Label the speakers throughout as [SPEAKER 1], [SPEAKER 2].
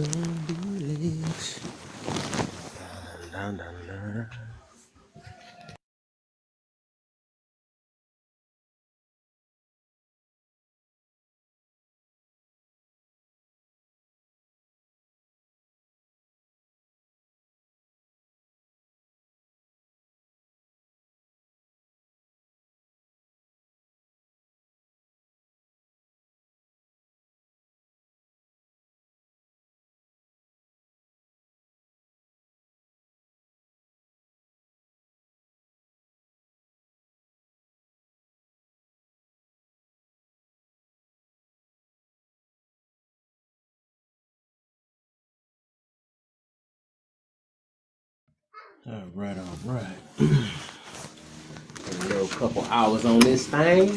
[SPEAKER 1] Don't be late. Dun, dun, dun. All right. A little couple hours on this thing.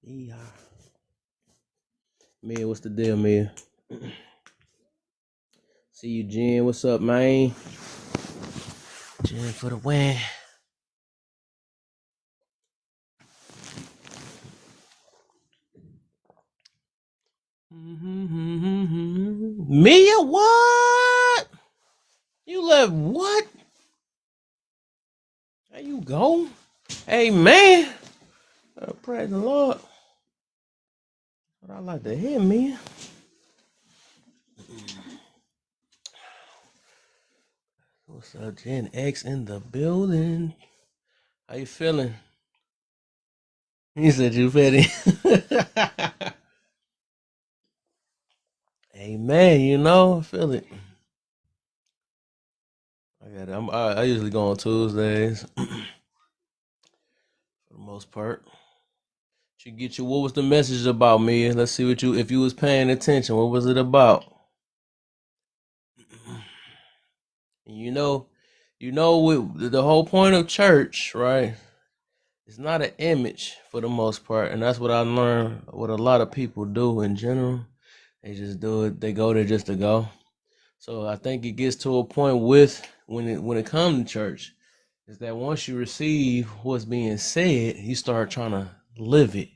[SPEAKER 1] Yeah. Mia, what's the deal, Mia? See you, Jen. What's up, man? Jen for the win. Mia, what? You left what? There you go. Hey, man. Praise the Lord. What I like to hear, Mia. What's up, Gen X in the building? How you feeling? He said you petty. Hey, man, you know, I feel it. I got it. I usually go on Tuesdays for the most part. What was the message about, Mia? Let's see if you was paying attention, what was it about? You know, with the whole point of church, right? It's not an image for the most part, and that's what I learned. What a lot of people do in general, they just do it. They go there just to go. So I think it gets to a point when it comes to church, is that once you receive what's being said, you start trying to live it.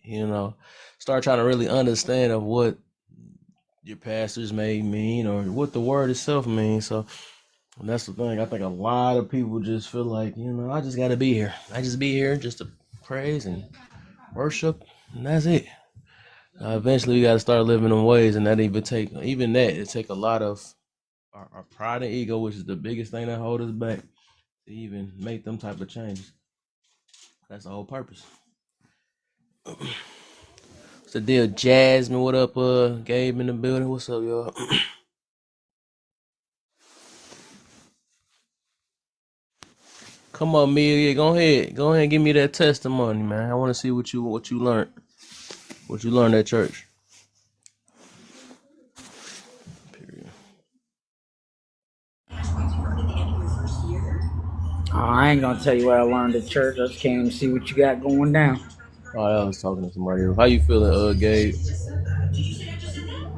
[SPEAKER 1] Start trying to really understand of what your pastors may mean or what the word itself means. So. And that's the thing. I think a lot of people just feel like, I just got to be here. I just be here just to praise and worship, and that's it. Eventually, we got to start living in ways, and it take a lot of our pride and ego, which is the biggest thing that holds us back, to even make them type of changes. That's the whole purpose. What's the deal, Jasmine? What up, Gabe in the building? What's up, y'all? Come on, Mia. Go ahead and give me that testimony, man. I want to see what you learned. What you learned at church. Period.
[SPEAKER 2] I ain't gonna tell you what I learned at church. I just came to see what you got going down.
[SPEAKER 1] Oh, I was talking to somebody. How you feeling, Gabe?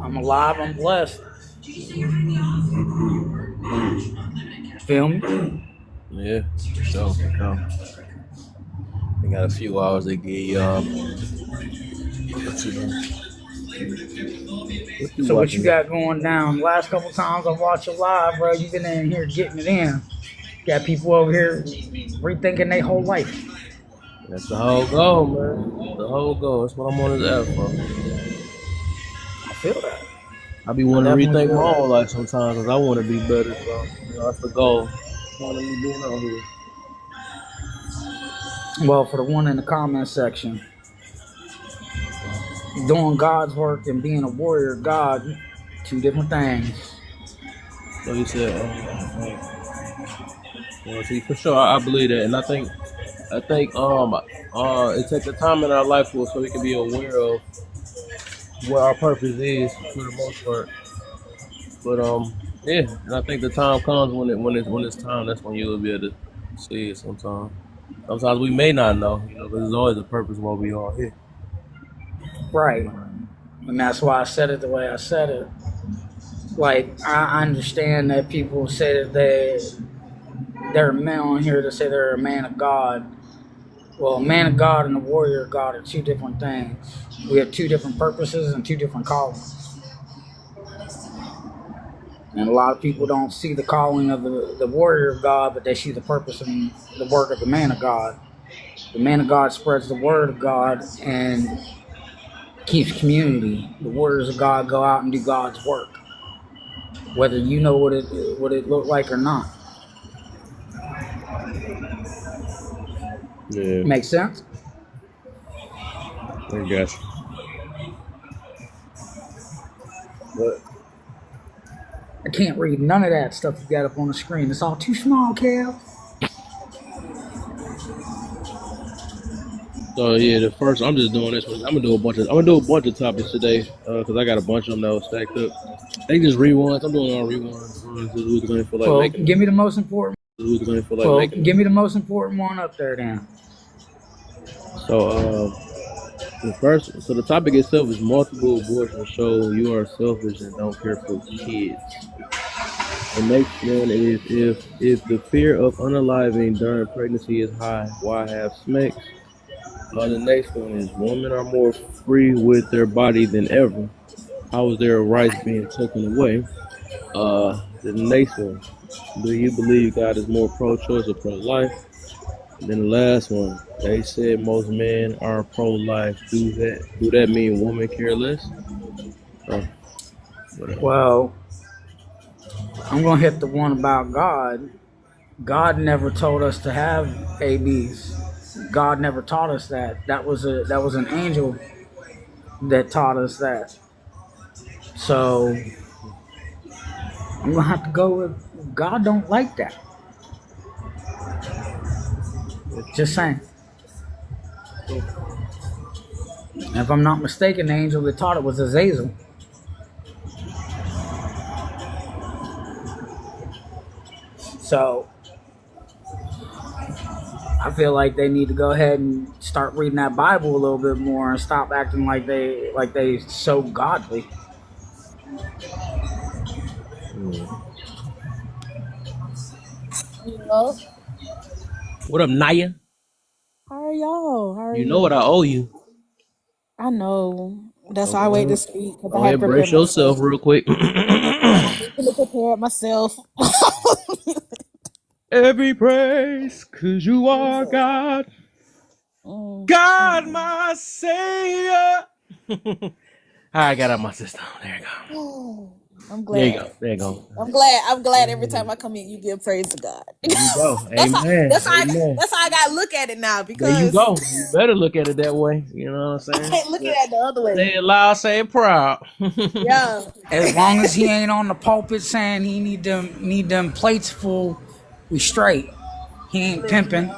[SPEAKER 2] I'm alive. I'm blessed. Feel me?
[SPEAKER 1] Yeah, for sure. They got a few hours to get y'all.
[SPEAKER 2] So what you got going down? Last couple times I watched you live, bro. You been in here getting it in. Got people over here rethinking their whole life.
[SPEAKER 1] That's the whole goal, man. The whole goal. That's what I'm on this app for.
[SPEAKER 2] I feel that.
[SPEAKER 1] I be wanting to rethink my own life sometimes because I want to be better. So that's the goal. What me doing out here?
[SPEAKER 2] Well, for the one in the comment section, doing God's work and being a warrior of God, two different things.
[SPEAKER 1] So you said, see, for sure, I believe that, and I think, it takes a time in our life so we can be aware of what our purpose is for the most part. But yeah, and I think the time comes when it's time. That's when you will be able to see it. Sometimes we may not know, because there's always a purpose why we are here.
[SPEAKER 2] Right, and that's why I said it the way I said it. Like I understand that people say that they're men on here to say they're a man of God. Well, a man of God and a warrior of God are two different things. We have two different purposes and two different callings. And a lot of people don't see the calling of the warrior of God, but they see the purpose and the work of the man of God. The man of God spreads the word of God and keeps community. The warriors of God go out and do God's work, whether you know what it looked like or not.
[SPEAKER 1] Yeah,
[SPEAKER 2] Makes sense?
[SPEAKER 1] I guess. But
[SPEAKER 2] I can't read none of that stuff you got up on the screen. It's all too small, Cal.
[SPEAKER 1] so yeah, the first I'm just doing this one. I'm gonna do a bunch of topics today because I got a bunch of them that was stacked up. They just reruns. I'm doing all reruns. Who's gonna feel like
[SPEAKER 2] Well,
[SPEAKER 1] making them?
[SPEAKER 2] give me the most important.
[SPEAKER 1] Who's gonna feel like
[SPEAKER 2] Well,
[SPEAKER 1] making them?
[SPEAKER 2] give me the most important one up there, then.
[SPEAKER 1] So so the topic itself is multiple abortions show you are selfish and don't care for kids. The next one is if the fear of unaliving during pregnancy is high, why have sex? The next one is women are more free with their body than ever. How is their rights being taken away? The next one, do you believe God is more pro-choice or pro-life? And then the last one, they said most men are pro-life. Do that mean women care less? Oh, whatever.
[SPEAKER 2] Well, I'm gonna hit the one about God. God never told us to have ABs. God never taught us that. That was an angel that taught us that. So I'm gonna have to go with God. Don't like that. Just saying. And if I'm not mistaken, the angel that taught it was Azazel. So I feel like they need to go ahead and start reading that Bible a little bit more and stop acting like they so godly.
[SPEAKER 1] Mm.
[SPEAKER 3] Hello.
[SPEAKER 1] What up, Naya?
[SPEAKER 3] How are y'all? How are
[SPEAKER 1] You know what
[SPEAKER 3] you?
[SPEAKER 1] I owe you.
[SPEAKER 3] I know. That's
[SPEAKER 1] So
[SPEAKER 3] why I
[SPEAKER 1] go
[SPEAKER 3] wait to
[SPEAKER 1] ahead,
[SPEAKER 3] speak because
[SPEAKER 1] go
[SPEAKER 3] I had to
[SPEAKER 1] ahead,
[SPEAKER 3] prepare
[SPEAKER 1] brace yourself
[SPEAKER 3] myself.
[SPEAKER 1] real quick.
[SPEAKER 3] I need to prepare myself.
[SPEAKER 1] Every praise, cause you are
[SPEAKER 3] Jesus.
[SPEAKER 1] God.
[SPEAKER 3] Mm,
[SPEAKER 1] God,
[SPEAKER 3] mm.
[SPEAKER 1] my Savior. I got out my system. There you go.
[SPEAKER 3] I'm
[SPEAKER 1] There you go.
[SPEAKER 3] glad.
[SPEAKER 1] There you go.
[SPEAKER 3] I'm glad. I'm glad every
[SPEAKER 1] Yeah.
[SPEAKER 3] time I come in, you give praise to God.
[SPEAKER 1] There you go.
[SPEAKER 3] that's how.
[SPEAKER 1] Amen.
[SPEAKER 3] That's how.
[SPEAKER 1] Amen.
[SPEAKER 3] That's how I got to look at it now
[SPEAKER 1] There you
[SPEAKER 3] because
[SPEAKER 1] go. You better look at it that way. You know what I'm
[SPEAKER 3] I
[SPEAKER 1] saying?
[SPEAKER 3] can't look at it the other
[SPEAKER 1] Say
[SPEAKER 3] way.
[SPEAKER 1] it loud, say it proud.
[SPEAKER 3] Yeah.
[SPEAKER 2] As long as he ain't on the pulpit saying he need them plates full, we straight. He ain't
[SPEAKER 3] Listen.
[SPEAKER 2] pimping.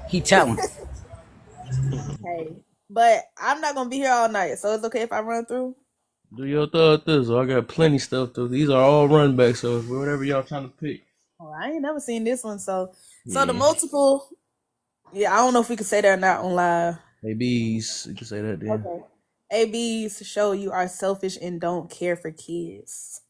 [SPEAKER 2] He telling.
[SPEAKER 3] Hey, but I'm not gonna be here all night, so it's okay if I run through.
[SPEAKER 1] Do your thing. So I got plenty stuff to. These are all run backs. So whatever y'all trying to pick.
[SPEAKER 3] Oh, I ain't never seen this one. So the
[SPEAKER 1] Yeah.
[SPEAKER 3] multiple. Yeah, I don't know if we can say that or not on live.
[SPEAKER 1] Maybe you can say that then.
[SPEAKER 3] Okay. ABs show you are selfish and don't care for kids.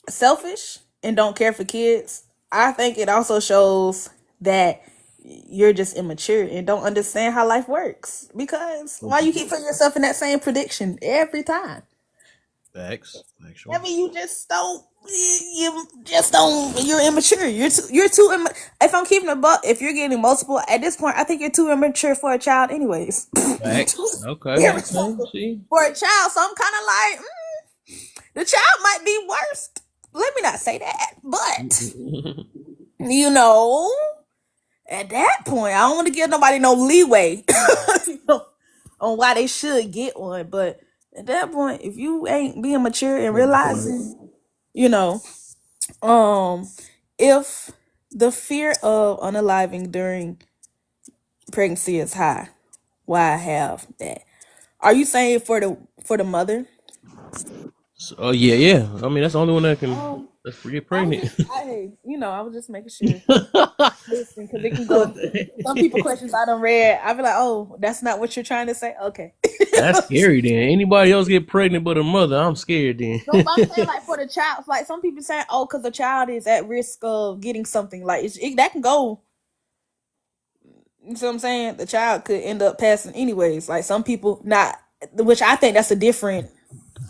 [SPEAKER 3] Selfish and don't care for kids. I think it also shows that you're just immature and don't understand how life works. Because why you keep putting yourself in that same prediction every time?
[SPEAKER 1] Facts.
[SPEAKER 3] I
[SPEAKER 1] Factual.
[SPEAKER 3] mean, you just don't. You just don't. You're immature. You're too. If I'm keeping a buck, if you're getting multiple at this point, I think you're too immature for a child, anyways.
[SPEAKER 1] Facts. Okay. Okay.
[SPEAKER 3] Irresponsible
[SPEAKER 1] See.
[SPEAKER 3] for a child. So I'm kind of like, the child might be worse. Let me not say that, but you know, at that point, I don't want to give nobody no leeway you know, on why they should get one. But at that point, if you ain't being mature and realizing, you know, um, if the fear of unaliving during pregnancy is high, why have that? Are you saying for the mother?
[SPEAKER 1] So, oh yeah, yeah. I mean, that's the only one that can. Let's get
[SPEAKER 3] I was
[SPEAKER 1] pregnant.
[SPEAKER 3] just, I was just making sure. Listen, because it can go. Some people questions I done read. I be like, oh, that's not what you're trying to say. Okay.
[SPEAKER 1] That's scary. Then anybody else get pregnant but a mother, I'm scared. Then.
[SPEAKER 3] No, but I'm saying like for the child, like some people say, oh, because the child is at risk of getting something. Like that can go. You see what I'm saying? The child could end up passing anyways. Like some people not, which I think that's a different.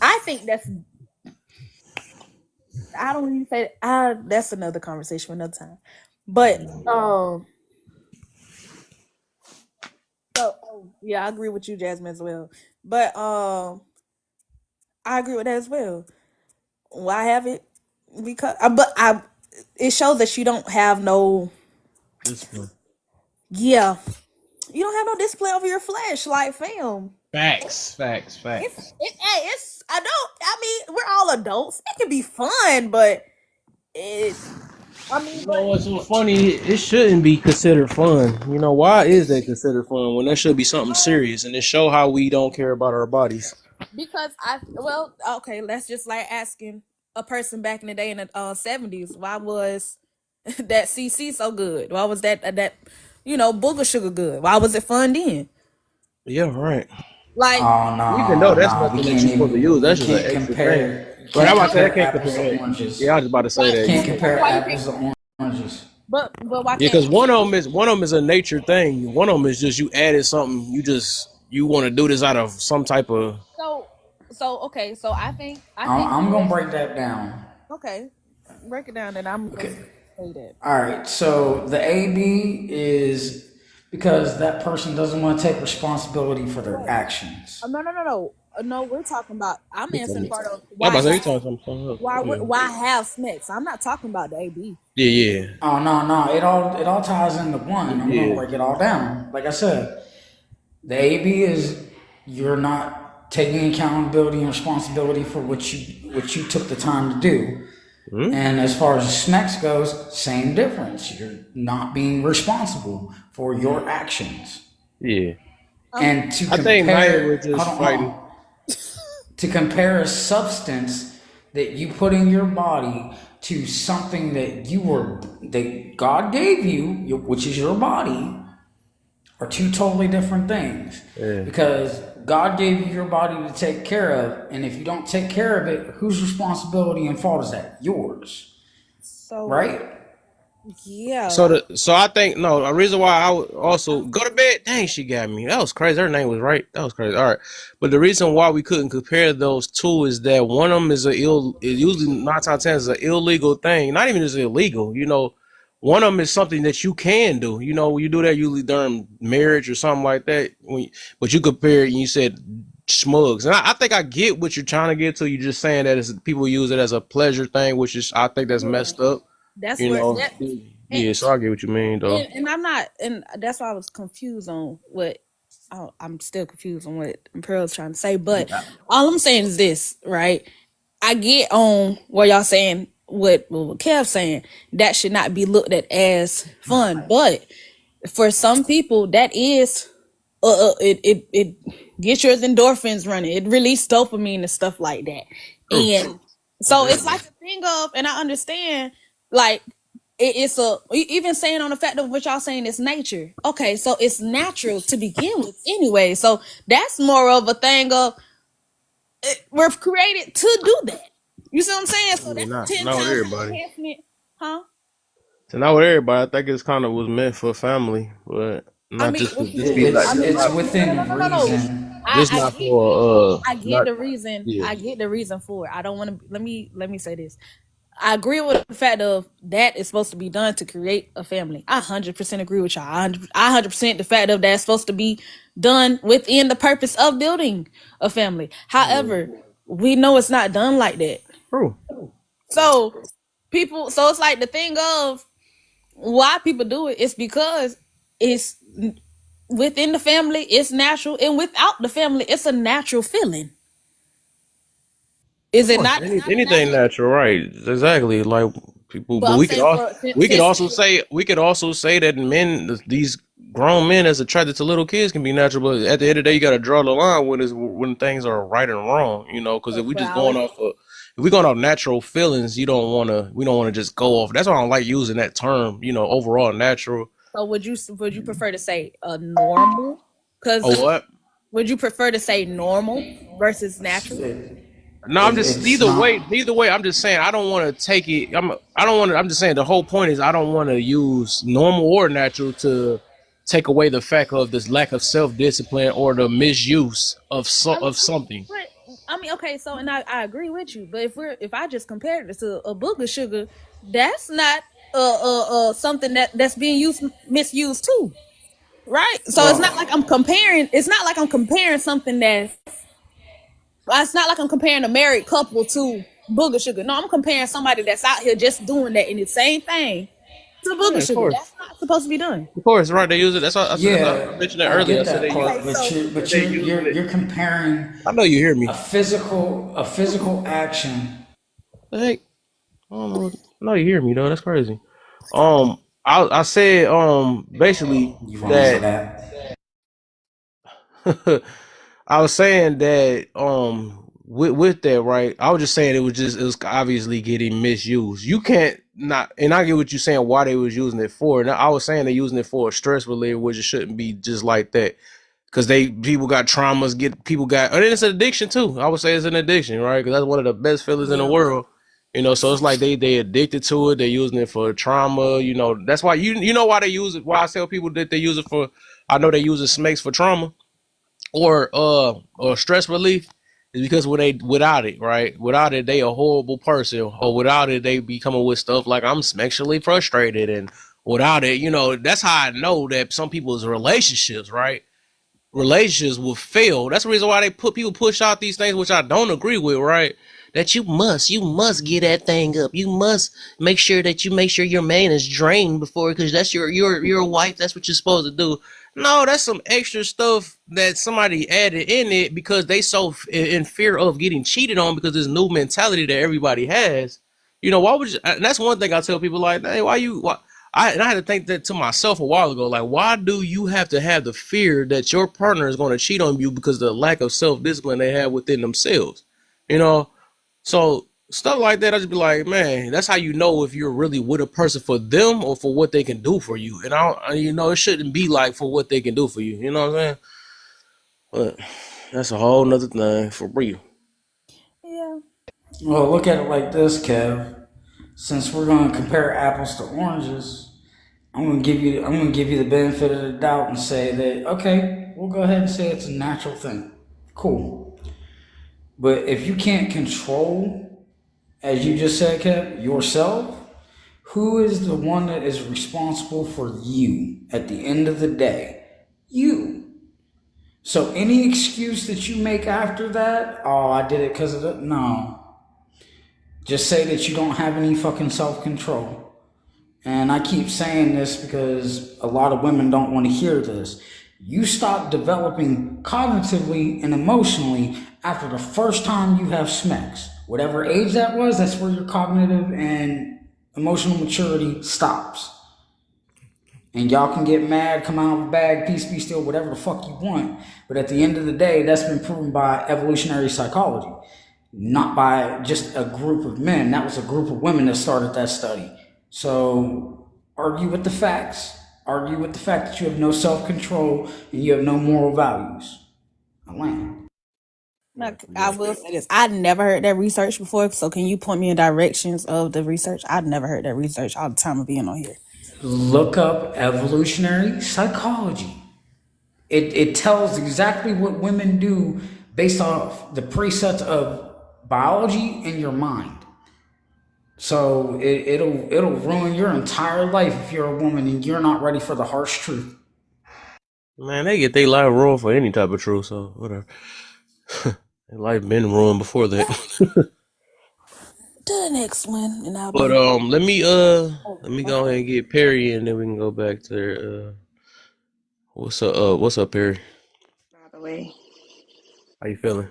[SPEAKER 3] I think that's. I don't even say that's another conversation for another time. But yeah, I agree with you, Jasmine, as well. But I agree with that as well. Why have it? Because it shows that you don't have no.
[SPEAKER 1] Discipline.
[SPEAKER 3] Yeah, you don't have no discipline over your flesh, like fam.
[SPEAKER 1] Facts.
[SPEAKER 3] It's I don't. I mean, we're all adults. It can be fun, but it. I mean,
[SPEAKER 1] You know what's so funny? It shouldn't be considered fun. You know why is that considered fun when that should be something serious? And it show how we don't care about our bodies.
[SPEAKER 3] because okay, let's just like asking a person back in the day in the 70s, why was that CC so good? Why was that booger sugar good? Why was it fun then?
[SPEAKER 1] Yeah, right.
[SPEAKER 3] Like,
[SPEAKER 2] Oh no,
[SPEAKER 1] Even though that's
[SPEAKER 2] no,
[SPEAKER 1] nothing
[SPEAKER 2] we
[SPEAKER 1] that
[SPEAKER 2] can't
[SPEAKER 1] you're supposed to use, that's
[SPEAKER 2] we
[SPEAKER 1] just an
[SPEAKER 2] can't
[SPEAKER 1] extra
[SPEAKER 2] compare.
[SPEAKER 1] thing.
[SPEAKER 2] You
[SPEAKER 1] But
[SPEAKER 2] can't
[SPEAKER 1] I'm about to say I
[SPEAKER 2] compare
[SPEAKER 1] can't
[SPEAKER 2] apples
[SPEAKER 1] compare
[SPEAKER 2] to
[SPEAKER 1] it.
[SPEAKER 2] oranges.
[SPEAKER 1] Yeah, I was just about to say that.
[SPEAKER 2] Can't compare
[SPEAKER 3] why you
[SPEAKER 2] apples to oranges.
[SPEAKER 3] but why
[SPEAKER 1] Yeah,
[SPEAKER 3] can't
[SPEAKER 1] because one of them is a nature thing. One of them is just you added something. You want to do this out of some type of.
[SPEAKER 3] okay, so I think
[SPEAKER 2] I'm gonna break that down.
[SPEAKER 3] okay, break it down and I'm gonna
[SPEAKER 2] Okay.
[SPEAKER 3] say that.
[SPEAKER 2] All right. So the AB is because that person doesn't want to take responsibility for their actions.
[SPEAKER 3] No, we're talking about. I'm answering part of
[SPEAKER 1] I'm
[SPEAKER 3] why
[SPEAKER 1] about to say you talking something else.
[SPEAKER 3] why have snakes. I'm not talking about the AB.
[SPEAKER 1] Yeah.
[SPEAKER 2] Oh no, it all ties into one, and I'm gonna
[SPEAKER 1] Yeah.
[SPEAKER 2] break it all down. Like I said, the AB is you're not taking accountability and responsibility for what you took the time to do. And as far as snacks goes, same difference. You're not being responsible for your actions.
[SPEAKER 1] Yeah.
[SPEAKER 2] And to
[SPEAKER 1] I think neither were
[SPEAKER 2] compare,
[SPEAKER 1] just fighting.
[SPEAKER 2] to compare a substance that you put in your body to something that God gave you, which is your body, are two totally different things.
[SPEAKER 1] Yeah.
[SPEAKER 2] Because God gave you your body to take care of, and if you don't take care of it, whose responsibility and fault is that? Yours,
[SPEAKER 3] So
[SPEAKER 2] right?
[SPEAKER 3] yeah.
[SPEAKER 1] So I think a reason why I would also go to bed. Dang, she got me. That was crazy. Her name was right. That was crazy. All right, but the reason why we couldn't compare those two is that one of them is usually 9 times 10 is an illegal thing. Not even just illegal. One of them is something that you can do. You do that usually during marriage or something like that. But you compare it and you said smugs, and I think I get what you're trying to get to. You're just saying that people use it as a pleasure thing, which is I think that's messed up.
[SPEAKER 3] That's
[SPEAKER 1] You
[SPEAKER 3] where
[SPEAKER 1] know,
[SPEAKER 3] that,
[SPEAKER 1] yeah. So I get what you mean, though.
[SPEAKER 3] and I'm not, and that's why I was confused on what. I'm still confused on what Pearl's trying to say, but all I'm saying is this, right? I get on what y'all saying, what Kev's saying, that should not be looked at as fun, but for some people, that is, it gets your endorphins running. It releases dopamine and stuff like that, and so it's like a thing of, and I understand, like it's even saying on the fact of what y'all saying is nature. Okay, so it's natural to begin with anyway. So that's more of a thing of we're created to do that. You see what I'm saying? So that's
[SPEAKER 1] Not
[SPEAKER 3] 10
[SPEAKER 1] with
[SPEAKER 3] times
[SPEAKER 1] everybody.
[SPEAKER 3] enhancement, huh?
[SPEAKER 1] So not with everybody. I think it's kind of was meant for family, but
[SPEAKER 3] I
[SPEAKER 1] not
[SPEAKER 3] mean,
[SPEAKER 1] just for
[SPEAKER 3] what you
[SPEAKER 1] just
[SPEAKER 3] mean?
[SPEAKER 1] be like.
[SPEAKER 2] It's within
[SPEAKER 3] No.
[SPEAKER 2] reason.
[SPEAKER 1] Just
[SPEAKER 3] I
[SPEAKER 1] not
[SPEAKER 3] get,
[SPEAKER 1] for
[SPEAKER 3] I get
[SPEAKER 1] not
[SPEAKER 3] the reason.
[SPEAKER 1] yeah.
[SPEAKER 3] I get the reason for it. I don't want to. Let me say this. I agree with the fact of that is supposed to be done to create a family. I 100% agree with y'all. I 100% the fact of that's supposed to be done within the purpose of building a family. However, we know it's not done like that.
[SPEAKER 1] True.
[SPEAKER 3] So it's like the thing of why people do it is because it's within the family, it's natural, and without the family, it's a natural feeling. Is it not?
[SPEAKER 1] Anything natural, right? Exactly. Like people,
[SPEAKER 3] But
[SPEAKER 1] but
[SPEAKER 3] I'm
[SPEAKER 1] we could
[SPEAKER 3] saying
[SPEAKER 1] also we could also say that these grown men that's attracted to little kids can be natural, but at the end of the day, you got to draw the line when things are right and wrong. Because if we just going off of if we're going off natural feelings, we don't wanna just go off. That's why I don't like using that term, overall natural.
[SPEAKER 3] So would you prefer to say normal? Because
[SPEAKER 1] Oh what?
[SPEAKER 3] would you prefer to say normal versus natural?
[SPEAKER 2] It,
[SPEAKER 1] No, I'm just
[SPEAKER 2] it's
[SPEAKER 1] neither way.
[SPEAKER 2] not.
[SPEAKER 1] Neither way, I'm just saying I don't want to take it. I don't want to. I'm just saying the whole point is I don't want to use normal or natural to take away the fact of this lack of self discipline or the misuse
[SPEAKER 3] I mean,
[SPEAKER 1] of something.
[SPEAKER 3] okay, so and I agree with you, but if I just compared it to a book of sugar, that's not something that's being misused too, right? So
[SPEAKER 2] Well,
[SPEAKER 3] it's not like I'm comparing something that's it's not like I'm comparing a married couple to booger sugar. No, I'm comparing somebody that's out here just doing that in the same thing to
[SPEAKER 1] Yeah,
[SPEAKER 3] booger
[SPEAKER 1] of
[SPEAKER 3] sugar.
[SPEAKER 1] course,
[SPEAKER 3] That's not supposed to be done.
[SPEAKER 1] of course, right? They use it. I
[SPEAKER 2] yeah,
[SPEAKER 1] mentioned that
[SPEAKER 2] I
[SPEAKER 1] earlier. I
[SPEAKER 2] get
[SPEAKER 1] said
[SPEAKER 2] that
[SPEAKER 3] Okay,
[SPEAKER 2] part, but
[SPEAKER 3] so
[SPEAKER 1] they
[SPEAKER 2] you're
[SPEAKER 1] using
[SPEAKER 2] you're
[SPEAKER 1] it.
[SPEAKER 2] you're comparing
[SPEAKER 1] I know you hear me.
[SPEAKER 2] a physical action.
[SPEAKER 1] The heck, I don't know. I know you hear me though. That's crazy. I said basically
[SPEAKER 2] You wrong for
[SPEAKER 1] that
[SPEAKER 2] that.
[SPEAKER 1] I was saying that with that, right, I was just saying it was obviously getting misused. You can't not, and I get what you're saying why they was using it for. And I was saying they're using it for a stress relief, which it shouldn't be just like that. Because people got traumas, and it's an addiction too. I would say it's an addiction, right? Because that's one of the best feelings in the
[SPEAKER 3] yeah,
[SPEAKER 1] world. So it's like they addicted to it. They're using it for trauma. That's why you know why they use it. Why I tell people that they use it for. I know they use it smokes for trauma or stress relief is because when they without it, right? Without it, they a horrible person, or without it, they be coming with stuff like I'm sexually frustrated, and without it, that's how I know that some people's relationships, right? Relationships will fail. That's the reason why people push out these things, which I don't agree with, right? That you must get that thing up. You must make sure your man is drained before, because that's your wife. That's what you're supposed to do. No, that's some extra stuff that somebody added in it because they so in fear of getting cheated on because this new mentality that everybody has. Why would you? And that's one thing I tell people like, hey, why? I had to think that to myself a while ago. Like, why do you have to have the fear that your partner is going to cheat on you because of the lack of self discipline they have within themselves? You know, so stuff like that, I just be like, man, that's how you know if you're really with a person for them or for what they can do for you. And it shouldn't be like for what they can do for you. You know what I'm saying? But that's a whole nother thing for real.
[SPEAKER 3] yeah.
[SPEAKER 2] Well, look at it like this, Kev. Since we're going to compare apples to oranges, I'm going to give you the benefit of the doubt and say that okay, we'll go ahead and say it's a natural thing. Cool. But if you can't control, as you just said, Kev, yourself, who is the one that is responsible for you at the end of the day? You. So any excuse that you make after that, oh, I did it because of the no. Just say that you don't have any fucking self control. And I keep saying this because a lot of women don't want to hear this. You stop developing cognitively and emotionally after the first time you have smacks. Whatever age that was, that's where your cognitive and emotional maturity stops. And y'all can get mad, come out of a bag, peace be still, whatever the fuck you want. But at the end of the day, that's been proven by evolutionary psychology, not by just a group of men. That was a group of women that started that study. So argue with the facts. Argue with the fact that you have no self-control and you have no moral values. I land.
[SPEAKER 3] Like, I will say this. I'd never heard that research before, so can you point me in directions of the research? I'd never heard that research all the time of being on here.
[SPEAKER 2] Look up evolutionary psychology. It tells exactly what women do based off the presets of biology in your mind. So it'll ruin your entire life if you're a woman and you're not ready for the harsh truth.
[SPEAKER 1] Man, they get their life ruined for any type of truth, so whatever. Their life been ruined before that.
[SPEAKER 3] To the next one, and I'll
[SPEAKER 1] But
[SPEAKER 3] be.
[SPEAKER 1] let me go ahead and get Perry, and then we can go back to what's up, Perry?
[SPEAKER 4] By the way,
[SPEAKER 1] How you feeling?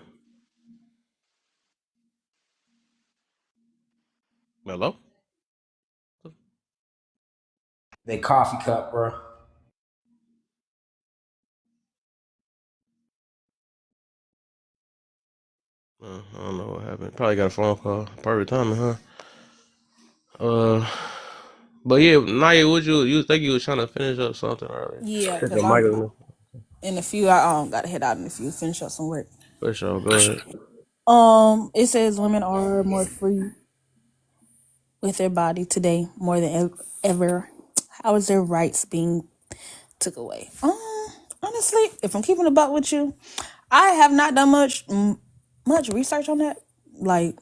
[SPEAKER 1] Hello?
[SPEAKER 2] They coffee cup, bro.
[SPEAKER 1] I don't know what happened. Probably got a phone call. Perfect timing, huh? But yeah, Naya, you think you was trying to finish up something earlier?
[SPEAKER 3] Yeah,
[SPEAKER 1] Take
[SPEAKER 3] because
[SPEAKER 1] your
[SPEAKER 3] I'm
[SPEAKER 1] mic on.
[SPEAKER 3] in a few. I got to head out in a few. Finish up some work.
[SPEAKER 1] For sure. Go ahead.
[SPEAKER 3] It says women are more free with their body today more than ever. How is their rights being took away? Honestly, if I'm keeping a buck with you, I have not done much research on that. Like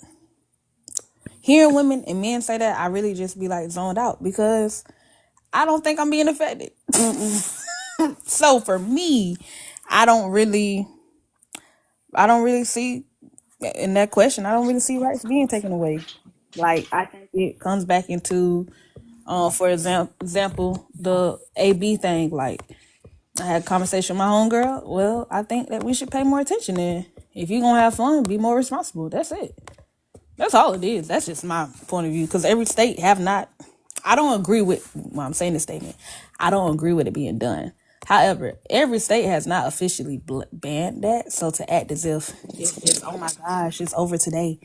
[SPEAKER 3] hearing women and men say that, I really just be like zoned out because I don't think I'm being affected. So for me, I don't really see in that question. I don't really see rights being taken away. Like I think it comes back into, for example, the AB thing. Like I had a conversation with my homegirl. Well, I think that we should pay more attention. And if you're gonna have fun, be more responsible. That's it. That's all it is. That's just my point of view. Because every state have not. I don't agree with. Well, I'm saying this statement. I don't agree with it being done. However, every state has not officially banned that. So to act as if it's just, oh my gosh, it's over today.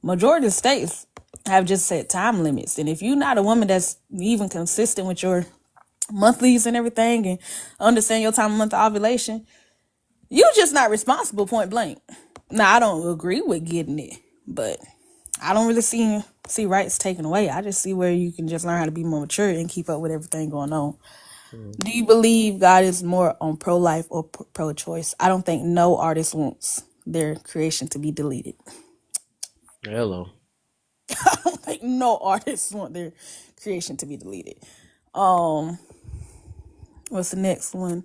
[SPEAKER 3] Majority of states have just set time limits. And if you're not a woman that's even consistent with your monthlies and everything and understand your time of month of ovulation, you just not responsible, point blank. Now, I don't agree with getting it, but I don't really see rights taken away. I just see where you can just learn how to be more mature and keep up with everything going on. Do you believe God is more on pro-life or pro-choice? I don't think no artist wants their creation to be deleted.
[SPEAKER 1] Hello.
[SPEAKER 3] I don't think no artists want their creation to be deleted. What's the next one?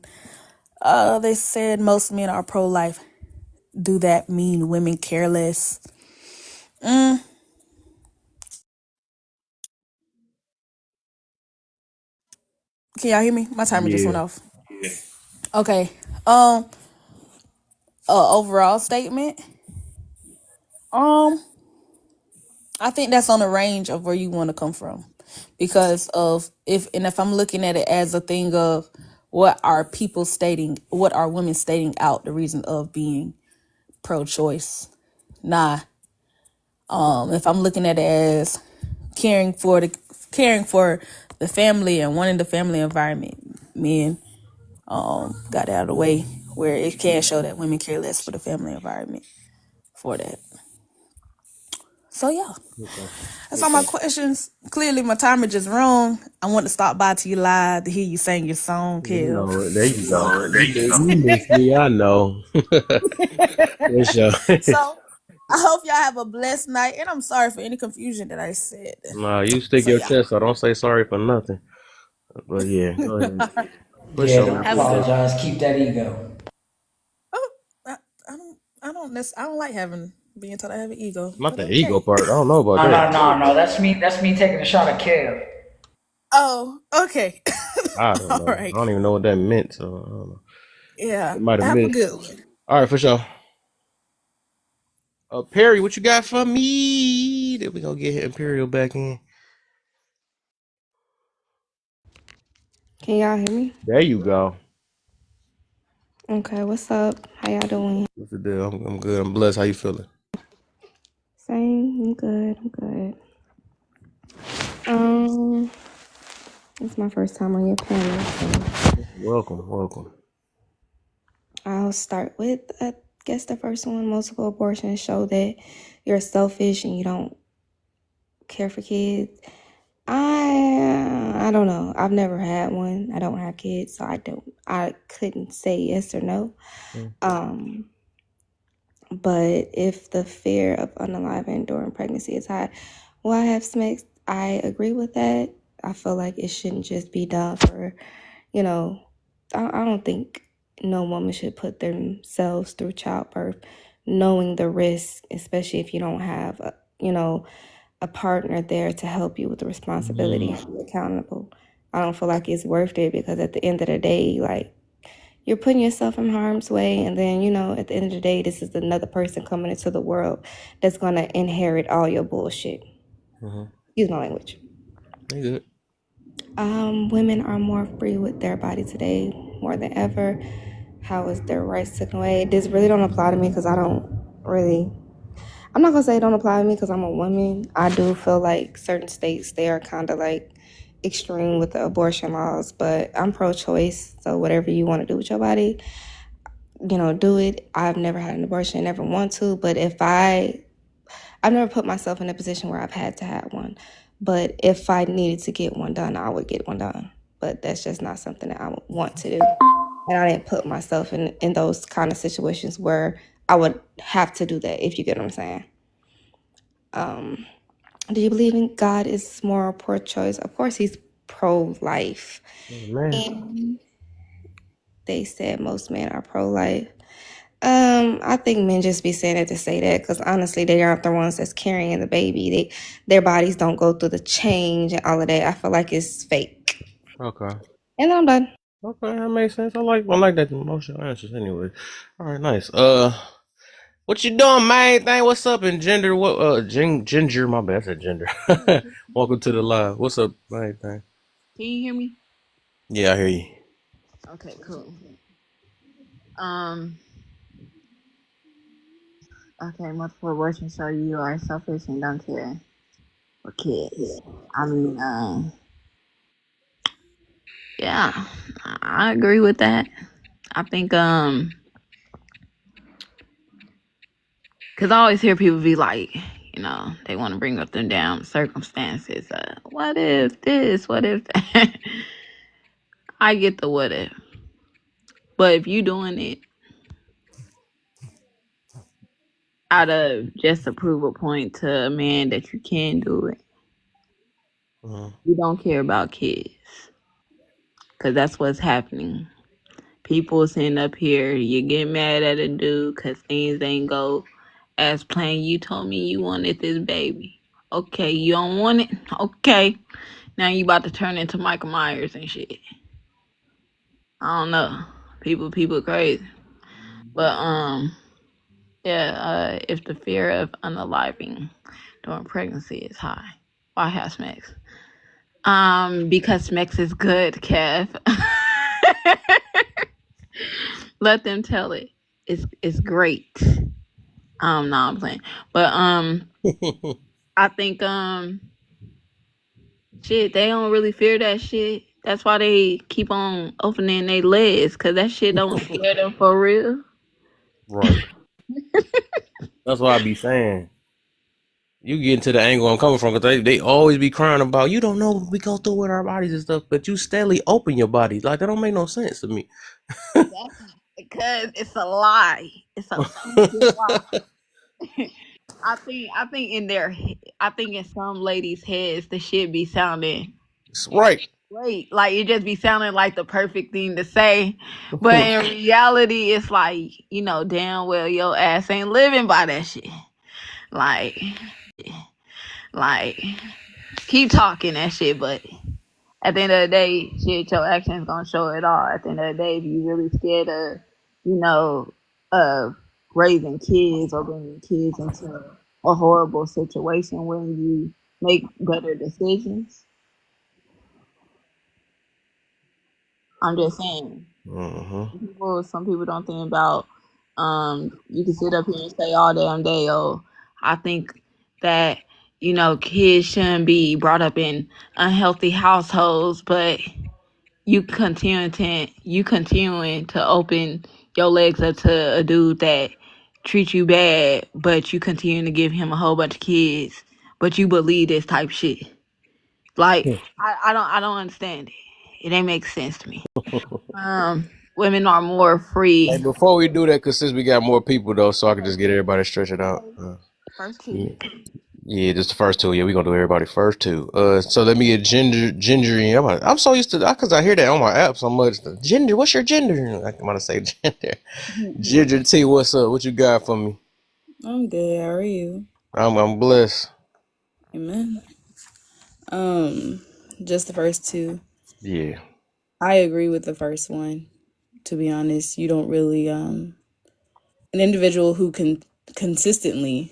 [SPEAKER 3] They said most men are pro-life. Do that mean women careless? Can y'all hear me? My timer just went
[SPEAKER 1] Yeah.
[SPEAKER 3] off. Okay. Overall statement. I think that's on the range of where you want to come from, because of if I'm looking at it as a thing of what are women stating out the reason of being pro-choice. Nah. If I'm looking at it as caring for the family and wanting the family environment, men got out of the way where it can show that women care less for the family environment for that. So yeah,
[SPEAKER 1] Okay.
[SPEAKER 3] that's all my questions. Clearly my timer just wrong. I want to stop by to you live to hear you sing your song,
[SPEAKER 1] You
[SPEAKER 3] Kev.
[SPEAKER 1] know, there you go. You miss me, I know. For sure.
[SPEAKER 3] So I hope y'all have a blessed night, and I'm sorry for any confusion that I said.
[SPEAKER 1] Nah, you stick
[SPEAKER 3] So
[SPEAKER 1] your
[SPEAKER 3] yeah,
[SPEAKER 1] chest, so don't say sorry for nothing. But yeah, go ahead. For
[SPEAKER 2] Yeah,
[SPEAKER 1] sure,
[SPEAKER 2] don't
[SPEAKER 1] man.
[SPEAKER 3] have a good.
[SPEAKER 2] apologize. Keep that ego.
[SPEAKER 3] Oh, I don't like being told I have an ego,
[SPEAKER 1] Not
[SPEAKER 3] but
[SPEAKER 1] the ego
[SPEAKER 3] okay.
[SPEAKER 1] part. I don't know about
[SPEAKER 2] No,
[SPEAKER 1] that.
[SPEAKER 2] no, no, no. That's me. That's me taking a shot at Kev.
[SPEAKER 3] Oh, okay.
[SPEAKER 1] I don't
[SPEAKER 3] All
[SPEAKER 1] know.
[SPEAKER 3] right.
[SPEAKER 1] I don't even know what that meant, so I don't know.
[SPEAKER 3] Yeah.
[SPEAKER 1] It might have
[SPEAKER 3] Have a
[SPEAKER 1] missed.
[SPEAKER 3] good one.
[SPEAKER 1] All right, for sure. Perry, what you got for me? Then we gonna get Imperial back in.
[SPEAKER 4] Can y'all hear me?
[SPEAKER 1] There you go.
[SPEAKER 4] Okay, what's up? How y'all doing?
[SPEAKER 1] What's the deal? I'm good. I'm blessed. How you feeling?
[SPEAKER 4] Same. I'm good. I'm good. It's my first time on your panel, so
[SPEAKER 1] Welcome, welcome.
[SPEAKER 4] I'll start with I guess the first one. Multiple abortions show that you're selfish and you don't care for kids. I don't know. I've never had one. I don't have kids, so I couldn't say yes or no. But if the fear of unaliving during pregnancy is high, well, I have SMEX. I agree with that. I feel like it shouldn't just be done for, I don't think no woman should put themselves through childbirth, knowing the risk, especially if you don't have, a partner there to help you with the responsibility and be accountable. I don't feel like it's worth it because at the end of the day, like, you're putting yourself in harm's way, and then at the end of the day, this is another person coming into the world that's going to inherit all your bullshit. Excuse my language.
[SPEAKER 1] You good?
[SPEAKER 4] Women are more free with their body today more than ever. How is their rights taken away? This really don't apply to me because I don't really I'm not gonna say it don't apply to me because I'm a woman. I do feel like certain states they are kind of like extreme with the abortion laws, but I'm pro-choice. So whatever you want to do with your body, do it. I've never had an abortion, never want to. But I've never put myself in a position where I've had to have one. But if I needed to get one done, I would get one done. But that's just not something that I would want to do. And I didn't put myself in those kind of situations where I would have to do that, if you get what I'm saying. Do you believe in God is more pro-choice? Of course, he's pro-life.
[SPEAKER 1] Man.
[SPEAKER 4] And they said most men are pro-life. I think men just be saying it to say that because honestly, they aren't the ones that's carrying the baby. Their bodies don't go through the change and all of that. I feel like it's fake.
[SPEAKER 1] Okay.
[SPEAKER 4] And then I'm done.
[SPEAKER 1] Okay, that makes sense. I like that emotional answers anyway. All right, nice. What you doing, man? Thing, what's up in gender? What ginger, my bad, I said gender. Welcome to the live. What's up, man? Thing?
[SPEAKER 5] Can you hear me?
[SPEAKER 1] Yeah, I hear you.
[SPEAKER 5] Okay, cool. Okay, multiple abortions show you are selfish and don't care for kids. I mean, yeah, I agree with that. I think, cause I always hear people be like, they want to bring up them down circumstances. What if this? What if that? I get the what if, but if you doing it out of just to prove a point to a man that you can do it, you don't care about kids. Because that's what's happening. People sitting up here, you get mad at a dude because things ain't go as planned. You told me you wanted this baby. Okay, you don't want it? Okay. Now you about to turn into Michael Myers and shit. I don't know. People crazy. But yeah, if the fear of unaliving during pregnancy is high, why have sex? Because sex is good, Kev. Let them tell it. It's great. No, I'm playing. But I think shit, they don't really fear that shit. That's why they keep on opening their legs, cause that shit don't scare them for real.
[SPEAKER 1] Right. That's what I be saying. You get into the angle I'm coming from because they always be crying about you don't know what we go through with our bodies and stuff, but you steadily open your body. Like that don't make no sense to me.
[SPEAKER 5] That's because it's a lie. It's a fucking lie. I think in some ladies' heads the shit be sounding
[SPEAKER 1] Right.
[SPEAKER 5] great. Like it just be sounding like the perfect thing to say. But in reality it's like, damn well your ass ain't living by that shit. Like keep talking that shit, but at the end of the day, shit, your actions gonna show it all. At the end of the day, if you really scared of, of raising kids or bringing kids into a horrible situation when you make better decisions, I'm just saying. Some people don't think about. You can sit up here and say all damn day, oh, I think that kids shouldn't be brought up in unhealthy households, but you continuing to open your legs up to a dude that treats you bad, but you continue to give him a whole bunch of kids, but you believe this type shit. Like I don't understand it. It ain't make sense to me. Women are more free.
[SPEAKER 1] Hey, before we do that, because since we got more people though, so I can just get everybody stretch it out.
[SPEAKER 5] First
[SPEAKER 1] Yeah.
[SPEAKER 5] two.
[SPEAKER 1] Yeah, just the first two. Yeah, we gonna do everybody first two. So let me get gingery. I'm so used to that because I hear that on my app so much. Gender, what's your gender? I want to say gender. Ginger T, what's up? What you got for me?
[SPEAKER 6] I'm good. How are you?
[SPEAKER 1] I'm blessed.
[SPEAKER 6] Amen. Just the first two.
[SPEAKER 1] Yeah.
[SPEAKER 6] I agree with the first one. To be honest, you don't really an individual who consistently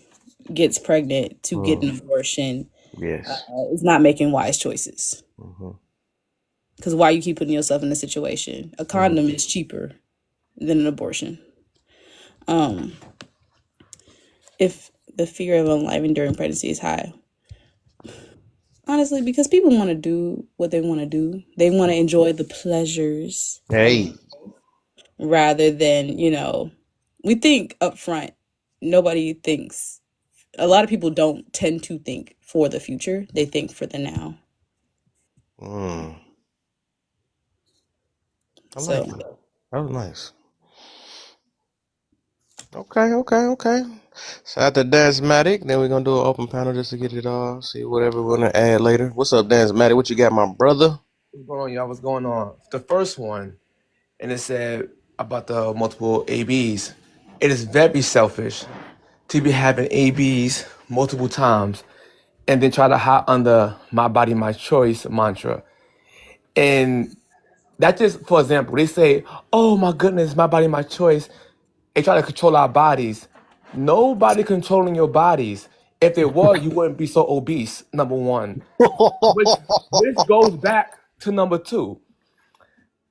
[SPEAKER 6] gets pregnant to get an abortion
[SPEAKER 1] Yes.
[SPEAKER 6] is not making wise choices.
[SPEAKER 1] Mm-hmm.
[SPEAKER 6] Because why you keep putting yourself in a situation? A condom is cheaper than an abortion. If the fear of unaliving during pregnancy is high? Honestly, because people want to do what they want to do. They want to enjoy the pleasures
[SPEAKER 1] Hey.
[SPEAKER 6] rather than, we think up front. Nobody thinks, a lot of people don't tend to think for the future. They think for the now.
[SPEAKER 1] I like
[SPEAKER 6] So,
[SPEAKER 1] that. That was nice. Okay. Shout out to Dancematic. Then we're gonna do an open panel just to get it all. See whatever we're gonna add later. What's up, Dancematic? What you got, my brother?
[SPEAKER 7] What's going on, y'all? What's going on? The first one, and it said about the multiple ABs. It is very selfish to be having ABs multiple times and then try to hide under my body, my choice mantra. And that just, for example, they say, oh my goodness, my body, my choice. They try to control our bodies. Nobody controlling your bodies. If there was, you wouldn't be so obese, number one. Which goes back to number two.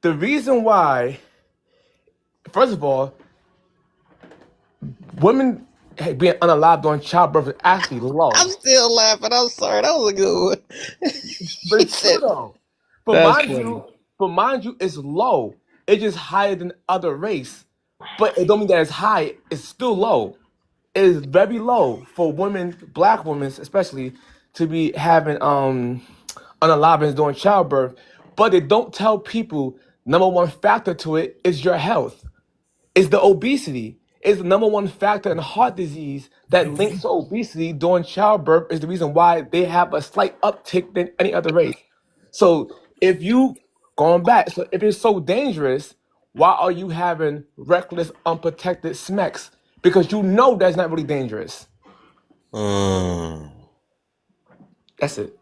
[SPEAKER 7] The reason why, first of all, women being unalived during childbirth is actually low.
[SPEAKER 1] I'm still laughing. I'm sorry. That was a good one.
[SPEAKER 7] But
[SPEAKER 1] He
[SPEAKER 7] it's true
[SPEAKER 1] said,
[SPEAKER 7] though.
[SPEAKER 1] that's funny.
[SPEAKER 7] But mind you, it's low. It's just higher than other race. But it don't mean that it's high. It's still low. It is very low for women, black women especially, to be having unalivings during childbirth. But they don't tell people number one factor to it is your health. It's the obesity. It's the number one factor in heart disease that links to obesity during childbirth is the reason why they have a slight uptick than any other race. So if you going back, so if it's so dangerous, why are you having reckless, unprotected smacks? Because you know that's not really dangerous.
[SPEAKER 1] Mm,
[SPEAKER 7] That's it.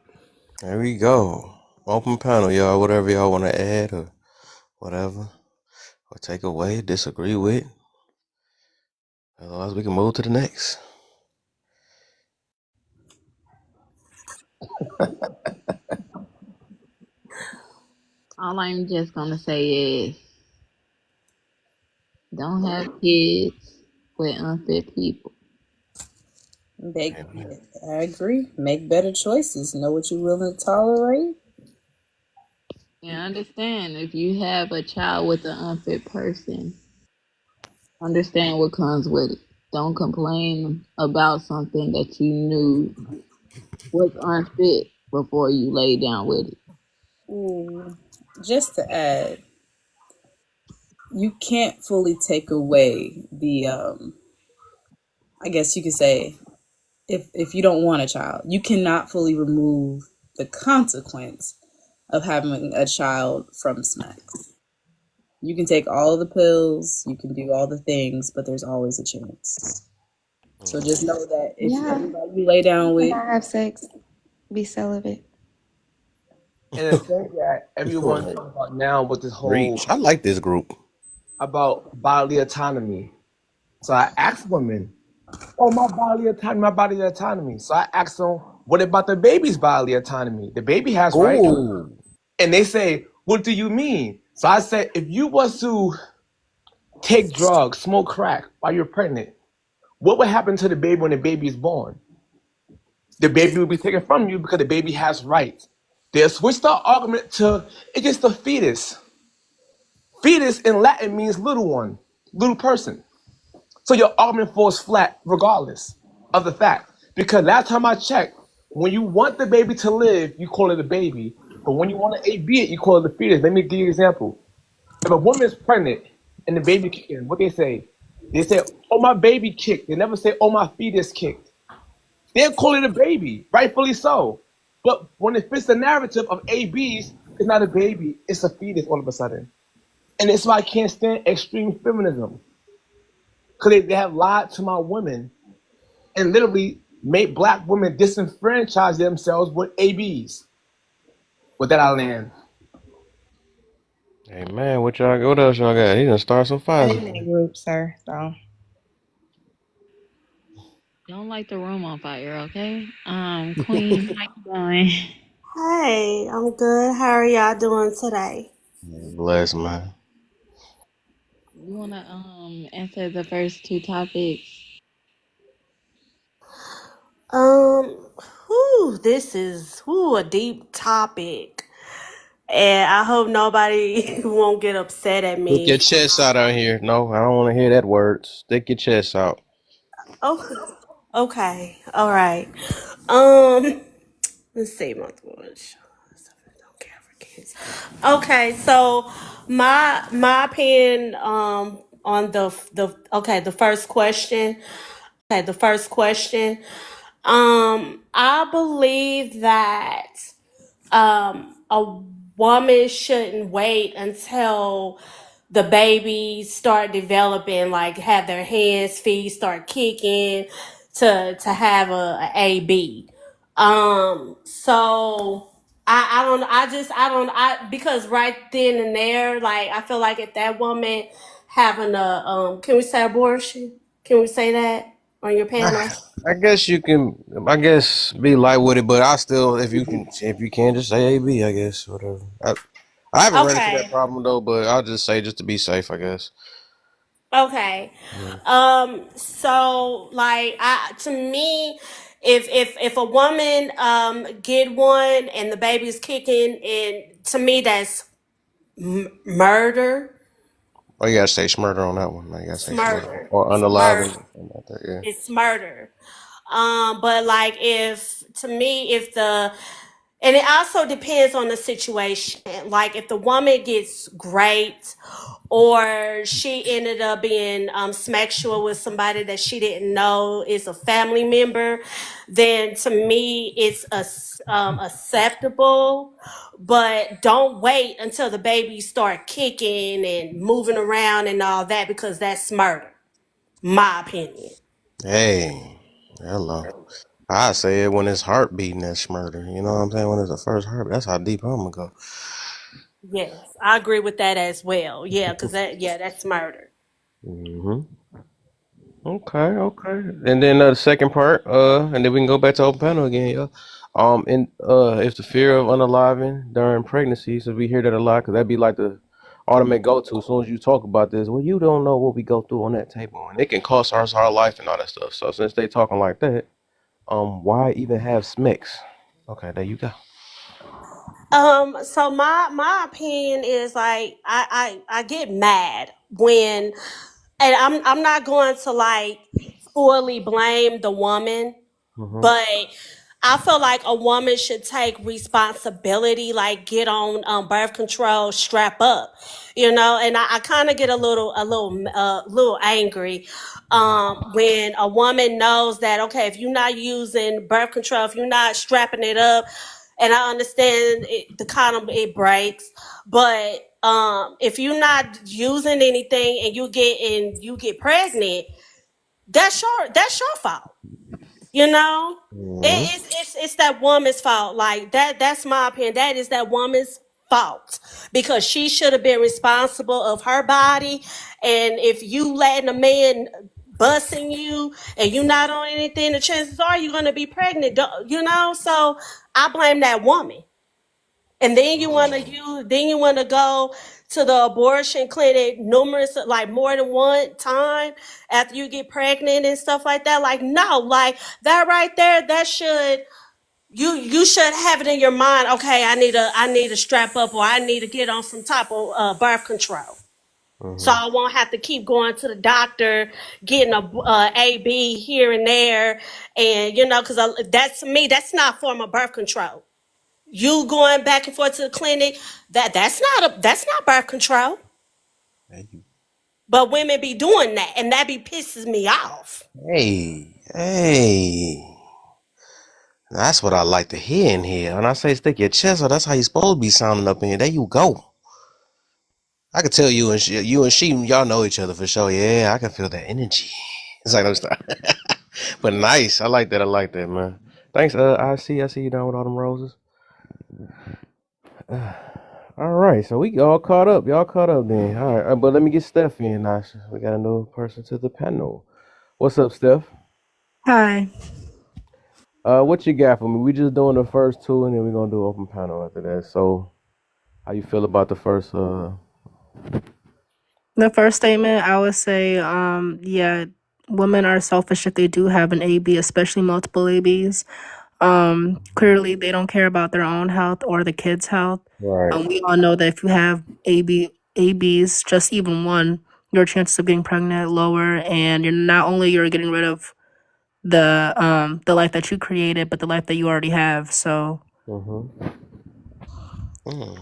[SPEAKER 1] there we go. Open panel, y'all. Whatever y'all want to add or whatever, or take away, disagree with. Otherwise, we can move to the next.
[SPEAKER 5] All I'm just gonna say is don't have kids with unfit people.
[SPEAKER 6] I agree. Make better choices. Know what you're willing to tolerate.
[SPEAKER 5] And understand if you have a child with an unfit person, understand what comes with it. Don't complain about something that you knew was unfit before you lay down with it.
[SPEAKER 6] Ooh, just to add, you can't fully take away the I guess you could say, if you don't want a child, you cannot fully remove the consequence of having a child from smacks. You can take all the pills, you can do all the things, but there's always a chance. So just know that if
[SPEAKER 4] Yeah.
[SPEAKER 6] everybody you lay down with,
[SPEAKER 4] Not have sex, be celibate.
[SPEAKER 7] And the thing that everyone's talking about now with this whole
[SPEAKER 1] Reach. I like this group.
[SPEAKER 7] about bodily autonomy. So I asked women, oh, my bodily autonomy. So I asked them, what about the baby's bodily autonomy? The baby has rights.
[SPEAKER 1] Ooh.
[SPEAKER 7] And they say, what do you mean? So I said, if you was to take drugs, smoke crack while you're pregnant, what would happen to the baby when the baby is born? The baby will be taken from you because the baby has rights. They'll switch the argument to it's just a fetus. Fetus in Latin means little one, little person. So your argument falls flat regardless of the fact. Because last time I checked, when you want the baby to live, you call it a baby. But when you want to AB it, you call it a fetus. Let me give you an example. If a woman is pregnant and the baby kicking, what they say? They say, oh, my baby kicked. They never say, oh, my fetus kicked. They'll call it a baby, rightfully so. But when it fits the narrative of ABs, it's not a baby, it's a fetus all of a sudden. And it's why I can't stand extreme feminism. Because they have lied to my women and literally made black women disenfranchise themselves with ABs. With that, I land.
[SPEAKER 1] Hey man, what else y'all got? He done start some fires.
[SPEAKER 4] In that group, sir. So
[SPEAKER 5] Don't light the room on fire, okay? Queen, how you doing?
[SPEAKER 8] Hey, I'm good. How are y'all doing today?
[SPEAKER 1] Bless man.
[SPEAKER 5] You wanna answer the first two topics?
[SPEAKER 8] This is a deep topic, and I hope nobody won't get upset at
[SPEAKER 1] Stick
[SPEAKER 8] me
[SPEAKER 1] your
[SPEAKER 8] for
[SPEAKER 1] chest out here. No, I don't want to hear that word. Stick your chest out.
[SPEAKER 8] Oh, okay, all right. Um, let's see, my thoughts. Don't care for kids. Okay, so my opinion on the first question. Okay, the first question. I believe that a woman shouldn't wait until the babies start developing, like have their hands, feet start kicking to have a AB. So I don't I just I don't I because right then and there, like I feel like if that woman having a can we say abortion? Can we say that on your panel?
[SPEAKER 1] I guess you can. I guess be light with it, but I still, if you can, just say AB. I guess whatever. I haven't run into that
[SPEAKER 8] Okay.
[SPEAKER 1] problem though, but I'll just say just to be safe. I guess.
[SPEAKER 8] Okay.
[SPEAKER 1] Mm.
[SPEAKER 8] So like to me, if a woman get one and the baby's kicking, and to me that's murder.
[SPEAKER 1] Oh, you gotta say smurder on that one. You gotta
[SPEAKER 8] It's
[SPEAKER 1] say smurder
[SPEAKER 8] murder.
[SPEAKER 1] or
[SPEAKER 8] It's
[SPEAKER 1] unalive
[SPEAKER 8] murder.
[SPEAKER 1] and something like that. Yeah.
[SPEAKER 8] It's murder. But like if to me, if the and it also depends on the situation. Like if the woman gets raped or she ended up being sexual with somebody that she didn't know is a family member, then to me it's acceptable. But don't wait until the baby start kicking and moving around and all that because that's murder. My opinion.
[SPEAKER 1] Hey, hello. I say it when it's heart beating. That's murder. You know what I'm saying? When it's the first heart, that's how deep I'm gonna go.
[SPEAKER 8] Yes, I agree with that as well. Yeah, because that's murder.
[SPEAKER 1] Hmm. Okay, okay. And then the second part, and then we can go back to open panel again, yeah. And if the fear of unaliving during pregnancy, so we hear that a lot, because that'd be like the ultimate go-to. As soon as you talk about this, well, you don't know what we go through on that table, and it can cost us our life and all that stuff. So since they talking like that, why even have SMICs? Okay, there you go.
[SPEAKER 8] So my opinion is like I get mad when, and I'm not going to like fully blame the woman,
[SPEAKER 1] Hmm.
[SPEAKER 8] but I feel like a woman should take responsibility, like get on birth control, strap up, And I kind of get little angry when a woman knows that okay, if you're not using birth control, if you're not strapping it up, and I understand the condom it breaks, but if you're not using anything and you get pregnant, that's your fault. You know,
[SPEAKER 1] Hmm.
[SPEAKER 8] it's that woman's fault. Like that's my opinion. That is that woman's fault because she should have been responsible of her body. And if you letting a man busting you and you not on anything, the chances are you're gonna be pregnant. So I blame that woman. And then you wanna go to the abortion clinic numerous like more than one time after you get pregnant and stuff like that. Like no, like that right there, that should you should have it in your mind. Okay, I need to strap up or I need to get on some type of birth control. So
[SPEAKER 1] Hmm.
[SPEAKER 8] I won't have to keep going to the doctor, getting a AB here and there, and because that's to me, that's not a form of birth control. You going back and forth to the clinic, that's not birth control. But women be doing that, and that be pisses me off.
[SPEAKER 1] Hey, hey. That's what I like to hear in here. When I say stick your chest out, that's how you supposed to be sounding up in here. There you go. I can tell you and she, y'all know each other for sure. Yeah, I can feel that energy. It's like no stop. But nice. I like that. I like that, man. Thanks. I see you down with all them roses. All right, so we all caught up. Y'all caught up then. All right, but let me get Steph in now. We got a new person to the panel. What's up, Steph?
[SPEAKER 9] Hi.
[SPEAKER 1] What you got for me? We just doing the first two, and then we're gonna do open panel after that. So, how you feel about the first?
[SPEAKER 9] The first statement, I would say, yeah, women are selfish if they do have an AB, especially multiple ABs. Clearly, they don't care about their own health or the kids' health.
[SPEAKER 1] Right.
[SPEAKER 9] We all know that if you have ABs, just even one, your chances of getting pregnant lower, and you're not only you're getting rid of the life that you created, but the life that you already have. So
[SPEAKER 1] Mm-hmm. Mm.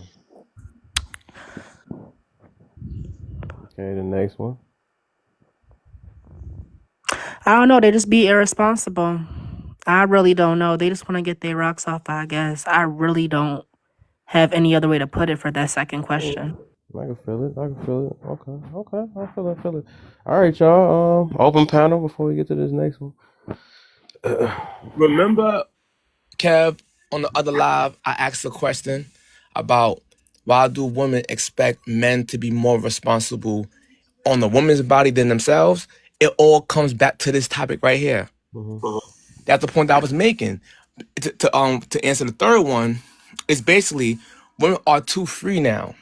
[SPEAKER 1] Okay, the next one.
[SPEAKER 9] I don't know. They just be irresponsible. I really don't know. They just want to get their rocks off, I guess. I really don't have any other way to put it for that second question.
[SPEAKER 1] I can feel it. I can feel it. Okay. I feel it. I feel it. All right, y'all. Open panel before we get to this next one.
[SPEAKER 7] Remember, Kev, on the other live, I asked a question about why do women expect men to be more responsible on the woman's body than themselves? It all comes back to this topic right here.
[SPEAKER 1] Mm-hmm.
[SPEAKER 7] That's the point that I was making. To answer the third one, it's basically women are too free now,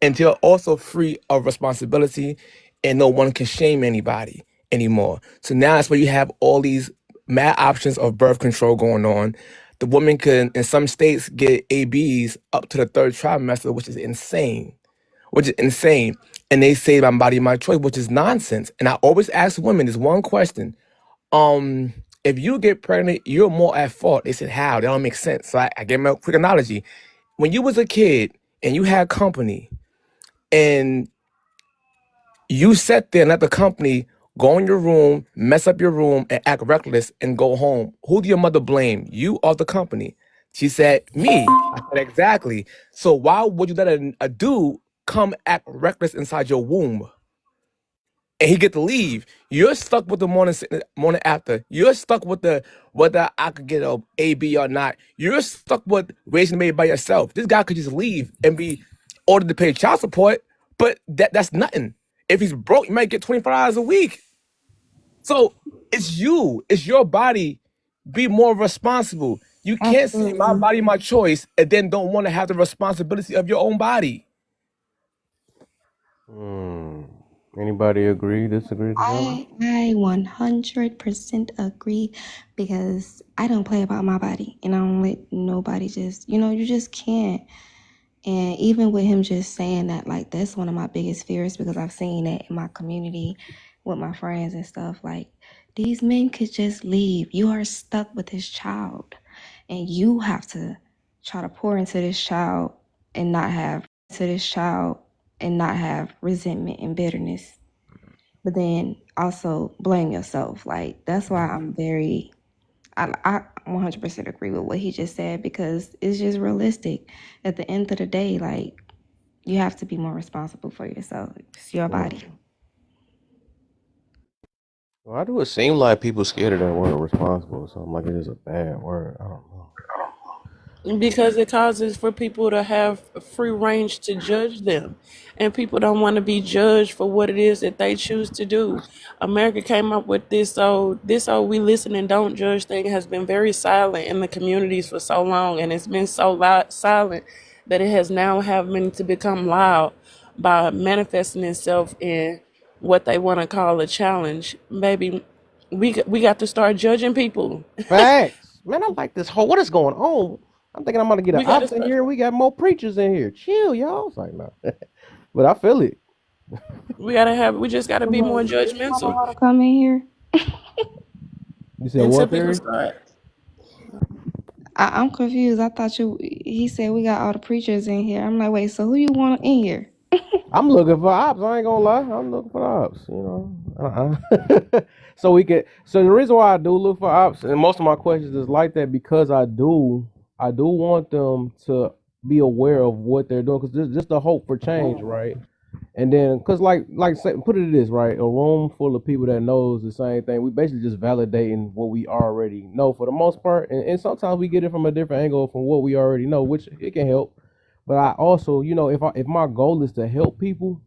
[SPEAKER 7] and they're also free of responsibility, and no one can shame anybody anymore. So now that's where you have all these mad options of birth control going on. The woman can, in some states, get ABs up to the third trimester, which is insane. And they say my body, my choice, which is nonsense. And I always ask women this one question: if you get pregnant, you're more at fault. They said, how? That don't make sense. So I gave them a quick analogy. When you was a kid and you had company and you sat there and let the company go in your room, mess up your room, and act reckless and go home, who do your mother blame? You or the company? She said, me. I said, exactly. So why would you let a dude come act reckless inside your womb? And he get to leave. You're stuck with the morning after. You're stuck with the whether I could get a AB or not. You're stuck with raising a baby by yourself. This guy could just leave and be ordered to pay child support, but that's nothing. If he's broke, you might get 24 hours a week. So it's your body. Be more responsible. You can't say my body, my choice, and then don't want to have the responsibility of your own body.
[SPEAKER 1] Anybody agree, disagree, together?
[SPEAKER 4] I 100% agree because I don't play about my body and I don't let nobody just, you just can't. And even with him just saying that, like, that's one of my biggest fears because I've seen it in my community with my friends and stuff. Like, these men could just leave. You are stuck with this child and you have to try to pour into this child and not have resentment and bitterness. But then also blame yourself. Like, that's why I 100% agree with what he just said because it's just realistic. At the end of the day, like, you have to be more responsible for yourself. It's your body.
[SPEAKER 1] Why do it seem like people scared of that word responsible or something? Like it is a bad word. I don't know.
[SPEAKER 10] Because it causes for people to have free range to judge them, and people don't want to be judged for what it is that they choose to do. America came up with this we listen and don't judge thing has been very silent in the communities for so long, and it's been so silent that it has now having to become loud by manifesting itself in what they want to call a challenge. Baby, we got to start judging people.
[SPEAKER 1] Facts. Man, I like this whole, what is going on? I'm thinking I'm going to get an
[SPEAKER 10] We got to
[SPEAKER 1] ops in
[SPEAKER 10] start.
[SPEAKER 1] here. We got more preachers in here. Chill, y'all. It's like, no. But I feel it.
[SPEAKER 10] We just gotta be more judgmental.
[SPEAKER 4] Come in here.
[SPEAKER 1] You said
[SPEAKER 10] Until
[SPEAKER 1] what,
[SPEAKER 10] people
[SPEAKER 1] Perry?
[SPEAKER 10] start.
[SPEAKER 4] I'm confused. I thought he said we got all the preachers in here. I'm like, wait, so who you want in here?
[SPEAKER 1] I'm looking for ops. I ain't gonna lie. I'm looking for ops. So the reason why I do look for ops, and most of my questions is like that because I do want them to be aware of what they're doing because there's just a hope for change, right? And then, cause say, put it this right, a room full of people that knows the same thing. We basically just validating what we already know for the most part, and sometimes we get it from a different angle from what we already know, which it can help. But I also, if my goal is to help people,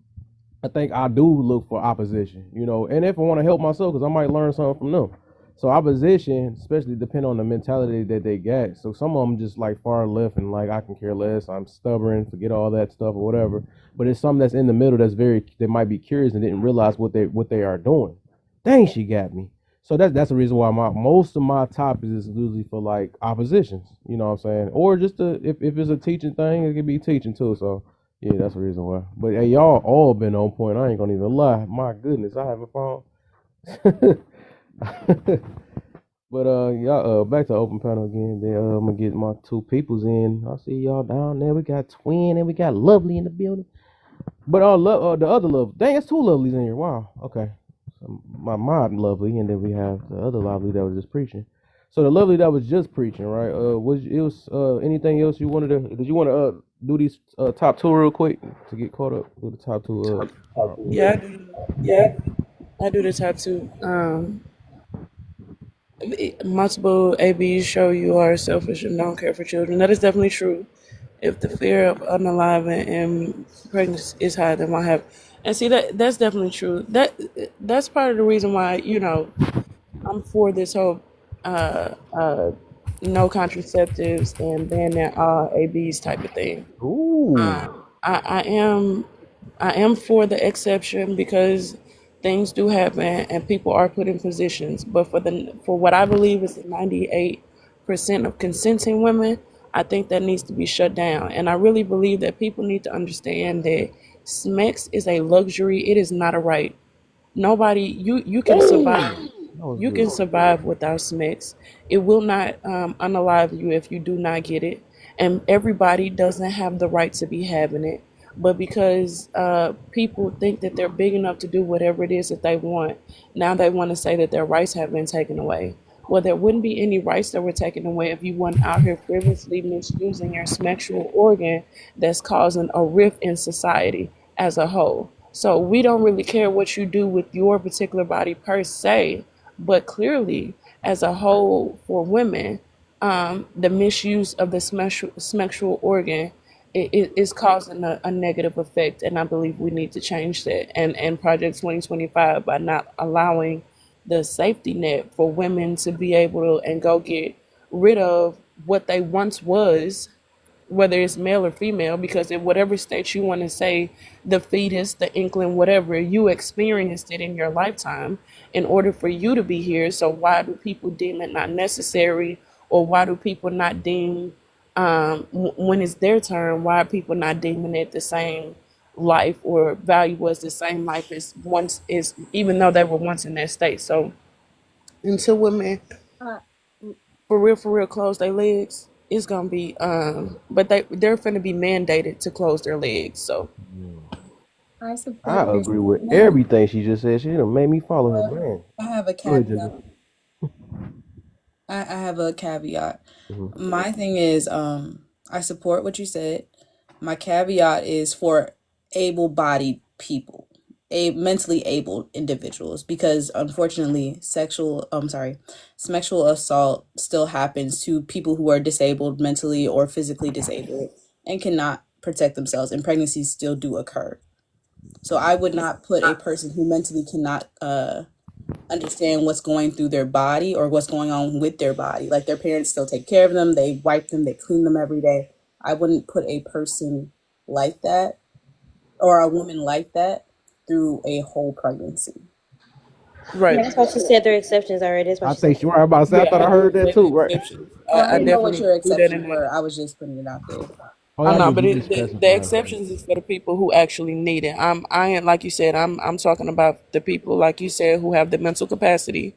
[SPEAKER 1] I think I do look for opposition, and if I want to help myself, because I might learn something from them. So opposition, especially depending on the mentality that they got. So some of them just like far left and like I can care less. I'm stubborn, forget all that stuff or whatever. But it's something that's in the middle that might be curious and didn't realize what they are doing.
[SPEAKER 11] dang, she got me. So that's the reason why most of my topics is usually for like oppositions. You know what I'm saying? Or just if it's a teaching thing, it could be teaching too. So yeah, that's the reason why. But hey, y'all all been on point. I ain't gonna even lie. My goodness, I haven't found. But y'all back to open panel again. Then I'm gonna get my two peoples in. I see y'all down there. We got Twin and we got Lovely in the building. But the other love, dang, it's two lovelies in here. Wow. Okay. So my lovely, and then we have the other lovely that was just preaching. So the lovely that was just preaching, right? Was anything else you wanted to? Did you want to do these top two real quick to get caught up with the top two?
[SPEAKER 10] Yeah, I do the top two. Multiple ABs show you are selfish and don't care for children. That is definitely true. If the fear of unaliving and pregnancy is high, then why have? And see that's definitely true. That's part of the reason why I'm for this whole uh, uh, no contraceptives and banning all ABs type of thing.
[SPEAKER 11] Ooh.
[SPEAKER 10] I am for the exception because things do happen and people are put in positions. But for what I believe is the 98% of consenting women, I think that needs to be shut down. And I really believe that people need to understand that sex is a luxury. It is not a right. Nobody you can survive.
[SPEAKER 11] That was
[SPEAKER 10] You
[SPEAKER 11] good.
[SPEAKER 10] can survive without SMEX. It will not unalive you if you do not get it. And everybody doesn't have the right to be having it. But because people think that they're big enough to do whatever it is that they want, now they want to say that their rights have been taken away. Well, there wouldn't be any rights that were taken away if you weren't out here frivolously misusing your sexual organ that's causing a rift in society as a whole. So we don't really care what you do with your particular body per se, but clearly, as a whole, for women, the misuse of the sexual organ is causing a negative effect, and I believe we need to change that. And Project 2025 by not allowing the safety net for women to be able to and go get rid of what they once was, whether it's male or female, because in whatever state you want to say the fetus, the inkling, whatever, you experienced it in your lifetime in order for you to be here. So why do people deem it not necessary, or why do people not deem when it's their turn? Why are people not deeming it the same life or value as the same life as once is, even though they were once in that state? So until women for real close their legs, it's gonna be but they're gonna be mandated to close their legs. So
[SPEAKER 6] I
[SPEAKER 11] I
[SPEAKER 6] support
[SPEAKER 11] agree with
[SPEAKER 6] your
[SPEAKER 11] everything she just said. She done made me follow her brand.
[SPEAKER 6] I have a
[SPEAKER 11] Go ahead,
[SPEAKER 6] caveat.
[SPEAKER 11] Ginger.
[SPEAKER 6] I have a caveat.
[SPEAKER 11] Hmm.
[SPEAKER 6] My thing is, I support what you said. My caveat is for able-bodied people, mentally able individuals, because unfortunately, sexual assault still happens to people who are disabled, mentally or physically disabled, and cannot protect themselves, and pregnancies still do occur. So I would not put a person who mentally cannot understand what's going through their body or what's going on with their body. Like their parents still take care of them, they wipe them, they clean them every day. I wouldn't put a person like that or a woman like that through a whole pregnancy.
[SPEAKER 10] right.
[SPEAKER 8] Yeah, that's why she said there are exceptions already. That's why
[SPEAKER 11] I
[SPEAKER 8] she said
[SPEAKER 11] think she right about to say. I
[SPEAKER 10] Yeah,
[SPEAKER 11] thought
[SPEAKER 10] I
[SPEAKER 11] I
[SPEAKER 10] do
[SPEAKER 11] heard that
[SPEAKER 10] say the
[SPEAKER 11] too. Right.
[SPEAKER 10] exceptions.
[SPEAKER 6] Well, I
[SPEAKER 10] I
[SPEAKER 6] didn't know what
[SPEAKER 10] definitely
[SPEAKER 6] your
[SPEAKER 10] do that
[SPEAKER 6] exceptions
[SPEAKER 10] in
[SPEAKER 6] were.
[SPEAKER 10] there.
[SPEAKER 6] I was just putting it out there.
[SPEAKER 11] Oh
[SPEAKER 10] I
[SPEAKER 11] yeah, I
[SPEAKER 10] know,
[SPEAKER 11] need
[SPEAKER 10] but
[SPEAKER 11] you to
[SPEAKER 10] the
[SPEAKER 11] specify.
[SPEAKER 10] exceptions is for the people who actually need it. I ain't like you said. I'm talking about the people like you said who have the mental capacity,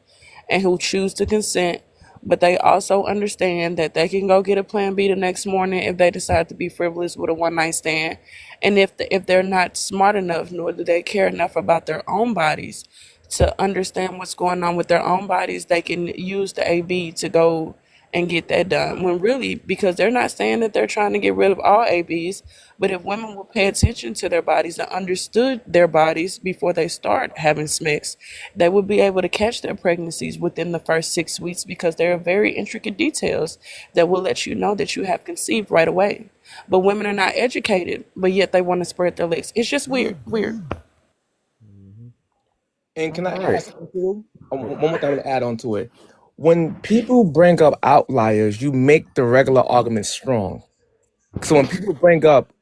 [SPEAKER 10] and who choose to consent, but they also understand that they can go get a Plan B the next morning if they decide to be frivolous with a one night stand, and if they're not smart enough, nor do they care enough about their own bodies to understand what's going on with their own bodies, they can use the AB to go and get that done. When really, because they're not saying that they're trying to get rid of all ABs, but if women will pay attention to their bodies and understood their bodies before they start having SMICs, they would be able to catch their pregnancies within the first 6 weeks, because there are very intricate details that will let you know that you have conceived right away. But women are not educated, but yet they want to spread their legs. It's just weird.
[SPEAKER 7] And
[SPEAKER 11] All
[SPEAKER 7] can I
[SPEAKER 11] right.
[SPEAKER 7] add something too? One more thing to add on to it. When people bring up outliers, you make the regular argument strong. So when people bring up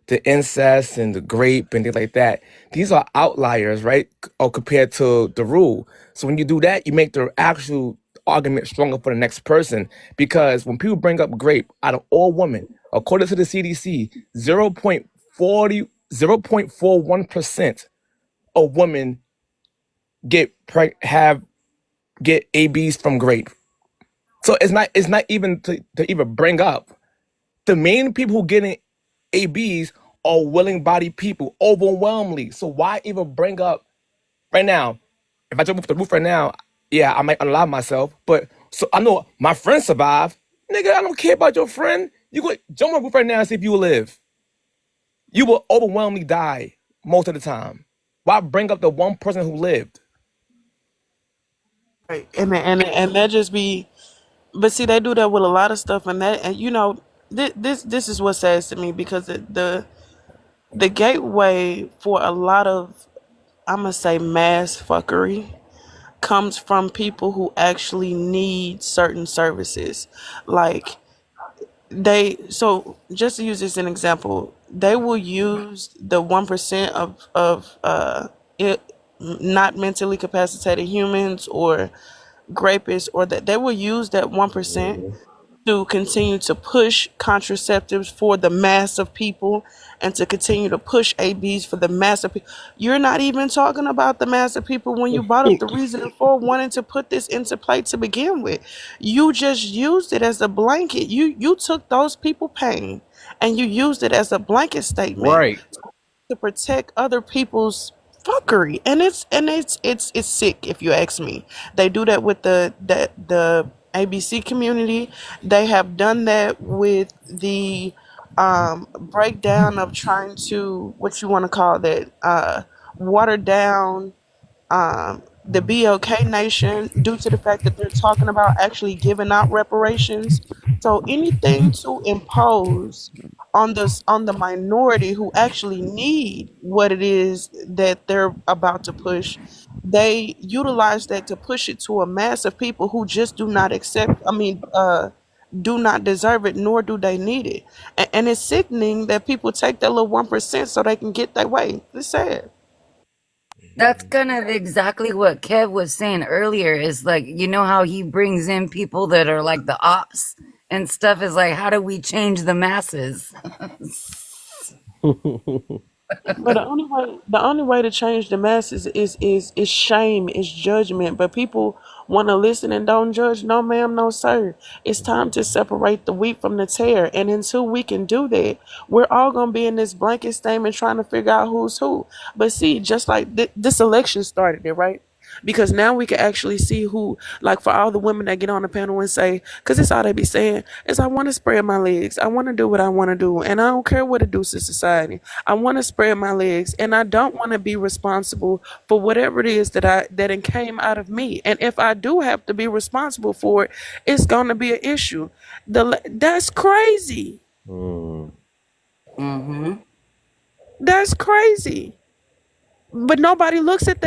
[SPEAKER 7] the incest and the grape and things like that. These are outliers, right? Or compared to the rule. So when you do that, you make the actual argument stronger for the next person. Because when people bring up grape, out of all women, according to the CDC, 0.41% of women get ABs from grape. So it's not even to even bring up. The main people who getting ABs are willing bodied people overwhelmingly. So why even bring up right now? If I jump off the roof right now, yeah, I might unalive myself. But so I know my friend survived. Nigga, I don't care about your friend. You go jump on the roof right now and see if you will live. You will overwhelmingly die most of the time. Why bring up the one person who lived?
[SPEAKER 10] Right. And that just be, but see, they do that with a lot of stuff, and that, and this is what says to me, because the gateway for a lot of, I'm gonna say, mass fuckery comes from people who actually need certain services. Like, so just to use this as an example, they will use the 1% of it, not mentally capacitated humans or rapists, or that they will use that 1% to continue to push contraceptives for the mass of people, and to continue to push ABs for the mass of people. You're not even talking about the mass of people when you brought up the reason for wanting to put this into play to begin with. You just used it as a blanket. You took those people pain and you used it as a blanket statement
[SPEAKER 7] Right.
[SPEAKER 10] to protect other people's fuckery, and it's sick, if you ask me. They do that with the ABC community. They have done that with the breakdown of trying to, what you want to call that, water down the BLK Nation, due to the fact that they're talking about actually giving out reparations. So anything to impose on the minority who actually need what it is that they're about to push, they utilize that to push it to a mass of people who just do not accept. I mean, do not deserve it, nor do they need it. And it's sickening that people take that little 1% so they can get their way. It's sad.
[SPEAKER 12] That's kind of exactly what Kev was saying earlier. Is like, you know how he brings in people that are like the ops and stuff, is like, how do we change the masses?
[SPEAKER 10] But the only way to change the masses is shame, is judgment. But people want to listen and don't judge. No, ma'am, no, sir. It's time to separate the wheat from the tare. And until we can do that, we're all gonna be in this blanket statement trying to figure out who's who. But see, just like this election started it, right? Because now we can actually see who, like, for all the women that get on the panel and say, because it's all they be saying is, I want to spread my legs, I want to do what I want to do, and I don't care what it does to society. I want to spread my legs, and I don't want to be responsible for whatever it is that it came out of me. And if I do have to be responsible for it, it's gonna be an issue. That's crazy.
[SPEAKER 12] Mm-hmm.
[SPEAKER 10] That's crazy. But nobody looks at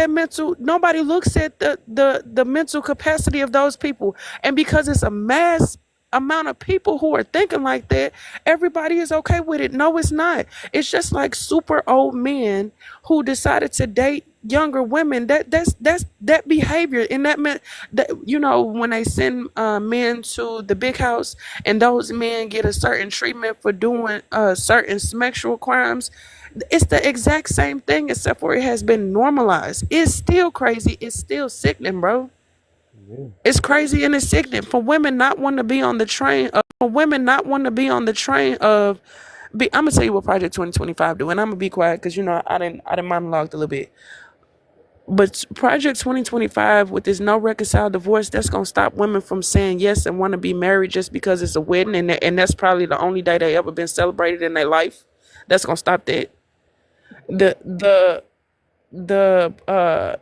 [SPEAKER 10] nobody looks at the mental capacity of those people. And because it's a mass amount of people who are thinking like that, everybody is okay with it. No, it's not. It's just like super old men who decided to date younger women. That's that behavior, and that meant that, when they send men to the big house, and those men get a certain treatment for doing certain sexual crimes. It's the exact same thing, except for it has been normalized. It's still crazy. It's still sickening, bro. It's crazy and it's sickening for women not wanting to be on the train of. I'm gonna tell you what Project 2025 do, and I'm gonna be quiet because I didn't monologue a little bit. But Project 2025, with this no reconciled divorce, that's gonna stop women from saying yes and want to be married just because it's a wedding, and that's probably the only day they ever been celebrated in their life. That's gonna stop that. The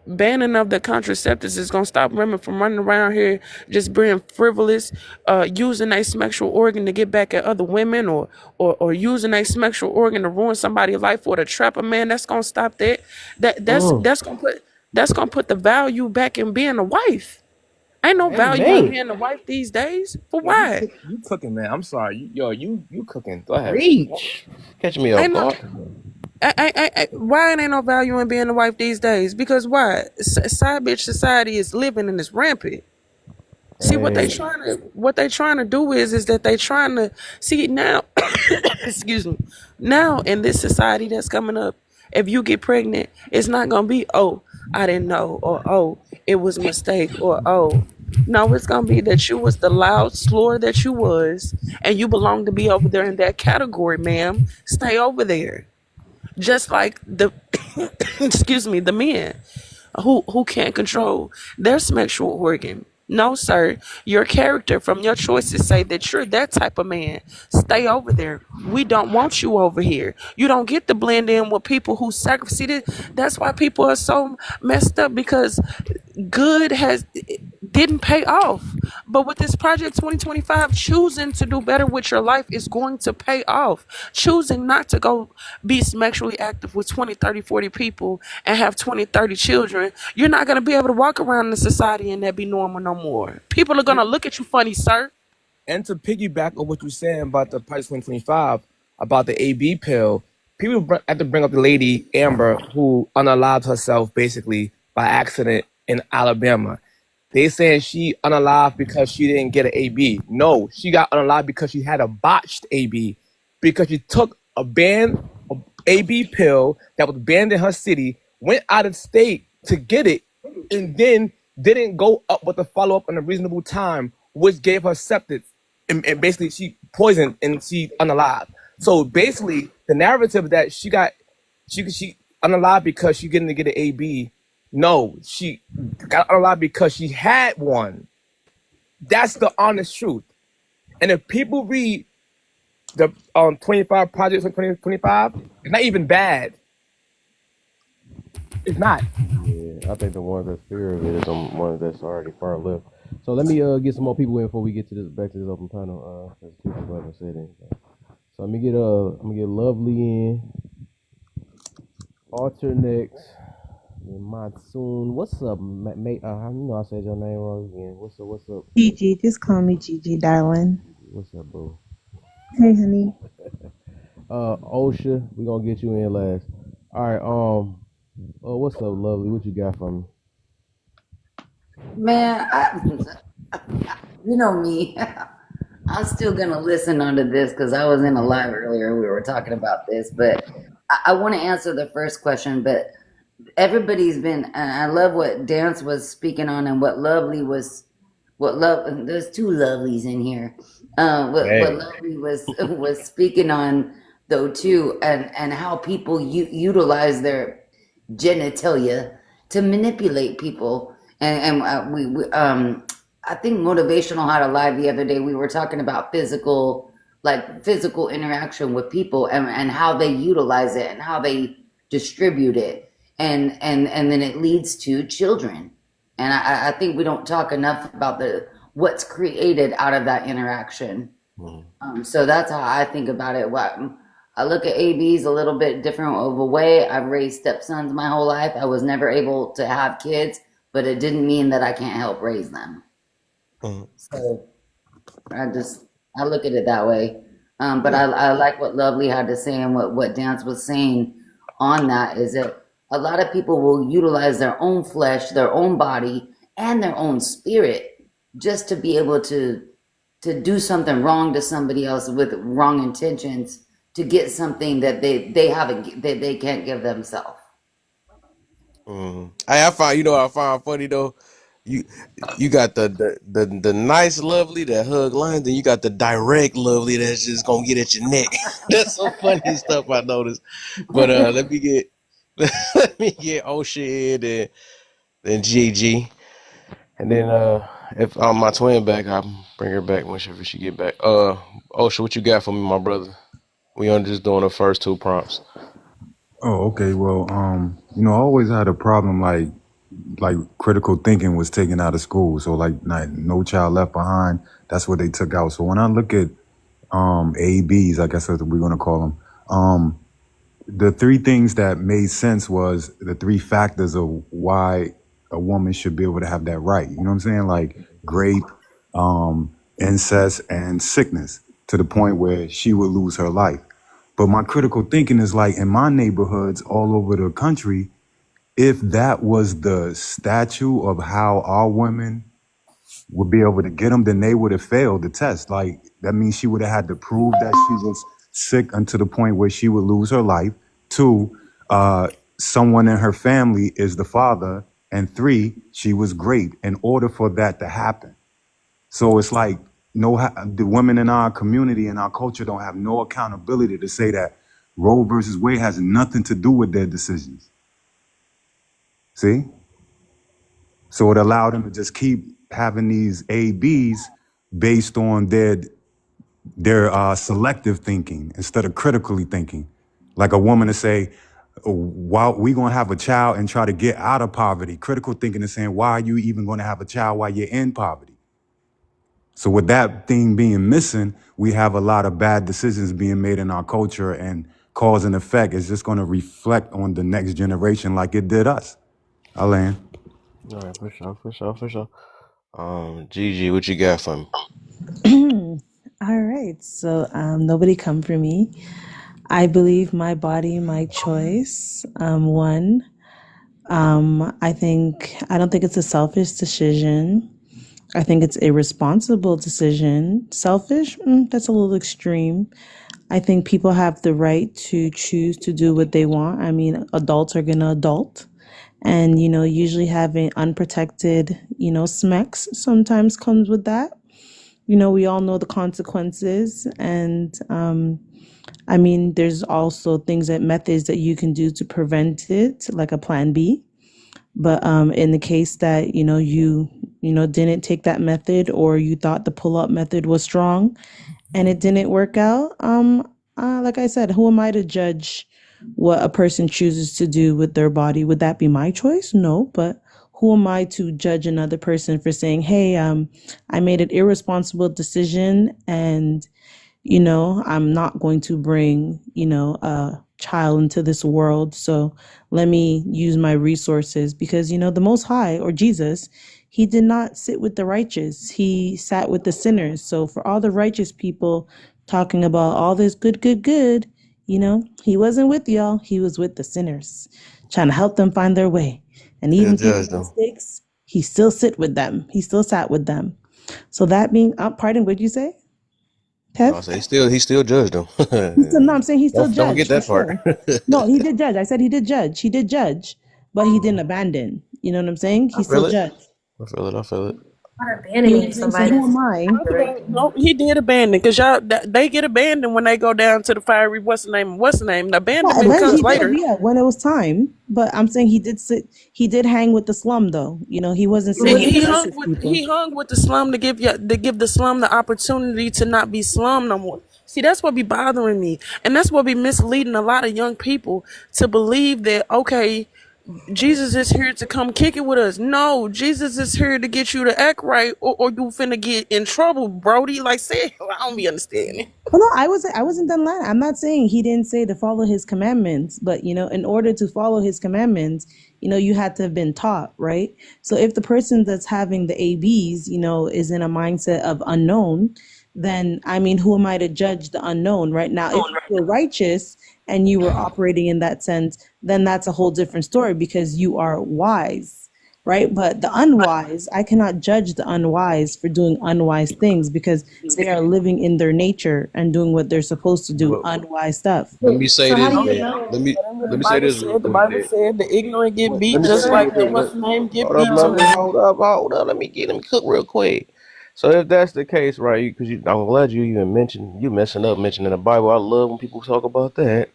[SPEAKER 10] banning of the contraceptives is gonna stop women from running around here just being frivolous, using a sexual organ to get back at other women, or using a sexual organ to ruin somebody's life or to trap a man. That's gonna stop that. That's gonna put the value back in being a wife. Ain't no value in
[SPEAKER 11] Amen.
[SPEAKER 10] being a wife these days. For
[SPEAKER 7] Yo,
[SPEAKER 10] what?
[SPEAKER 7] you cooking, man. I'm sorry. You cooking. Go ahead.
[SPEAKER 11] Reach. Catch me off
[SPEAKER 10] Ain't no.
[SPEAKER 11] guard.
[SPEAKER 10] Why ain't no value in being a wife these days? Because why? Side bitch society is living and it's rampant. See
[SPEAKER 11] Hey,
[SPEAKER 10] what they trying to do is that they trying to see now. Excuse me. Now in this society that's coming up, if you get pregnant, it's not gonna be, oh, I didn't know, or oh, it was a mistake, or oh. No, it's gonna be that you was the loud slur that you was, and you belong to be over there in that category, ma'am. Stay over there. Just like the excuse me, the men who can't control their sexual organ. No, sir. Your character from your choices say that you're that type of man. Stay over there. We don't want you over here. You don't get to blend in with people who sacrifice. That's why people are so messed up, because good has didn't pay off. But with this project 2025, choosing to do better with your life is going to pay off. Choosing not to go be sexually active with 20, 30, 40 people and have 20, 30 children, you're not going to be able to walk around in society and that be normal no more. People are going to look at you funny, sir.
[SPEAKER 7] And to piggyback on what you're saying about the Price 2025, about the AB pill, people have to bring up the lady Amber who unalived herself basically by accident in Alabama. They saying she unalived because she didn't get an AB. No, she got unalived because she had a botched AB, because she took a AB pill that was banned in her city, went out of state to get it, and then didn't go up with a follow up in a reasonable time, which gave her sepsis, and basically she poisoned and she unalived. So basically, the narrative that she unalived because she didn't get an AB. No, she got unalived because she had one. That's the honest truth. And if people read the 25 projects in 2025, it's not even bad. It's not.
[SPEAKER 11] yeah, I think the ones that fear of it is the ones that's already far left. So let me get some more people in before we get to this back to this open panel. Because two people haven't said anything. So I'm gonna get Lovely in, Alter next, and Monsoon. What's up, mate? You know I said your name wrong again. What's up? What's up?
[SPEAKER 13] Gigi, just call me Gigi, darling.
[SPEAKER 11] What's up, bro?
[SPEAKER 13] Hey, honey.
[SPEAKER 11] OSHA, we gonna get you in last. All right. What's up, Lovely? What you got for me?
[SPEAKER 12] Man, you know me. I'm still gonna listen onto this because I was in a live earlier. We were talking about this, but I want to answer the first question. But everybody's been, and I love what Dance was speaking on, and what Lovely was. There's two Lovelies in here. What Lovely was speaking on though too, and how people utilize their genitalia to manipulate people, and I think motivational had a live the other day. We were talking about physical interaction with people, and how they utilize it and how they distribute it, and then it leads to children. And I think we don't talk enough about what's created out of that interaction. So that's how I think about it. I look at ABs a little bit different of a way. I've raised stepsons my whole life. I was never able to have kids, but it didn't mean that I can't help raise them. So I look at it that way. But I like what Lovely had to say, and what Dance was saying on that is that a lot of people will utilize their own flesh, their own body, and their own spirit just to be able to do something wrong to somebody else with wrong intentions, to get something that they can't give themselves.
[SPEAKER 11] I find I find funny though. You got the nice Lovely that hug lines, and you got the direct Lovely that's just gonna get at your neck. That's some funny stuff I noticed. But let me get O'Shea and then GG, and then if my twin back, I'll bring her back whenever she get back. O'Shea, what you got for me, my brother? We are just doing the first two prompts.
[SPEAKER 14] Oh, okay. Well, I always had a problem like critical thinking was taken out of school. So like No Child Left Behind, that's what they took out. So when I look at ABs, I guess that's what we're gonna call them. The three things that made sense was the three factors of why a woman should be able to have that right. You know what I'm saying? Like grape, incest, and sickness to the point where she would lose her life. But my critical thinking is like in my neighborhoods all over the country, if that was the statue of how our women would be able to get them, then they would have failed the test. Like that means she would have had to prove that she was sick until the point where she would lose her life. Two, someone in her family is the father, and three, she was great in order for that to happen. So it's like the women in our community and our culture don't have no accountability to say that Roe versus Wade has nothing to do with their decisions. See? So it allowed them to just keep having these ABs based on their selective thinking instead of critically thinking. Like a woman to say, while we gonna have a child and try to get out of poverty. Critical thinking is saying, why are you even gonna have a child while you're in poverty? So with that thing being missing, we have a lot of bad decisions being made in our culture, and cause and effect is just gonna reflect on the next generation like it did us. Alain.
[SPEAKER 11] All right, for sure. Gigi, what you got for me?
[SPEAKER 13] All right. So, nobody come for me. I believe my body, my choice. One, I don't think it's a selfish decision. I think it's a responsible decision. Selfish, that's a little extreme. I think people have the right to choose to do what they want. I mean, adults are gonna adult. And, usually having unprotected, smecks sometimes comes with that. We all know the consequences. And, I mean, there's also methods that you can do to prevent it, like a plan B. But in the case that, you didn't take that method, or you thought the pull-up method was strong and it didn't work out, like I said, who am I to judge what a person chooses to do with their body? Would that be my choice? No, but who am I to judge another person for saying, hey, I made an irresponsible decision, and I'm not going to bring, a child into this world. So let me use my resources, because, the Most High, or Jesus, he did not sit with the righteous. He sat with the sinners. So for all the righteous people talking about all this good, he wasn't with y'all. He was with the sinners, trying to help them find their way. And
[SPEAKER 11] Still
[SPEAKER 13] even through
[SPEAKER 11] judge
[SPEAKER 13] their
[SPEAKER 11] them.
[SPEAKER 13] mistakes, he still sit with them. He still sat with them. So that being, pardon, what'd you say,
[SPEAKER 11] No, I
[SPEAKER 13] Kev?
[SPEAKER 11] say he still judged them.
[SPEAKER 13] No, I'm saying he still
[SPEAKER 11] Don't forget
[SPEAKER 13] judged for
[SPEAKER 11] that part.
[SPEAKER 13] sure. No, he did judge. I said he did judge. He did judge, but he didn't abandon. You know what I'm saying?
[SPEAKER 11] I
[SPEAKER 13] He still
[SPEAKER 11] feel it.
[SPEAKER 13] judged.
[SPEAKER 11] I feel it.
[SPEAKER 12] Not
[SPEAKER 13] You know what I'm
[SPEAKER 12] abandoning
[SPEAKER 13] saying? So
[SPEAKER 12] somebody.
[SPEAKER 13] who am I?
[SPEAKER 10] Talk about, no, he did abandon, because they get abandoned when they go down to the fiery what's the name. The
[SPEAKER 13] Yeah,
[SPEAKER 10] abandonment
[SPEAKER 13] eventually
[SPEAKER 10] comes
[SPEAKER 13] he did.
[SPEAKER 10] later.
[SPEAKER 13] Yeah, when it was time. But I'm saying he did sit. He did hang with the slum, though. He wasn't sitting with the righteous people.
[SPEAKER 10] He hung with the slum to give the slum the opportunity to not be slum no more. See, that's what be bothering me, and that's what be misleading a lot of young people to believe that, okay, Jesus is here to come kick it with us. No, Jesus is here to get you to act right, or you finna get in trouble, Brody. Like, say, I don't be understanding.
[SPEAKER 13] Oh no, I wasn't done lying. I'm not saying he didn't say to follow his commandments, but in order to follow his commandments, you had to have been taught, right? So if the person that's having the ABs, is in a mindset of unknown, then I mean, who am I to judge the unknown, right? Now, if you were righteous and you were operating in that sense, then that's a whole different story, because you are wise, right? But the unwise, I cannot judge the unwise for doing unwise things, because they are living in their nature and doing what they're supposed to do,
[SPEAKER 11] Well,
[SPEAKER 13] unwise stuff.
[SPEAKER 11] let me say
[SPEAKER 12] So how
[SPEAKER 11] this
[SPEAKER 12] do you
[SPEAKER 11] then.
[SPEAKER 12] know?
[SPEAKER 11] Let me say this real
[SPEAKER 10] The
[SPEAKER 11] quick
[SPEAKER 10] Bible
[SPEAKER 11] then.
[SPEAKER 10] said the ignorant get
[SPEAKER 11] Let
[SPEAKER 10] beat
[SPEAKER 11] me say
[SPEAKER 10] just
[SPEAKER 11] this real
[SPEAKER 10] like the
[SPEAKER 11] quick.
[SPEAKER 10] what's the name get
[SPEAKER 11] Hold up,
[SPEAKER 10] beat
[SPEAKER 11] lovely.
[SPEAKER 10] too.
[SPEAKER 11] Hold up. Let me cook real quick. So if that's the case, right? Because I'm glad you even mentioned mentioning the Bible. I love when people talk about that.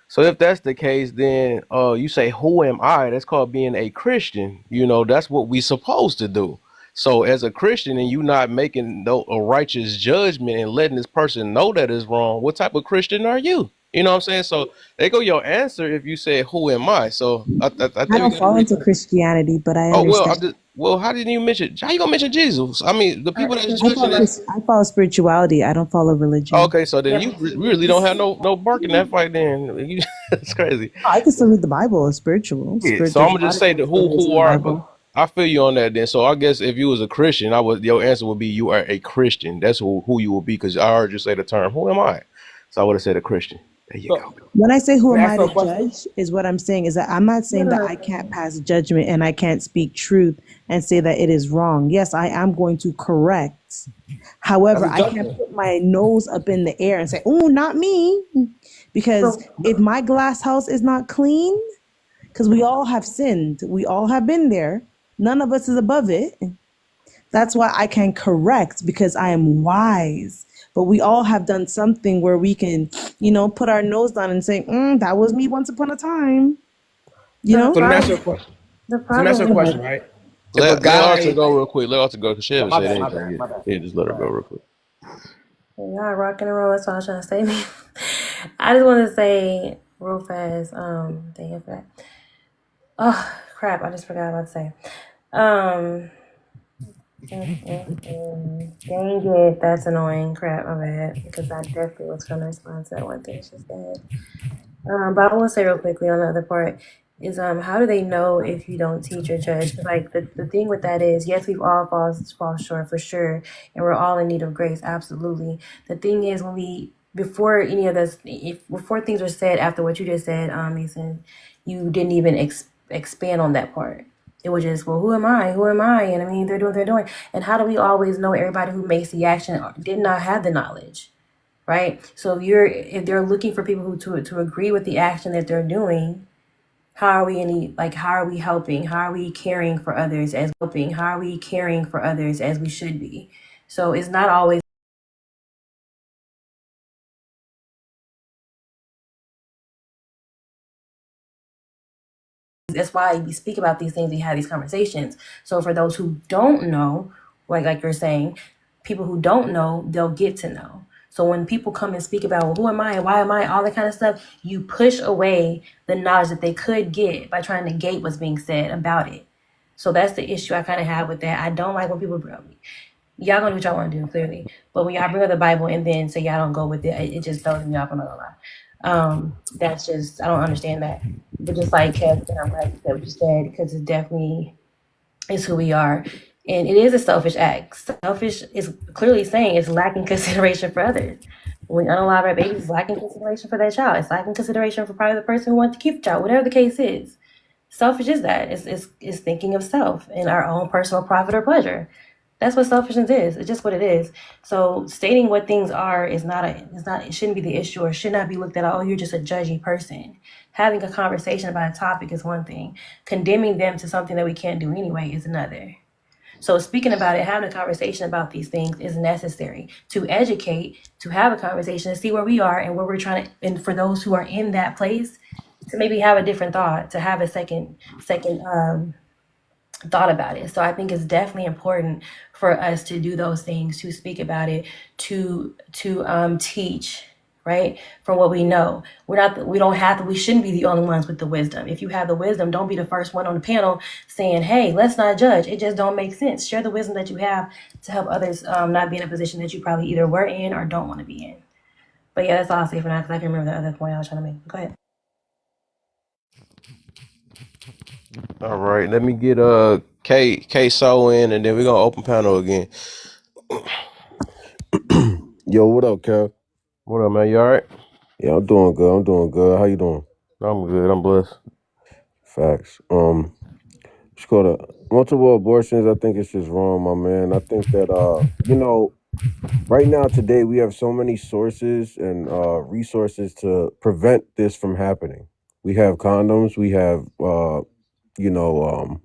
[SPEAKER 11] So if that's the case, then you say, "Who am I?" That's called being a Christian. That's what we supposed to do. So as a Christian, and you not making a righteous judgment and letting this person know that is wrong, what type of Christian are you? You know what I'm saying? So there go your answer if you say, "Who am I?" So I
[SPEAKER 13] I
[SPEAKER 11] think we
[SPEAKER 13] don't
[SPEAKER 11] got to
[SPEAKER 13] fall
[SPEAKER 11] read.
[SPEAKER 13] into Christianity, but I
[SPEAKER 11] Oh well,
[SPEAKER 13] understand.
[SPEAKER 11] how didn't you mention? How you gonna mention Jesus? I mean, the people that's
[SPEAKER 13] I
[SPEAKER 11] judging
[SPEAKER 13] follow
[SPEAKER 11] it.
[SPEAKER 13] I follow spirituality. I don't follow religion.
[SPEAKER 11] Okay, so then you really don't have no bark in that fight. Then it's crazy.
[SPEAKER 13] I can still read the Bible. It's spiritual.
[SPEAKER 11] Yeah, so I'm
[SPEAKER 13] There's a
[SPEAKER 11] gonna
[SPEAKER 13] lot
[SPEAKER 11] just
[SPEAKER 13] of
[SPEAKER 11] say
[SPEAKER 13] different stories in the
[SPEAKER 11] but
[SPEAKER 13] Bible.
[SPEAKER 11] I feel you on that then. So I guess if you was a Christian, your answer would be you are a Christian. That's who you will be because I heard you say the term, who am I? So I would have said a Christian. There you go.
[SPEAKER 7] So
[SPEAKER 13] When I say who
[SPEAKER 7] can I
[SPEAKER 13] am
[SPEAKER 7] ask
[SPEAKER 13] I
[SPEAKER 7] you
[SPEAKER 13] to
[SPEAKER 7] a question?
[SPEAKER 13] judge, is what I'm saying is that I'm not
[SPEAKER 8] No,
[SPEAKER 13] saying
[SPEAKER 8] no,
[SPEAKER 13] that
[SPEAKER 8] no.
[SPEAKER 13] I can't pass judgment and I can't speak truth and say that it is wrong. Yes, I am going to correct.
[SPEAKER 7] That's
[SPEAKER 13] However,
[SPEAKER 7] a
[SPEAKER 13] I can't
[SPEAKER 7] judgment.
[SPEAKER 13] put my nose up in the air and say, "Oh, not me," because
[SPEAKER 8] So,
[SPEAKER 13] if my glass house is not clean, because we all have sinned, we all have been there. None of us is above it. That's why I can correct because I am wise. But we all have done something where we can, put our nose down and say, that was me once upon a time, you
[SPEAKER 8] so the
[SPEAKER 13] know?
[SPEAKER 7] So let me ask
[SPEAKER 8] problem,
[SPEAKER 7] you a question.
[SPEAKER 8] the
[SPEAKER 7] So let me ask you a
[SPEAKER 8] problem
[SPEAKER 7] question,
[SPEAKER 8] with
[SPEAKER 7] right? If a
[SPEAKER 11] Let Arthur
[SPEAKER 7] guy,
[SPEAKER 11] go real quick. Let Arthur go because she
[SPEAKER 7] yeah,
[SPEAKER 11] haven't
[SPEAKER 7] my
[SPEAKER 11] said
[SPEAKER 7] bad, my
[SPEAKER 11] anything
[SPEAKER 7] bad,
[SPEAKER 11] yet.
[SPEAKER 7] my bad,
[SPEAKER 11] Yeah, just let
[SPEAKER 7] my
[SPEAKER 11] her go
[SPEAKER 7] bad.
[SPEAKER 11] real quick.
[SPEAKER 8] y'all rocking and roll. That's all I was trying to say. I just want to say real fast. Thank you for that. Oh crap! I just forgot what to say. Um, dang it, that's annoying. Crap, my bad. Because I definitely was gonna respond to that one thing she said. But I will say real quickly on the other part is how do they know if you don't teach or judge? 'Cause, like the thing with that is yes, we've all fall short for sure, and we're all in need of grace, absolutely. The thing is when we before any of this, if before things were said after what you just said, Mason, you didn't even expand on that part. It was just, well, who am I? Who am I? And I mean, they're doing what they're doing. And how do we always know everybody who makes the action did not have the knowledge? Right. So if they're looking for people who to agree with the action that they're doing, how are we how are we helping? How are we caring for others as helping? How are we caring for others as we should be? So it's not always. That's why we speak about these things. We have these conversations. So for those who don't know, like you're saying, people who don't know, they'll get to know. So when people come and speak about, well, who am I? Why am I? All that kind of stuff, you push away the knowledge that they could get by trying to negate what's being said about it. So that's the issue I kind of have with that. I don't like when people, y'all gonna do what y'all want to do, clearly. But when y'all bring up the Bible and then say y'all don't go with it, it just throws me off. I'm not gonna lie. That's just I don't understand that. But just like Kev, and I'm glad you said what you said because it definitely is who we are, and it is a selfish act. Selfish is clearly saying it's lacking consideration for others. When we unalive our babies, it's lacking consideration for that child. It's lacking consideration for probably the person who wants to keep the child, whatever the case is. Selfish is that. It's thinking of self and our own personal profit or pleasure. That's what selfishness is. It's just what it is. So stating what things are is not it shouldn't be the issue or should not be looked at, oh, you're just a judgy person. Having a conversation about a topic is one thing. Condemning them to something that we can't do anyway is another. So speaking about it, having a conversation about these things is necessary to educate, to have a conversation, to see where we are and where we're trying to, and for those who are in that place, to maybe have a different thought, to have a second thought about it. So I think it's definitely important for us to do those things, to speak about it, to teach, right? From what we know. We shouldn't be the only ones with the wisdom. If you have the wisdom, don't be the first one on the panel saying, hey, let's not judge. It just don't make sense. Share the wisdom that you have to help others not be in a position that you probably either were in or don't want to be in. But yeah, that's all I'll say for now because I can remember the other point I was trying to make. Go ahead.
[SPEAKER 11] All right, let me get K So in, and then we're gonna open panel again.
[SPEAKER 15] Yo, what up, Kev?
[SPEAKER 11] What up, man? You all right?
[SPEAKER 15] Yeah, I'm doing good. I'm doing good. How you doing?
[SPEAKER 11] I'm good. I'm blessed.
[SPEAKER 15] Facts. It's called multiple abortions. I think it's just wrong, my man. I think that right now today we have so many sources and resources to prevent this from happening. We have condoms. We have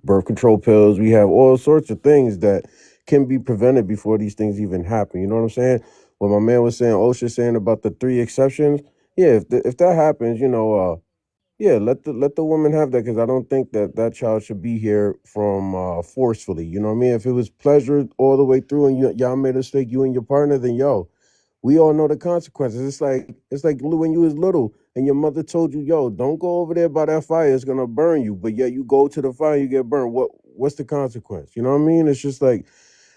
[SPEAKER 15] birth control pills. We have all sorts of things that can be prevented before these things even happen. You know what I'm saying? What my man was saying, OSHA saying about the three exceptions. Yeah, if that happens, yeah, let the woman have that because I don't think that that child should be here from forcefully. You know what I mean? If it was pleasure all the way through and y'all made a mistake, you and your partner, then we all know the consequences. It's like when you was little and your mother told you, yo, don't go over there by that fire, it's gonna burn you. But yeah, you go to the fire, you get burned. What's the consequence? You know what I mean? It's just like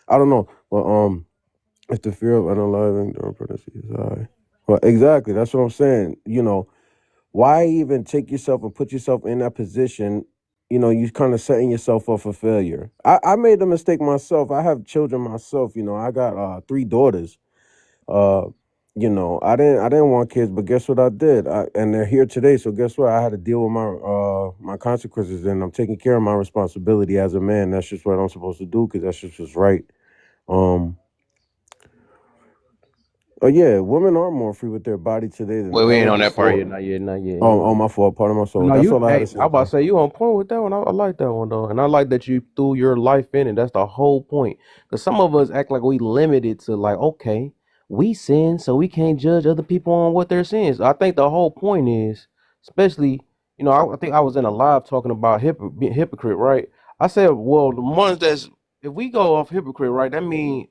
[SPEAKER 15] I don't know. But if the fear of unaliving during pregnancy is high. Well, exactly. That's what I'm saying. Why even take yourself and put yourself in that position, you kind of setting yourself up for failure. I made the mistake myself. I have children myself. I got 3 daughters. Uh, I didn't want kids, but guess what I did? And they're here today. So guess what? I had to deal with my consequences, and I'm taking care of my responsibility as a man. That's just what I'm supposed to do because that's just what's right. Um, oh yeah, women are more free with their body today than
[SPEAKER 11] Well, we ain't
[SPEAKER 15] ever
[SPEAKER 11] on that part
[SPEAKER 15] before.
[SPEAKER 11] yet. Not yet. Not yet.
[SPEAKER 15] Oh, my fault. Part of my soul.
[SPEAKER 11] No,
[SPEAKER 15] That's
[SPEAKER 11] you.
[SPEAKER 15] all I had to
[SPEAKER 11] Hey,
[SPEAKER 15] say.
[SPEAKER 11] I about to say you on point with that one. I like that one though, and I like that you threw your life in it. That's the whole point. Because some of us act like we limited to like, okay, we sin, so we can't judge other people on what their sins. I think the whole point is, especially, I think I was in a live talking about being hypocrite, right? I said, well, the ones that's if we go off hypocrite, right, that means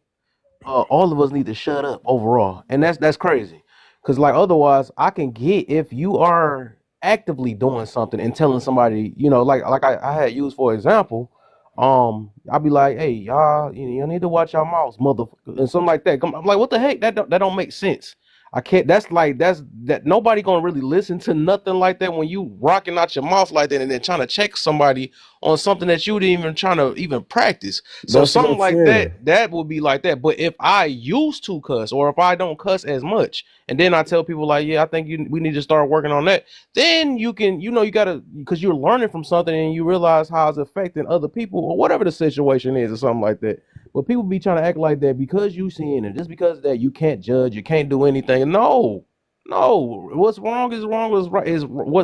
[SPEAKER 11] all of us need to shut up overall, and that's crazy. Because like otherwise, I can get if you are actively doing something and telling somebody, like I had used for example, I'll be like, hey y'all, you need to watch your mouths, motherfucker, and something like that. I'm like, what the heck? That don't make sense. I can't. That nobody gonna really listen to nothing like that when you rocking out your mouth like that and then trying to check somebody on something that you didn't even trying to even practice. So
[SPEAKER 15] That's what
[SPEAKER 11] something
[SPEAKER 15] I'm
[SPEAKER 11] like
[SPEAKER 15] saying.
[SPEAKER 11] that would be like that. But if I used to cuss or if I don't cuss as much, and then I tell people like, yeah, I think we need to start working on that, then you can, you gotta, because you're learning from something and you realize how it's affecting other people or whatever the situation is or something like that. But people be trying to act like that because you seeing it, just because of that you can't judge, you can't do anything. No, no, what's wrong is wrong. What's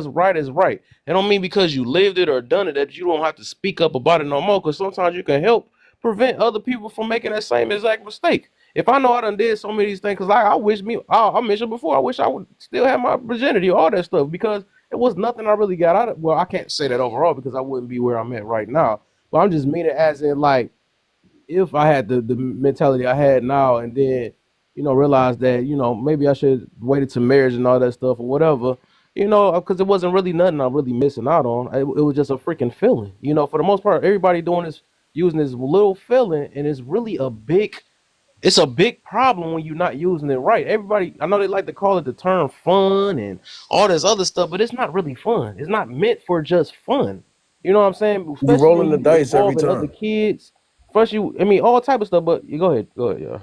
[SPEAKER 11] right is right. It don't mean because you lived it or done it that you don't have to speak up about it no more. Because sometimes you can help prevent other people from making that same exact mistake. If I know I done did some of these things, because I wish I mentioned before, I wish I would still have my virginity, all that stuff, because it was nothing I really got out of. Well, I can't say that overall because I wouldn't be where I'm at right now. But I'm just meaning as in like if I had the mentality I had now, and then realize that maybe I should waited to marriage and all that stuff or whatever, because it wasn't really nothing I'm really missing out on. It was just a freaking feeling. For the most part, everybody doing this using this little feeling, and it's really it's a big problem when you're not using it right. Everybody, I know they like to call it the term fun and all this other stuff, but it's not really fun. It's not meant for just fun. You know what I'm saying?
[SPEAKER 15] You
[SPEAKER 11] Especially when
[SPEAKER 15] rolling the
[SPEAKER 11] you
[SPEAKER 15] dice every
[SPEAKER 11] involving other
[SPEAKER 15] time.
[SPEAKER 11] kids. First, I mean, all type of stuff. But you go ahead, yeah.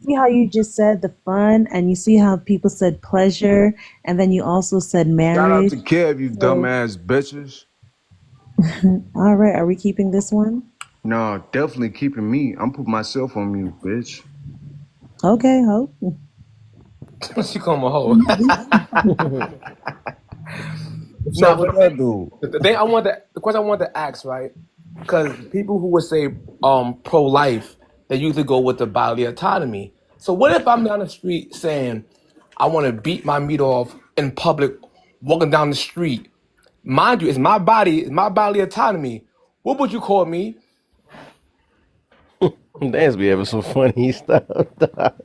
[SPEAKER 13] See how you just said the fun, and you see how people said pleasure, and then you also said
[SPEAKER 14] Shout out
[SPEAKER 13] marriage.
[SPEAKER 14] to Kev, you
[SPEAKER 13] So,
[SPEAKER 14] dumbass bitches.
[SPEAKER 13] all right, are we keeping this one?
[SPEAKER 14] No, definitely keeping me. I'm putting myself on mute, bitch.
[SPEAKER 13] Okay, Hope.
[SPEAKER 7] She call him a hoe. No,
[SPEAKER 15] What's up
[SPEAKER 7] but
[SPEAKER 15] with that dude?
[SPEAKER 7] the question I want to ask, right? Because people who would say pro life, they usually go with the bodily autonomy. So what if I'm down the street saying I want to beat my meat off in public, walking down the street? Mind you, it's my bodily autonomy. What would you call me?
[SPEAKER 11] Dance be having some funny stuff.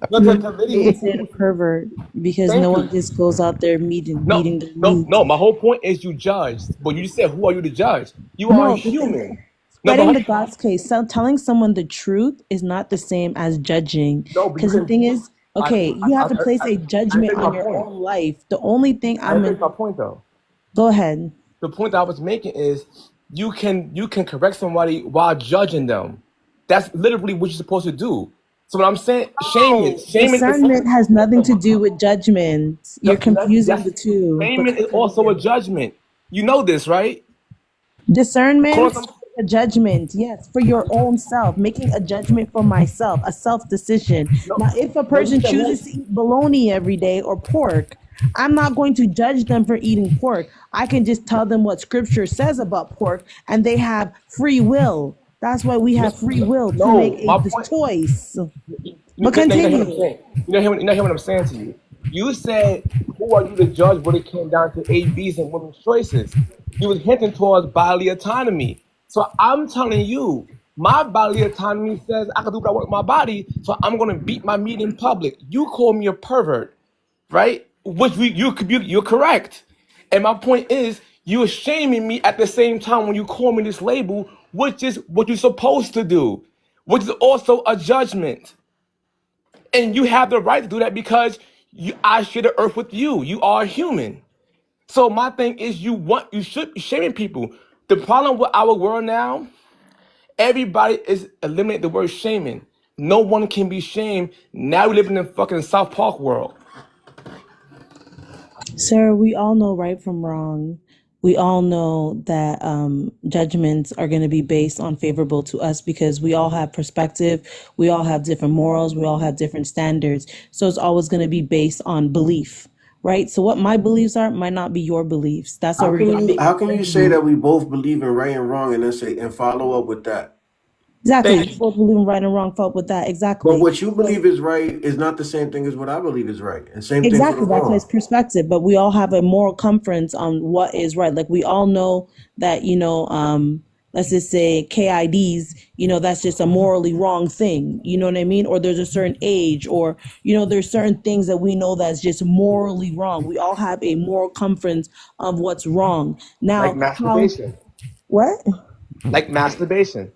[SPEAKER 7] No,
[SPEAKER 13] You
[SPEAKER 7] really,
[SPEAKER 13] would say a pervert because no
[SPEAKER 7] thank
[SPEAKER 13] one
[SPEAKER 7] you.
[SPEAKER 13] just goes out there
[SPEAKER 7] No,
[SPEAKER 13] beating their
[SPEAKER 7] no,
[SPEAKER 13] meat.
[SPEAKER 7] no. My whole point is you judged, but you said, "Who are you to judge?" You are
[SPEAKER 13] No, because
[SPEAKER 7] human. No,
[SPEAKER 13] spreading
[SPEAKER 7] but
[SPEAKER 13] the God's case, telling someone the truth is not the same as judging.
[SPEAKER 7] no, but you
[SPEAKER 13] Because the
[SPEAKER 7] can.
[SPEAKER 13] thing is,
[SPEAKER 7] I,
[SPEAKER 13] okay, you have to place a
[SPEAKER 7] I
[SPEAKER 13] judgment
[SPEAKER 7] think my
[SPEAKER 13] on your
[SPEAKER 7] point.
[SPEAKER 13] own life. The only thing
[SPEAKER 7] I
[SPEAKER 13] I'm
[SPEAKER 7] think
[SPEAKER 13] in,
[SPEAKER 7] my point though.
[SPEAKER 13] go ahead.
[SPEAKER 7] The point that I was making is you can correct somebody while judging them. That's literally what you're supposed to do. So what I'm saying,
[SPEAKER 13] No,
[SPEAKER 7] shaming is
[SPEAKER 13] discernment has nothing to do with judgment. You're confusing
[SPEAKER 7] that's
[SPEAKER 13] the two. But
[SPEAKER 7] shaming is also a
[SPEAKER 13] continue.
[SPEAKER 7] judgment. You know this, right? Calling
[SPEAKER 13] Discernment,
[SPEAKER 7] some,
[SPEAKER 13] a judgment, yes, for your own self, making a judgment for myself, a self decision.
[SPEAKER 7] no,
[SPEAKER 13] Now, if a
[SPEAKER 7] no, you
[SPEAKER 13] person
[SPEAKER 7] said
[SPEAKER 13] chooses
[SPEAKER 7] who?
[SPEAKER 13] to eat bologna every day or pork, I'm not going to judge them for eating pork. I can just tell them what scripture says about pork, and they have free will. That's why we have free will to make
[SPEAKER 7] No,
[SPEAKER 13] a
[SPEAKER 7] my point.
[SPEAKER 13] choice.
[SPEAKER 7] You're
[SPEAKER 13] But
[SPEAKER 7] not hearing what I'm
[SPEAKER 13] continue.
[SPEAKER 7] saying. You're not hearing what I'm saying to you. You said, who are you to judge when it came down to A, B's, and women's choices? You was hinting towards bodily autonomy. So I'm telling you, my bodily autonomy says I can do what I want with my body, so I'm going to beat my meat in public. You call me a pervert, right? You're correct. And my point is, you're shaming me at the same time when you call me this label, which is what you're supposed to do, which is also a judgment. And you have the right to do that because I share the earth with you. You are human. So my thing is, you should be shaming people. The problem with our world now, everybody is eliminating the word shaming. No one can be shamed. Now we live in the fucking South Park world.
[SPEAKER 13] Sir, we all know right from wrong. We all know that judgments are going to be based on favorable to us because we all have perspective. We all have different morals. We all have different standards. So it's always going to be based on belief, right? So what my beliefs are might not be your beliefs. That's why we're going to make
[SPEAKER 15] How can you say that we both believe in right and wrong and then say and follow up with that?
[SPEAKER 13] exactly.
[SPEAKER 7] Thank
[SPEAKER 13] We
[SPEAKER 7] you.
[SPEAKER 13] both believe in right and wrong. Fault with that.
[SPEAKER 15] But
[SPEAKER 13] Exactly.
[SPEAKER 15] what you believe is right is not the same thing as what I believe is right. And same thing for the
[SPEAKER 13] Exactly, that's his
[SPEAKER 15] wrong.
[SPEAKER 13] perspective. But we all have a moral conference on what is right. Like we all know that, let's just say KIDs, that's just a morally wrong thing. You know what I mean? Or there's a certain age, or there's certain things that we know that's just morally wrong. We all have a moral conference of what's wrong.
[SPEAKER 7] Like
[SPEAKER 13] Now, how
[SPEAKER 7] masturbation.
[SPEAKER 13] what?
[SPEAKER 7] Like masturbation.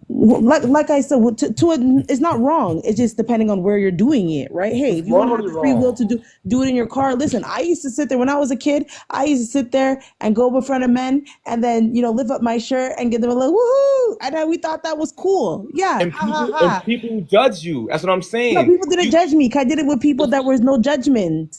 [SPEAKER 13] Like I said, it's not wrong. It's just depending on where you're doing it, right? Hey,
[SPEAKER 7] It's
[SPEAKER 13] if you want to have
[SPEAKER 7] morally
[SPEAKER 13] the free will
[SPEAKER 7] wrong.
[SPEAKER 13] to do it in your car, listen. I used to sit there when I was a kid. I used to sit there and go in front of men, and then lift up my shirt and give them a little woohoo, and then we thought that was cool. Yeah,
[SPEAKER 7] And
[SPEAKER 13] ha ha
[SPEAKER 7] people
[SPEAKER 13] ha.
[SPEAKER 7] judge you. That's what I'm
[SPEAKER 13] No,
[SPEAKER 7] saying.
[SPEAKER 13] people didn't judge me. 'Cause I did it with people that was no judgment.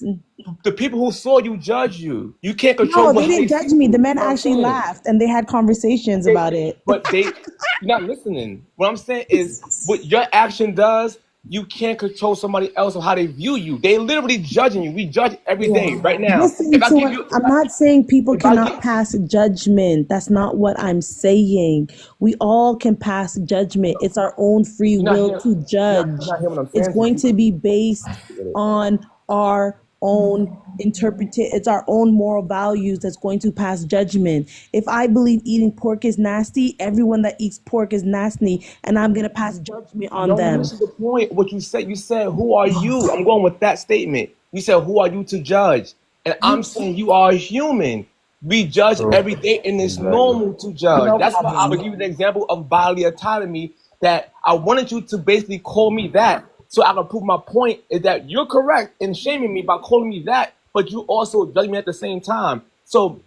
[SPEAKER 7] The people who saw you judge you. You can't control
[SPEAKER 13] No, they
[SPEAKER 7] how they
[SPEAKER 13] didn't
[SPEAKER 7] see
[SPEAKER 13] judge me. The
[SPEAKER 7] you.
[SPEAKER 13] men
[SPEAKER 7] You know what I'm
[SPEAKER 13] actually
[SPEAKER 7] saying?
[SPEAKER 13] laughed and they had conversations
[SPEAKER 7] They,
[SPEAKER 13] about it.
[SPEAKER 7] but you're not listening. What I'm saying is, what your action does, you can't control somebody else or how they view you. They literally judging you. We judge every day, right now.
[SPEAKER 13] Listen
[SPEAKER 7] If I
[SPEAKER 13] to
[SPEAKER 7] give
[SPEAKER 13] it.
[SPEAKER 7] you,
[SPEAKER 13] I'm not saying people
[SPEAKER 7] if I
[SPEAKER 13] cannot
[SPEAKER 7] give,
[SPEAKER 13] pass judgment. That's not what I'm saying. We all can pass judgment. It's our own free
[SPEAKER 7] you're not
[SPEAKER 13] will
[SPEAKER 7] hearing,
[SPEAKER 13] to
[SPEAKER 7] you're
[SPEAKER 13] judge.
[SPEAKER 7] not hearing what I'm
[SPEAKER 13] It's
[SPEAKER 7] saying to
[SPEAKER 13] going
[SPEAKER 7] you.
[SPEAKER 13] to be based on our own interpretation. It's our own moral values that's going to pass judgment. If I believe eating pork is nasty, everyone that eats pork is nasty, and I'm going to pass judgment on
[SPEAKER 7] No, you
[SPEAKER 13] them.
[SPEAKER 7] missing the point. What you said, who are you? I'm going with that statement. You said, who are you to judge? And I'm saying you are a human. We judge
[SPEAKER 15] True.
[SPEAKER 7] every day, and it's
[SPEAKER 15] Exactly.
[SPEAKER 7] normal to judge.
[SPEAKER 13] No
[SPEAKER 7] That's why I would
[SPEAKER 13] problem.
[SPEAKER 7] give you an example of bodily autonomy, that I wanted you to basically call me that, so I can prove my point is that you're correct in shaming me by calling me that, but you also judge me at the same time. So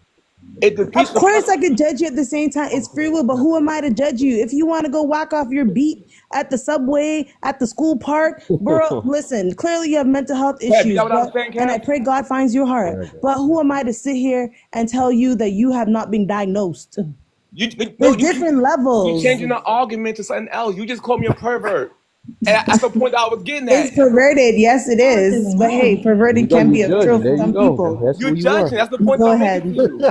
[SPEAKER 7] it
[SPEAKER 13] Of
[SPEAKER 7] defeats the
[SPEAKER 13] course,
[SPEAKER 7] purpose.
[SPEAKER 13] I could judge you at the same time. It's free will, but who am I to judge you? If you want to go whack off your beat at the subway, at the school park, bro, listen. Clearly, you have mental health
[SPEAKER 7] Kev, you
[SPEAKER 13] issues,
[SPEAKER 7] got what I'm
[SPEAKER 13] but
[SPEAKER 7] saying,
[SPEAKER 13] and I
[SPEAKER 7] Kev?
[SPEAKER 13] pray God finds your heart. But who am I to sit here and tell you that you have not been diagnosed?
[SPEAKER 7] No,
[SPEAKER 13] There's different
[SPEAKER 7] you
[SPEAKER 13] levels.
[SPEAKER 7] changing the argument to something else. You just called me a pervert. And that's the point that I was getting
[SPEAKER 13] It's
[SPEAKER 7] at.
[SPEAKER 13] perverted, yes, it is. But hey,
[SPEAKER 11] There you
[SPEAKER 13] perverted
[SPEAKER 11] go.
[SPEAKER 13] can
[SPEAKER 11] You
[SPEAKER 13] be a
[SPEAKER 11] judging.
[SPEAKER 13] thrill
[SPEAKER 11] There
[SPEAKER 13] for
[SPEAKER 11] you
[SPEAKER 13] some
[SPEAKER 11] go.
[SPEAKER 13] people.
[SPEAKER 11] That's
[SPEAKER 7] You
[SPEAKER 11] who you are.
[SPEAKER 7] judging. That's the point that
[SPEAKER 13] Go
[SPEAKER 7] I'm making to
[SPEAKER 13] ahead.
[SPEAKER 7] you.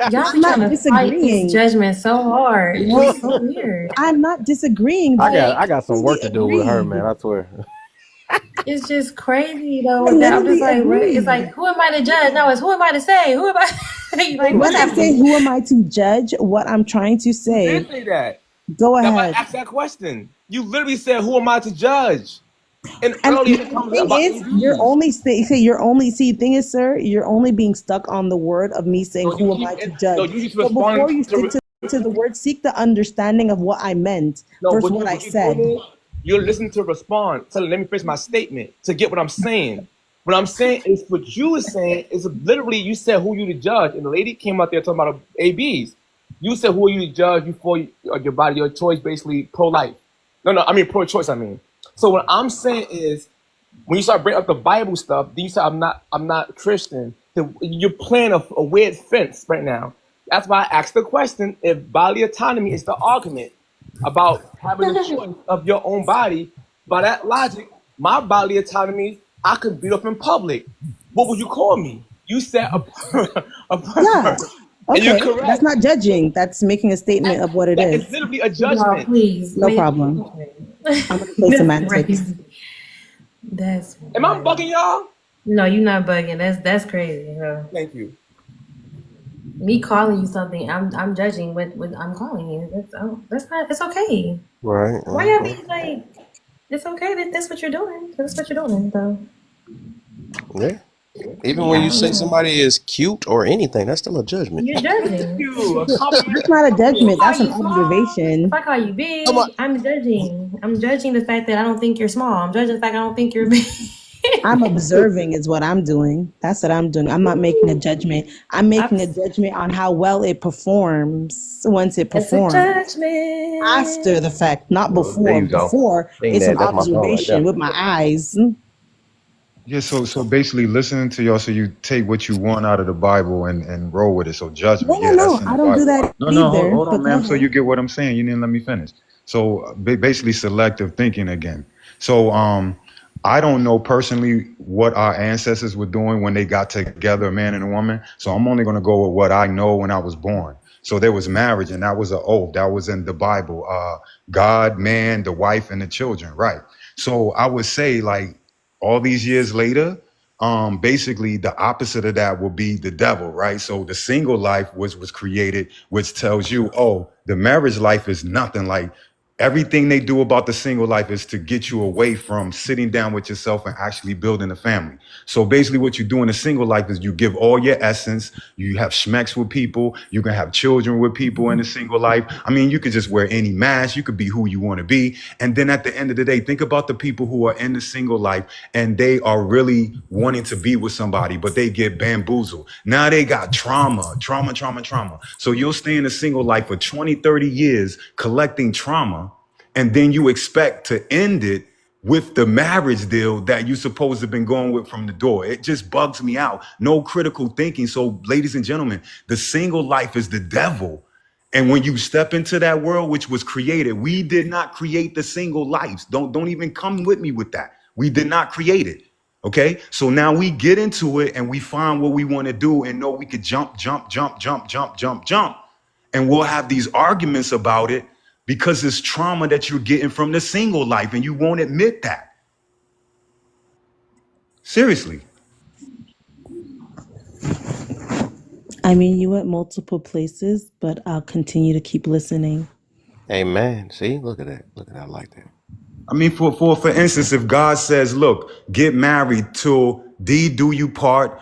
[SPEAKER 16] Y'all be
[SPEAKER 13] I'm
[SPEAKER 16] trying
[SPEAKER 13] not
[SPEAKER 16] to fight this
[SPEAKER 13] disagreeing.
[SPEAKER 16] judgment so hard. It's so weird.
[SPEAKER 13] I'm not disagreeing,
[SPEAKER 11] I
[SPEAKER 13] but
[SPEAKER 11] got
[SPEAKER 16] Like,
[SPEAKER 11] I got some
[SPEAKER 13] we
[SPEAKER 11] work to do with her,
[SPEAKER 13] agreed.
[SPEAKER 11] man. I swear.
[SPEAKER 16] it's just crazy though
[SPEAKER 13] I
[SPEAKER 16] with that. I'm just
[SPEAKER 13] literally
[SPEAKER 16] like, what? It's
[SPEAKER 13] agreed.
[SPEAKER 16] like, who am I to judge? No, it's who am I to say? Who am I? Like,
[SPEAKER 7] No,
[SPEAKER 16] what's
[SPEAKER 13] When I say
[SPEAKER 16] happening?
[SPEAKER 13] who am I to judge, what I'm trying to
[SPEAKER 7] you did
[SPEAKER 13] say,
[SPEAKER 7] say that.
[SPEAKER 13] go
[SPEAKER 7] That's why I
[SPEAKER 13] ahead.
[SPEAKER 7] asked that question. You literally said, "Who am I to judge?" And
[SPEAKER 13] And
[SPEAKER 7] earlier it
[SPEAKER 13] the
[SPEAKER 7] comes
[SPEAKER 13] thing
[SPEAKER 7] about
[SPEAKER 13] is, you're
[SPEAKER 7] ABs.
[SPEAKER 13] only see, thing is, sir, you're only being stuck on the word of me saying,
[SPEAKER 7] So you
[SPEAKER 13] who am
[SPEAKER 7] keep
[SPEAKER 13] I to
[SPEAKER 7] no,
[SPEAKER 13] judge?
[SPEAKER 7] you just
[SPEAKER 13] So before
[SPEAKER 7] respond
[SPEAKER 13] you stick
[SPEAKER 7] to
[SPEAKER 13] to the word, seek the understanding of what I meant
[SPEAKER 7] no.
[SPEAKER 13] versus what I
[SPEAKER 7] What you doing
[SPEAKER 13] said.
[SPEAKER 7] is you're listening to respond. So let me finish my statement to get what I'm saying. What I'm saying is what you were saying is literally you said who you to judge, and the lady came out there talking about ABs. You said who are you to judge before your body, your choice, basically pro life. No, I mean pro choice. I mean. So what I'm saying is when you start bringing up the Bible stuff, then you say I'm not Christian. You're playing a weird fence right now. That's why I asked the question if bodily autonomy is the argument about having the choice of your own body. By that logic, my bodily autonomy, I could beat up in public. What would you call me? You said a
[SPEAKER 13] Yeah.
[SPEAKER 7] pervert, and you're
[SPEAKER 13] Okay. That's
[SPEAKER 7] correct.
[SPEAKER 13] not judging. That's making a statement of what it
[SPEAKER 7] That is
[SPEAKER 13] is.
[SPEAKER 7] literally a
[SPEAKER 16] Y'all,
[SPEAKER 7] judgment.
[SPEAKER 16] please.
[SPEAKER 13] No
[SPEAKER 16] Make
[SPEAKER 13] problem. I'm gonna play
[SPEAKER 16] That's
[SPEAKER 13] semantics.
[SPEAKER 16] crazy. That's
[SPEAKER 7] Am I
[SPEAKER 16] wild.
[SPEAKER 7] bugging y'all?
[SPEAKER 16] No, you're not bugging. That's crazy. No.
[SPEAKER 7] Thank you.
[SPEAKER 16] Me calling you something, I'm judging what I'm calling you. That's not. It's okay.
[SPEAKER 15] Right.
[SPEAKER 16] Why y'all be like? It's okay that that's what you're doing. That's what you're doing, though.
[SPEAKER 11] Yeah. Even when
[SPEAKER 16] Yeah, I
[SPEAKER 11] you
[SPEAKER 16] don't
[SPEAKER 11] say
[SPEAKER 16] know.
[SPEAKER 11] somebody is cute or anything, that's still a judgment.
[SPEAKER 16] You're
[SPEAKER 7] Thank
[SPEAKER 16] judging.
[SPEAKER 7] you. A compliment.
[SPEAKER 13] That's not a
[SPEAKER 16] If I
[SPEAKER 13] judgment.
[SPEAKER 16] call
[SPEAKER 13] That's an
[SPEAKER 16] you small, if
[SPEAKER 13] observation.
[SPEAKER 16] I call you
[SPEAKER 11] Come on.
[SPEAKER 16] big, I'm judging. I'm judging the fact that I don't think you're small. I'm judging the fact I don't think you're big.
[SPEAKER 13] I'm observing is what I'm doing. That's what I'm doing. I'm not making a judgment. I'm making a judgment on how well it performs once it
[SPEAKER 16] It's a
[SPEAKER 13] performs after
[SPEAKER 16] judgment.
[SPEAKER 13] the fact, not
[SPEAKER 11] Well, there
[SPEAKER 13] before.
[SPEAKER 11] you go.
[SPEAKER 13] Before,
[SPEAKER 11] Sing
[SPEAKER 13] it's
[SPEAKER 11] that.
[SPEAKER 13] an
[SPEAKER 11] That's my song right
[SPEAKER 13] observation
[SPEAKER 11] there.
[SPEAKER 13] with my eyes.
[SPEAKER 14] Yeah, so basically listening to y'all, so you take what you want out of the Bible and roll with it. So judgment, yeah, that's
[SPEAKER 13] No.
[SPEAKER 14] in the
[SPEAKER 13] I don't do
[SPEAKER 14] Bible.
[SPEAKER 13] that
[SPEAKER 14] No,
[SPEAKER 13] either.
[SPEAKER 14] hold
[SPEAKER 13] But
[SPEAKER 14] on,
[SPEAKER 13] go
[SPEAKER 14] ma'am. So
[SPEAKER 13] ahead.
[SPEAKER 14] you get what I'm saying. You didn't let me finish. So basically selective thinking again. So I don't know personally what our ancestors were doing when they got together, a man and a woman. So I'm only going to go with what I know when I was born. So there was marriage, and that was an oath. That was in the Bible. God, man, the wife, and the children. Right. So I would say, like, all these years later, basically the opposite of that will be the devil, right? So the single life was created, which tells you, oh, the marriage life is nothing. Like, everything they do about the single life is to get you away from sitting down with yourself and actually building a family. So basically what you do in a single life is you give all your essence. You have schmecks with people. You can have children with people in a single life. I mean, you could just wear any mask. You could be who you want to be. And then at the end of the day, think about the people who are in the single life and they are really wanting to be with somebody, but they get bamboozled. Now they got trauma. So you'll stay in a single life for 20, 30 years collecting trauma, and then you expect to end it with the marriage deal that you supposed to have been going with from the door. It just bugs me out. No critical thinking. So, ladies and gentlemen, the single life is the devil. And when you step into that world which was created, we did not create the single lives. Don't even come with me with that. We did not create it. Okay. So now we get into it and we find what we want to do and know we could jump. And we'll have these arguments about it because it's trauma that you're getting from the single life and you won't admit that. Seriously.
[SPEAKER 13] I mean, you went multiple places, but I'll continue to keep listening.
[SPEAKER 11] Amen. See, look at that. Look at that. I like that.
[SPEAKER 14] I mean, for instance, if God says, look, get married till D do you part,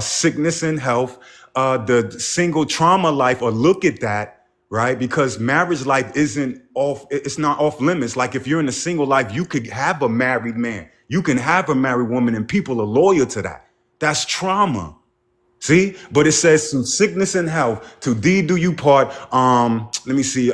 [SPEAKER 14] sickness and health, the single trauma life, or look at that, right? Because marriage life isn't off, it's not off limits. Like if you're in a single life, you could have a married man, you can have a married woman, and people are loyal to that. That's trauma. See, but it says to sickness and health, to thee do you part. Let me see.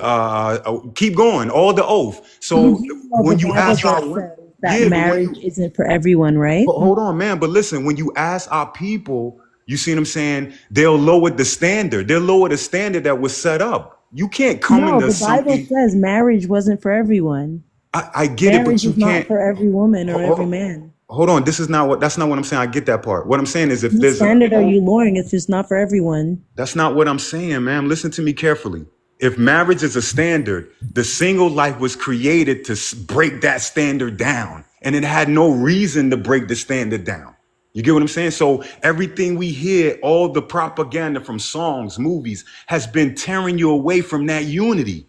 [SPEAKER 14] Keep going. All the oath. So
[SPEAKER 13] You know, the
[SPEAKER 14] when you
[SPEAKER 13] Bible
[SPEAKER 14] ask our,
[SPEAKER 13] just says that
[SPEAKER 14] yeah, but when
[SPEAKER 13] marriage
[SPEAKER 14] you
[SPEAKER 13] isn't for everyone, right?
[SPEAKER 14] hold on, man. But listen, when you ask our people, you see what I'm saying? They'll lower the standard. They'll lower the standard that was set up. You can't come
[SPEAKER 13] No,
[SPEAKER 14] into
[SPEAKER 13] the Bible
[SPEAKER 14] something.
[SPEAKER 13] says marriage wasn't for everyone.
[SPEAKER 14] I get it, but
[SPEAKER 13] Marriage
[SPEAKER 14] you
[SPEAKER 13] is not
[SPEAKER 14] can't.
[SPEAKER 13] for every woman or every
[SPEAKER 14] Hold,
[SPEAKER 13] man.
[SPEAKER 14] hold on. This is not what. That's not what I'm saying. I get that part. What I'm saying is, if
[SPEAKER 13] What
[SPEAKER 14] there's a
[SPEAKER 13] standard are you lowering? It's just not for everyone.
[SPEAKER 14] That's not what I'm saying, ma'am. Listen to me carefully. If marriage is a standard, the single life was created to break that standard down. And it had no reason to break the standard down. You get what I'm saying? So everything we hear, all the propaganda from songs, movies, has been tearing you away from that unity.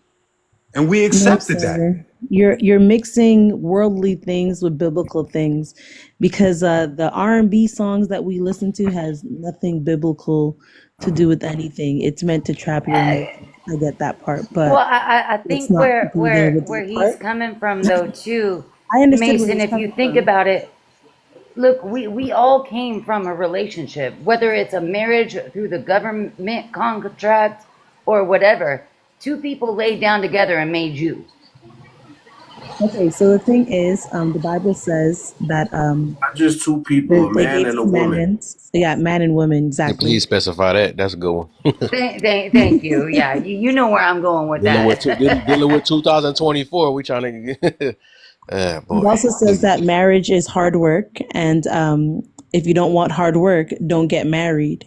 [SPEAKER 14] And we
[SPEAKER 13] No,
[SPEAKER 14] accepted that.
[SPEAKER 13] sir. You're mixing worldly things with biblical things, because the R&B songs that we listen to has nothing biblical to do with anything. It's meant to trap your emotions. I get that part,
[SPEAKER 12] Well,
[SPEAKER 13] but
[SPEAKER 12] I
[SPEAKER 13] let's
[SPEAKER 12] think
[SPEAKER 13] not begin with
[SPEAKER 12] where
[SPEAKER 13] that
[SPEAKER 12] he's
[SPEAKER 13] part.
[SPEAKER 12] coming from though too,
[SPEAKER 13] I understood where
[SPEAKER 12] Mason,
[SPEAKER 13] he's
[SPEAKER 12] if you
[SPEAKER 13] coming
[SPEAKER 12] think
[SPEAKER 13] from.
[SPEAKER 12] about it, look, we all came from a relationship, whether it's a marriage through the government contract or whatever. Two people laid down together and made you.
[SPEAKER 13] Okay, so the thing is, the Bible says that
[SPEAKER 1] Not just two people, a
[SPEAKER 13] they
[SPEAKER 1] man
[SPEAKER 13] gave
[SPEAKER 1] and a woman.
[SPEAKER 13] commandments. Yeah, man and woman,
[SPEAKER 11] And please
[SPEAKER 13] exactly.
[SPEAKER 11] specify that. That's a good one.
[SPEAKER 12] Thank you. Yeah, you know where I'm going with
[SPEAKER 11] Dealing
[SPEAKER 12] that.
[SPEAKER 11] with 2024. We trying to.
[SPEAKER 13] It
[SPEAKER 11] Boy,
[SPEAKER 13] also says that marriage is hard work, and if you don't want hard work, don't get married.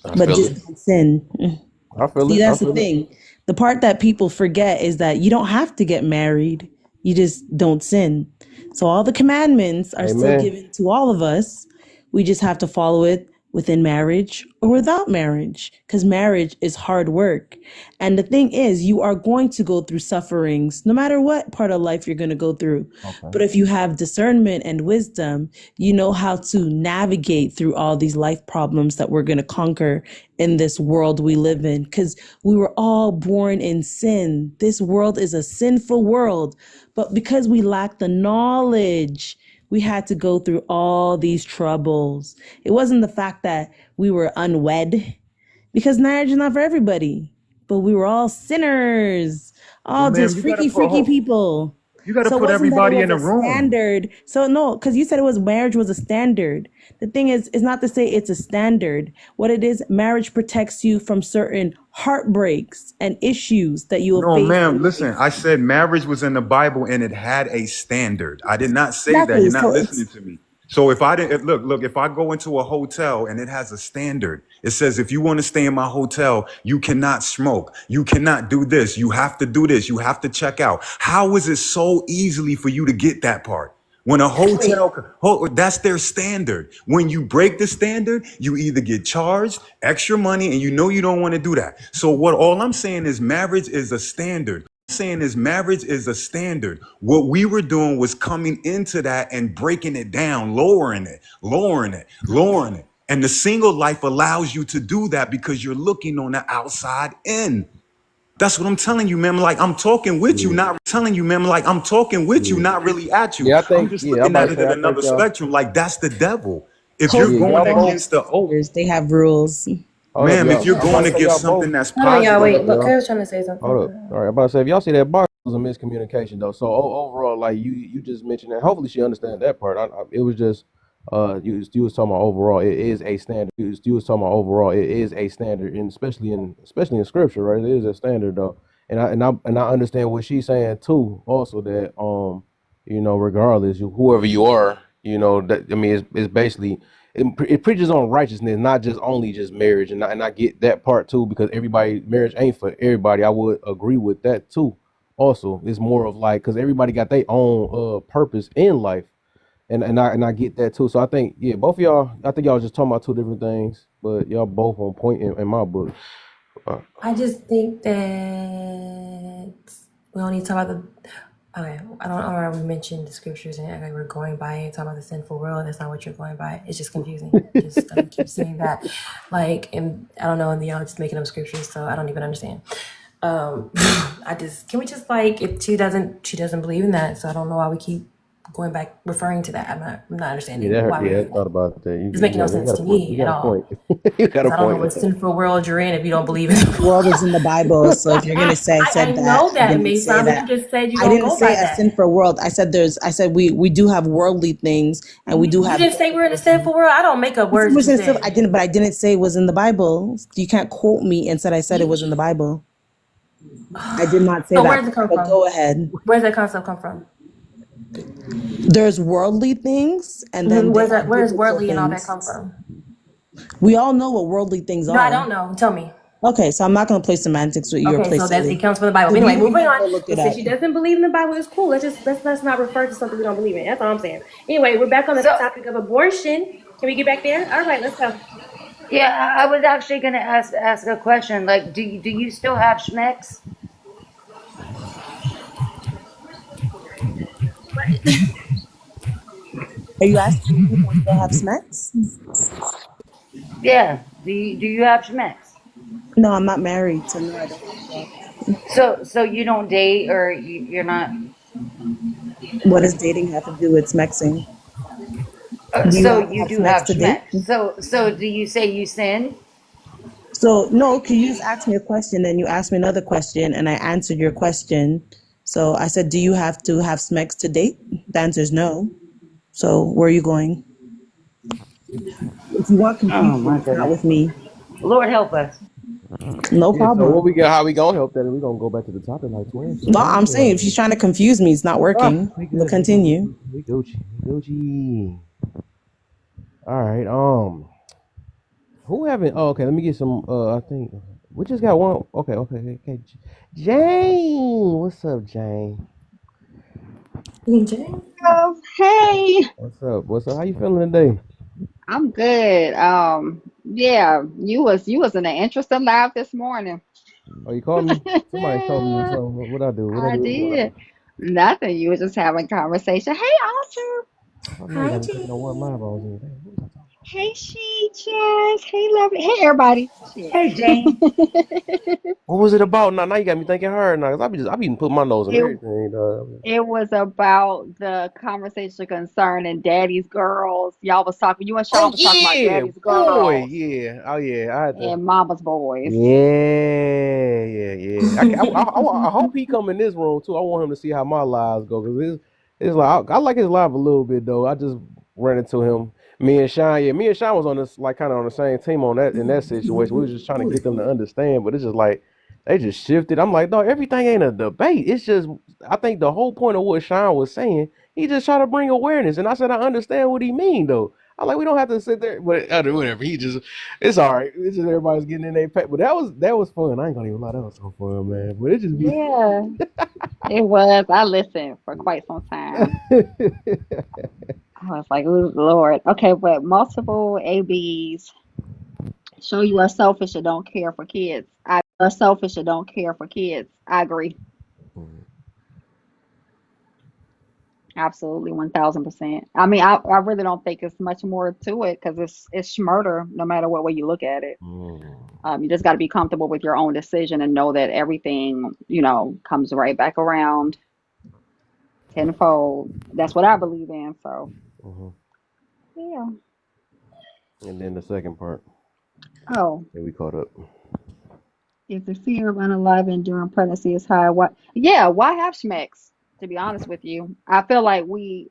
[SPEAKER 11] I
[SPEAKER 13] But
[SPEAKER 11] feel
[SPEAKER 13] just
[SPEAKER 11] it.
[SPEAKER 13] don't sin.
[SPEAKER 11] I feel
[SPEAKER 13] See,
[SPEAKER 11] it. I
[SPEAKER 13] that's the
[SPEAKER 11] feel it.
[SPEAKER 13] thing. The part that people forget is that you don't have to get married. You just don't sin. So all the commandments are still
[SPEAKER 11] Amen.
[SPEAKER 13] given to all of us. We just have to follow it within marriage or without marriage, because marriage is hard work. And the thing is, you are going to go through sufferings no matter what part of life you're going to go through.
[SPEAKER 11] Okay.
[SPEAKER 13] But if you have discernment and wisdom, you know how to navigate through all these life problems that we're going to conquer in this world we live in, because we were all born in sin. This world is a sinful world, but because we lack the knowledge, we had to go through all these troubles. It wasn't the fact that we were unwed, because marriage is not for everybody, but we were all sinners,
[SPEAKER 14] Well,
[SPEAKER 13] all
[SPEAKER 14] ma'am,
[SPEAKER 13] just freaky, freaky people.
[SPEAKER 14] you got to
[SPEAKER 13] So it
[SPEAKER 14] put
[SPEAKER 13] wasn't that it
[SPEAKER 14] everybody
[SPEAKER 13] was
[SPEAKER 14] in the
[SPEAKER 13] a
[SPEAKER 14] room.
[SPEAKER 13] standard. So no, because you said it was marriage was a standard. The thing is, it's not to say it's a standard. What it is, marriage protects you from certain heartbreaks and issues that you will
[SPEAKER 14] No,
[SPEAKER 13] face
[SPEAKER 14] ma'am.
[SPEAKER 13] in
[SPEAKER 14] Listen,
[SPEAKER 13] life.
[SPEAKER 14] I said marriage was in the Bible and it had a standard. I did not say that.
[SPEAKER 13] Exactly.
[SPEAKER 14] You're not
[SPEAKER 13] So it's
[SPEAKER 14] listening to me. So if I didn't look, if I go into a hotel and it has a standard, it says if you want to stay in my hotel, you cannot smoke, you cannot do this, you have to do this, you have to check out. How is it so easily for you to get that part? When a
[SPEAKER 8] Wait,
[SPEAKER 14] that's their standard. When you break the standard, you either get charged extra money and you know you don't want to do that. So what all I'm saying is marriage is a standard. Saying is marriage is a standard. What we were doing was coming into that and breaking it down, lowering it, lowering it, lowering it. And the single life allows you to do that because you're looking on the outside in. That's what I'm telling you, man. Like I'm talking with you,
[SPEAKER 11] Yeah,
[SPEAKER 14] not telling you, man. Like I'm talking with you,
[SPEAKER 11] yeah,
[SPEAKER 14] not really at you.
[SPEAKER 11] yeah. I
[SPEAKER 14] I'm
[SPEAKER 11] think,
[SPEAKER 14] just
[SPEAKER 11] yeah. I'm
[SPEAKER 14] looking
[SPEAKER 11] about
[SPEAKER 14] at
[SPEAKER 11] to
[SPEAKER 14] it
[SPEAKER 11] say,
[SPEAKER 14] at
[SPEAKER 11] I think
[SPEAKER 14] another
[SPEAKER 11] y'all,
[SPEAKER 14] spectrum. Like that's the devil. If you're
[SPEAKER 11] yeah,
[SPEAKER 13] hostels
[SPEAKER 11] y'all
[SPEAKER 14] going
[SPEAKER 13] don't have
[SPEAKER 11] both.
[SPEAKER 14] against the
[SPEAKER 13] standards. They have rules.
[SPEAKER 11] Hold up,
[SPEAKER 14] ma'am, if
[SPEAKER 11] y'all.
[SPEAKER 14] you're
[SPEAKER 11] I'm about
[SPEAKER 14] going
[SPEAKER 11] to say
[SPEAKER 14] against
[SPEAKER 11] y'all both.
[SPEAKER 14] something that's
[SPEAKER 16] Hold on, y'all.
[SPEAKER 11] Hold
[SPEAKER 14] positive,
[SPEAKER 16] Wait,
[SPEAKER 11] up,
[SPEAKER 16] look,
[SPEAKER 11] y'all.
[SPEAKER 16] Kay was trying to say something.
[SPEAKER 11] Hold up. All right, I'm about to say if y'all see that box, it was a miscommunication though. So overall, like you just mentioned that. Hopefully she understands that part. It was just you was talking about overall. It is a standard. You was talking about overall. It is a standard, and especially in scripture, right? It is a standard though. And I understand what she's saying too. Also that regardless whoever you are, that I mean it's basically it preaches on righteousness, not just only just marriage, and I get that part too because everybody marriage ain't for everybody. I would agree with that too. Also, it's more of like because everybody got their own purpose in life, and I get that too. So I think both of y'all, I think y'all just talking about two different things, but y'all both on point in my book.
[SPEAKER 16] I just think that we don't need to talk about the. Okay, I don't know why we mentioned the scriptures and we're going by and talking about the sinful world. That's not what you're going by. It's just confusing. Just keep saying that, like, and I don't know, and y'all just making up scriptures, so I don't even understand. I just can we just like if she doesn't believe in that, so I don't know why we keep going back referring to that. I'm not understanding why we're
[SPEAKER 11] Yeah, I
[SPEAKER 16] doing that.
[SPEAKER 11] thought about that.
[SPEAKER 16] It's making no
[SPEAKER 11] You
[SPEAKER 16] sense
[SPEAKER 11] got a
[SPEAKER 16] to
[SPEAKER 11] point.
[SPEAKER 16] me
[SPEAKER 11] You
[SPEAKER 16] at
[SPEAKER 11] got a
[SPEAKER 16] all.
[SPEAKER 11] point. You got a
[SPEAKER 16] Because I don't know
[SPEAKER 11] point.
[SPEAKER 16] what sinful world you're in if you don't believe in
[SPEAKER 13] The world is in the Bible. So if you're gonna say I
[SPEAKER 16] I
[SPEAKER 13] said that,
[SPEAKER 16] know
[SPEAKER 13] I
[SPEAKER 16] that. It
[SPEAKER 13] didn't
[SPEAKER 16] may
[SPEAKER 13] say
[SPEAKER 16] sound like
[SPEAKER 13] that.
[SPEAKER 16] you just said you
[SPEAKER 13] I
[SPEAKER 16] don't
[SPEAKER 13] didn't
[SPEAKER 16] go
[SPEAKER 13] say
[SPEAKER 16] by
[SPEAKER 13] a
[SPEAKER 16] that.
[SPEAKER 13] sinful world. I said we do have worldly things and we do
[SPEAKER 16] You
[SPEAKER 13] have
[SPEAKER 16] didn't say we're in a sinful world. I don't make up
[SPEAKER 13] I said
[SPEAKER 16] words that you
[SPEAKER 13] I
[SPEAKER 16] said.
[SPEAKER 13] didn't, but I didn't say it was in the Bible. You can't quote me and said I said it was in the Bible. I did not say
[SPEAKER 16] So where
[SPEAKER 13] that
[SPEAKER 16] does it
[SPEAKER 13] part,
[SPEAKER 16] come
[SPEAKER 13] but
[SPEAKER 16] from?
[SPEAKER 13] go ahead.
[SPEAKER 16] Where does that concept come from?
[SPEAKER 13] There's worldly things and then there
[SPEAKER 16] Where's
[SPEAKER 13] are
[SPEAKER 16] that? Where does
[SPEAKER 13] biblical
[SPEAKER 16] worldly and all that come
[SPEAKER 13] things.
[SPEAKER 16] from?
[SPEAKER 13] We all know what worldly things
[SPEAKER 16] No, I
[SPEAKER 13] are.
[SPEAKER 16] don't know. Tell me.
[SPEAKER 13] Okay, so I'm not going to play semantics with you or
[SPEAKER 16] Okay,
[SPEAKER 13] play
[SPEAKER 16] so that it
[SPEAKER 13] silly.
[SPEAKER 16] comes from the Bible.
[SPEAKER 13] So
[SPEAKER 16] But anyway,
[SPEAKER 13] you
[SPEAKER 16] moving
[SPEAKER 13] can
[SPEAKER 16] on.
[SPEAKER 13] go look it
[SPEAKER 16] But since
[SPEAKER 13] up.
[SPEAKER 16] she doesn't believe in the Bible, it's cool. Let's not refer to something we don't believe in. That's all I'm saying. Anyway, we're back on the
[SPEAKER 12] So
[SPEAKER 16] topic of abortion. Can we get back there? All right, let's go.
[SPEAKER 12] yeah, I was actually gonna ask a question. Like, do you still have schmecks?
[SPEAKER 13] Are you asking me if I still have smacks?
[SPEAKER 12] Yeah. Do you have schmecks?
[SPEAKER 13] No, I'm not married, so no, I don't have smacks.
[SPEAKER 12] So you don't date or you're not.
[SPEAKER 13] What does dating have to do with smexing? Do you
[SPEAKER 12] So
[SPEAKER 13] have to
[SPEAKER 12] you
[SPEAKER 13] have
[SPEAKER 12] do
[SPEAKER 13] smacks
[SPEAKER 12] have
[SPEAKER 13] to date?
[SPEAKER 12] schmecks. So do you say you sin?
[SPEAKER 13] So no, can you just ask me a question and you asked me another question and I answered your question. So I said, do you have to have smacks to date? The answer is no. So where are you going? If you want
[SPEAKER 12] Oh
[SPEAKER 13] confusion,
[SPEAKER 12] my
[SPEAKER 13] it's not
[SPEAKER 12] goodness.
[SPEAKER 13] with me.
[SPEAKER 12] Lord help us.
[SPEAKER 13] No
[SPEAKER 11] Yeah. So what
[SPEAKER 13] problem.
[SPEAKER 11] we got? How we gonna help that? We gonna go back to the topic like twins. So
[SPEAKER 13] Well,
[SPEAKER 11] go
[SPEAKER 13] I'm
[SPEAKER 11] ahead.
[SPEAKER 13] saying if she's trying to confuse me, it's not working.
[SPEAKER 11] We
[SPEAKER 13] But
[SPEAKER 11] good. We good.
[SPEAKER 13] continue.
[SPEAKER 11] We Gucci. We Gucci. All right. Who haven't? Oh, okay. Let me get some. I think we just got one. Okay. Okay. Okay. Jane, what's up, Jane?
[SPEAKER 16] Jane?
[SPEAKER 17] Oh, hey,
[SPEAKER 11] What's up? What's up? How you feeling today?
[SPEAKER 17] I'm good. Yeah, you was in an interesting live this morning.
[SPEAKER 11] Oh, you called me? Somebody told me something. What I do? What I
[SPEAKER 17] I
[SPEAKER 11] do?
[SPEAKER 17] did. Nothing. You was just having conversation. Hey, Archer.
[SPEAKER 11] I don't know. You
[SPEAKER 16] Hi,
[SPEAKER 11] haven't taken no one live. I
[SPEAKER 16] Jane.
[SPEAKER 11] was in. Dang, what was I talking about?
[SPEAKER 17] Hey, Sheeches. Hey, lovely. Hey, everybody. Shit.
[SPEAKER 12] Hey, Jane.
[SPEAKER 11] What was it about? Now you got me thinking hard now. Cause I be putting my nose in
[SPEAKER 17] it
[SPEAKER 11] everything, dog.
[SPEAKER 17] it was about the conversation concerning daddy's girls. Y'all was talking. You and Sean
[SPEAKER 11] Oh
[SPEAKER 17] was talking about
[SPEAKER 11] yeah,
[SPEAKER 17] daddy's
[SPEAKER 11] boy,
[SPEAKER 17] girls
[SPEAKER 11] yeah. Oh yeah, I had to.
[SPEAKER 17] and mama's boys.
[SPEAKER 11] Yeah, yeah, yeah. I hope he come in this room too. I want him to see how my lives go because it's like I like his live a little bit though. I just ran into him. Me and Sean was on this like kind of on the same team on that in that situation. We was just trying to get them to understand, but it's just like they just shifted. I'm like, no, everything ain't a debate. It's just I think the whole point of what Sean was saying, he just tried to bring awareness, and I said I understand what he mean though. I like we don't have to sit there, but whatever. He just it's all right. It's just everybody's getting in their pack. But that was fun. I ain't gonna even lie, that was so fun, man. But it just be
[SPEAKER 17] Yeah, it was. I listened for quite some time. I was like, "Ooh, Lord." Okay, but multiple ABs show you are selfish or don't care for kids. I are selfish or don't care for kids. I agree. Absolutely, 1000%. I mean, I really don't think it's much more to it because it's murder no matter what way you look at it. You just got to be comfortable with your own decision and know that everything, comes right back around tenfold. That's what I believe in. So,
[SPEAKER 11] Mhm.
[SPEAKER 17] yeah.
[SPEAKER 11] And then the second part,
[SPEAKER 17] Oh,
[SPEAKER 11] yeah, we caught up.
[SPEAKER 17] if the fear of unaliving during pregnancy is high, why? Yeah, why have schmecks? To be honest with you, I feel like we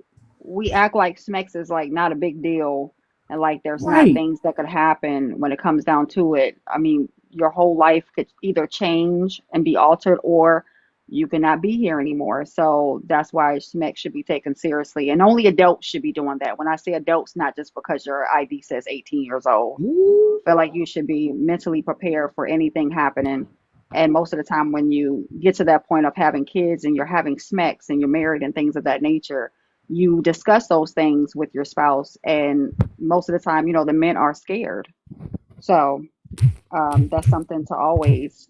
[SPEAKER 17] act like schmecks is like not a big deal, and like there's not
[SPEAKER 11] Right.
[SPEAKER 17] things that could happen when it comes down to it. I mean, your whole life could either change and be altered, or you cannot be here anymore. So that's why schmecks should be taken seriously, and only adults should be doing that. When I say adults, not just because your ID says 18 years old.
[SPEAKER 11] Ooh.
[SPEAKER 17] Feel like you should be mentally prepared for anything happening. And most of the time, when you get to that point of having kids and you're having smacks and you're married and things of that nature, you discuss those things with your spouse. And most of the time, the men are scared. So that's something to always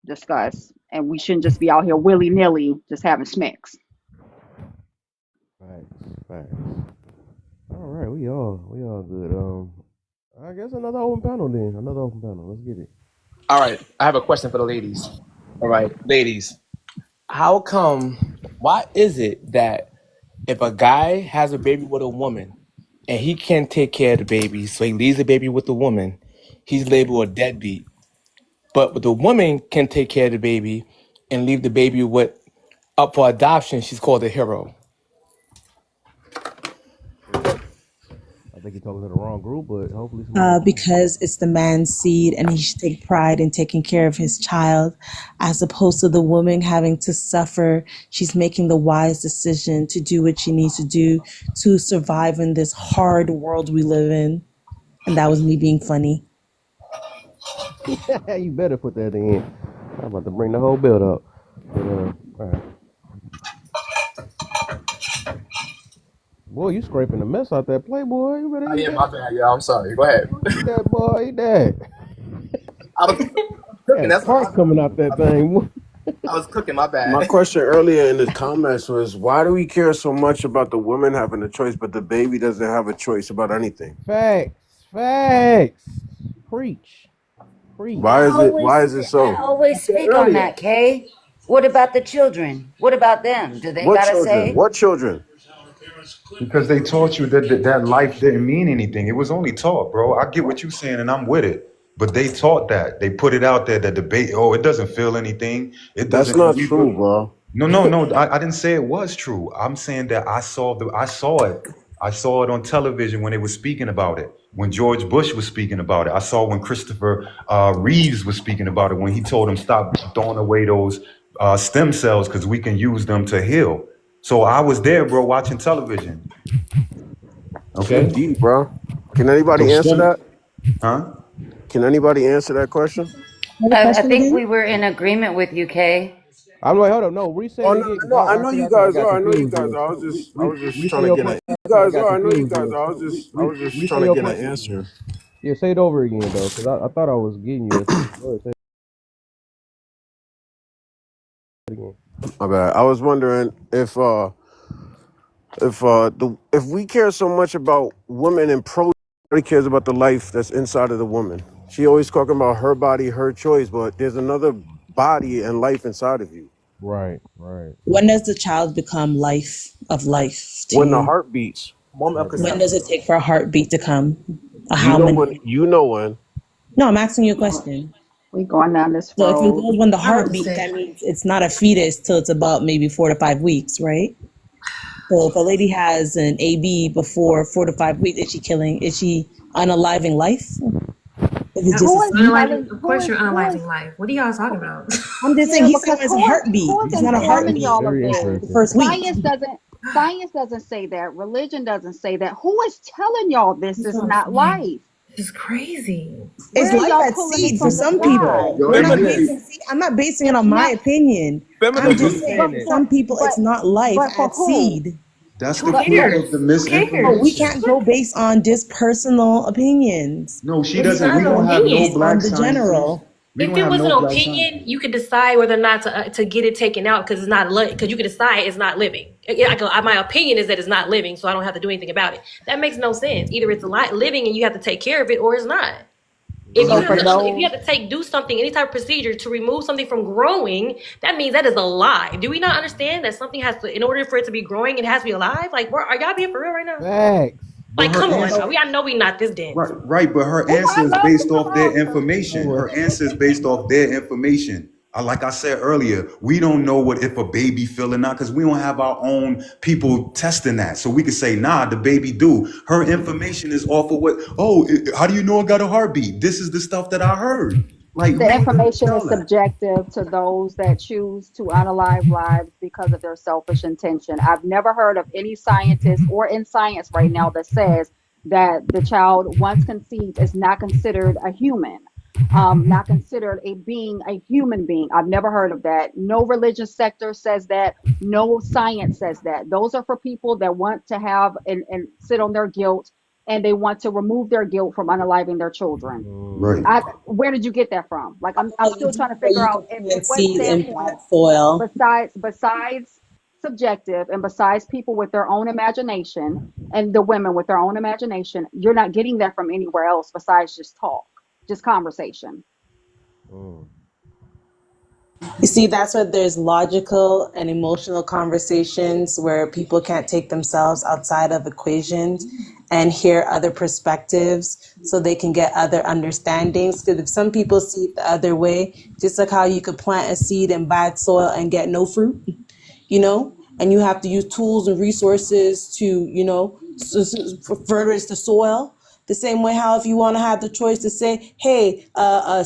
[SPEAKER 17] discuss. And we shouldn't just be out here willy nilly just having smacks.
[SPEAKER 11] Facts. All right, we all good. I guess another open panel then. Another open panel. Let's get it.
[SPEAKER 7] All right, I have a question for the ladies. All right, ladies, how come? Why is it that if a guy has a baby with a woman and he can't take care of the baby, so he leaves the baby with the woman, he's labeled a deadbeat. But the woman can take care of the baby and leave the baby with up for adoption, she's called a hero.
[SPEAKER 11] I think you're talking to the wrong group, but hopefully somebody.
[SPEAKER 13] Because it's the man's seed and he should take pride in taking care of his child, as opposed to the woman having to suffer. She's making the wise decision to do what she needs to do to survive in this hard world we live in. And that was me being funny.
[SPEAKER 11] You better put that in. I'm about to bring the whole build up. But, all right. Boy, you scraping the mess out that Playboy. You better
[SPEAKER 7] Oh,
[SPEAKER 11] eat
[SPEAKER 7] yeah,
[SPEAKER 11] that.
[SPEAKER 7] my bad, y'all. I'm sorry. Go ahead.
[SPEAKER 11] Eat that, boy. Eat that.
[SPEAKER 7] I was cooking.
[SPEAKER 11] Got
[SPEAKER 7] That's what
[SPEAKER 11] sparks coming out that thing.
[SPEAKER 7] I was cooking. My
[SPEAKER 15] My
[SPEAKER 7] bad.
[SPEAKER 15] question earlier in the comments was, why do we care so much about the woman having a choice, but the baby doesn't have a choice about anything?
[SPEAKER 11] Facts. Facts. Preach. Preach.
[SPEAKER 12] I
[SPEAKER 15] Why
[SPEAKER 12] always,
[SPEAKER 15] is it
[SPEAKER 12] I
[SPEAKER 15] so?
[SPEAKER 12] always speak on
[SPEAKER 15] Earlier.
[SPEAKER 12] that, Kay. What about the children? What about them? Do they
[SPEAKER 15] What
[SPEAKER 12] got to
[SPEAKER 15] children?
[SPEAKER 12] say?
[SPEAKER 15] What children?
[SPEAKER 14] Because they taught you that life didn't mean anything. It was only taught, bro. I get what you're saying, and I'm with it. But they taught that. They put it out there that debate. Oh, it doesn't feel anything. It
[SPEAKER 15] That's
[SPEAKER 14] doesn't. And
[SPEAKER 15] not
[SPEAKER 14] we do.
[SPEAKER 15] true, bro.
[SPEAKER 14] No. I didn't say it was true. I'm saying that I saw it. I saw it on television when they were speaking about it. When George Bush was speaking about it. I saw when Christopher Reeves was speaking about it. When he told them stop throwing away those stem cells because we can use them to heal. So I was there, bro, watching television.
[SPEAKER 15] Shit
[SPEAKER 14] Okay.
[SPEAKER 15] deep, bro. Can
[SPEAKER 14] So
[SPEAKER 15] anybody answer
[SPEAKER 14] stem,
[SPEAKER 15] that?
[SPEAKER 14] huh?
[SPEAKER 15] Can anybody answer that question?
[SPEAKER 13] What the
[SPEAKER 12] I
[SPEAKER 13] question
[SPEAKER 12] think
[SPEAKER 13] again?
[SPEAKER 12] we were in agreement with you, Kay.
[SPEAKER 11] I'm like, hold up, no, reset
[SPEAKER 15] Oh
[SPEAKER 11] it
[SPEAKER 15] no,
[SPEAKER 11] again, cause
[SPEAKER 15] no, I
[SPEAKER 11] I
[SPEAKER 15] know
[SPEAKER 11] think
[SPEAKER 15] you
[SPEAKER 11] I kind of
[SPEAKER 15] guys
[SPEAKER 11] got
[SPEAKER 15] are. I know you
[SPEAKER 11] confused
[SPEAKER 15] guys
[SPEAKER 11] there.
[SPEAKER 15] are. I was just
[SPEAKER 11] Reset
[SPEAKER 15] trying to
[SPEAKER 11] your
[SPEAKER 15] get an.
[SPEAKER 11] question.
[SPEAKER 15] You
[SPEAKER 11] I kind of
[SPEAKER 15] guys
[SPEAKER 11] got
[SPEAKER 15] are. I know you
[SPEAKER 11] confused
[SPEAKER 15] guys
[SPEAKER 11] there.
[SPEAKER 15] are. I was just
[SPEAKER 11] Reset
[SPEAKER 15] trying to
[SPEAKER 11] your
[SPEAKER 15] get an
[SPEAKER 11] question.
[SPEAKER 15] answer.
[SPEAKER 11] Yeah, say it over again though, cause I thought I was getting you. Go ahead, say it again.
[SPEAKER 15] My bad. I was wondering if we care so much about women and pro. Nobody cares about the life that's inside of the woman. She always talking about her body, her choice, but there's another body and life inside of you.
[SPEAKER 11] Right, right.
[SPEAKER 13] When does the child become life to
[SPEAKER 15] When the
[SPEAKER 13] you?
[SPEAKER 15] heart beats,
[SPEAKER 7] Moment of
[SPEAKER 13] When does it
[SPEAKER 7] conception.
[SPEAKER 13] take for a heartbeat to come?
[SPEAKER 15] you
[SPEAKER 13] How
[SPEAKER 15] know
[SPEAKER 13] many?
[SPEAKER 15] when. You know when.
[SPEAKER 13] No, I'm asking you a question.
[SPEAKER 17] We going down this
[SPEAKER 13] So if it
[SPEAKER 17] road.
[SPEAKER 13] goes when the
[SPEAKER 16] I'm about to
[SPEAKER 13] heartbeat,
[SPEAKER 16] say,
[SPEAKER 13] that means it's not a fetus till it's about maybe 4 to 5 weeks, right? So if a lady has an AB before 4 to 5 weeks, is she killing? Is she unaliving life? Is it just a
[SPEAKER 17] Who is
[SPEAKER 13] seed?
[SPEAKER 16] unaliving.
[SPEAKER 17] telling
[SPEAKER 16] Of
[SPEAKER 17] who
[SPEAKER 16] course,
[SPEAKER 17] is
[SPEAKER 16] you're
[SPEAKER 17] who
[SPEAKER 16] unaliving
[SPEAKER 17] is
[SPEAKER 16] life. What are y'all talking about?
[SPEAKER 13] I'm just saying
[SPEAKER 17] yeah,
[SPEAKER 13] he's saying
[SPEAKER 17] because
[SPEAKER 13] it's a heartbeat.
[SPEAKER 17] who is
[SPEAKER 13] It's not a
[SPEAKER 17] informing
[SPEAKER 11] That's
[SPEAKER 13] heartbeat
[SPEAKER 17] y'all of
[SPEAKER 11] very
[SPEAKER 17] this?
[SPEAKER 13] the
[SPEAKER 11] interesting.
[SPEAKER 13] first week.
[SPEAKER 17] Science doesn't say that. Religion doesn't say that. Who is telling y'all this
[SPEAKER 16] That's
[SPEAKER 17] is
[SPEAKER 16] what I'm
[SPEAKER 17] not
[SPEAKER 16] saying.
[SPEAKER 17] life?
[SPEAKER 16] This is crazy.
[SPEAKER 13] It's
[SPEAKER 17] Where are
[SPEAKER 13] life
[SPEAKER 17] y'all
[SPEAKER 13] at
[SPEAKER 17] pulling this
[SPEAKER 13] seed for
[SPEAKER 17] from the
[SPEAKER 13] some
[SPEAKER 17] sky?
[SPEAKER 13] people.
[SPEAKER 15] Yo,
[SPEAKER 13] We're not
[SPEAKER 15] SJ,
[SPEAKER 13] basing. See, I'm not basing it
[SPEAKER 17] It's
[SPEAKER 13] on my
[SPEAKER 17] not.
[SPEAKER 13] opinion. I'm
[SPEAKER 7] Feminists
[SPEAKER 15] yo,
[SPEAKER 7] do
[SPEAKER 13] just
[SPEAKER 7] the
[SPEAKER 13] saying
[SPEAKER 17] But
[SPEAKER 7] same
[SPEAKER 13] for
[SPEAKER 7] thing.
[SPEAKER 17] for
[SPEAKER 13] some people it's not life
[SPEAKER 17] but for
[SPEAKER 13] at
[SPEAKER 17] who?
[SPEAKER 13] seed.
[SPEAKER 14] That's
[SPEAKER 16] Who
[SPEAKER 14] the
[SPEAKER 17] But
[SPEAKER 14] part
[SPEAKER 17] who?
[SPEAKER 14] of the
[SPEAKER 16] cares? Who
[SPEAKER 13] Oh, we
[SPEAKER 14] misinformation.
[SPEAKER 13] can't
[SPEAKER 16] cares?
[SPEAKER 13] go based on just personal opinions.
[SPEAKER 14] No, she
[SPEAKER 13] We
[SPEAKER 16] It's
[SPEAKER 14] doesn't.
[SPEAKER 16] not
[SPEAKER 14] We
[SPEAKER 13] have to
[SPEAKER 16] an
[SPEAKER 14] don't
[SPEAKER 13] go
[SPEAKER 14] have no
[SPEAKER 13] based
[SPEAKER 16] opinion.
[SPEAKER 13] on
[SPEAKER 14] black
[SPEAKER 13] the
[SPEAKER 14] scientists.
[SPEAKER 13] general.
[SPEAKER 14] We
[SPEAKER 16] If
[SPEAKER 14] don't
[SPEAKER 16] it
[SPEAKER 14] have
[SPEAKER 16] was an
[SPEAKER 14] no black
[SPEAKER 16] opinion,
[SPEAKER 14] scientists.
[SPEAKER 16] you could decide whether or not to get it taken out because it's not because you could decide it's not living. My opinion is that it's not living, so I don't have to do anything about it. That makes no sense. Either it's living and you have to take care of it, or it's not.
[SPEAKER 14] But
[SPEAKER 17] So
[SPEAKER 14] her
[SPEAKER 17] for
[SPEAKER 16] If you
[SPEAKER 17] those,
[SPEAKER 16] have to do something, any type of procedure to remove something from growing, that means that is alive. Do we not understand that something has to, in order for it to be growing, it has to be alive? Like, are y'all being for real right now?
[SPEAKER 11] Facts.
[SPEAKER 14] but
[SPEAKER 16] Like,
[SPEAKER 14] her
[SPEAKER 16] come on.
[SPEAKER 14] answer.
[SPEAKER 13] So
[SPEAKER 16] I know we not this dense.
[SPEAKER 14] Right. But her
[SPEAKER 17] oh,
[SPEAKER 14] answer
[SPEAKER 17] I
[SPEAKER 14] is
[SPEAKER 17] love
[SPEAKER 14] based
[SPEAKER 17] you,
[SPEAKER 14] off their
[SPEAKER 17] Veronica.
[SPEAKER 14] information.
[SPEAKER 11] What?
[SPEAKER 14] Her answer is based off their information. Like I said earlier, we don't know what if a baby feel or not because we don't have our own people testing that. So we could say, nah, the baby do. Her information is off of what? Oh, how do you know it got a heartbeat? This is the stuff that I heard. Like,
[SPEAKER 17] The
[SPEAKER 14] who's gonna
[SPEAKER 17] information is
[SPEAKER 14] tell that?
[SPEAKER 17] subjective to those that choose to unalive lives because of their selfish intention. I've never heard of any scientist or in science right now that says that the child, once conceived, is not considered a human, not considered a being, a human being. I've never heard of that. No religious sector says that. No science says that. Those are for people that want to have and sit on their guilt and they want to remove their guilt from unaliving their children.
[SPEAKER 14] Right.
[SPEAKER 17] Where did you get that from? Like I'm
[SPEAKER 13] well, you
[SPEAKER 17] still
[SPEAKER 13] do
[SPEAKER 17] trying to
[SPEAKER 13] know
[SPEAKER 17] figure
[SPEAKER 13] you
[SPEAKER 17] out
[SPEAKER 13] can
[SPEAKER 17] at
[SPEAKER 13] plant
[SPEAKER 17] what
[SPEAKER 13] seed in
[SPEAKER 17] standpoint
[SPEAKER 13] bad soil.
[SPEAKER 17] besides subjective and besides people with their own imagination and the women with their own imagination, you're not getting that from anywhere else besides just talk, just conversation.
[SPEAKER 11] Mm.
[SPEAKER 13] You see, that's where there's logical and emotional conversations where people can't take themselves outside of equations and hear other perspectives so they can get other understandings. Because if some people see it the other way, just like how you could plant a seed in bad soil and get no fruit, and you have to use tools and resources to, further the soil. The same way how if you want to have the choice to say, hey,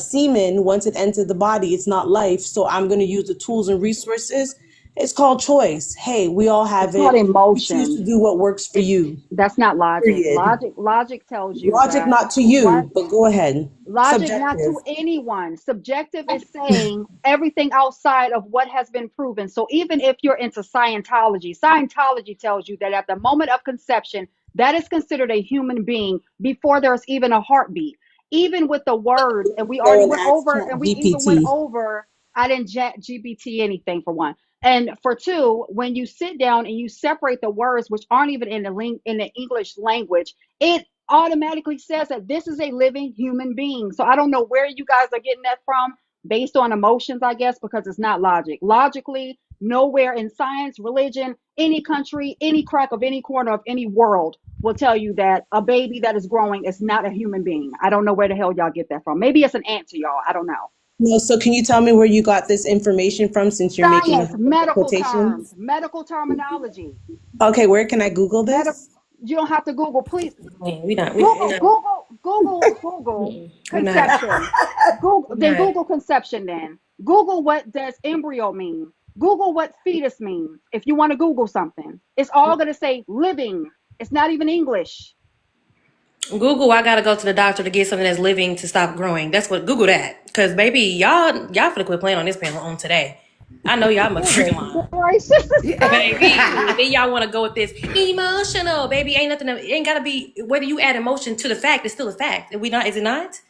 [SPEAKER 13] semen, once it enters the body, it's not life, so I'm going to use the tools and resources. It's called choice. Hey, we all
[SPEAKER 17] It's
[SPEAKER 13] have
[SPEAKER 17] called
[SPEAKER 13] it. You choose to
[SPEAKER 17] emotions.
[SPEAKER 13] do what works for
[SPEAKER 17] It
[SPEAKER 13] you,
[SPEAKER 17] That's not logic.
[SPEAKER 13] period.
[SPEAKER 17] Logic tells you
[SPEAKER 13] Logic
[SPEAKER 17] that
[SPEAKER 13] not to
[SPEAKER 17] what
[SPEAKER 13] you, but go ahead.
[SPEAKER 17] logic not
[SPEAKER 13] Subjective.
[SPEAKER 17] to anyone. Subjective is saying everything outside of what has been proven. So even if you're into Scientology tells you that at the moment of conception, that is considered a human being before there's even a heartbeat. Even with the words, and we
[SPEAKER 13] Go
[SPEAKER 17] already
[SPEAKER 13] and
[SPEAKER 17] went
[SPEAKER 13] ask
[SPEAKER 17] over,
[SPEAKER 13] Chat
[SPEAKER 17] and we even went
[SPEAKER 13] GPT.
[SPEAKER 17] over, I didn't chat GPT anything for one. And for two, when you sit down and you separate the words, which aren't even in the English language, it automatically says that this is a living human being. So I don't know where you guys are getting that from based on emotions, I guess, because it's not logic. Logically, nowhere in science, religion, any country, any crack of any corner of any world will tell you that a baby that is growing is not a human being. I don't know where the hell y'all get that from. Maybe it's an ant to y'all. I don't know.
[SPEAKER 13] No, so can you tell me where you got this information from since you're making
[SPEAKER 17] Science,
[SPEAKER 13] the
[SPEAKER 17] medical terms,
[SPEAKER 13] quotations?
[SPEAKER 17] medical terminology.
[SPEAKER 13] Okay, where can I Google
[SPEAKER 17] Medical.
[SPEAKER 13] this?
[SPEAKER 17] You don't have to Google, please.
[SPEAKER 16] Man, we not.
[SPEAKER 17] Google
[SPEAKER 16] We not.
[SPEAKER 17] conception. Google conception then. Google what does embryo mean. Google what fetus means. If you want to Google something, it's all going to say living. It's not even English.
[SPEAKER 16] Google, I gotta go to the doctor to get something that's living to stop growing. That's what Google that. Cause baby, y'all finna quit playing on this panel on today. I know y'all must freaking
[SPEAKER 17] Goodness
[SPEAKER 16] lying.
[SPEAKER 17] gracious.
[SPEAKER 16] Baby. And then y'all wanna go with this emotional, baby. Ain't nothing it ain't gotta be whether you add emotion to the fact, it's still a fact. Is it not?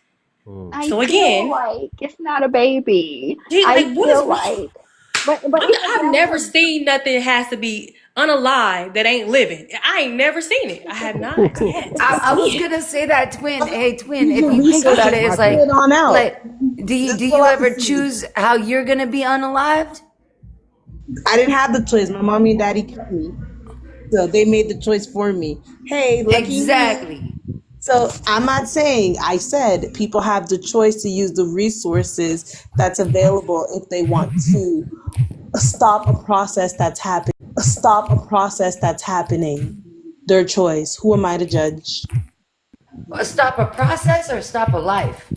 [SPEAKER 11] Mm.
[SPEAKER 17] I
[SPEAKER 16] So
[SPEAKER 17] feel
[SPEAKER 16] again,
[SPEAKER 17] like it's not a baby.
[SPEAKER 16] gee,
[SPEAKER 17] I
[SPEAKER 16] like what is
[SPEAKER 17] feel
[SPEAKER 16] wrong?
[SPEAKER 17] like, but even
[SPEAKER 16] I've
[SPEAKER 17] down
[SPEAKER 16] never
[SPEAKER 17] to
[SPEAKER 16] seen nothing has to be unalive that ain't living. I ain't never seen it. I have not yet
[SPEAKER 12] I was
[SPEAKER 16] seen it.
[SPEAKER 12] gonna say that, twin. Hey, twin.
[SPEAKER 13] Do
[SPEAKER 12] If
[SPEAKER 13] your
[SPEAKER 12] you think
[SPEAKER 13] research
[SPEAKER 12] about
[SPEAKER 13] and
[SPEAKER 12] it, it's
[SPEAKER 13] fill it on out.
[SPEAKER 12] like, do
[SPEAKER 13] Just fill
[SPEAKER 12] you
[SPEAKER 13] out the
[SPEAKER 12] ever
[SPEAKER 13] form.
[SPEAKER 12] choose how you're gonna be unalived?
[SPEAKER 13] I didn't have the choice. My mommy and daddy kept me. So they made the choice for me. Hey, lucky me.
[SPEAKER 12] Exactly.
[SPEAKER 13] So I'm not saying, I said people have the choice to use the resources that's available if they want to stop a process that's happening. Their choice. Who am I to judge?
[SPEAKER 12] Stop a process or stop a life?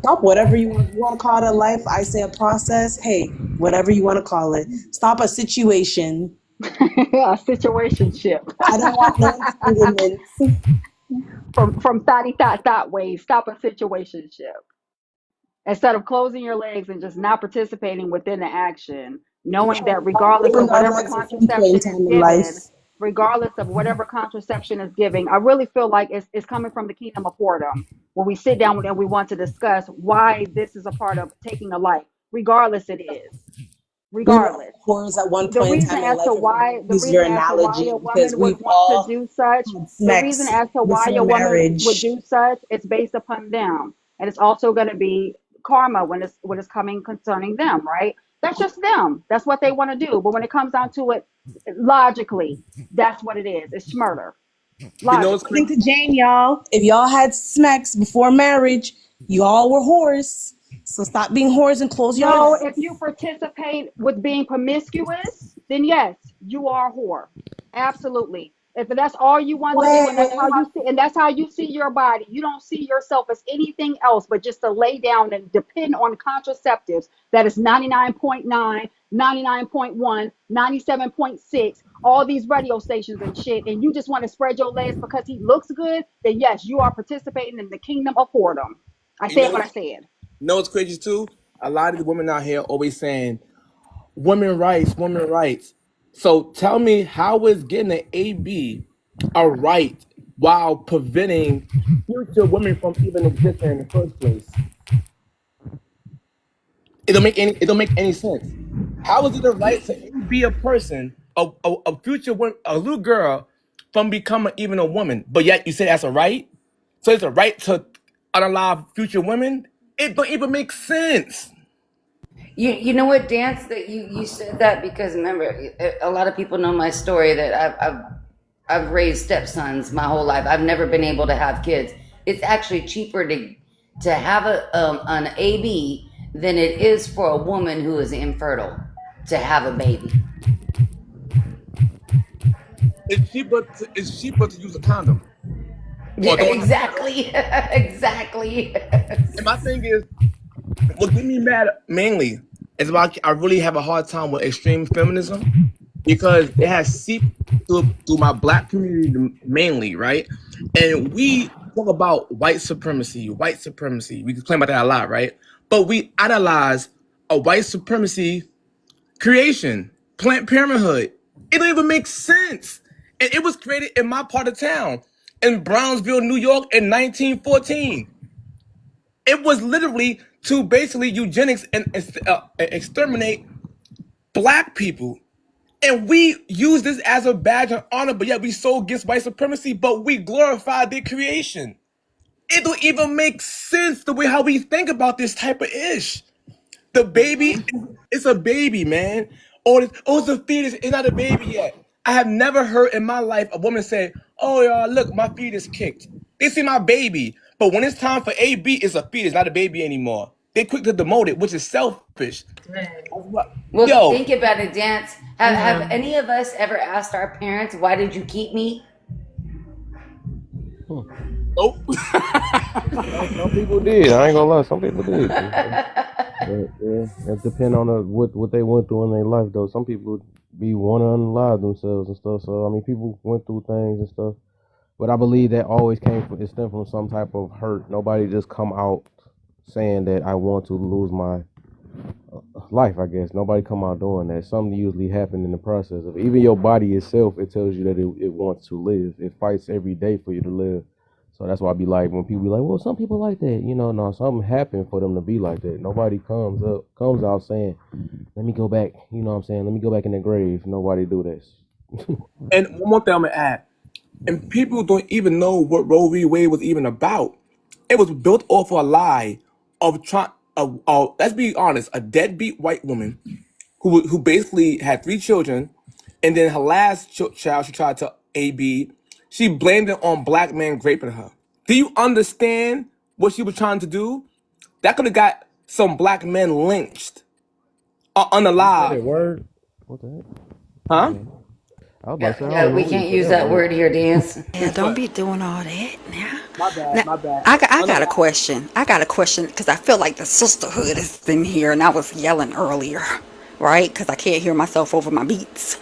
[SPEAKER 13] Stop whatever you want. You want to call it a life? I say a process. Hey, whatever you want to call it. Stop a situation.
[SPEAKER 17] A situationship.
[SPEAKER 13] I don't want no entanglements.
[SPEAKER 17] From thought ways. Stop a situationship. Instead of closing your legs and just not participating within the action, knowing that regardless
[SPEAKER 13] Open
[SPEAKER 17] of
[SPEAKER 13] our
[SPEAKER 17] whatever
[SPEAKER 13] legs and free playing
[SPEAKER 17] contraception is
[SPEAKER 13] time in life.
[SPEAKER 17] given, regardless of whatever contraception is giving, I really feel like it's coming from the kingdom of whoredom. When we sit down and we want to discuss why this is a part of taking a life, regardless it is,
[SPEAKER 13] We were
[SPEAKER 17] regardless.
[SPEAKER 13] whores at one
[SPEAKER 17] The
[SPEAKER 13] point in
[SPEAKER 17] reason
[SPEAKER 13] time in
[SPEAKER 17] as
[SPEAKER 13] life,
[SPEAKER 17] to
[SPEAKER 13] if we're
[SPEAKER 17] why
[SPEAKER 13] going to
[SPEAKER 17] the
[SPEAKER 13] use your
[SPEAKER 17] reason as to why
[SPEAKER 13] analogy,
[SPEAKER 17] a
[SPEAKER 13] because
[SPEAKER 17] woman would
[SPEAKER 13] we've
[SPEAKER 17] want to
[SPEAKER 13] all
[SPEAKER 17] do such,
[SPEAKER 13] had
[SPEAKER 17] the reason
[SPEAKER 13] sex
[SPEAKER 17] as to why
[SPEAKER 13] before
[SPEAKER 17] a woman would
[SPEAKER 13] marriage.
[SPEAKER 17] do such, it's based upon them, and it's also going to be karma when it's coming concerning them, right? That's just them. That's what they want to do. But when it comes down to it, logically, that's what it is. It's murder,
[SPEAKER 7] You know what's
[SPEAKER 17] logically.
[SPEAKER 13] According
[SPEAKER 7] crazy?
[SPEAKER 13] to Jane, y'all, if y'all had sex before marriage, y'all were whores. So stop being whores and close your
[SPEAKER 17] No, if you
[SPEAKER 13] legs.
[SPEAKER 17] participate with being promiscuous, then yes, you are a whore. Absolutely. If that's all you want to do, and that's how
[SPEAKER 13] Where?
[SPEAKER 17] you see, and that's how you see your body, you don't see yourself as anything else but just to lay down and depend on contraceptives that is 99.9, 99.1, 97.6, all these radio stations and shit, and you just want to spread your legs because he looks good, then yes, you are participating in the kingdom of whoredom. I
[SPEAKER 7] You know
[SPEAKER 17] said what
[SPEAKER 7] what's,
[SPEAKER 17] I said.
[SPEAKER 7] you know what's crazy too? A lot of the women out here always saying women rights, women rights. So tell me, how is getting an AB a right while preventing future women from even existing in the first place? It don't make any sense. How is it a right to be a person, a future woman, a little girl, from becoming even a woman? But yet you say that's a right. So it's a right to unalive future women. It don't even make sense.
[SPEAKER 12] You know what, Dance, that you said that because remember, a lot of people know my story that I've raised stepsons my whole life. I've never been able to have kids. It's actually cheaper to have an AB than it is for a woman who is infertile to have a baby.
[SPEAKER 7] It's cheaper to use a condom
[SPEAKER 12] Yeah,
[SPEAKER 7] or don't have sex.
[SPEAKER 12] exactly, exactly.
[SPEAKER 7] And my thing is, what get me mad mainly is about I really have a hard time with extreme feminism because it has seeped through my black community mainly, right? And we talk about white supremacy, white supremacy. We complain about that a lot, right? But we idolize a white supremacy creation, Planned Parenthood. It don't even make sense. And it was created in my part of town, in Brownsville, New York, in 1914. It was literally to basically eugenics and exterminate black people. And we use this as a badge of honor, but yet we so against white supremacy, but we glorify their creation. It don't even make sense the way how we think about this type of ish. The baby, it's a baby, man. It's a fetus. It's not a baby yet. I have never heard in my life a woman say, "Oh, y'all, look, my fetus kicked." They see my baby, but when it's time for AB, it's a fetus, not a baby anymore. They quick to demote it, which is selfish.
[SPEAKER 12] Well,
[SPEAKER 7] Yo,
[SPEAKER 12] think about it, Dance. Have
[SPEAKER 16] Yeah.
[SPEAKER 12] any of us ever asked our parents, "Why did you keep me?"
[SPEAKER 7] nope.
[SPEAKER 11] Some people did. I ain't gonna lie. Some people did. But yeah, it depends on what they went through in their life, though. Some people be want to unalive themselves and stuff. So I mean, people went through things and stuff. But I believe that always it stemmed from some type of hurt. Nobody just come out saying that I want to lose my life. I guess nobody come out doing that. Something usually happen in the process of it. Even your body itself. It tells you that it wants to live. It fights every day for you to live. So that's why I be like, when people be like, well, some people like that, no, something happened for them to be like that. Nobody comes out saying, let me go back, you know what I'm saying? Let me go back in the grave. Nobody do this.
[SPEAKER 7] And one more thing I'm gonna add, and people don't even know what Roe v. Wade was even about. It was built off a lie of trying. Let's be honest, a deadbeat white woman who basically had 3 children, and then her last child she tried to AB. She blamed it on black men raping her. Do you understand what she was trying to do? That could have got some black men lynched or
[SPEAKER 11] You say that
[SPEAKER 7] unalive,
[SPEAKER 11] word? What the heck?
[SPEAKER 7] huh?
[SPEAKER 11] I was about to
[SPEAKER 12] Yeah,
[SPEAKER 11] say, I don't
[SPEAKER 12] yeah,
[SPEAKER 11] even know
[SPEAKER 12] we
[SPEAKER 11] where you
[SPEAKER 12] can't
[SPEAKER 11] say
[SPEAKER 12] use
[SPEAKER 11] that
[SPEAKER 12] that
[SPEAKER 11] word.
[SPEAKER 12] word here, Dance.
[SPEAKER 3] Yeah, don't
[SPEAKER 7] But
[SPEAKER 3] be doing all that now.
[SPEAKER 7] my bad,
[SPEAKER 3] Now,
[SPEAKER 7] my bad.
[SPEAKER 3] I got a
[SPEAKER 7] Unalive.
[SPEAKER 3] question. I got a question because I feel like the sisterhood is in here, and I was yelling earlier, right? Because I can't hear myself over my beats.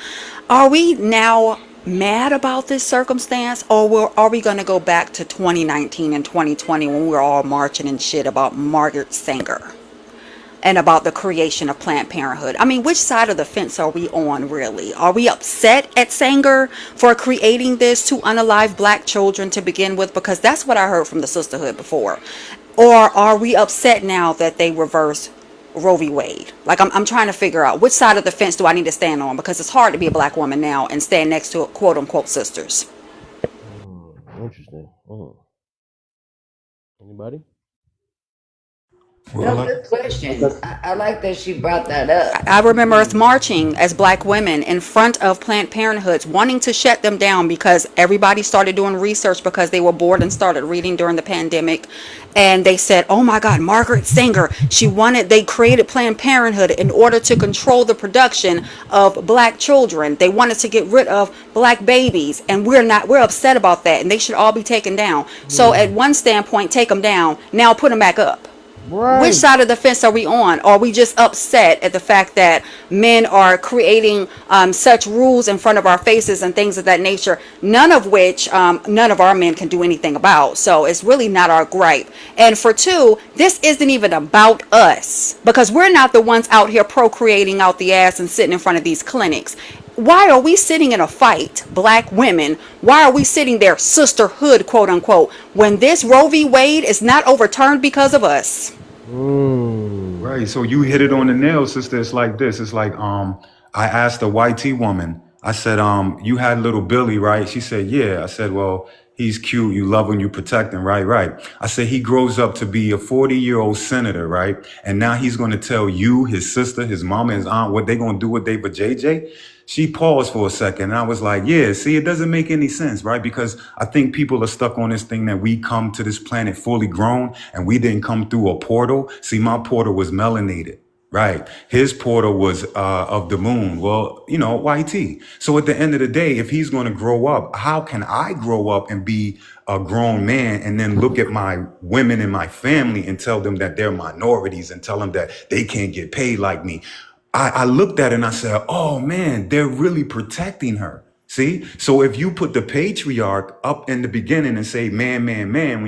[SPEAKER 3] Are we now mad about this circumstance, or are we going to go back to 2019 and 2020 when we were all marching and shit about Margaret Sanger and about the creation of Planned Parenthood? I mean, which side of the fence are we on, really? Are we upset at Sanger for creating this to unalive black children to begin with? Because that's what I heard from the sisterhood before. Or are we upset now that they reverse Roe v. Wade? Like, I'm trying to figure out which side of the fence do I need to stand on, because it's hard to be a black woman now and stand next to quote unquote sisters.
[SPEAKER 11] Interesting. Anybody?
[SPEAKER 12] No,
[SPEAKER 14] Well,
[SPEAKER 12] good question. I like that she brought that up.
[SPEAKER 3] I remember us marching as black women in front of Planned Parenthoods, wanting to shut them down because everybody started doing research because they were bored and started reading during the pandemic. And they said, oh my God, Margaret Sanger, they created Planned Parenthood in order to control the production of black children. They wanted to get rid of black babies. And we're upset about that. And they should all be taken down. So at one standpoint, take them down. Now put them back up. Which
[SPEAKER 11] Right.
[SPEAKER 3] side of the fence are we on? Are we just upset at the fact that men are creating such rules in front of our faces and things of that nature, none of which none of our men can do anything about? So it's really not our gripe. And for two, this isn't even about us, because we're not the ones out here procreating out the ass and sitting in front of these clinics. Why are we sitting in a fight, black women? Why are we sitting there, sisterhood, quote unquote, when this Roe v. Wade is not overturned because of us?
[SPEAKER 14] right. So you hit it on the nail, sister. It's like this. It's like I asked a YT woman. I said, you had little Billy, right? She said, yeah. I said, well, he's cute. You love him. You protect him, right? Right. I said he grows up to be a 40-year-old senator, right? And now he's going to tell you, his sister, his mama, his aunt, what they going to do with David JJ. She paused for a second, and I was like, yeah, see, it doesn't make any sense, right? Because I think people are stuck on this thing that we come to this planet fully grown and we didn't come through a portal. See, my portal was melanated. Right. His portal was of the moon. Well, YT. So at the end of the day, if he's going to grow up, how can I grow up and be a grown man and then look at my women in my family and tell them that they're minorities and tell them that they can't get paid like me? I looked at it and I said, oh man, they're really protecting her. See? So if you put the patriarch up in the beginning and say, man, man, man,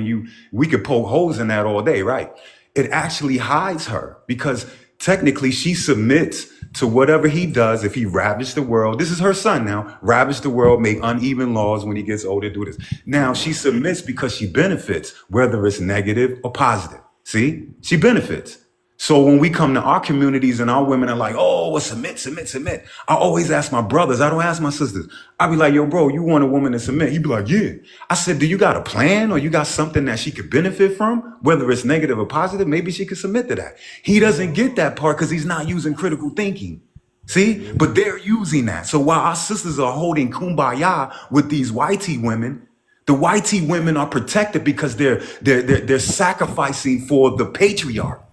[SPEAKER 14] we could poke holes in that all day, right? It actually hides her because technically she submits to whatever he does. If he ravaged the world, this is her son now, ravage the world, make uneven laws when he gets older, do this. Now she submits because she benefits, whether it's negative or positive. See? She benefits. So when we come to our communities and our women are like, oh, well, submit, submit, submit. I always ask my brothers. I don't ask my sisters. I be like, yo, bro, you want a woman to submit? He'd be like, yeah. I said, do you got a plan or you got something that she could benefit from? Whether it's negative or positive, maybe she could submit to that. He doesn't get that part because he's not using critical thinking. See, but they're using that. So while our sisters are holding kumbaya with these YT women, the YT women are protected because they're sacrificing for the patriarch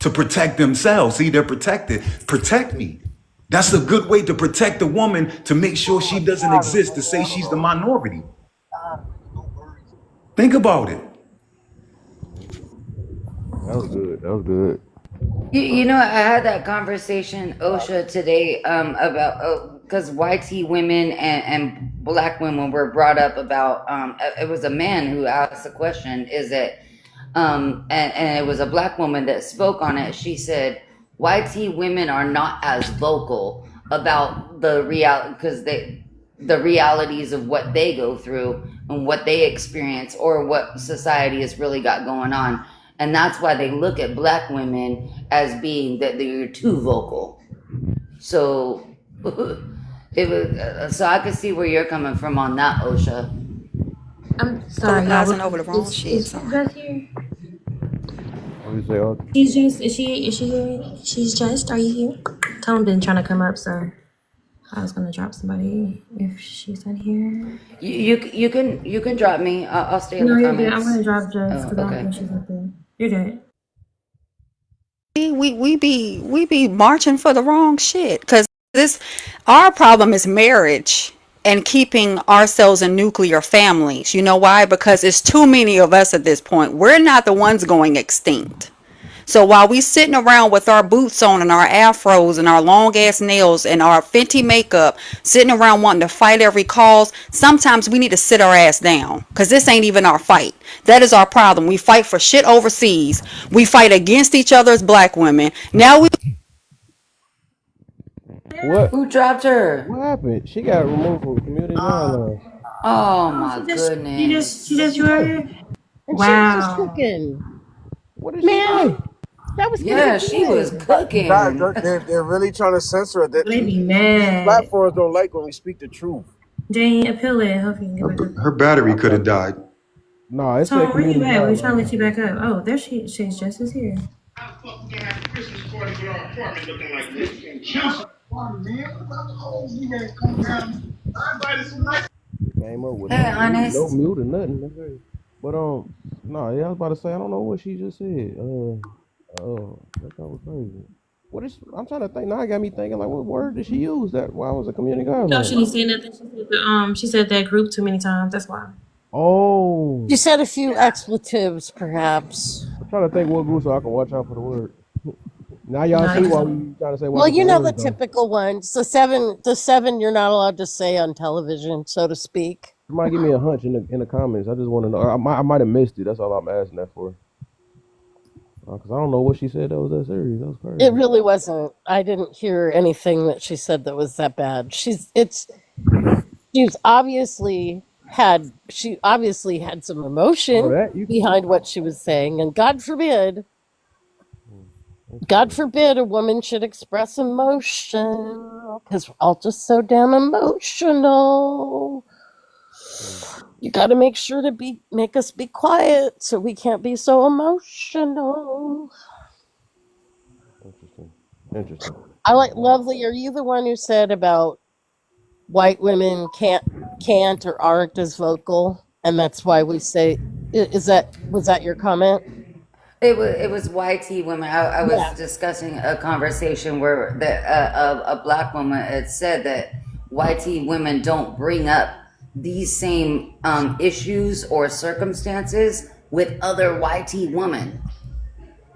[SPEAKER 14] to protect themselves. See, they're protected. Protect me. That's a good way to protect the woman, to make sure she doesn't exist, to say she's the minority. Think about it.
[SPEAKER 11] That was good. That was good.
[SPEAKER 12] I had that conversation, OSHA, today about because YT women and black women were brought up about. It was a man who asked the question, is it, and it was a black woman that spoke on it. She said, YT women are not as vocal about the reality because the realities of what they go through and what they experience or what society has really got going on. And that's why they look at black women as being that they're too vocal. So it was, so I could see where you're coming from on that, Osha.
[SPEAKER 16] I'm sorry, y'all.
[SPEAKER 18] Apologizing over the wrong shit.
[SPEAKER 16] Is she just here?
[SPEAKER 11] What do you say? Oh,
[SPEAKER 16] She's just. Is she here? She's just. Are you here? Tone been trying to come up, so I was gonna drop somebody if she's not here.
[SPEAKER 12] You can drop me. I'll stay in
[SPEAKER 16] No,
[SPEAKER 12] the
[SPEAKER 16] you're good. I'm
[SPEAKER 12] comments.
[SPEAKER 16] gonna drop just because I don't
[SPEAKER 12] Okay.
[SPEAKER 16] think she's up there. You're good.
[SPEAKER 18] We be marching for the wrong shit, because this, our problem is marriage and keeping ourselves in nuclear families. You know why? Because it's too many of us at this point. We're not the ones going extinct. So while we sitting around with our boots on and our afros and our long ass nails and our Fenty makeup, sitting around wanting to fight every cause, sometimes we need to sit our ass down, because this ain't even our fight. That is our problem. We fight for shit overseas. We fight against each other as black women. Now we
[SPEAKER 11] what?
[SPEAKER 12] Who dropped her?
[SPEAKER 11] What happened? She got removed from community guidelines.
[SPEAKER 12] Oh
[SPEAKER 16] Oh,
[SPEAKER 12] my goodness.
[SPEAKER 16] she just you earlier.
[SPEAKER 10] And she was just
[SPEAKER 16] Wow.
[SPEAKER 10] cooking.
[SPEAKER 11] What did she
[SPEAKER 10] Man,
[SPEAKER 11] say?
[SPEAKER 10] that was pretty
[SPEAKER 12] Yeah, she was
[SPEAKER 10] good.
[SPEAKER 15] God,
[SPEAKER 12] cooking.
[SPEAKER 15] they're really trying to censor it.
[SPEAKER 16] They be
[SPEAKER 15] These
[SPEAKER 16] mad.
[SPEAKER 15] platforms don't like when we speak the truth.
[SPEAKER 16] Jane, appeal it. Hope you can get back up.
[SPEAKER 14] Her battery
[SPEAKER 11] I'm
[SPEAKER 14] could have
[SPEAKER 11] trying to.
[SPEAKER 14] died.
[SPEAKER 11] No, it said
[SPEAKER 16] Tone, where you
[SPEAKER 11] community
[SPEAKER 16] at? We're trying to let
[SPEAKER 11] guidelines.
[SPEAKER 16] you back up. Oh, there she's just is here.
[SPEAKER 11] Came up with
[SPEAKER 12] Hey,
[SPEAKER 11] no
[SPEAKER 12] honest.
[SPEAKER 11] mute or nothing. That's crazy. But no, yeah, I was about to say I don't know what she just said. That was crazy. What is? I'm trying to think. Now I got me thinking like, what word did she use? That why was a community
[SPEAKER 16] No, she
[SPEAKER 11] guideline?
[SPEAKER 16] didn't say nothing. She said that group too many times. That's why.
[SPEAKER 11] Oh,
[SPEAKER 10] She said a few expletives, perhaps.
[SPEAKER 11] I'm trying to think what group so I can watch out for the word. Now y'all
[SPEAKER 16] No,
[SPEAKER 11] see
[SPEAKER 16] you
[SPEAKER 11] why
[SPEAKER 16] just
[SPEAKER 11] we trying to say watch
[SPEAKER 10] Well,
[SPEAKER 11] out
[SPEAKER 10] you
[SPEAKER 11] for
[SPEAKER 10] know the
[SPEAKER 11] words though.
[SPEAKER 10] typical ones. The seven you're not allowed to say on television, so to speak.
[SPEAKER 11] Somebody give me a hunch in the comments. I just want to know. I might have missed it. That's all I'm asking that for. Cause I don't know what she said that was that serious. That was
[SPEAKER 10] It
[SPEAKER 11] crazy.
[SPEAKER 10] really wasn't. I didn't hear anything that she said that was that bad. She obviously had some
[SPEAKER 11] Oh,
[SPEAKER 10] emotion
[SPEAKER 11] that you can.
[SPEAKER 10] behind what she was saying, and
[SPEAKER 11] Hmm,
[SPEAKER 10] God
[SPEAKER 11] interesting.
[SPEAKER 10] forbid a woman should express emotion because we're all just so damn emotional.
[SPEAKER 11] Hmm,
[SPEAKER 10] You got to make sure to make us be quiet so we can't be so emotional.
[SPEAKER 11] interesting. Interesting.
[SPEAKER 10] I like
[SPEAKER 11] All right.
[SPEAKER 10] Lovely. Are you the one who said about white women can't or aren't as vocal, and that's why we say was that your comment?
[SPEAKER 12] It was YT women. I was
[SPEAKER 10] Yeah.
[SPEAKER 12] discussing a conversation where a black woman had said that YT women don't bring up these same issues or circumstances with other YT women.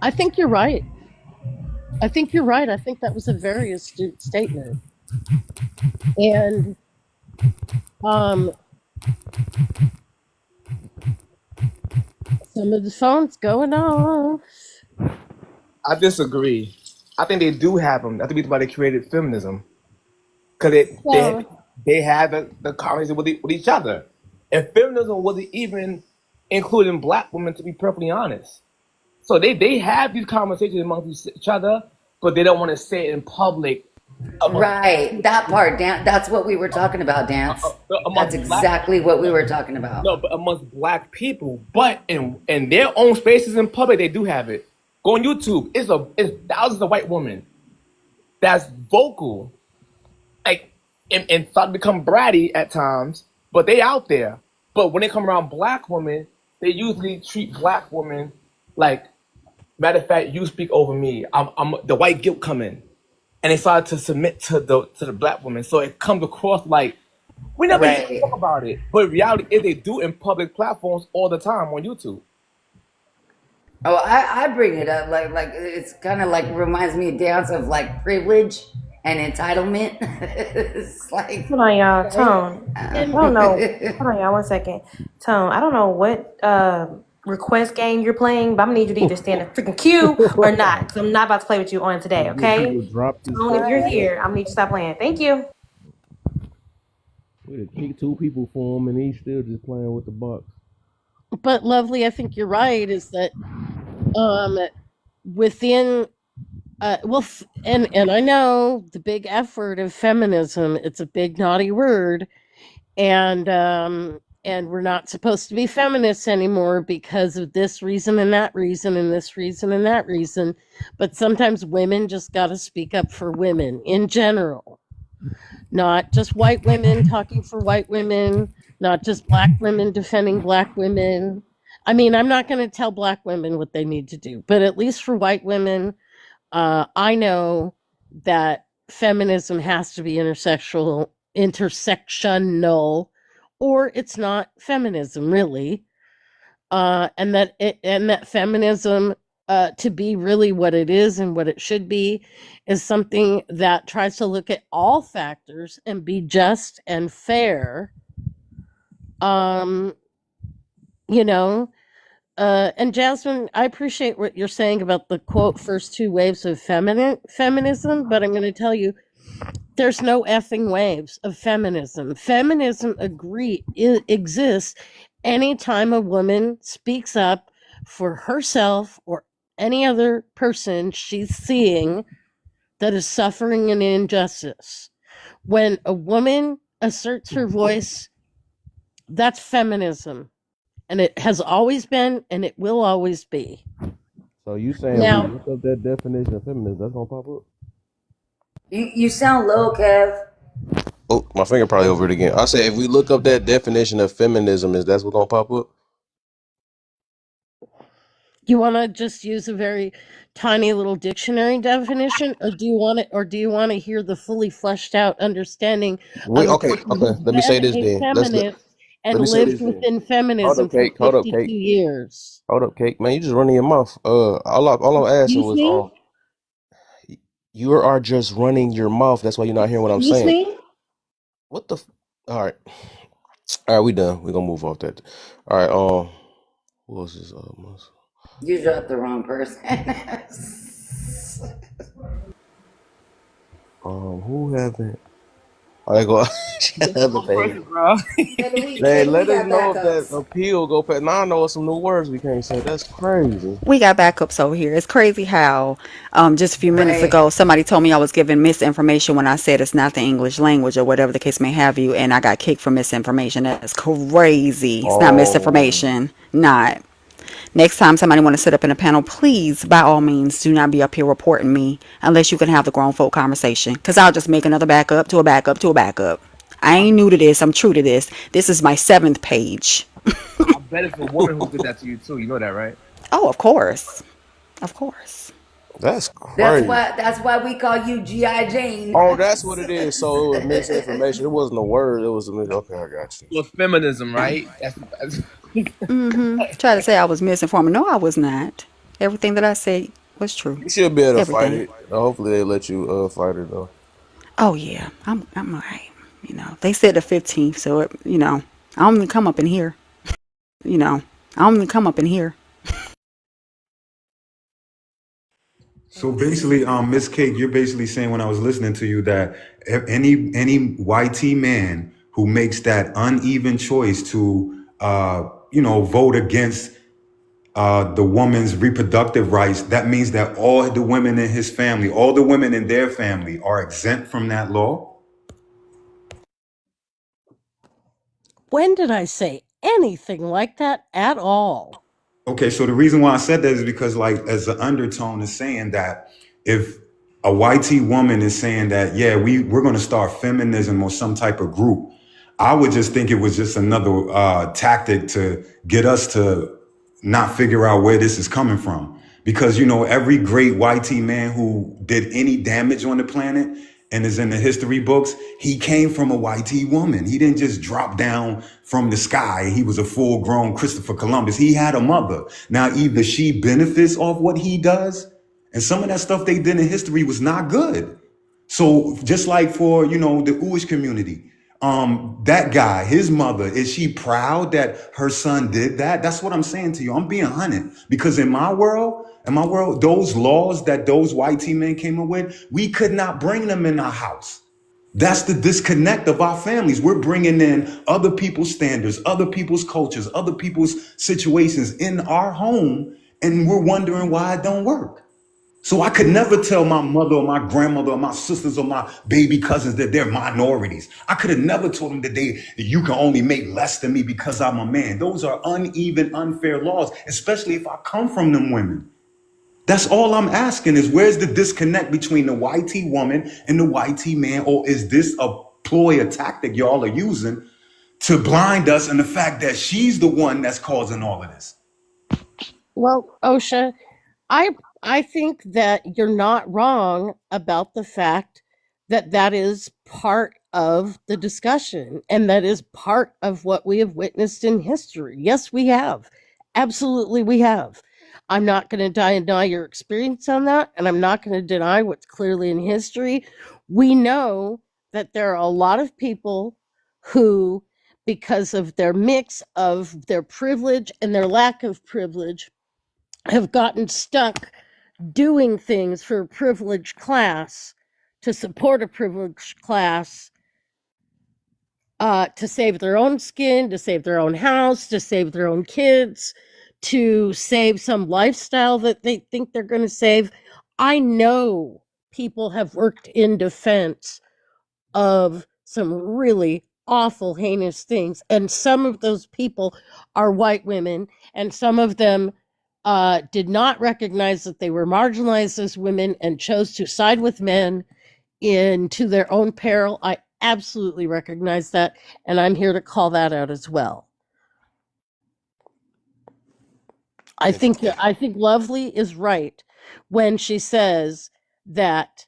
[SPEAKER 10] I think you're right. I think you're right. I think that was a very astute statement. And um, some of the phones going off.
[SPEAKER 7] I disagree. I think they do have them. I think that's why they created feminism. Because they had the conversation with each other. And feminism wasn't even including black women, to be perfectly honest. So they have these conversations amongst each other, but they don't want to say it in public amongst
[SPEAKER 12] Right, that part, Dan. That's what we were talking about, Dance. That's
[SPEAKER 7] amongst black
[SPEAKER 12] exactly what we were talking about.
[SPEAKER 7] no, but amongst black people. But in their own spaces in public, they do have it. Go on YouTube. It's thousands of white women that's vocal, like and start to become bratty at times, but they out there. But when they come around black women, they usually treat black women like, matter of fact, you speak over me. I'm the white guilt come in, and they start to submit to the black woman. So it comes across like we never even
[SPEAKER 12] Right.
[SPEAKER 7] talk about it. But reality is they do in public platforms all the time on YouTube.
[SPEAKER 12] Oh, I bring it up like it's kind of like reminds me of Dance of like privilege and entitlement. It's like
[SPEAKER 16] hold on, y'all.
[SPEAKER 10] Right?
[SPEAKER 16] Tone. I don't know. Hold on, y'all. 1 second. Tone. I don't know what request game you're playing, but I'm gonna need you to either stay in the freaking queue or not, because I'm not about to play with you on today.
[SPEAKER 11] Get
[SPEAKER 16] Okay?
[SPEAKER 11] people dropped this
[SPEAKER 16] Tone, if
[SPEAKER 11] stuff.
[SPEAKER 16] you're here, I'm gonna need you to stop playing. Thank you.
[SPEAKER 11] We'd have kicked two people for him, and he's still just playing with the box.
[SPEAKER 19] But lovely, I think you're right. Is that um within and I know the big F word of feminism. It's a big naughty word, and we're not supposed to be feminists anymore because of this reason and that reason and this reason and that reason. But sometimes women just got to speak up for women in general, not just white women talking for white women, not just black women defending black women. I mean, I'm not going to tell black women what they need to do, but at least for white women, I know that feminism has to be intersectional, or it's not feminism really. And that feminism, to be really what it is and what it should be, is something that tries to look at all factors and be just and fair. Um, you know, and Jasmine, I appreciate what you're saying about the quote first two waves of feminism, but I'm going to tell you, there's no effing waves of feminism. Feminism exists anytime a woman speaks up for herself or any other person she's seeing that is suffering an injustice. When a woman asserts her voice, that's feminism. And it has always been, and it will always be.
[SPEAKER 11] So you saying
[SPEAKER 19] Now,
[SPEAKER 11] we look up that definition of feminism, that's gonna pop up?
[SPEAKER 12] You sound low, Kev.
[SPEAKER 11] Oh, my finger probably over it again. I said if we look up that definition of feminism, is that's what's gonna pop up?
[SPEAKER 19] you want to just use a very tiny little dictionary definition, or do you want to hear the fully fleshed out understanding of a
[SPEAKER 11] Okay.
[SPEAKER 19] person who's
[SPEAKER 11] Let me say
[SPEAKER 19] been
[SPEAKER 11] this
[SPEAKER 19] a
[SPEAKER 11] then.
[SPEAKER 19] feminist and
[SPEAKER 11] Let me say
[SPEAKER 19] lived
[SPEAKER 11] this then.
[SPEAKER 19] within
[SPEAKER 11] Hold
[SPEAKER 19] feminism
[SPEAKER 11] up,
[SPEAKER 19] for
[SPEAKER 11] cake. Hold up,
[SPEAKER 19] 52
[SPEAKER 11] cake.
[SPEAKER 19] years?
[SPEAKER 11] Hold up, cake. Man, you just running your mouth. All I'm asking
[SPEAKER 19] Excuse
[SPEAKER 11] was
[SPEAKER 19] me?
[SPEAKER 11] you are just running your mouth. That's why you're not hearing what I'm
[SPEAKER 19] Excuse
[SPEAKER 11] saying.
[SPEAKER 19] me?
[SPEAKER 11] What the? All right. All right, we done. We gonna move off that. All right. Who else is
[SPEAKER 12] You dropped the wrong person.
[SPEAKER 11] who haven't? I go.
[SPEAKER 7] That's the wrong person, bro.
[SPEAKER 11] Hey,
[SPEAKER 12] We
[SPEAKER 11] let us
[SPEAKER 12] got
[SPEAKER 11] know if that
[SPEAKER 12] backups.
[SPEAKER 11] appeal go past. Now I know some new words we can't say. That's crazy.
[SPEAKER 18] We got backups over here. It's crazy how just a few minutes
[SPEAKER 12] Right.
[SPEAKER 18] ago somebody told me I was giving misinformation when I said it's not the English language or whatever the case may have you, and I got kicked for misinformation. That's crazy. It's not
[SPEAKER 11] Oh,
[SPEAKER 18] misinformation. Not. Next time somebody want to sit up in a panel, please, by all means, do not be up here reporting me unless you can have the grown folk conversation. Because I'll just make another backup to a backup to a backup. I ain't new to this. I'm true to this. This is my 7th page.
[SPEAKER 7] I bet it's a woman who did that to you too. You know that, right?
[SPEAKER 18] Oh, of course. Of course.
[SPEAKER 11] that's crazy.
[SPEAKER 12] That's why we call you G.I. Jane.
[SPEAKER 11] Oh, that's what it is. So it was misinformation. It wasn't a word. It was a okay. I got you.
[SPEAKER 7] Well, feminism, right? That's
[SPEAKER 18] Try to say I was misinformed. No, I was not. Everything that I said was true.
[SPEAKER 11] You should be able to fight
[SPEAKER 18] Everything.
[SPEAKER 11] it. Hopefully they let you fight it though.
[SPEAKER 18] Oh yeah, I'm alright. You know, they said the 15th, so I don't even come up in here. I don't even come up in here.
[SPEAKER 14] So basically, Miss Cake, you're basically saying when I was listening to you that any YT man who makes that uneven choice to vote against the woman's reproductive rights, that means that all the women in his family, all the women in their family, are exempt from that law.
[SPEAKER 19] When did I say anything like that at all?
[SPEAKER 14] Okay, so the reason why I said that is because, like, as the undertone is saying that if a YT woman is saying that, yeah, we're going to start feminism or some type of group, I would just think it was just another tactic to get us to not figure out where this is coming from. Because, every great YT man who did any damage on the planet and is in the history books, he came from a YT woman. He didn't just drop down from the sky. He was a full grown Christopher Columbus. He had a mother. Now, either she benefits off what he does, and some of that stuff they did in history was not good. So just like for, the Jewish community, that guy, his mother, is she proud that her son did that? That's what I'm saying to you. I'm being hunted because in my world, those laws that those YT men came up with, we could not bring them in our house. That's the disconnect of our families. We're bringing in other people's standards, other people's cultures, other people's situations in our home, and we're wondering why it don't work. So I could never tell my mother or my grandmother or my sisters or my baby cousins that they're minorities. I could have never told them that that you can only make less than me because I'm a man. Those are uneven, unfair laws, especially if I come from them women. That's all I'm asking is where's the disconnect between the YT woman and the YT man? Or is this a ploy, a tactic y'all are using to blind us and the fact that she's the one that's causing all of this?
[SPEAKER 19] Well, OSHA, I I think that you're not wrong about the fact that that is part of the discussion and that is part of what we have witnessed in history. Yes, we have. Absolutely, we have. I'm not going to deny your experience on that, and I'm not going to deny what's clearly in history. We know that there are a lot of people who, because of their mix of their privilege and their lack of privilege, have gotten stuck doing things for a privileged class to support a privileged class, to save their own skin, to save their own house, to save their own kids, to save some lifestyle that they think they're going to save. I know people have worked in defense of some really awful, heinous things. And some of those people are white women, and some of them did not recognize that they were marginalized as women and chose to side with men into their own peril. I absolutely recognize that, and I'm here to call that out as well. I think Lovely is right when she says that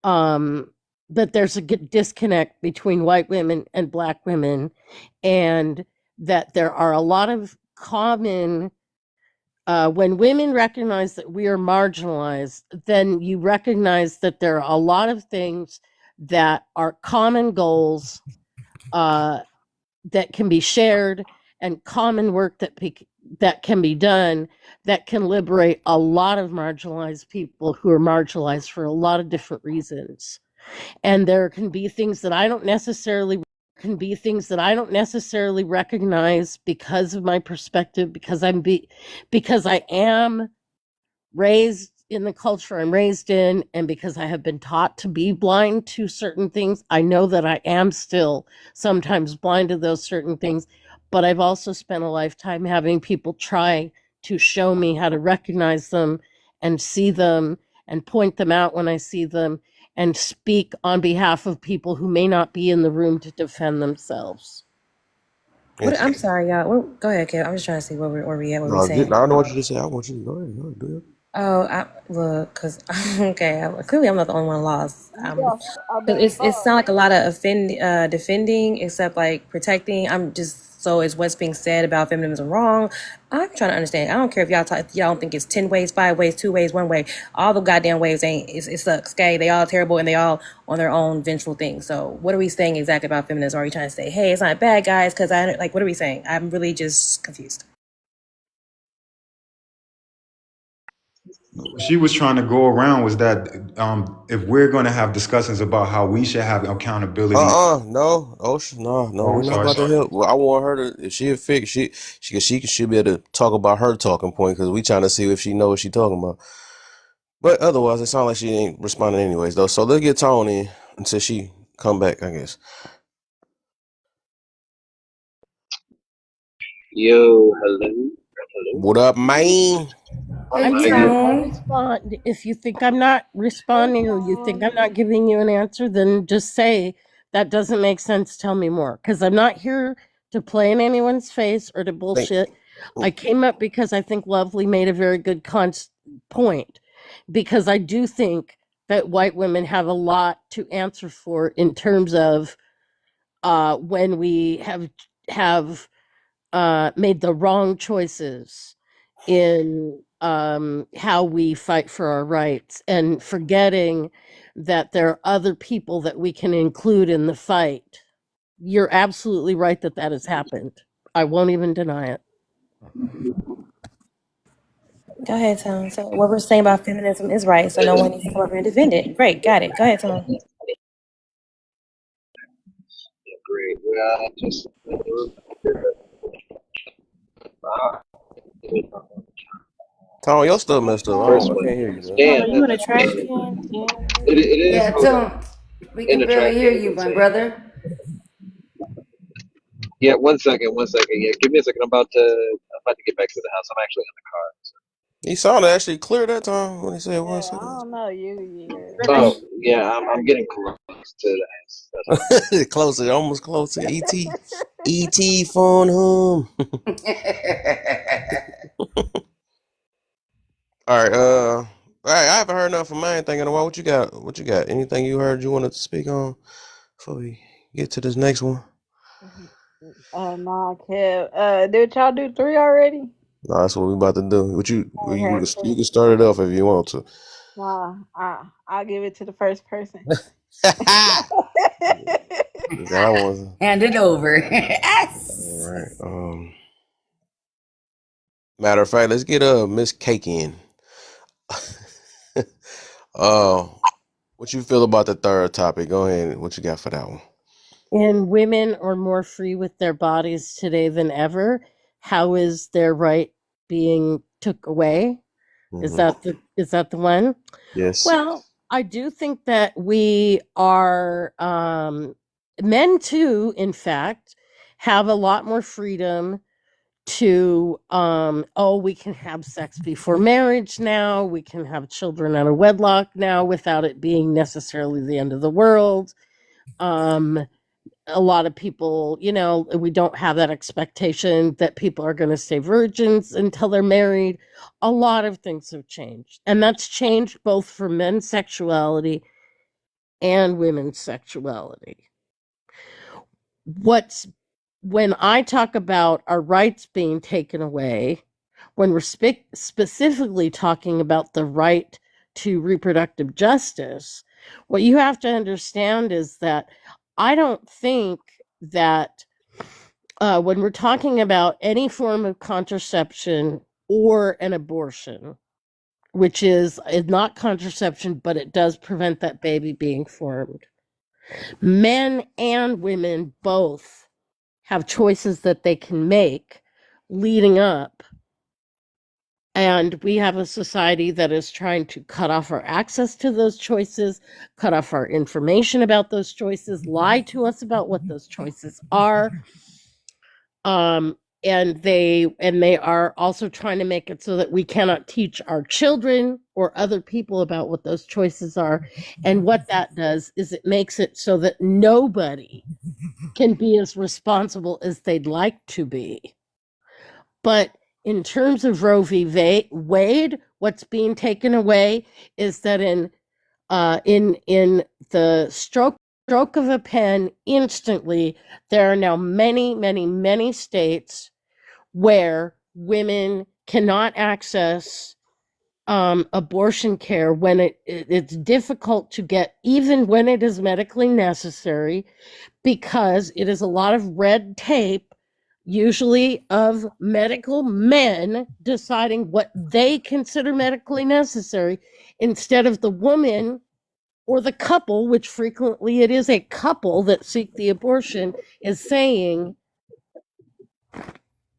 [SPEAKER 19] that there's a disconnect between white women and black women, and that there are a lot of common when women recognize that we are marginalized, then you recognize that there are a lot of things that are common goals that can be shared, and common work that can be done that can liberate a lot of marginalized people who are marginalized for a lot of different reasons. And there can be things that I don't necessarily recognize because of my perspective, because I am raised in the culture I'm raised in, and because I have been taught to be blind to certain things. I know that I am still sometimes blind to those certain things, but I've also spent a lifetime having people try to show me how to recognize them and see them and point them out when I see them, and speak on behalf of people who may not be in the room to defend themselves.
[SPEAKER 16] I'm sorry, y'all. Go ahead, Kev. I'm just trying to see where we at. What we
[SPEAKER 11] No,
[SPEAKER 16] saying?
[SPEAKER 11] I know what you just said. I want you to go ahead. Do it.
[SPEAKER 16] Oh, look, cause okay, clearly I'm not the only one lost.
[SPEAKER 5] Yes,
[SPEAKER 16] Cause it sounds like a lot of defending, except like protecting. I'm just so is what's being said about feminism wrong? I'm trying to understand. I don't care if y'all don't think it's 10 ways, 5 ways, 2 ways, 1 way. All the goddamn ways ain't. It sucks. Okay, they all terrible and they all on their own vengeful things. So what are we saying exactly about feminism? Are we trying to say, hey, it's not bad, guys? Cause I like, what are we saying? I'm really just confused.
[SPEAKER 14] She was trying to go around was that if we're going to have discussions about how we should have accountability.
[SPEAKER 11] No, Ocean, no,
[SPEAKER 14] Oh,
[SPEAKER 11] we're
[SPEAKER 14] I'm
[SPEAKER 11] not
[SPEAKER 14] sorry.
[SPEAKER 11] about to help. Well, I want her to, if she a fix, she should be able to talk about her talking point, because we trying to see if she know what she talking about. But otherwise, it sounds like she ain't responding anyways, though. So let's get Tony until she come back, I guess.
[SPEAKER 20] Yo, hello.
[SPEAKER 11] What up, man?
[SPEAKER 16] Hey,
[SPEAKER 19] I'm here to
[SPEAKER 16] Tone.
[SPEAKER 19] respond. If you think I'm not responding, or you think I'm not giving you an answer, then just say that doesn't make sense. Tell me more, because I'm not here to play in anyone's face or to
[SPEAKER 11] Thank.
[SPEAKER 19] bullshit. I came up because I think Lovely made a very good point, because I do think that white women have a lot to answer for in terms of when we have made the wrong choices in how we fight for our rights, and forgetting that there are other people that we can include in the fight. You're absolutely right that that has happened. I won't even deny it.
[SPEAKER 16] Go ahead, Tone. So what we're saying about feminism is right. So no one needs to come up here and defend it. Great, got it. Go ahead, Tone.
[SPEAKER 20] elaborate. Well, just
[SPEAKER 11] Tone, your stuff messed up.
[SPEAKER 20] first
[SPEAKER 11] I
[SPEAKER 20] one.
[SPEAKER 11] can't hear you, man.
[SPEAKER 8] Tone, are
[SPEAKER 20] Damn,
[SPEAKER 8] you in a trash
[SPEAKER 20] it,
[SPEAKER 8] can? Damn.
[SPEAKER 20] it is.
[SPEAKER 12] Yeah,
[SPEAKER 20] Hold up.
[SPEAKER 12] Tone, we
[SPEAKER 20] In
[SPEAKER 12] can
[SPEAKER 20] the
[SPEAKER 12] barely
[SPEAKER 20] track,
[SPEAKER 12] hear
[SPEAKER 20] can you
[SPEAKER 12] you,
[SPEAKER 20] can
[SPEAKER 12] my
[SPEAKER 20] say?
[SPEAKER 12] brother.
[SPEAKER 20] Yeah, 1 second, 1 second. Yeah, give me a second. I'm about to get back to the house. I'm actually in the car.
[SPEAKER 11] He sounded actually clear that time when he said one
[SPEAKER 5] Yeah, I
[SPEAKER 11] second.
[SPEAKER 5] don't know you.
[SPEAKER 20] Oh, yeah, I'm getting close to the house. That's why.
[SPEAKER 11] Closer, almost closer. ET phone home. All right, all right. I haven't heard nothing from my anything in a while. What you got? What you got? Anything you heard you wanted to speak on before we get to this next one?
[SPEAKER 5] Nah, Kev. Did y'all do 3 already?
[SPEAKER 11] No, that's what we about to do. What
[SPEAKER 5] Okay,
[SPEAKER 11] you
[SPEAKER 5] cool.
[SPEAKER 11] can start it off if you want to.
[SPEAKER 5] Nah, I'll give it to the first person.
[SPEAKER 11] That I was.
[SPEAKER 12] Hand it over.
[SPEAKER 11] All
[SPEAKER 12] Yes.
[SPEAKER 11] right. Matter of fact, let's get Miss Cake in. uh, what you feel about the third topic? Go ahead. What you got for that one?
[SPEAKER 19] And women are more free with their bodies today than ever. How is their right being took away?
[SPEAKER 11] Mm-hmm.
[SPEAKER 19] Is that the one?
[SPEAKER 11] Yes.
[SPEAKER 19] Well, I do think that we are men too, in fact, have a lot more freedom to we can have sex before marriage now, we can have children out of wedlock now without it being necessarily the end of the world. Um a lot of people, we don't have that expectation that people are going to stay virgins until they're married. A lot of things have changed. And that's changed both for men's sexuality and women's sexuality. When I talk about our rights being taken away, when we're specifically talking about the right to reproductive justice, what you have to understand is that I don't think that when we're talking about any form of contraception or an abortion, which is not contraception, but it does prevent that baby being formed, men and women both have choices that they can make leading up. And we have a society that is trying to cut off our access to those choices, cut off our information about those choices, lie to us about what those choices are. And they are also trying to make it so that we cannot teach our children or other people about what those choices are. And what that does is it makes it so that nobody can be as responsible as they'd like to be. But in terms of Roe v. Wade, what's being taken away is that in the stroke of a pen, instantly, there are now many, many, many states where women cannot access abortion care when it's difficult to get, even when it is medically necessary, because it is a lot of red tape, usually of medical men deciding what they consider medically necessary instead of the woman or the couple, which frequently it is a couple that seek the abortion, is saying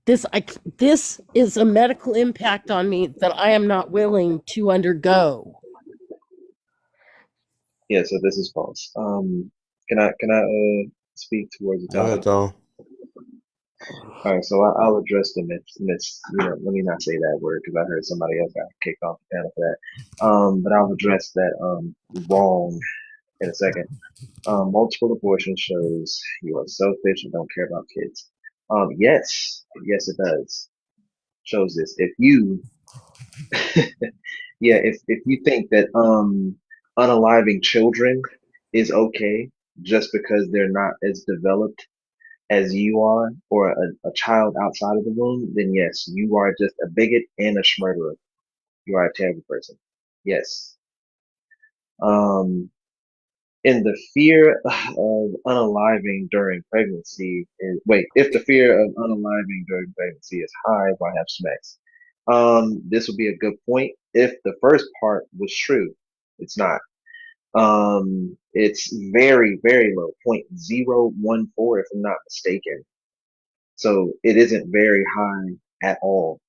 [SPEAKER 19] this is a medical impact on me that I am not willing to undergo.
[SPEAKER 20] Yeah, so this is false. Can I speak towards the
[SPEAKER 11] Go ahead,
[SPEAKER 20] topic?
[SPEAKER 11] Tom.
[SPEAKER 20] All right, so I'll address the myths. Let me not say that word because I heard somebody else got kicked off the panel for that. But I'll address that wrong in a second. Multiple abortion shows you are selfish and don't care about kids. Yes, it does. Shows this. If you, yeah, if you think that unaliving children is okay just because they're not as developed as you are, or a child outside of the womb, then yes, you are just a bigot and a murderer. You are a terrible person. Yes. Um, and the fear of unaliving during pregnancy is, wait, if the fear of unaliving during pregnancy is high, why have sex? This would be a good point if the first part was true. It's not. It's very, very low, 0.014 if I'm not mistaken. So it isn't very high at all.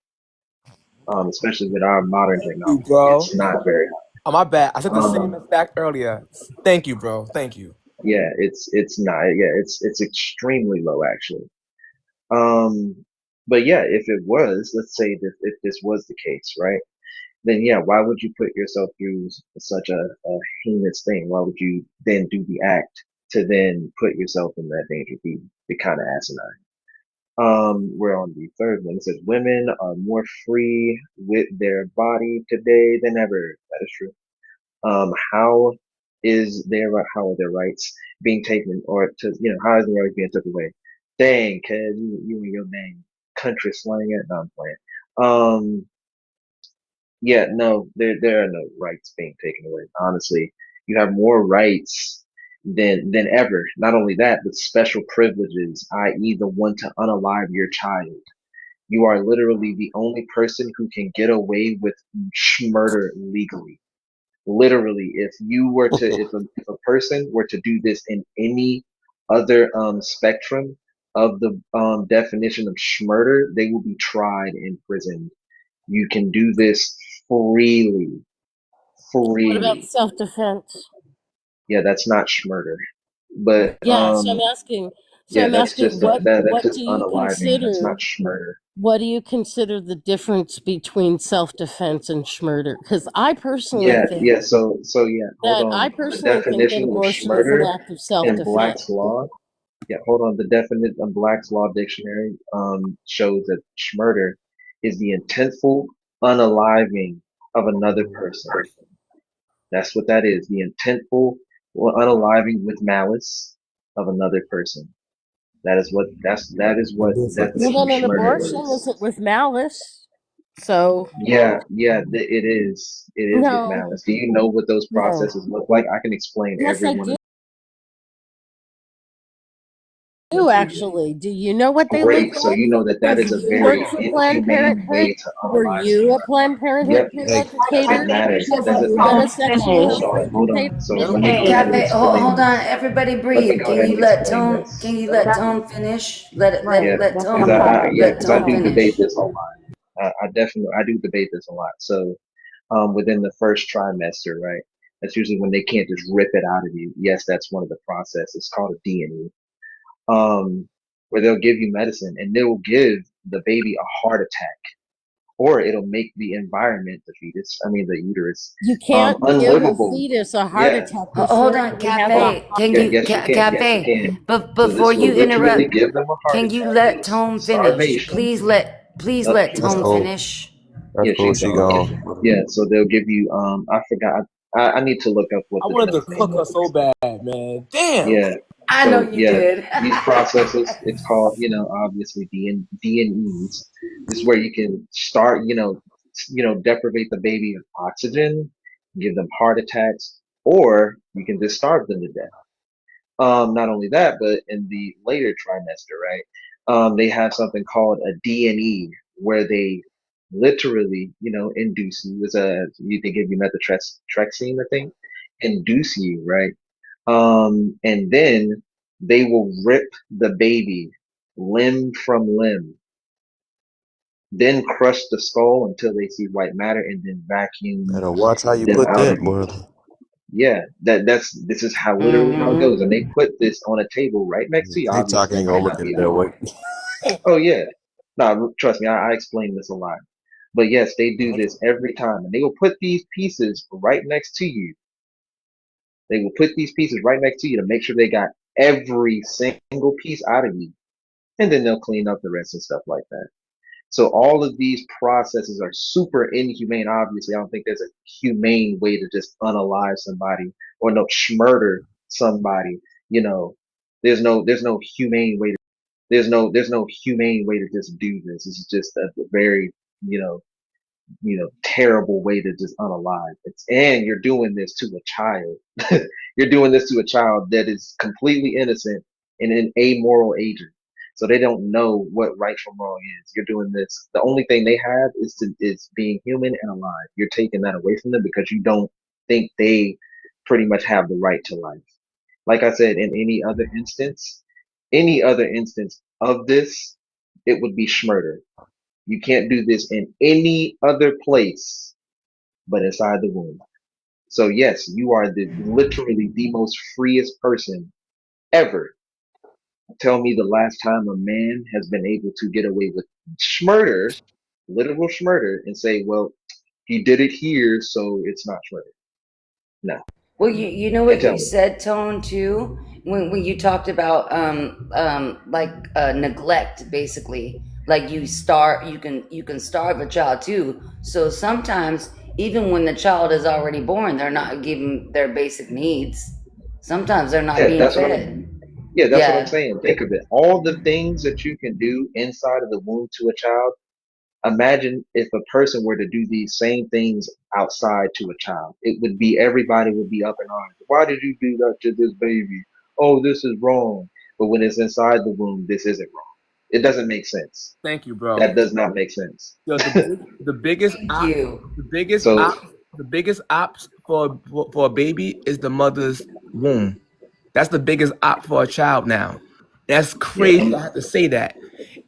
[SPEAKER 20] Especially with our modern
[SPEAKER 7] Thank you,
[SPEAKER 20] technology,
[SPEAKER 7] bro.
[SPEAKER 20] it's not very
[SPEAKER 7] Oh, my bad. I said
[SPEAKER 20] high.
[SPEAKER 7] the same as fact earlier. Thank you, bro. Thank you.
[SPEAKER 20] Yeah, it's not. Yeah, it's extremely low actually. Um, but yeah, if it was, let's say that if this was the case, right? Then yeah, why would you put yourself through such a heinous thing? Why would you then do the act to then put yourself in that danger? Be kind of asinine. We're on the third one. It says women are more free with their body today than ever. That is true. How how are their rights being taken, or to how is their rights being took away? Dang, cuz you and your name country slang it. No, I'm playing. Yeah, no, there are no rights being taken away. Honestly, you have more rights than ever. Not only that, but special privileges, i.e., the one to unalive your child. You are literally the only person who can get away with murder legally. Literally, if a person were to do this in any other spectrum of the definition of murder, they will be tried in prison. You can do this freely,
[SPEAKER 19] What about
[SPEAKER 20] freely.
[SPEAKER 19] self defense?
[SPEAKER 20] Yeah, that's not murder, but
[SPEAKER 19] Yeah, so I'm asking. So
[SPEAKER 20] yeah,
[SPEAKER 19] I'm asking,
[SPEAKER 20] that's
[SPEAKER 19] what
[SPEAKER 20] just
[SPEAKER 19] do you
[SPEAKER 20] unaliving. That's
[SPEAKER 19] consider?
[SPEAKER 20] not murder.
[SPEAKER 19] What do you consider the difference between self defense and murder? Because
[SPEAKER 20] Yeah, yeah. So yeah, hold
[SPEAKER 19] I
[SPEAKER 20] on. The
[SPEAKER 19] personally think that
[SPEAKER 20] definition of
[SPEAKER 19] abortion is an
[SPEAKER 20] murder
[SPEAKER 19] act of self
[SPEAKER 20] in
[SPEAKER 19] defense.
[SPEAKER 20] Black's law. Yeah, hold on. The definite Black's Law Dictionary shows that murder is the intentful unaliving of another person. That's what that is. The intentful unaliving with malice of another person. That is what the
[SPEAKER 19] Well,
[SPEAKER 20] definition
[SPEAKER 19] then
[SPEAKER 20] of
[SPEAKER 19] an
[SPEAKER 20] murder
[SPEAKER 19] abortion
[SPEAKER 20] is.
[SPEAKER 19] isn't with malice. So
[SPEAKER 20] Yeah, yeah, it is. It is with
[SPEAKER 19] no,
[SPEAKER 20] malice. Do you know what those
[SPEAKER 19] no.
[SPEAKER 20] processes look like? I can explain
[SPEAKER 19] Yes,
[SPEAKER 20] every
[SPEAKER 19] I
[SPEAKER 20] one of them
[SPEAKER 19] do
[SPEAKER 20] to you.
[SPEAKER 19] actually. Do you know what they look
[SPEAKER 20] Great. So
[SPEAKER 19] like?
[SPEAKER 20] you know that that
[SPEAKER 19] Have
[SPEAKER 20] is a
[SPEAKER 19] you
[SPEAKER 20] very
[SPEAKER 19] worked for Planned
[SPEAKER 20] inhumane
[SPEAKER 19] Parenthood?
[SPEAKER 20] way to
[SPEAKER 19] Were
[SPEAKER 20] unalive
[SPEAKER 19] you a
[SPEAKER 20] someone.
[SPEAKER 19] Planned Parenthood
[SPEAKER 20] Yep.
[SPEAKER 19] peer
[SPEAKER 20] It
[SPEAKER 19] educator?
[SPEAKER 20] matters.
[SPEAKER 19] Have
[SPEAKER 20] Does it
[SPEAKER 19] you been a
[SPEAKER 20] matter?
[SPEAKER 19] sexual
[SPEAKER 20] Hold on, hold
[SPEAKER 19] educator?
[SPEAKER 20] on. So let me
[SPEAKER 12] Hey,
[SPEAKER 20] go ahead and
[SPEAKER 12] Cafe,
[SPEAKER 20] explain
[SPEAKER 12] hold on.
[SPEAKER 20] this.
[SPEAKER 12] Everybody
[SPEAKER 20] Let me
[SPEAKER 12] breathe.
[SPEAKER 20] go ahead and explain
[SPEAKER 12] Can
[SPEAKER 20] this.
[SPEAKER 12] you let Tone finish? Let it
[SPEAKER 20] Yeah,
[SPEAKER 12] let
[SPEAKER 20] because
[SPEAKER 12] Tone let
[SPEAKER 20] I
[SPEAKER 12] Tone
[SPEAKER 20] do debate
[SPEAKER 12] finish.
[SPEAKER 20] this a lot. I do debate this a lot. So within the first trimester, right? That's usually when they can't just rip it out of you. Yes, that's one of the processes. It's called a D&E. Where they'll give you medicine and they will give the baby a heart attack, or it'll make the environment, the uterus,
[SPEAKER 19] You can't give a
[SPEAKER 20] unlivable.
[SPEAKER 19] fetus a heart
[SPEAKER 20] Yeah,
[SPEAKER 19] attack. They
[SPEAKER 12] Hold
[SPEAKER 19] shouldn't
[SPEAKER 12] on,
[SPEAKER 19] even have a
[SPEAKER 12] Cafe. Can
[SPEAKER 20] yeah,
[SPEAKER 12] you
[SPEAKER 20] yes, you can. Yes, you
[SPEAKER 12] Cafe?
[SPEAKER 20] can.
[SPEAKER 12] But
[SPEAKER 20] So
[SPEAKER 12] before
[SPEAKER 20] this will
[SPEAKER 12] you
[SPEAKER 20] literally
[SPEAKER 12] interrupt,
[SPEAKER 20] give them a heart
[SPEAKER 12] can you
[SPEAKER 20] attack.
[SPEAKER 12] let
[SPEAKER 20] It's
[SPEAKER 12] Tone finish?
[SPEAKER 20] starvation.
[SPEAKER 12] Please
[SPEAKER 20] Nope,
[SPEAKER 12] let
[SPEAKER 20] she's
[SPEAKER 11] That's
[SPEAKER 12] Tone
[SPEAKER 20] gone.
[SPEAKER 11] cool.
[SPEAKER 12] finish.
[SPEAKER 11] That's
[SPEAKER 20] Yeah,
[SPEAKER 11] cool.
[SPEAKER 20] she's
[SPEAKER 11] She
[SPEAKER 20] gone.
[SPEAKER 11] gone.
[SPEAKER 20] Yeah, so they'll give you. I forgot. I need to look up what
[SPEAKER 7] I
[SPEAKER 20] the
[SPEAKER 7] wanted to cook
[SPEAKER 20] definition
[SPEAKER 7] her
[SPEAKER 20] is.
[SPEAKER 7] so bad, man. Damn.
[SPEAKER 20] Yeah.
[SPEAKER 12] I know
[SPEAKER 20] So
[SPEAKER 12] you
[SPEAKER 20] yeah,
[SPEAKER 12] did.
[SPEAKER 20] these processes, it's called, obviously D&Es. This is where you can start, deprivate the baby of oxygen, give them heart attacks, or you can just starve them to death. Not only that, but in the later trimester, right? They have something called a D&E where they literally, induce you. They give you methotrexate, I think, induce you, right? And then they will rip the baby limb from limb, then crush the skull until they see white matter, and then vacuum
[SPEAKER 11] Better watch how you
[SPEAKER 20] them
[SPEAKER 11] put
[SPEAKER 20] out of
[SPEAKER 11] that,
[SPEAKER 20] you.
[SPEAKER 11] boy.
[SPEAKER 20] Yeah, this is how literally how it
[SPEAKER 12] Hmm.
[SPEAKER 20] goes, and they put this on a table right next to you.
[SPEAKER 11] TikTok
[SPEAKER 20] Obviously, they
[SPEAKER 11] ain't gonna
[SPEAKER 20] might
[SPEAKER 11] look
[SPEAKER 20] not
[SPEAKER 11] at
[SPEAKER 20] be
[SPEAKER 11] it
[SPEAKER 20] able
[SPEAKER 11] that
[SPEAKER 20] to.
[SPEAKER 11] way.
[SPEAKER 20] Oh yeah, no, trust me, I explain this a lot. But yes, they do this every time, and they will put these pieces right next to you. They will put these pieces right next to you to make sure they got every single piece out of you, and then they'll clean up the rest and stuff like that. So all of these processes are super inhumane. Obviously, I don't think there's a humane way to just unalive somebody or no murder somebody. You know, there's no humane way to there's no humane way to just do this. This is just a very you know terrible way to just unalive. And you're doing this to a child. You're doing this to a child that is completely innocent and an amoral agent. So they don't know what right from wrong is. You're doing this. The only thing they have is being human and alive. You're taking that away from them because you don't think they pretty much have the right to life. Like I said, in any other instance of this, it would be schmurder. You can't do this in any other place but inside the womb. So yes, you are literally the most freest person ever. Tell me the last time a man has been able to get away with schmurder, literal schmurder, and say, well, he did it here, so it's not schmurder. No.
[SPEAKER 12] Well, you know
[SPEAKER 20] Can't
[SPEAKER 12] what
[SPEAKER 20] tell
[SPEAKER 12] you
[SPEAKER 20] me.
[SPEAKER 12] said, Tone, too, when you talked about like neglect, basically. Like you can starve a child too. So sometimes even when the child is already born, they're not given their basic needs. Sometimes they're not
[SPEAKER 20] Yeah,
[SPEAKER 12] being
[SPEAKER 20] that's what
[SPEAKER 12] fed.
[SPEAKER 20] that's what I'm
[SPEAKER 12] Yeah.
[SPEAKER 20] saying. Think of it. All the things that you can do inside of the womb to a child. Imagine if a person were to do these same things outside to a child. It would be everybody would be up in arms. Why did you do that to this baby? Oh, this is wrong. But when it's inside the womb, this isn't wrong. It doesn't make sense.
[SPEAKER 7] Thank you, bro.
[SPEAKER 20] That does not make sense.
[SPEAKER 7] Yo, the biggest
[SPEAKER 12] Thank
[SPEAKER 7] op,
[SPEAKER 12] you.
[SPEAKER 7] the biggest
[SPEAKER 20] So
[SPEAKER 7] op, the biggest ops for a baby is the mother's womb. That's the biggest op for a child now. That's
[SPEAKER 20] yeah,
[SPEAKER 7] crazy. I have to say that.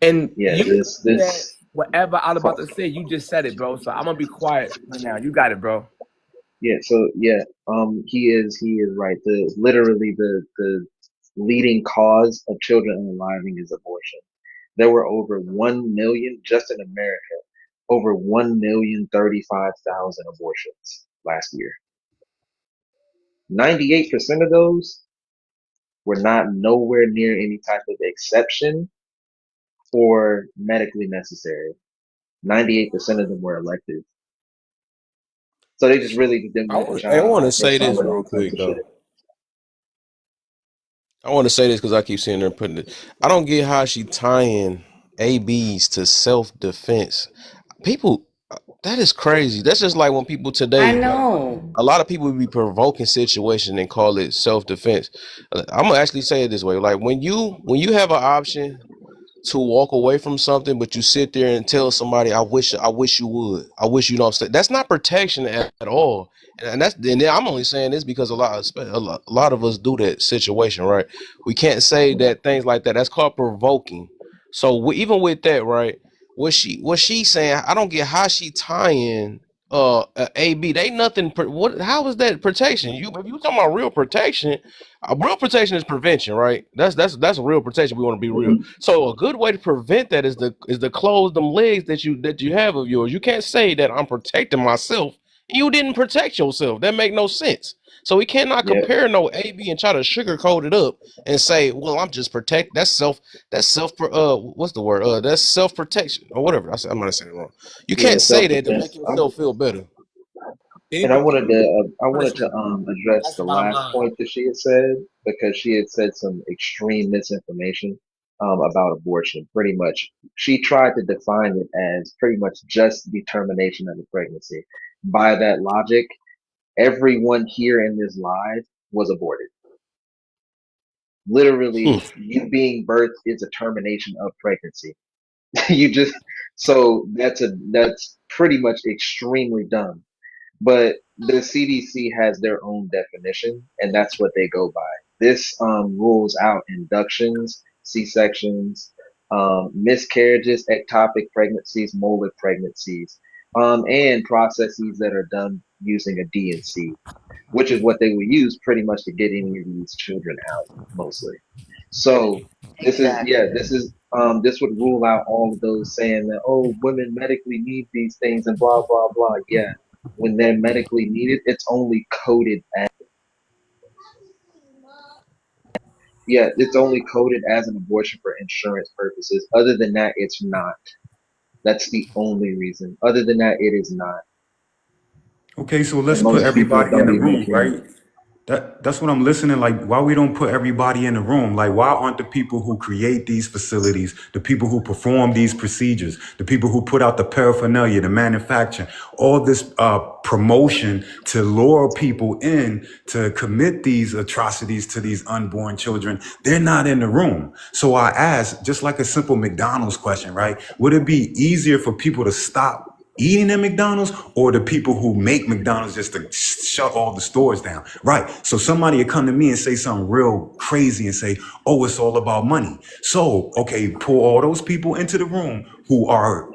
[SPEAKER 7] And
[SPEAKER 20] yeah.
[SPEAKER 7] you said
[SPEAKER 20] This
[SPEAKER 7] whatever I was about to say. You just said it, bro. So I'm gonna be quiet right now. You got it, bro.
[SPEAKER 20] yeah. So yeah. He is right. The leading cause of children unaliving is abortion. There were over 1 million just in America, over 1,035,000 abortions last year. 98% of those were not nowhere near any type of exception or medically necessary. 98% of them were elective. So they just really didn't want the
[SPEAKER 11] I
[SPEAKER 20] child
[SPEAKER 11] want to
[SPEAKER 20] out. They
[SPEAKER 11] say
[SPEAKER 20] saw
[SPEAKER 11] this
[SPEAKER 20] it all
[SPEAKER 11] real
[SPEAKER 20] types
[SPEAKER 11] quick
[SPEAKER 20] of shit.
[SPEAKER 11] though. I want to say this because I keep seeing her putting it. I don't get how she tying ABs to self defense. People, that is crazy. That's just like when people
[SPEAKER 12] I
[SPEAKER 11] today, like
[SPEAKER 12] know.
[SPEAKER 11] a lot of people be provoking situation and call it self defense. I'm gonna actually say it this way: like when you have an option to walk away from something, but you sit there and tell somebody, I wish you would. I wish you don't stay. That's not protection at all. And that's and then I'm only saying this because a lot of us do that situation, right? We can't say that things like that. That's called provoking. So even with that, right? What she saying? I don't get how she tying AB. They nothing. What? How is that protection? If you talking about real protection, real protection is prevention, right? That's a real protection. We want to be real.
[SPEAKER 20] Mhm.
[SPEAKER 11] So a good way to prevent that is to close them legs that you have of yours. You can't say that I'm protecting myself. You didn't protect yourself. That make no sense. So we cannot
[SPEAKER 20] Yep.
[SPEAKER 11] compare no AB and try to sugarcoat it up and say, well, I'm just protect. That's self. What's the word? That's self protection or whatever. I'm gonna say it wrong. You
[SPEAKER 20] Yeah.
[SPEAKER 11] can't
[SPEAKER 20] Self
[SPEAKER 11] say that to make
[SPEAKER 20] defense.
[SPEAKER 11] yourself feel better.
[SPEAKER 20] And I
[SPEAKER 7] Anybody
[SPEAKER 20] wanted to
[SPEAKER 7] punishment.
[SPEAKER 20] address
[SPEAKER 7] That's the
[SPEAKER 20] the
[SPEAKER 7] bottom
[SPEAKER 20] last
[SPEAKER 7] line.
[SPEAKER 20] point that she had said because she had said some extreme misinformation about abortion. Pretty much, she tried to define it as pretty much just the termination of the pregnancy. By that logic, everyone here in this live was aborted.
[SPEAKER 11] Hmm.
[SPEAKER 20] Literally, you being birthed is a termination of pregnancy. You just so that's pretty much extremely dumb. But the CDC has their own definition, and that's what they go by. This rules out inductions, C-sections, miscarriages, ectopic pregnancies, molar pregnancies, and processes that are done using a DNC, which is what they will use pretty much to get any of these children out, mostly. So
[SPEAKER 12] Exactly.
[SPEAKER 20] this would rule out all of those saying that, oh, women medically need these things and blah blah blah. Yeah, when they're medically needed, it's only coded as it's only coded as an abortion for insurance purposes. Other than that, it's not. That's the only reason. Other than that, it is not.
[SPEAKER 14] Okay, so let's
[SPEAKER 20] And
[SPEAKER 14] put
[SPEAKER 20] most people
[SPEAKER 14] everybody in
[SPEAKER 20] don't
[SPEAKER 14] the
[SPEAKER 20] even
[SPEAKER 14] room,
[SPEAKER 20] care.
[SPEAKER 14] right? That's what I'm listening. Like, why we don't put everybody in the room? Like, why aren't the people who create these facilities, the people who perform these procedures, the people who put out the paraphernalia, the manufacturing, all this promotion to lure people in to commit these atrocities to these unborn children? They're not in the room. So I ask, just like a simple McDonald's question, right? Would it be easier for people to stop eating at McDonald's or the people who make McDonald's just to shut all the stores down? Right. So somebody would come to me and say something real crazy and say, oh, it's all about money. So, okay, pull all those people into the room who are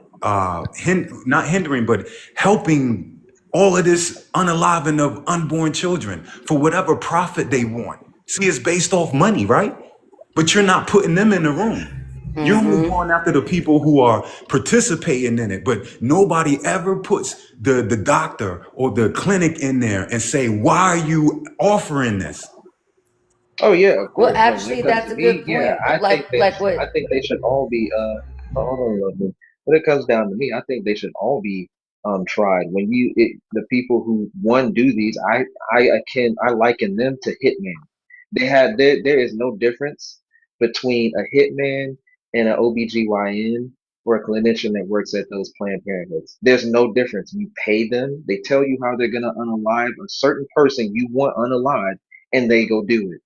[SPEAKER 14] not hindering, but helping all of this unaliving of unborn children for whatever profit they want. See, it's based off money, right? But you're not putting them in the room. You're only going after the people who are participating in it, but nobody ever puts the doctor or the clinic in there and say, why are you offering this?
[SPEAKER 20] Oh yeah, of
[SPEAKER 12] Well,
[SPEAKER 20] course. Like when
[SPEAKER 12] actually,
[SPEAKER 20] it comes
[SPEAKER 12] that's
[SPEAKER 20] to
[SPEAKER 12] a good
[SPEAKER 20] me, yeah,
[SPEAKER 12] point. But like what?
[SPEAKER 20] I think they should all be hold on, lovely. When it comes down to me, I think they should all be tried. When the people who one do these, I liken them to hitmen. There is no difference between a hitman and an OBGYN or a clinician that works at those Planned Parenthoods. There's no difference. You pay them, they tell you how they're gonna unalive a certain person you want unalive, and they go do it.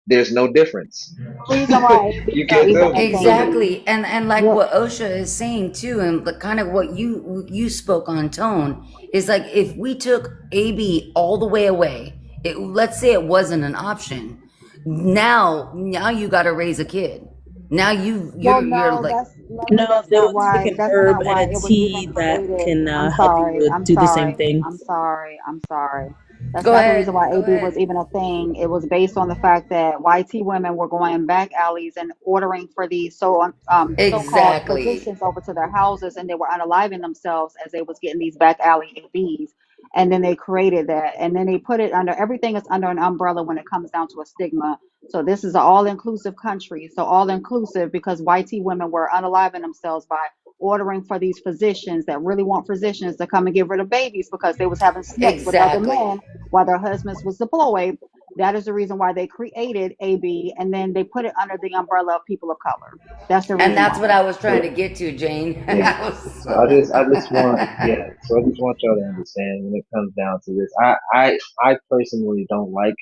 [SPEAKER 20] There's no difference.
[SPEAKER 17] Reason why
[SPEAKER 20] You
[SPEAKER 17] ABs are
[SPEAKER 20] can't
[SPEAKER 17] even
[SPEAKER 20] tell
[SPEAKER 17] a
[SPEAKER 20] me different.
[SPEAKER 17] thing.
[SPEAKER 12] Exactly, and like
[SPEAKER 17] You're,
[SPEAKER 12] what Osha is saying too, and kind of what you spoke on, Tone, is like if we took AB all the way away, let's say it wasn't an option. Now you got to raise a kid. Now
[SPEAKER 17] well,
[SPEAKER 12] you're
[SPEAKER 17] no,
[SPEAKER 12] like
[SPEAKER 17] that's lovely.
[SPEAKER 13] No, they will take an
[SPEAKER 17] That's
[SPEAKER 13] herb
[SPEAKER 17] not
[SPEAKER 13] and
[SPEAKER 17] why
[SPEAKER 13] a
[SPEAKER 17] it was even
[SPEAKER 13] tea that
[SPEAKER 17] created.
[SPEAKER 13] can
[SPEAKER 17] I'm
[SPEAKER 13] help
[SPEAKER 17] sorry.
[SPEAKER 13] you
[SPEAKER 17] I'm
[SPEAKER 13] do the same
[SPEAKER 17] sorry.
[SPEAKER 13] thing.
[SPEAKER 17] I'm sorry. I'm sorry. That's
[SPEAKER 12] go
[SPEAKER 17] not the reason why
[SPEAKER 12] ahead, go
[SPEAKER 17] AB was
[SPEAKER 12] ahead.
[SPEAKER 17] even a thing. It was based on the fact that YT women were going back alleys and ordering for these so-called
[SPEAKER 12] Exactly,
[SPEAKER 17] physicians over to their houses, and they were unaliving themselves as they was getting these back alley ABs. And then they created that, and then they put it under everything is under an umbrella when it comes down to a stigma. So this is an all-inclusive country. So all-inclusive because YT women were unaliving themselves by ordering for these physicians that really want physicians to come and get rid of babies because they was having sex with other
[SPEAKER 12] exactly.
[SPEAKER 17] men while their husbands was deployed. That is the reason why they created AB, and then they put it under the umbrella of people of color. That's the
[SPEAKER 12] And
[SPEAKER 17] reason
[SPEAKER 12] that's
[SPEAKER 17] why.
[SPEAKER 12] what I was trying to
[SPEAKER 20] So
[SPEAKER 12] get to, Jane.
[SPEAKER 20] yeah. So I just want yeah. So I just want y'all to understand when it comes down to this. I personally don't like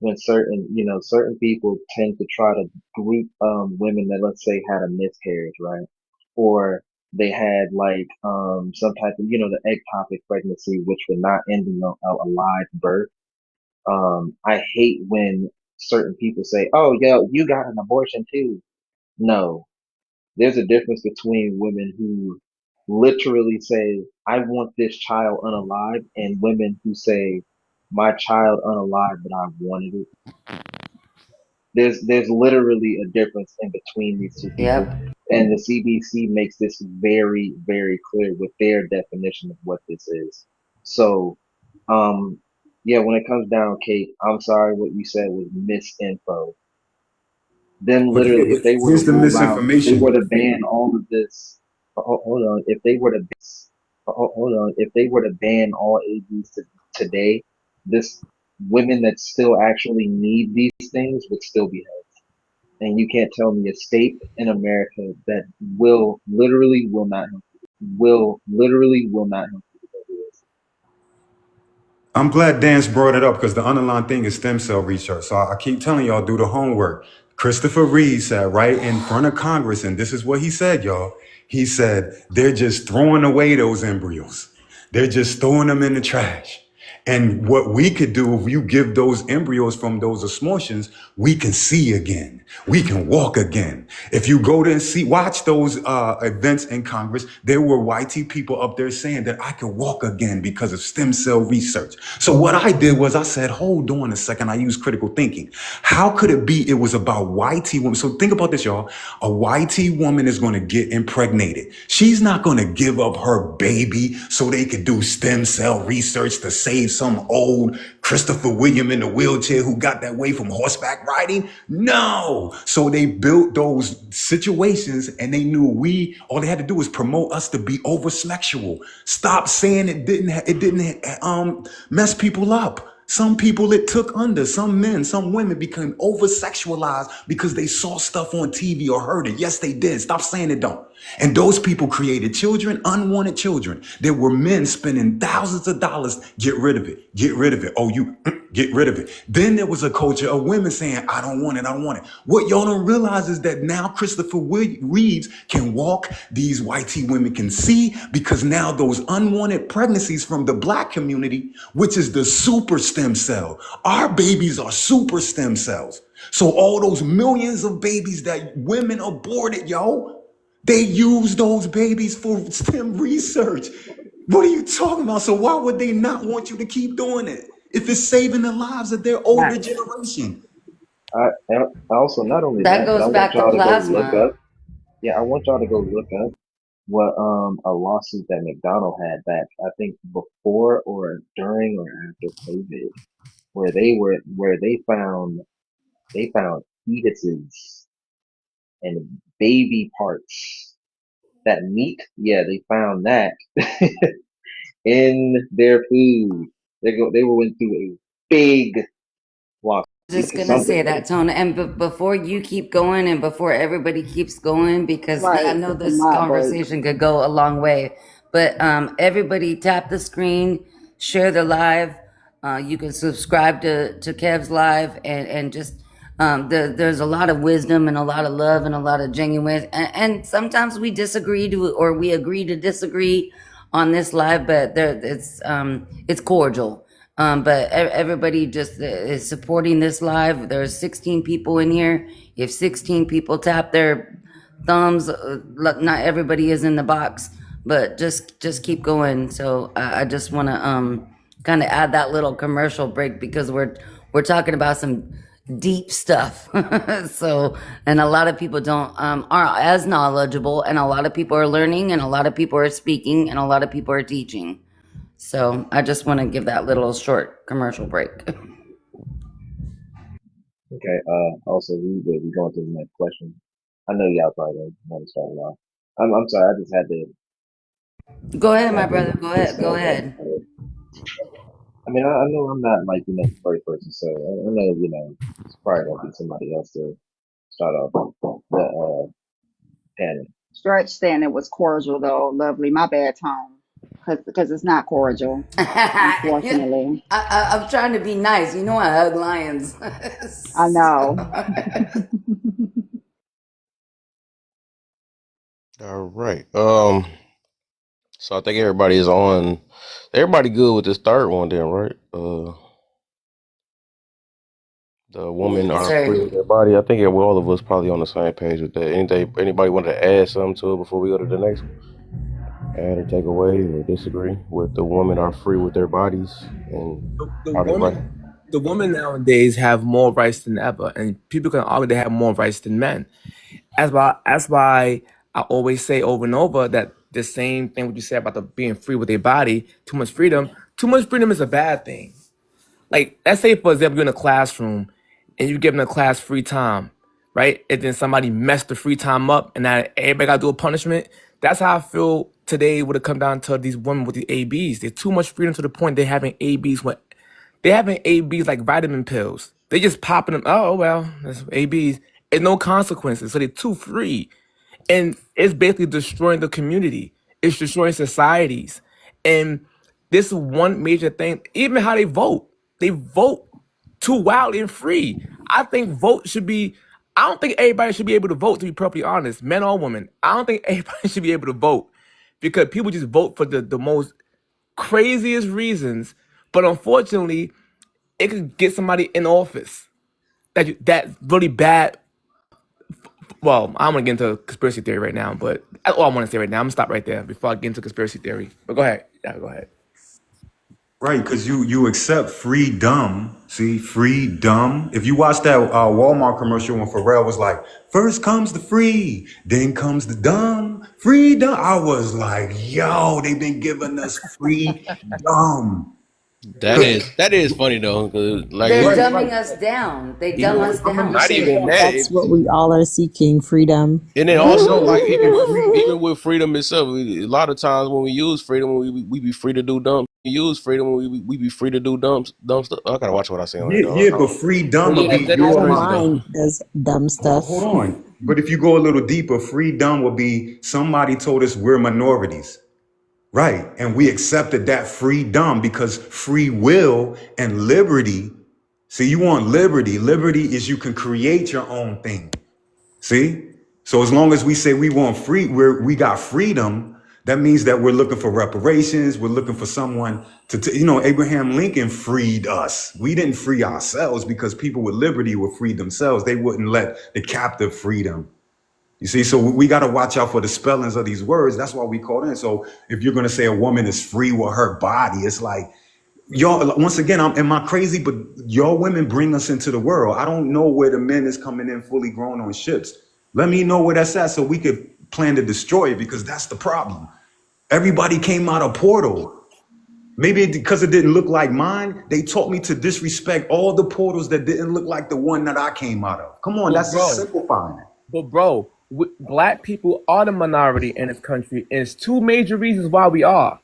[SPEAKER 20] when certain people tend to try to group women that, let's say, had a miscarriage, right? Or they had like some type of the ectopic pregnancy, which would not end in a live birth. I hate when certain people say, "Oh, yo, you got an abortion too." No, there's a difference between women who literally say, "I want this child unalive," and women who say, "My child unalive, but I wanted it." There's literally a difference in between these two people,
[SPEAKER 12] Yep.
[SPEAKER 20] and the CDC makes this very, very clear with their definition of what this is. So, um, yeah, when it comes down, Kate, I'm sorry, what you said was misinfo. Then
[SPEAKER 14] But
[SPEAKER 20] literally, if they were to
[SPEAKER 14] here's the
[SPEAKER 20] rule out, if they were
[SPEAKER 14] misinformation.
[SPEAKER 20] to ban all of this, hold on, if they were to, hold on, if they were to ban all ABs today, this women that still actually need these things would still be healthy. And you can't tell me a state in America that will not help you, will not help you with this.
[SPEAKER 14] I'm glad Dance brought it up because the underlying thing is stem cell research. So I keep telling y'all, do the homework. Christopher Reed sat right in front of Congress, and this is what he said, y'all. He said, they're just throwing away those embryos. They're just throwing them in the trash. And what we could do if you give those embryos from those abortions, we can see again. We can walk again. If you go to and watch those events in Congress, there were YT people up there saying that I could walk again because of stem cell research. So what I did was I said, hold on a second. I used critical thinking. How could it be it was about YT women? So think about this, y'all. A YT woman is going to get impregnated. She's not going to give up her baby so they could do stem cell research to save some old Christopher William in the wheelchair who got that way from horseback riding. No. So they built those situations and they knew all they had to do was promote us to be over sexual. Stop saying it didn't mess people up. Some people it took under. Some men, some women became over sexualized because they saw stuff on TV or heard it. Yes, they did. Stop saying it don't. And those people created children, unwanted children. There were men spending thousands of dollars, get rid of it, get rid of it. Oh, you get rid of it. Then there was a culture of women saying, I don't want it, I don't want it. What y'all don't realize is that now Christopher Reeves can walk, these white tea women can see, because now those unwanted pregnancies from the black community, which is the super stem cell, our babies are super stem cells. So all those millions of babies that women aborted, yo, they use those babies for STEM research. What are you talking about? So why would they not want you to keep doing it if it's saving the lives of their older
[SPEAKER 12] That's,
[SPEAKER 14] generation?
[SPEAKER 20] I also, not only
[SPEAKER 12] that
[SPEAKER 20] that, but I
[SPEAKER 12] goes
[SPEAKER 20] want
[SPEAKER 12] back to
[SPEAKER 20] y'all to go look
[SPEAKER 12] plasma.
[SPEAKER 20] up. Yeah, I want y'all to go look up what a lawsuit that McDonald had back, I think before or during or after COVID, where they found fetuses and baby parts, that meat. Yeah, they found that in their food. They went through a big lawsuit
[SPEAKER 12] Just
[SPEAKER 20] because
[SPEAKER 12] gonna
[SPEAKER 20] something.
[SPEAKER 12] say that, Tone. And before you keep going, and before everybody keeps going, because I
[SPEAKER 17] Right,
[SPEAKER 12] know
[SPEAKER 17] it's a
[SPEAKER 12] this
[SPEAKER 17] mod break.
[SPEAKER 12] conversation could go a long way. But everybody, tap the screen, share the live. You can subscribe to Kev's live, and just there's a lot of wisdom and a lot of love and a lot of genuine. And sometimes we disagree to, or we agree to disagree on this live, but it's cordial. But everybody just is supporting this live. There's 16 people in here. If 16 people tap their thumbs, look, not everybody is in the box, but just keep going. So I just want to kind of add that little commercial break, because we're talking about some deep stuff. So, and a lot of people don't are as knowledgeable, and a lot of people are learning, and a lot of people are speaking, and a lot of people are teaching. So I just want to give that little short commercial break.
[SPEAKER 20] Okay. Also, we going to the next question. I know y'all probably don't want to start it off. I'm sorry. I just
[SPEAKER 12] Go ahead, my
[SPEAKER 20] had to
[SPEAKER 12] brother. Go
[SPEAKER 20] put
[SPEAKER 12] ahead. Go
[SPEAKER 20] stuff up.
[SPEAKER 12] ahead.
[SPEAKER 20] I mean, I know I'm not like the first person, so I know it's probably gonna be somebody else to start off the panel.
[SPEAKER 17] Stretch saying it was cordial though. Lovely. My bad, Tone. Because it's not cordial,
[SPEAKER 12] Yeah,
[SPEAKER 17] unfortunately.
[SPEAKER 12] I'm trying to be nice. You know I hug lions.
[SPEAKER 17] I know.
[SPEAKER 11] All right. So I think everybody is on. Everybody good with this third one, then, right? The women
[SPEAKER 12] Yes,
[SPEAKER 11] are free
[SPEAKER 12] sir.
[SPEAKER 11] with their body. I think all of us probably on the same page with that. Anybody want to add something to it before we go to the next one? Add or take away or disagree with the women are free with their bodies and
[SPEAKER 7] The
[SPEAKER 11] how they right?
[SPEAKER 7] women nowadays have more rights than ever, and people can argue they have more rights than men. That's why I always say over and over that the same thing what you said about the being free with their body, too much freedom. Too much freedom is a bad thing. Like, let's say for example you're in a classroom and you're giving a class free time, right? And then somebody messed the free time up and now everybody gotta do a punishment. That's how I feel today would have come down to these women with the ABs. There's too much freedom to the point they're having ABs when they're having ABs like vitamin pills. They just popping them. Oh well, that's ABs. And no consequences. So they're too free. And it's basically destroying the community. It's destroying societies. And this is one major thing. Even how they vote too wildly and free. I think vote should be. I don't think everybody should be able to vote. To be perfectly honest, men or women, I don't think everybody should be able to vote because people just vote for the most craziest reasons. But unfortunately, it could get somebody in office that really bad. Well, I'm gonna get into conspiracy theory right now, but that's all I want to say right now. I'm gonna stop right there before I get into conspiracy theory. But go ahead. Yeah, go ahead.
[SPEAKER 14] Right, because you accept freedom. See, freedom. If you watch that Walmart commercial when Pharrell was like, first comes the free, then comes the dumb. Freedom. I was like, yo, they've been giving us freedom.
[SPEAKER 1] That is funny though, 'cause, like
[SPEAKER 12] They're
[SPEAKER 1] it's
[SPEAKER 12] dumbing us down. They dumb
[SPEAKER 1] even
[SPEAKER 12] us down.
[SPEAKER 1] not even that.
[SPEAKER 13] That's what we all are seeking, freedom.
[SPEAKER 1] And then also, like even with freedom itself, a lot of times when we use freedom, we be free to do dumb. We use freedom, we be free to do dumb stuff. I gotta watch what I say on here,
[SPEAKER 14] Yeah,
[SPEAKER 1] dog.
[SPEAKER 14] but freedom
[SPEAKER 1] But
[SPEAKER 14] would
[SPEAKER 1] yeah,
[SPEAKER 14] be
[SPEAKER 1] that is
[SPEAKER 14] your
[SPEAKER 13] Our
[SPEAKER 1] crazy
[SPEAKER 14] mind.
[SPEAKER 1] though.
[SPEAKER 13] mind does dumb stuff.
[SPEAKER 14] Hold on. But if you go a little deeper, freedom would be somebody told us we're minorities. Right. And we accepted that freedom because free will and liberty. See, you want liberty. Liberty is you can create your own thing. See? So as long as we say we want we got freedom, that means that we're looking for reparations. We're looking for someone Abraham Lincoln freed us. We didn't free ourselves because people with liberty would free themselves. They wouldn't let the captive free them. You see, so we got to watch out for the spellings of these words. That's why we call in. So if you're going to say a woman is free with her body, it's like, y'all, once again, am I crazy? But y'all women bring us into the world. I don't know where the men is coming in fully grown on ships. Let me know where that's at so we could plan to destroy it, because that's the problem. Everybody came out of portal. Maybe because it didn't look like mine, they taught me to disrespect all the portals that didn't look like the one that I came out of. Come on,
[SPEAKER 7] But
[SPEAKER 14] that's
[SPEAKER 7] bro,
[SPEAKER 14] simplifying it.
[SPEAKER 7] black people are the minority in this country, and it's two major reasons why we are.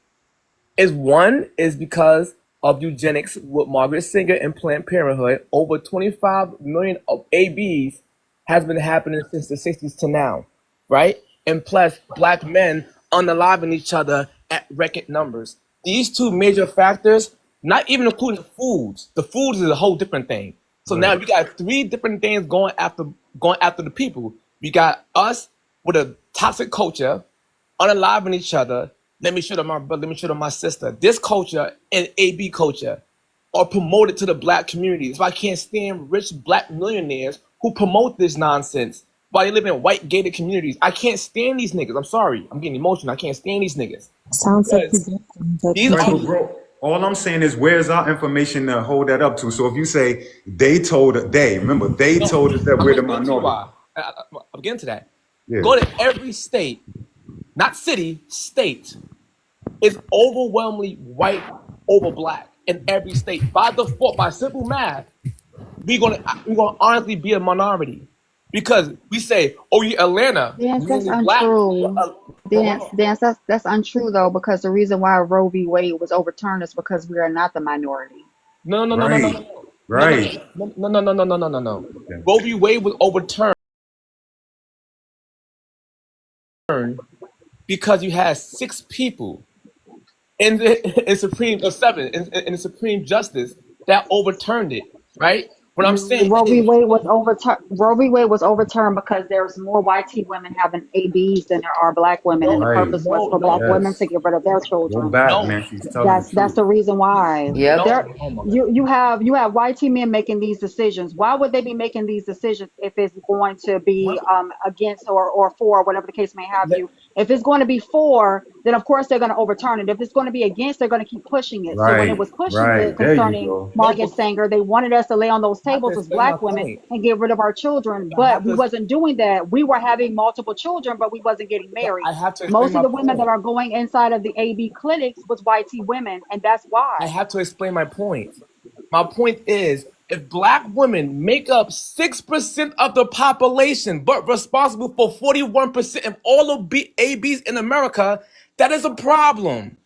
[SPEAKER 7] Is one is because of eugenics with Margaret Sanger and Planned Parenthood. Over 25 million of ABs has been happening since the 60s to now, right? And plus, black men unaliving each other at record numbers. These two major factors, not even including foods. The foods is a whole different thing. So now
[SPEAKER 14] Right.
[SPEAKER 7] we got three different things going after the people. We got us with a toxic culture, unaliving each other. Let me show them my brother, let me show them my sister. This culture and AB culture are promoted to the black community. So I can't stand rich black millionaires who promote this nonsense while they live in white gated communities. I can't stand these niggas. I'm sorry. I'm getting emotional. I can't stand these niggas.
[SPEAKER 13] Sounds like you
[SPEAKER 7] Because
[SPEAKER 13] get them, but
[SPEAKER 7] these
[SPEAKER 14] Right,
[SPEAKER 7] are
[SPEAKER 14] but
[SPEAKER 13] continue.
[SPEAKER 14] bro, all I'm saying is where's our information to hold that up to? So if you say they
[SPEAKER 7] no,
[SPEAKER 14] told us that
[SPEAKER 7] I'm
[SPEAKER 14] we're the
[SPEAKER 7] gonna get to you
[SPEAKER 14] minority.
[SPEAKER 7] why. I'm getting to that.
[SPEAKER 14] Yeah.
[SPEAKER 7] Go to every state, not city, state. Is overwhelmingly white over black in every state. By default, by simple math, we're gonna honestly be a minority because we say, "Oh, you Atlanta,
[SPEAKER 17] Dance, that's
[SPEAKER 7] mainly black."
[SPEAKER 17] untrue.
[SPEAKER 7] Hold on.
[SPEAKER 17] Dance, that's untrue though, because the reason why Roe v. Wade was overturned is because we are not the minority.
[SPEAKER 7] No, no, no, no, no,
[SPEAKER 14] Right.
[SPEAKER 7] no, no, no,
[SPEAKER 14] Right.
[SPEAKER 7] no, no, no, no, no, no, no, no, no.
[SPEAKER 14] Okay.
[SPEAKER 7] Roe v. Wade was overturned because you had six people in Supreme or seven in the Supreme Justice that overturned it. Right? What I'm saying
[SPEAKER 17] Roe v.
[SPEAKER 7] is,
[SPEAKER 17] Wade was overturned. Roe v. Wade was overturned because there's more YT women having ABs than there are black women, and the
[SPEAKER 7] no,
[SPEAKER 14] Right.
[SPEAKER 17] purpose was
[SPEAKER 7] no,
[SPEAKER 17] for black
[SPEAKER 7] no,
[SPEAKER 17] women
[SPEAKER 14] Yes.
[SPEAKER 17] to get rid of their
[SPEAKER 14] Go
[SPEAKER 17] children.
[SPEAKER 14] back,
[SPEAKER 7] no,
[SPEAKER 14] man. She's telling the
[SPEAKER 17] That's
[SPEAKER 14] truth.
[SPEAKER 17] the reason why.
[SPEAKER 12] Yep.
[SPEAKER 17] There,
[SPEAKER 7] no. Oh my God.
[SPEAKER 17] you have YT men making these decisions. Why would they be making these decisions if it's going to be
[SPEAKER 7] What?
[SPEAKER 17] against or for, whatever the case may have you? If it's going to be for, then of course they're going to overturn it. If it's going to be against, they're going to keep pushing it. So when it
[SPEAKER 14] Right.
[SPEAKER 17] was pushing it
[SPEAKER 14] Right. There you
[SPEAKER 17] concerning
[SPEAKER 14] go.
[SPEAKER 7] No,
[SPEAKER 17] Margaret
[SPEAKER 7] because
[SPEAKER 17] Sanger, they wanted us to lay on those
[SPEAKER 7] I have to
[SPEAKER 17] tables as
[SPEAKER 7] explain my
[SPEAKER 17] black women
[SPEAKER 7] point.
[SPEAKER 17] and get rid of our children.
[SPEAKER 7] I
[SPEAKER 17] But
[SPEAKER 7] have
[SPEAKER 17] we
[SPEAKER 7] to.
[SPEAKER 17] wasn't doing that. We were having multiple children, but we wasn't getting married.
[SPEAKER 7] I have to explain
[SPEAKER 17] Most of
[SPEAKER 7] my
[SPEAKER 17] the women that
[SPEAKER 7] point.
[SPEAKER 17] are going inside of the AB clinics was YT women, and that's
[SPEAKER 7] I
[SPEAKER 17] why.
[SPEAKER 7] have to explain my point. My point is, if black women make up 6% of the population, but responsible for 41% of all of ABs in America, that is a problem.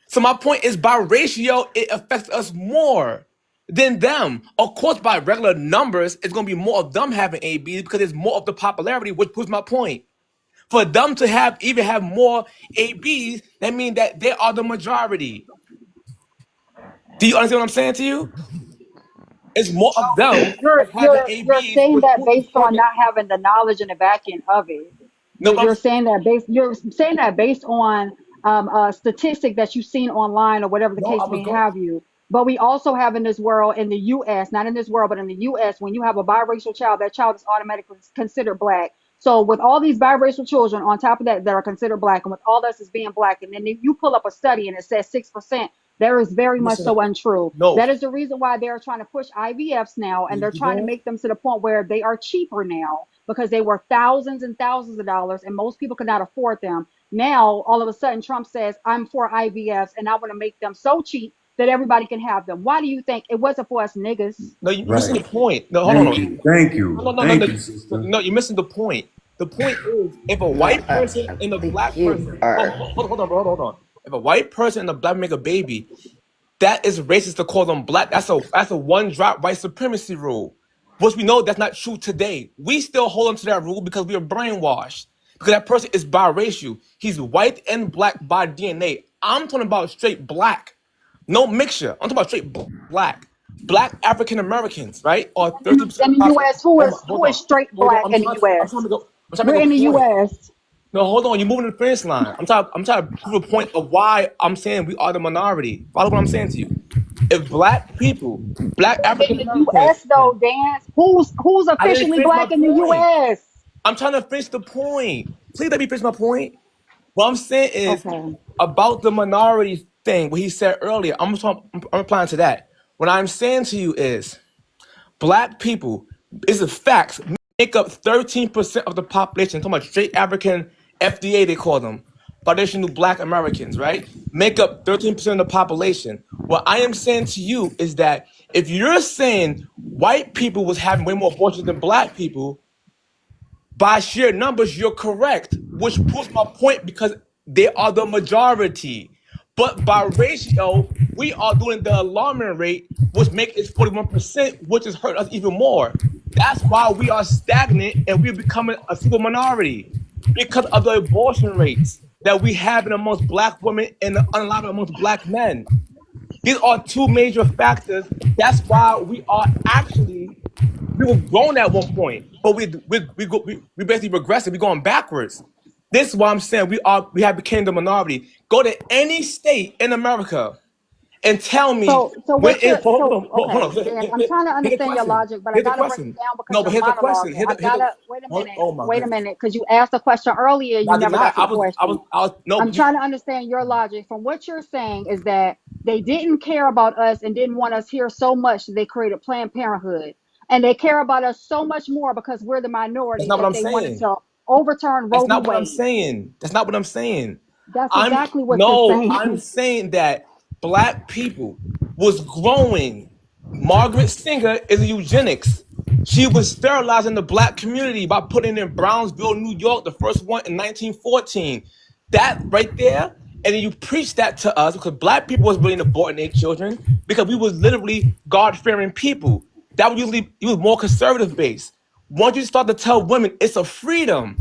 [SPEAKER 7] So my point is, by ratio, it affects us more than them. Of course, by regular numbers, it's going to be more of them having ABs because there's more of the popularity, which proves my point. For them to even have more ABs, that means that they are the majority. Do you understand what I'm saying to you? It's more of them
[SPEAKER 17] you're
[SPEAKER 7] of having
[SPEAKER 17] you're you're
[SPEAKER 7] ABs,
[SPEAKER 17] saying
[SPEAKER 7] which
[SPEAKER 17] that
[SPEAKER 7] proves the
[SPEAKER 17] based
[SPEAKER 7] point
[SPEAKER 17] on
[SPEAKER 7] that
[SPEAKER 17] not having the knowledge and the back end of it.
[SPEAKER 7] no,
[SPEAKER 17] You're saying that based on a statistic that you've seen online or whatever the
[SPEAKER 7] no, I
[SPEAKER 17] case
[SPEAKER 7] was
[SPEAKER 17] may
[SPEAKER 7] going.
[SPEAKER 17] have you. But we also have in this world, in the U.S., not in this world, but in the U.S., when you have a biracial child, that child is automatically considered black. So with all these biracial children on top of that are considered black, and with all us as being black, and then if you pull up a study and it says 6%, there is very much
[SPEAKER 7] Listen,
[SPEAKER 17] so untrue.
[SPEAKER 7] no,
[SPEAKER 17] That is the reason why they're trying to push IVFs now, and
[SPEAKER 7] you
[SPEAKER 17] they're
[SPEAKER 7] keep
[SPEAKER 17] trying to
[SPEAKER 7] going.
[SPEAKER 17] make them to the point where they are cheaper now because they were thousands and thousands of dollars, and most people could not afford them. Now, all of a sudden, Trump says, I'm for IVFs, and I want to make them so cheap that everybody can have them? Why do you think it wasn't for us niggas?
[SPEAKER 7] No, you're missing
[SPEAKER 14] Right.
[SPEAKER 7] the point. No, hold on.
[SPEAKER 14] Thank you. Thank you.
[SPEAKER 7] No, no, no, no,
[SPEAKER 14] Thank
[SPEAKER 7] no.
[SPEAKER 14] you, sister.
[SPEAKER 7] No, you're missing the point. The point is, if a
[SPEAKER 12] No,
[SPEAKER 7] white person
[SPEAKER 12] I
[SPEAKER 7] and a
[SPEAKER 12] think
[SPEAKER 7] black
[SPEAKER 12] you
[SPEAKER 7] person,
[SPEAKER 12] are.
[SPEAKER 7] hold on, bro, hold on. If a white person and a black make a baby, that is racist to call them black. That's a one drop white supremacy rule, which we know that's not true today. We still hold on to that rule because we are brainwashed. Because that person is biracial. He's white and black by DNA. I'm talking about straight black, no mixture. I'm talking about straight black. Black African Americans, right? Or 30%
[SPEAKER 17] In
[SPEAKER 7] of the
[SPEAKER 17] the
[SPEAKER 7] population.
[SPEAKER 17] U.S., who
[SPEAKER 7] Hold on,
[SPEAKER 17] is
[SPEAKER 7] hold on,
[SPEAKER 17] straight
[SPEAKER 7] hold on.
[SPEAKER 17] black in the
[SPEAKER 7] I'm
[SPEAKER 17] U.S.?
[SPEAKER 7] trying to go. I'm trying to
[SPEAKER 17] We're
[SPEAKER 7] make
[SPEAKER 17] in
[SPEAKER 7] a
[SPEAKER 17] the
[SPEAKER 7] point.
[SPEAKER 17] U.S.
[SPEAKER 7] No, hold on. You're moving the finish line. I'm trying to prove a point of why I'm saying we are the minority. Follow what I'm saying to you. If black people, black
[SPEAKER 17] In
[SPEAKER 7] African
[SPEAKER 17] the
[SPEAKER 7] Americans,
[SPEAKER 17] U.S. though, Dance, who's
[SPEAKER 7] I didn't
[SPEAKER 17] officially
[SPEAKER 7] finish my
[SPEAKER 17] black in the
[SPEAKER 7] point.
[SPEAKER 17] U.S.?
[SPEAKER 7] I'm trying to finish the point. Please let me finish my point. What I'm saying is
[SPEAKER 17] Okay.
[SPEAKER 7] about the minority thing, what he said earlier. I'm replying to that. What I'm saying to you is black people, is a fact, make up 13% of the population. I'm talking about straight African FDA, they call them. Foundational Black Americans, right? Make up 13% of the population. What I am saying to you is that if you're saying white people was having way more abortions than black people, by sheer numbers, you're correct, which proves my point because they are the majority. But by ratio, we are doing the alarming rate, which makes it 41%, which has hurt us even more. That's why we are stagnant and we're becoming a super minority because of the abortion rates that we have in amongst black women and unallowed amongst black men. These are two major factors. That's why we are actually we were grown at one point, but we basically regressing. We're going backwards. This is why I'm saying we have became the minority. Go to any state in America and tell me
[SPEAKER 17] So
[SPEAKER 7] when
[SPEAKER 17] what's
[SPEAKER 7] in
[SPEAKER 17] your
[SPEAKER 7] hold
[SPEAKER 17] so
[SPEAKER 7] on, hold
[SPEAKER 17] okay,
[SPEAKER 7] on.
[SPEAKER 17] Dan, I'm trying to
[SPEAKER 7] Here's the
[SPEAKER 17] understand your
[SPEAKER 7] question.
[SPEAKER 17] logic, but I
[SPEAKER 7] Here's the
[SPEAKER 17] gotta break it
[SPEAKER 7] question.
[SPEAKER 17] down because
[SPEAKER 7] No, but
[SPEAKER 17] you're
[SPEAKER 7] here's the question.
[SPEAKER 17] monologuing. I gotta wait a minute.
[SPEAKER 7] Oh my
[SPEAKER 17] Wait a
[SPEAKER 7] goodness.
[SPEAKER 17] minute, because you asked a question earlier,
[SPEAKER 7] No,
[SPEAKER 17] you
[SPEAKER 7] I did
[SPEAKER 17] never
[SPEAKER 7] not.
[SPEAKER 17] got to the question.
[SPEAKER 7] No.
[SPEAKER 17] I'm trying to understand your logic. From what you're saying is that they didn't care about us and didn't want us here so much that they created Planned Parenthood. And they care about us so much more because we're the
[SPEAKER 7] That's
[SPEAKER 17] minority
[SPEAKER 7] not what
[SPEAKER 17] that
[SPEAKER 7] I'm
[SPEAKER 17] they wanted
[SPEAKER 7] saying.
[SPEAKER 17] to overturn
[SPEAKER 7] That's
[SPEAKER 17] Roe v.
[SPEAKER 7] not what I'm
[SPEAKER 17] Wade.
[SPEAKER 7] saying. That's not what I'm saying.
[SPEAKER 17] That's
[SPEAKER 7] I'm
[SPEAKER 17] exactly what you're
[SPEAKER 7] no, I'm
[SPEAKER 17] saying.
[SPEAKER 7] saying that black people was growing. Margaret Singer is a eugenics. She was sterilizing the black community by putting in Brownsville, New York, the first one in 1914. That right there, and then you preach that to us because black people was willing to aborting their children because we was literally God-fearing people. That was usually it was more conservative based. Once you start to tell women it's a freedom,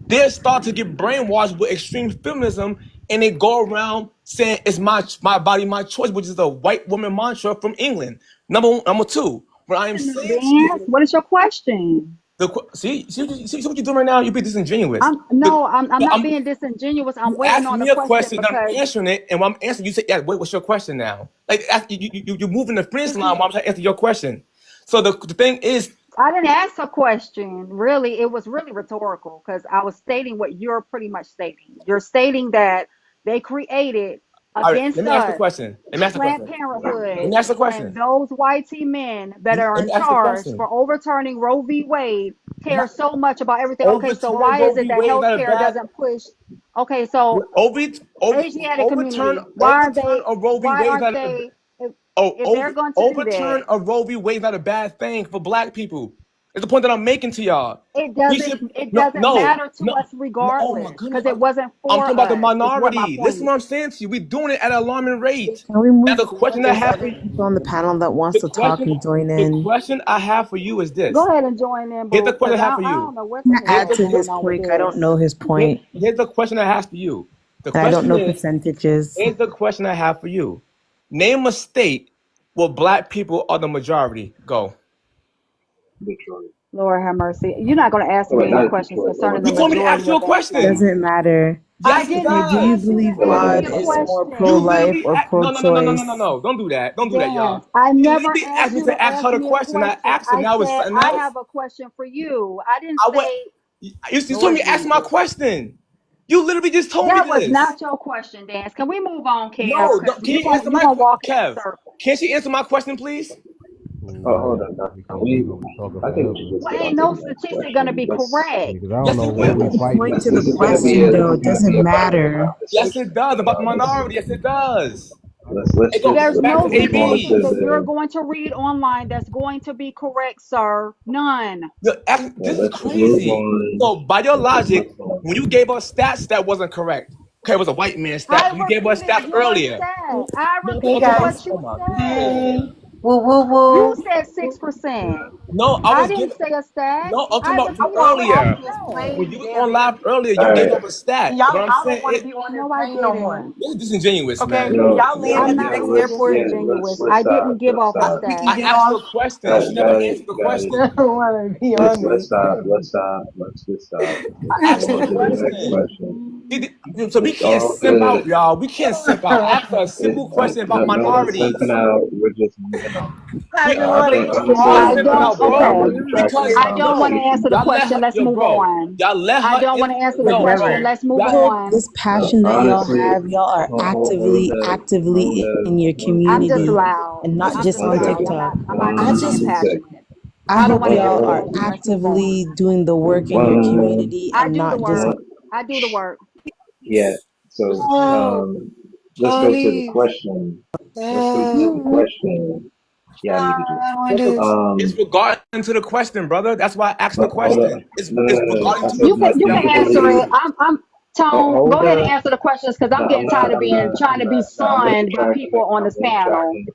[SPEAKER 7] they start to get brainwashed with extreme feminism and they go around saying it's my body, my choice, which is a white woman mantra from England. Number two, what I am saying to
[SPEAKER 17] Dance,
[SPEAKER 7] you,
[SPEAKER 17] what is your question?
[SPEAKER 7] see what you're doing right now, you're being disingenuous.
[SPEAKER 17] I'm not
[SPEAKER 7] I'm,
[SPEAKER 17] being disingenuous. I'm
[SPEAKER 7] you
[SPEAKER 17] waiting
[SPEAKER 7] asked
[SPEAKER 17] on a
[SPEAKER 7] me a
[SPEAKER 17] question
[SPEAKER 7] question, and I'm
[SPEAKER 17] because
[SPEAKER 7] answering it, and when I'm answering, you say, yeah, wait, what's your question now? Like, you're moving the finish line while I'm trying to answer your question. So the thing is,
[SPEAKER 17] I didn't ask a question. Really, it was really rhetorical because I was stating what you're pretty much stating. You're stating that they created
[SPEAKER 7] all right, let
[SPEAKER 17] against
[SPEAKER 7] me ask the
[SPEAKER 17] us
[SPEAKER 7] question. Let me ask the
[SPEAKER 17] Planned
[SPEAKER 7] question. Let
[SPEAKER 17] Parenthood
[SPEAKER 7] me ask the
[SPEAKER 17] and
[SPEAKER 7] question.
[SPEAKER 17] those white men that are
[SPEAKER 7] Let
[SPEAKER 17] in
[SPEAKER 7] me ask the
[SPEAKER 17] charge
[SPEAKER 7] question.
[SPEAKER 17] for overturning Roe v. Wade care so much about everything. Okay, so
[SPEAKER 7] Overturn
[SPEAKER 17] why
[SPEAKER 7] Roe
[SPEAKER 17] is it
[SPEAKER 7] v.
[SPEAKER 17] that
[SPEAKER 7] Wade is not a
[SPEAKER 17] healthcare
[SPEAKER 7] bad
[SPEAKER 17] doesn't push? Okay, so
[SPEAKER 7] over, over
[SPEAKER 17] Asiatic
[SPEAKER 7] overturn
[SPEAKER 17] community,
[SPEAKER 7] overturn a Roe v.
[SPEAKER 17] why
[SPEAKER 7] Wade is
[SPEAKER 17] aren't
[SPEAKER 7] not
[SPEAKER 17] they, if they're
[SPEAKER 7] over,
[SPEAKER 17] going to do that,
[SPEAKER 7] overturn a Roe v. Wade is not a bad thing for black people. It's the point that I'm making to y'all. We should
[SPEAKER 17] it
[SPEAKER 7] no
[SPEAKER 17] doesn't matter to
[SPEAKER 7] no
[SPEAKER 17] us
[SPEAKER 7] no. Oh my
[SPEAKER 17] regardless
[SPEAKER 7] goodness.
[SPEAKER 17] because it wasn't
[SPEAKER 7] I'm
[SPEAKER 17] for
[SPEAKER 7] talking about the
[SPEAKER 17] us is what my
[SPEAKER 7] minority.
[SPEAKER 17] point
[SPEAKER 7] Listen
[SPEAKER 17] is.
[SPEAKER 7] what I'm saying to you. We're doing it at an alarming rate.
[SPEAKER 13] Can we
[SPEAKER 7] Now
[SPEAKER 13] move
[SPEAKER 7] the
[SPEAKER 13] forward?
[SPEAKER 7] question I
[SPEAKER 13] There's
[SPEAKER 7] have
[SPEAKER 13] other
[SPEAKER 7] for
[SPEAKER 13] people on the panel that wants
[SPEAKER 7] the
[SPEAKER 13] to talk
[SPEAKER 7] question
[SPEAKER 13] and join
[SPEAKER 7] the
[SPEAKER 13] in.
[SPEAKER 7] question I have for you is
[SPEAKER 17] Go
[SPEAKER 7] this.
[SPEAKER 17] ahead and join in,
[SPEAKER 7] Here's the
[SPEAKER 17] boo,
[SPEAKER 7] question
[SPEAKER 17] because
[SPEAKER 7] I have for
[SPEAKER 17] I
[SPEAKER 7] you.
[SPEAKER 17] don't know what
[SPEAKER 13] I'm
[SPEAKER 17] in
[SPEAKER 13] gonna
[SPEAKER 17] the
[SPEAKER 7] Here's
[SPEAKER 17] world
[SPEAKER 13] add
[SPEAKER 7] the
[SPEAKER 17] is
[SPEAKER 13] to
[SPEAKER 17] going
[SPEAKER 13] his
[SPEAKER 17] on with
[SPEAKER 13] point. I don't
[SPEAKER 17] this.
[SPEAKER 13] know his point.
[SPEAKER 7] here's the question I have for you. The
[SPEAKER 13] And I don't
[SPEAKER 7] question
[SPEAKER 13] know
[SPEAKER 7] is
[SPEAKER 13] percentages.
[SPEAKER 7] Here's the question I have for you. Name a state where black people are the majority. Go.
[SPEAKER 20] Detroit.
[SPEAKER 17] Lord have mercy. You're not going to ask
[SPEAKER 20] Oh,
[SPEAKER 17] me
[SPEAKER 20] wait,
[SPEAKER 17] any
[SPEAKER 20] not
[SPEAKER 17] questions
[SPEAKER 20] Detroit. What
[SPEAKER 17] concerning
[SPEAKER 20] was
[SPEAKER 17] the
[SPEAKER 7] You
[SPEAKER 20] it?
[SPEAKER 7] told me to
[SPEAKER 17] majority
[SPEAKER 7] ask you
[SPEAKER 17] of
[SPEAKER 7] a
[SPEAKER 17] that
[SPEAKER 7] question.
[SPEAKER 17] state.
[SPEAKER 13] Doesn't matter.
[SPEAKER 17] I
[SPEAKER 7] Yes, it
[SPEAKER 17] did
[SPEAKER 13] Okay,
[SPEAKER 17] not
[SPEAKER 13] do you
[SPEAKER 7] does.
[SPEAKER 17] ask you to
[SPEAKER 13] believe
[SPEAKER 20] What was
[SPEAKER 17] ask
[SPEAKER 20] it?
[SPEAKER 13] God
[SPEAKER 17] me a
[SPEAKER 13] is more
[SPEAKER 7] You
[SPEAKER 17] question.
[SPEAKER 13] pro-life
[SPEAKER 7] literally
[SPEAKER 13] or pro-choice?
[SPEAKER 7] no. Don't do that. Don't do that,
[SPEAKER 17] Dance.
[SPEAKER 7] y'all.
[SPEAKER 17] I
[SPEAKER 7] You
[SPEAKER 17] never
[SPEAKER 7] literally
[SPEAKER 17] asked
[SPEAKER 7] asked me
[SPEAKER 17] you to
[SPEAKER 7] to ask her
[SPEAKER 17] ask
[SPEAKER 7] the
[SPEAKER 17] me a
[SPEAKER 7] question. I
[SPEAKER 17] question.
[SPEAKER 7] asked her.
[SPEAKER 17] I
[SPEAKER 7] Now it's
[SPEAKER 17] said,
[SPEAKER 7] something
[SPEAKER 17] I
[SPEAKER 7] else.
[SPEAKER 17] have a question for you. I didn't
[SPEAKER 7] I what?
[SPEAKER 17] say,
[SPEAKER 7] You told
[SPEAKER 17] Lord
[SPEAKER 7] me to ask my
[SPEAKER 17] Jesus.
[SPEAKER 7] question. You literally just told me
[SPEAKER 17] That was
[SPEAKER 7] this.
[SPEAKER 17] not your question, Dance. Can we move on, Kev?
[SPEAKER 7] No,
[SPEAKER 17] Because
[SPEAKER 7] can you answer
[SPEAKER 17] you're
[SPEAKER 7] my
[SPEAKER 17] gonna walk in
[SPEAKER 7] Kev?
[SPEAKER 17] circles.
[SPEAKER 7] Can she answer my question, please?
[SPEAKER 20] Oh,
[SPEAKER 11] Nah,
[SPEAKER 20] hold on. No,
[SPEAKER 11] we
[SPEAKER 20] no,
[SPEAKER 11] can't. We gonna be talking
[SPEAKER 20] I think we
[SPEAKER 11] forever.
[SPEAKER 20] should just
[SPEAKER 17] Well,
[SPEAKER 20] get on
[SPEAKER 17] ain't
[SPEAKER 20] to
[SPEAKER 17] no
[SPEAKER 20] the next
[SPEAKER 17] statistic gonna
[SPEAKER 20] question.
[SPEAKER 17] be
[SPEAKER 20] Let's.
[SPEAKER 11] Yeah,
[SPEAKER 17] correct.
[SPEAKER 11] because I don't
[SPEAKER 7] Yes,
[SPEAKER 11] know
[SPEAKER 7] it
[SPEAKER 11] what we
[SPEAKER 7] will.
[SPEAKER 11] fighting.
[SPEAKER 13] Point to
[SPEAKER 20] This
[SPEAKER 13] the
[SPEAKER 20] is gonna be
[SPEAKER 13] question,
[SPEAKER 20] a
[SPEAKER 13] though.
[SPEAKER 20] this
[SPEAKER 13] It
[SPEAKER 20] is gonna be
[SPEAKER 13] doesn't
[SPEAKER 20] a part of the
[SPEAKER 13] matter.
[SPEAKER 7] Yes, it
[SPEAKER 20] conversation.
[SPEAKER 7] does about the
[SPEAKER 20] Let's
[SPEAKER 7] minority. Yes, it does.
[SPEAKER 20] let's
[SPEAKER 7] It go
[SPEAKER 20] just
[SPEAKER 17] There's
[SPEAKER 7] back
[SPEAKER 17] no
[SPEAKER 7] to
[SPEAKER 17] scripture
[SPEAKER 20] responses
[SPEAKER 17] that
[SPEAKER 7] ABs.
[SPEAKER 17] you're
[SPEAKER 20] and
[SPEAKER 17] going to read online that's going to be correct, sir. None.
[SPEAKER 7] This is
[SPEAKER 20] let's just move
[SPEAKER 7] crazy.
[SPEAKER 20] on.
[SPEAKER 7] So by your
[SPEAKER 20] Let's just
[SPEAKER 7] logic,
[SPEAKER 20] move on.
[SPEAKER 7] when you gave us stats, that wasn't correct. Okay, it was a white man stat.
[SPEAKER 17] I
[SPEAKER 7] You gave us
[SPEAKER 17] repeated
[SPEAKER 7] stats
[SPEAKER 17] your
[SPEAKER 7] earlier.
[SPEAKER 17] stat. I
[SPEAKER 7] No,
[SPEAKER 12] Hey
[SPEAKER 17] repeated
[SPEAKER 7] okay,
[SPEAKER 17] what
[SPEAKER 12] guys.
[SPEAKER 7] oh
[SPEAKER 17] you
[SPEAKER 7] my
[SPEAKER 17] said.
[SPEAKER 12] Hey.
[SPEAKER 7] goodness.
[SPEAKER 12] Woo woo
[SPEAKER 17] You
[SPEAKER 12] woo.
[SPEAKER 17] said 6%.
[SPEAKER 7] No, I
[SPEAKER 17] I
[SPEAKER 7] was
[SPEAKER 17] didn't
[SPEAKER 7] giving.
[SPEAKER 17] say a stat.
[SPEAKER 7] No, I'm talking
[SPEAKER 17] I
[SPEAKER 7] about you
[SPEAKER 17] repeated what
[SPEAKER 12] I
[SPEAKER 17] you
[SPEAKER 7] earlier.
[SPEAKER 12] was just
[SPEAKER 17] said.
[SPEAKER 7] When
[SPEAKER 12] playing,
[SPEAKER 7] you was
[SPEAKER 12] damn
[SPEAKER 7] on
[SPEAKER 12] it.
[SPEAKER 7] live earlier,
[SPEAKER 20] All
[SPEAKER 7] you gave
[SPEAKER 20] right.
[SPEAKER 7] up a stat. But
[SPEAKER 2] Y'all,
[SPEAKER 7] I'm
[SPEAKER 2] I don't
[SPEAKER 7] saying
[SPEAKER 2] want to
[SPEAKER 7] it.
[SPEAKER 2] be on this
[SPEAKER 17] No, I
[SPEAKER 2] thing no more.
[SPEAKER 17] didn't.
[SPEAKER 7] This is disingenuous,
[SPEAKER 2] Okay,
[SPEAKER 7] man.
[SPEAKER 2] can
[SPEAKER 20] No,
[SPEAKER 2] y'all land
[SPEAKER 17] I'm
[SPEAKER 2] at the
[SPEAKER 17] not
[SPEAKER 20] yeah,
[SPEAKER 2] next
[SPEAKER 17] being
[SPEAKER 2] airport?
[SPEAKER 20] let's
[SPEAKER 17] disingenuous. I
[SPEAKER 20] stop.
[SPEAKER 17] didn't give
[SPEAKER 20] Let's
[SPEAKER 17] off a
[SPEAKER 20] stop.
[SPEAKER 2] We
[SPEAKER 7] I
[SPEAKER 2] can
[SPEAKER 17] stat.
[SPEAKER 2] get
[SPEAKER 7] asked you
[SPEAKER 2] off.
[SPEAKER 7] a question and she
[SPEAKER 20] Got
[SPEAKER 7] never
[SPEAKER 20] it,
[SPEAKER 7] answered the
[SPEAKER 20] got it.
[SPEAKER 2] I
[SPEAKER 7] question.
[SPEAKER 2] don't want to be on
[SPEAKER 20] Let's
[SPEAKER 2] this.
[SPEAKER 20] stop. Let's stop. Let's just stop. Let's
[SPEAKER 7] I
[SPEAKER 20] move
[SPEAKER 7] asked you a
[SPEAKER 20] on to the next
[SPEAKER 7] question.
[SPEAKER 20] question.
[SPEAKER 7] So we
[SPEAKER 20] It's
[SPEAKER 7] can't
[SPEAKER 20] all
[SPEAKER 7] simp out,
[SPEAKER 20] good.
[SPEAKER 7] y'all. We can't simp out. Ask her a simple question about
[SPEAKER 20] Nobody's simping
[SPEAKER 7] minorities.
[SPEAKER 20] out. We're just moving on.
[SPEAKER 2] I just
[SPEAKER 7] Bro,
[SPEAKER 2] want to
[SPEAKER 20] I'm
[SPEAKER 7] you
[SPEAKER 20] just
[SPEAKER 2] get
[SPEAKER 7] are
[SPEAKER 2] off.
[SPEAKER 17] I
[SPEAKER 20] saying.
[SPEAKER 7] simping
[SPEAKER 20] I'm
[SPEAKER 17] don't,
[SPEAKER 7] out,
[SPEAKER 20] saying I
[SPEAKER 7] bro.
[SPEAKER 17] okay.
[SPEAKER 20] wasn't tracking the
[SPEAKER 7] Because
[SPEAKER 17] I don't want to answer the
[SPEAKER 20] conversation.
[SPEAKER 7] y'all let
[SPEAKER 17] question.
[SPEAKER 7] her,
[SPEAKER 17] Let's
[SPEAKER 7] yo,
[SPEAKER 17] move
[SPEAKER 7] bro.
[SPEAKER 17] on.
[SPEAKER 7] Y'all let
[SPEAKER 17] I
[SPEAKER 7] her
[SPEAKER 17] don't
[SPEAKER 7] in.
[SPEAKER 17] want to answer the
[SPEAKER 2] Would
[SPEAKER 7] No,
[SPEAKER 17] question.
[SPEAKER 2] never.
[SPEAKER 7] bro.
[SPEAKER 17] Let's move
[SPEAKER 7] Y'all,
[SPEAKER 17] on.
[SPEAKER 13] This passion that y'all
[SPEAKER 20] Honestly,
[SPEAKER 13] have, y'all are
[SPEAKER 20] hold
[SPEAKER 13] actively,
[SPEAKER 20] up, hold
[SPEAKER 13] actively
[SPEAKER 20] up,
[SPEAKER 13] in your
[SPEAKER 17] I'm just
[SPEAKER 13] community
[SPEAKER 17] loud.
[SPEAKER 13] and not
[SPEAKER 17] I'm
[SPEAKER 13] just
[SPEAKER 17] just
[SPEAKER 20] one
[SPEAKER 13] on
[SPEAKER 17] loud.
[SPEAKER 20] second,
[SPEAKER 13] TikTok.
[SPEAKER 17] I'm not
[SPEAKER 13] I
[SPEAKER 17] just being
[SPEAKER 13] just,
[SPEAKER 20] one sec.
[SPEAKER 17] passionate.
[SPEAKER 13] I
[SPEAKER 17] I don't
[SPEAKER 13] hope
[SPEAKER 17] want to
[SPEAKER 13] y'all
[SPEAKER 17] answer the
[SPEAKER 13] are
[SPEAKER 17] question. Let's move on.
[SPEAKER 13] actively doing the work in your
[SPEAKER 20] One,
[SPEAKER 13] community
[SPEAKER 17] I
[SPEAKER 13] and
[SPEAKER 17] do the
[SPEAKER 13] not just
[SPEAKER 17] work.
[SPEAKER 20] one,
[SPEAKER 17] I do the work.
[SPEAKER 20] yeah. So,
[SPEAKER 12] Oh,
[SPEAKER 20] let's go to the
[SPEAKER 12] Charlie.
[SPEAKER 20] question. Let's go to the
[SPEAKER 12] Oh,
[SPEAKER 20] question. Yeah, I needed you.
[SPEAKER 12] I want to.
[SPEAKER 7] it's regarding to the question, brother. That's why I asked the
[SPEAKER 20] Hold up.
[SPEAKER 7] question.
[SPEAKER 20] No.
[SPEAKER 7] It's regarding
[SPEAKER 20] I
[SPEAKER 7] to
[SPEAKER 20] said
[SPEAKER 7] the
[SPEAKER 17] You
[SPEAKER 20] you
[SPEAKER 17] can
[SPEAKER 20] can
[SPEAKER 7] question.
[SPEAKER 17] answer it.
[SPEAKER 20] only
[SPEAKER 17] I'm Tone. Go
[SPEAKER 20] hold
[SPEAKER 17] ahead and
[SPEAKER 20] up.
[SPEAKER 17] answer the questions because
[SPEAKER 20] No,
[SPEAKER 17] I'm getting tired of being trying to be
[SPEAKER 20] No, I wasn't
[SPEAKER 17] sunned by
[SPEAKER 20] tracking
[SPEAKER 17] people
[SPEAKER 20] it.
[SPEAKER 17] on
[SPEAKER 20] I
[SPEAKER 17] this
[SPEAKER 20] wasn't
[SPEAKER 17] panel.
[SPEAKER 20] tracking.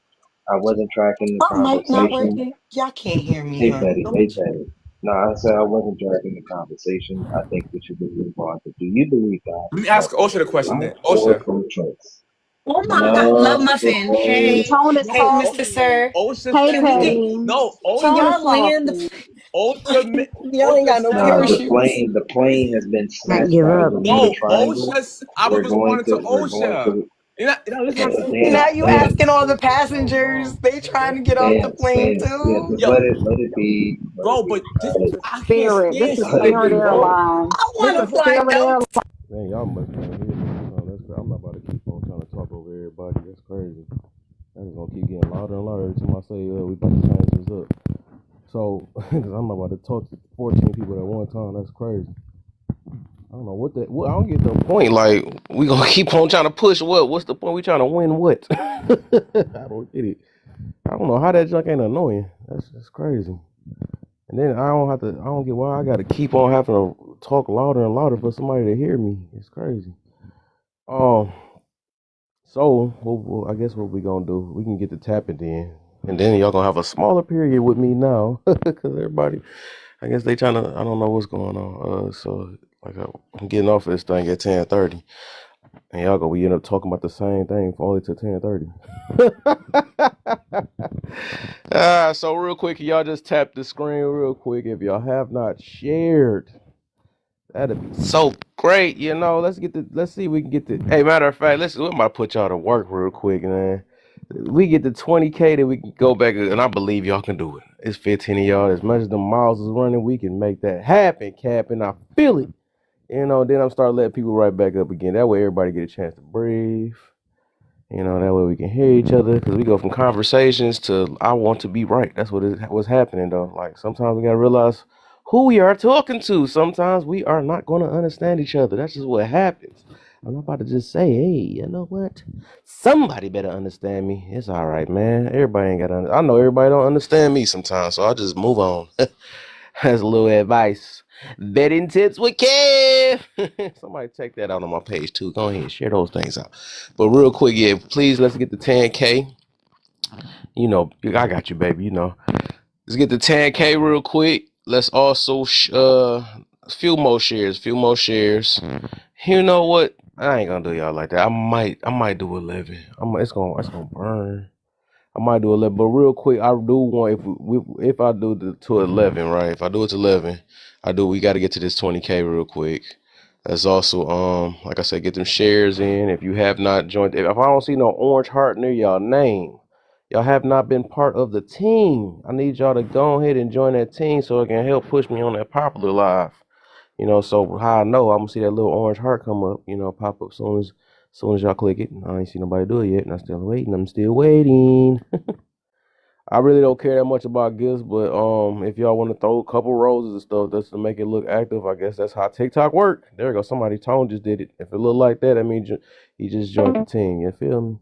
[SPEAKER 20] I wasn't tracking the
[SPEAKER 2] Oh, mic not
[SPEAKER 20] conversation.
[SPEAKER 2] working. Y'all can't hear me,
[SPEAKER 20] Hey,
[SPEAKER 2] huh?
[SPEAKER 20] Petty.
[SPEAKER 2] Let me
[SPEAKER 20] Hey, Petty. No, I said I wasn't tracking the conversation. I think we should just move on. Do you believe God
[SPEAKER 7] Let
[SPEAKER 20] is
[SPEAKER 7] me ask
[SPEAKER 20] separate
[SPEAKER 7] Osha the
[SPEAKER 20] from
[SPEAKER 7] question
[SPEAKER 20] life
[SPEAKER 7] then.
[SPEAKER 20] or
[SPEAKER 7] Osha.
[SPEAKER 20] from choice?
[SPEAKER 2] Oh my God, Love
[SPEAKER 20] Love
[SPEAKER 2] Muffin.
[SPEAKER 20] before.
[SPEAKER 2] Hey,
[SPEAKER 17] Tone is
[SPEAKER 2] hey, Mr.
[SPEAKER 17] talking.
[SPEAKER 2] Sir.
[SPEAKER 7] Osha
[SPEAKER 17] Hey,
[SPEAKER 7] said,
[SPEAKER 2] Can
[SPEAKER 17] Petty.
[SPEAKER 7] no,
[SPEAKER 2] can
[SPEAKER 17] Tone is
[SPEAKER 2] y'all land
[SPEAKER 17] talking.
[SPEAKER 2] the y'all ain't
[SPEAKER 7] Osha
[SPEAKER 2] got no
[SPEAKER 20] Nah,
[SPEAKER 7] said,
[SPEAKER 2] parachutes.
[SPEAKER 20] the plane has been
[SPEAKER 13] can't
[SPEAKER 20] snatched
[SPEAKER 13] give
[SPEAKER 20] out of
[SPEAKER 13] up.
[SPEAKER 20] the Bermuda
[SPEAKER 7] no,
[SPEAKER 20] Triangle.
[SPEAKER 7] I was responding to
[SPEAKER 20] We're going
[SPEAKER 7] Osha.
[SPEAKER 20] to,
[SPEAKER 7] You're not listening to
[SPEAKER 20] Dan,
[SPEAKER 2] Now
[SPEAKER 7] Osha.
[SPEAKER 2] you
[SPEAKER 20] Dan,
[SPEAKER 2] asking all the passengers. They trying to get off the plane
[SPEAKER 20] Yeah,
[SPEAKER 2] too.
[SPEAKER 20] just
[SPEAKER 7] Yo,
[SPEAKER 20] let it be,
[SPEAKER 7] bro, but
[SPEAKER 17] This
[SPEAKER 20] let it,
[SPEAKER 17] is
[SPEAKER 7] I can't
[SPEAKER 17] Spirit. This
[SPEAKER 7] stand
[SPEAKER 17] is
[SPEAKER 20] let it
[SPEAKER 17] Spirit
[SPEAKER 7] slipping,
[SPEAKER 20] be, bro.
[SPEAKER 7] bro.
[SPEAKER 17] Airlines.
[SPEAKER 2] I
[SPEAKER 17] This
[SPEAKER 2] want
[SPEAKER 17] is
[SPEAKER 2] to fly
[SPEAKER 17] Spirit
[SPEAKER 2] Delta.
[SPEAKER 17] Airlines.
[SPEAKER 11] Man, y'all must be hear me. That's crazy. I'm not about to keep on trying to talk over everybody. That's crazy. I just gonna keep getting louder and louder every time I say, we about to change this up. So, because I'm not about to talk to 14 people at one time. That's crazy. I don't know I don't get the point. Like, we gonna keep on trying to push what? What's the point? We trying to win what? I don't get it. I don't know how that junk ain't annoying. That's crazy. And then I don't get why I gotta keep on having to talk louder and louder for somebody to hear me. It's crazy. Um, so I guess what we gonna do? We can get to tapping then, and then y'all gonna have a smaller period with me now, because everybody, I guess they trying to. I don't know what's going on. So like I'm getting off of this thing at 10:30, and y'all gonna we end up talking about the same thing for only till 10:30. So real quick, y'all just tap the screen real quick if y'all have not shared. That'd be so great, let's see if we can get the. Hey, matter of fact, we might put y'all to work real quick, man. We get the 20K, then we can go back, and I believe y'all can do it. It's 15 of y'all. As much as the miles is running, we can make that happen, Cap, and I feel it. Then I'm start letting people right back up again. That way, everybody get a chance to breathe. That way we can hear each other, because we go from conversations to I want to be right. That's what's happening, though. Like, sometimes we got to realize who we are talking to. Sometimes we are not going to understand each other. That's just what happens. I'm not about to just say, hey, you know what? Somebody better understand me. It's all right, man. Everybody ain't got to. I know everybody don't understand me sometimes, so I'll just move on. That's a little advice. Betting tips with Kev. Somebody take that out on my page too. Go ahead, share those things out. But real quick, yeah, please let's get the 10K. I got you, baby. Let's get the 10K real quick. Let's also few more shares. Few more shares. You know what? I ain't gonna do y'all like that. I might do 11. It's gonna burn. I might do 11, but real quick, I do want if I do to 11, right? If I do it to 11, we got to get to this 20K real quick. That's also like I said, get them shares in. If you have not joined, if I don't see no orange heart near y'all name, y'all have not been part of the team. I need y'all to go ahead and join that team so it can help push me on that popular live. So how I know I'm gonna see that little orange heart come up, pop up soon as y'all click it. I ain't see nobody do it yet, and I'm still waiting. I really don't care that much about gifts, but if y'all want to throw a couple roses and stuff, that's to make it look active. I guess that's how TikTok work. There we go. Somebody Tone just did it. If it look like that, that means he just joined the team. You feel me?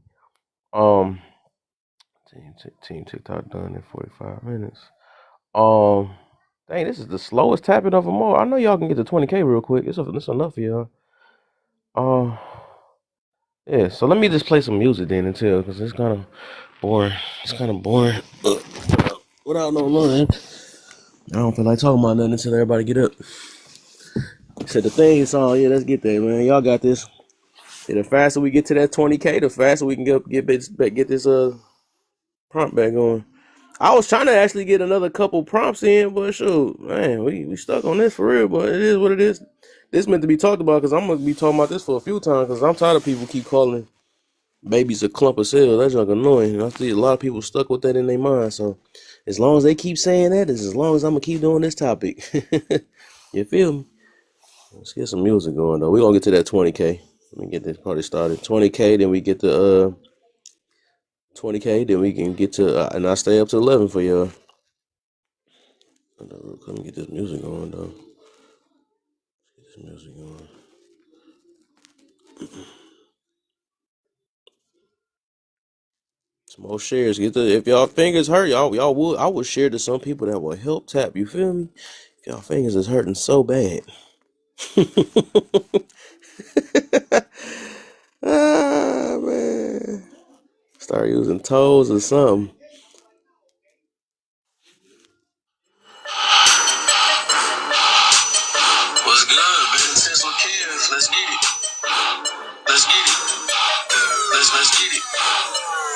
[SPEAKER 11] Um, team TikTok done in 45 minutes. Um, dang, this is the slowest tapping of them all. I know y'all can get to 20K real quick. It's enough for y'all. Uh, yeah. So let me just play some music then until, because it's kind of boring. It's kind of boring. Without no noise. I don't feel like talking about nothing until everybody get up. Said the thing is, yeah, let's get there, man. Y'all got this. Yeah, the faster we get to that 20K, the faster we can get this prompt back on. I was trying to actually get another couple prompts in, but shoot, man, we stuck on this for real. But it is what it is. This meant to be talked about because I'm gonna be talking about this for a few times because I'm tired of people keep calling babies a clump of cells. That's like annoying. And I see a lot of people stuck with that in their mind. So as long as they keep saying that, it's as long as I'm gonna keep doing this topic. You feel me? Let's get some music going though. We're gonna get to that 20K. Let me get this party started. 20K, then we get to 20K, then we can get to and I stay up to 11 for y'all. Let me get this music going though. Get this music going. Some more shares. If y'all fingers hurt, I would share to some people that will help tap. You feel me? If y'all fingers is hurting so bad. Ah man. Start using toes or something. What's good, baby? Since we're kids, let's get it. Let's get it. Let's get it.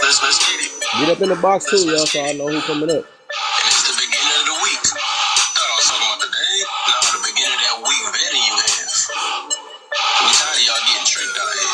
[SPEAKER 11] Let's get it. Get up in the box too, y'all, so I know who coming up. And it's the beginning of the week. Thought I was talking about the day. No, the beginning of that week vetting you have. We tired of y'all getting tricked out here.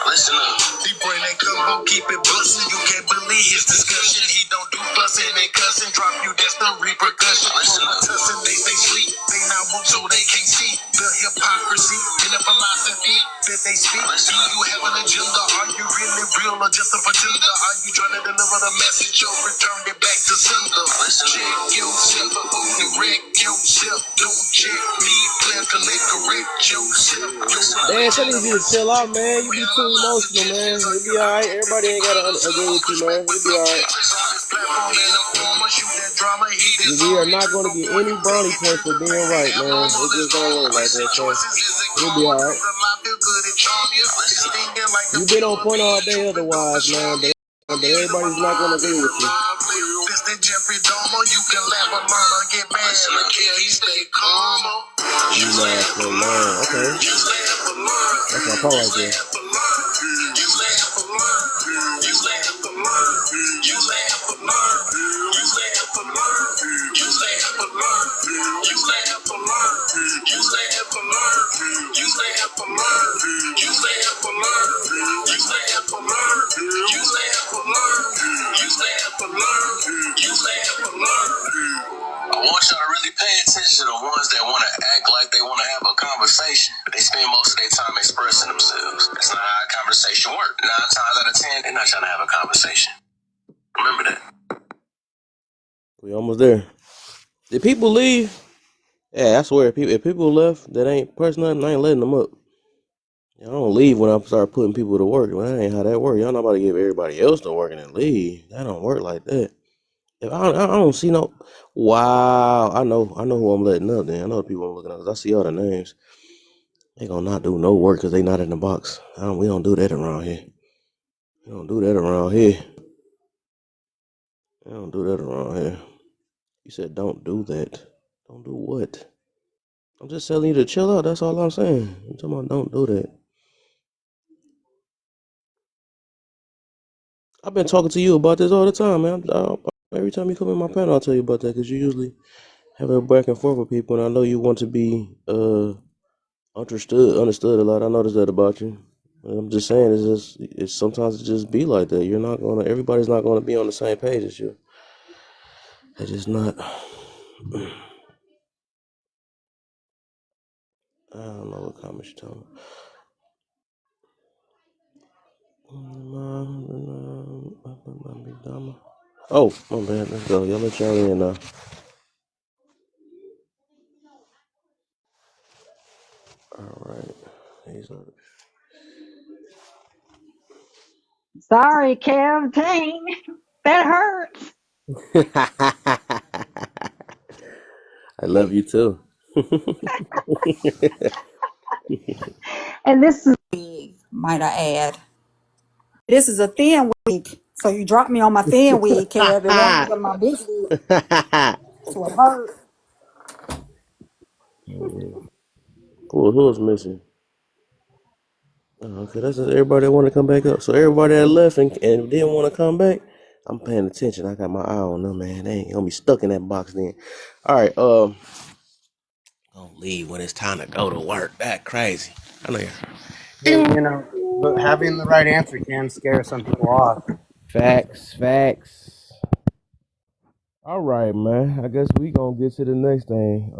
[SPEAKER 11] Listen up. Deep brain that combo, keep it bustin'. You can't believe his discussion. He don't do fussin' and cussin'. Drop you, that's the repercussion. Listen up. Tussin', they stay sleep. They not woke so they can't see the hypocrisy in the philosophy that they speak. Do you have an agenda? Are you really real or just a pretender? Are you trying to deliver the message or return it back to sender? Check yourself before you wreck yourself. Don't check me, plan to let correct yourself. Man, I need you to chill out, man. You be too emotional, man. You'll be alright. Everybody ain't gotta agree with you, man. You'll be alright. We are not gonna get any brownie points for being right, man. It just don't work like that, so you'll be alright. You've been on point all day otherwise, man, but everybody's not gonna agree with you. You laugh for learn. Okay. That's my part right there. I want y'all to really pay attention to the ones that want to act like they want to have a conversation. They spend most of their time expressing themselves. That's not how a conversation works. 9 times out of 10, they're not trying to have a conversation. Remember that. We almost there. Did people leave? Yeah, I swear, if people left that ain't pressing nothing, I ain't letting them up. I don't leave when I start putting people to work. Well, that ain't how that works. Y'all not about to give everybody else to work and then leave. That don't work like that. If I don't see no. Wow, I know who I'm letting up. Then I know the people I'm looking at. 'Cause I see all the names. They gonna not do no work because they not in the box. We don't do that around here. We don't do that around here. We don't do that around here. You said don't do that. Don't do what? I'm just telling you to chill out. That's all I'm saying. I'm talking about don't do that. I've been talking to you about this all the time, man. Every time you come in my panel, I'll tell you about that because you usually have a back and forth with people, and I know you want to be understood a lot. I noticed that about you. And I'm just saying, it's sometimes it just be like that. Everybody's not gonna be on the same page as you. It's just not. I don't know what comments you're talking about. Oh, my bad. Let's go. Y'all let y'all in now. All right. These are.
[SPEAKER 12] Sorry, Kev. Dang, that hurts.
[SPEAKER 11] I love you too.
[SPEAKER 12] And this is
[SPEAKER 18] Might I add? This is a thin wig, so you dropped me on my thin wig, Kev. It won't be my big wig, so it hurt.
[SPEAKER 11] Who was missing? Oh, okay, that's everybody that want to come back up. So everybody that left and didn't want to come back, I'm paying attention. I got my eye on them, man. They ain't gonna be stuck in that box then. All right, gonna leave when it's time to go to work. That crazy. I know.
[SPEAKER 3] Hey, but having the right answer can scare some people off.
[SPEAKER 11] Facts. All right, man. I guess we gonna get to the next thing.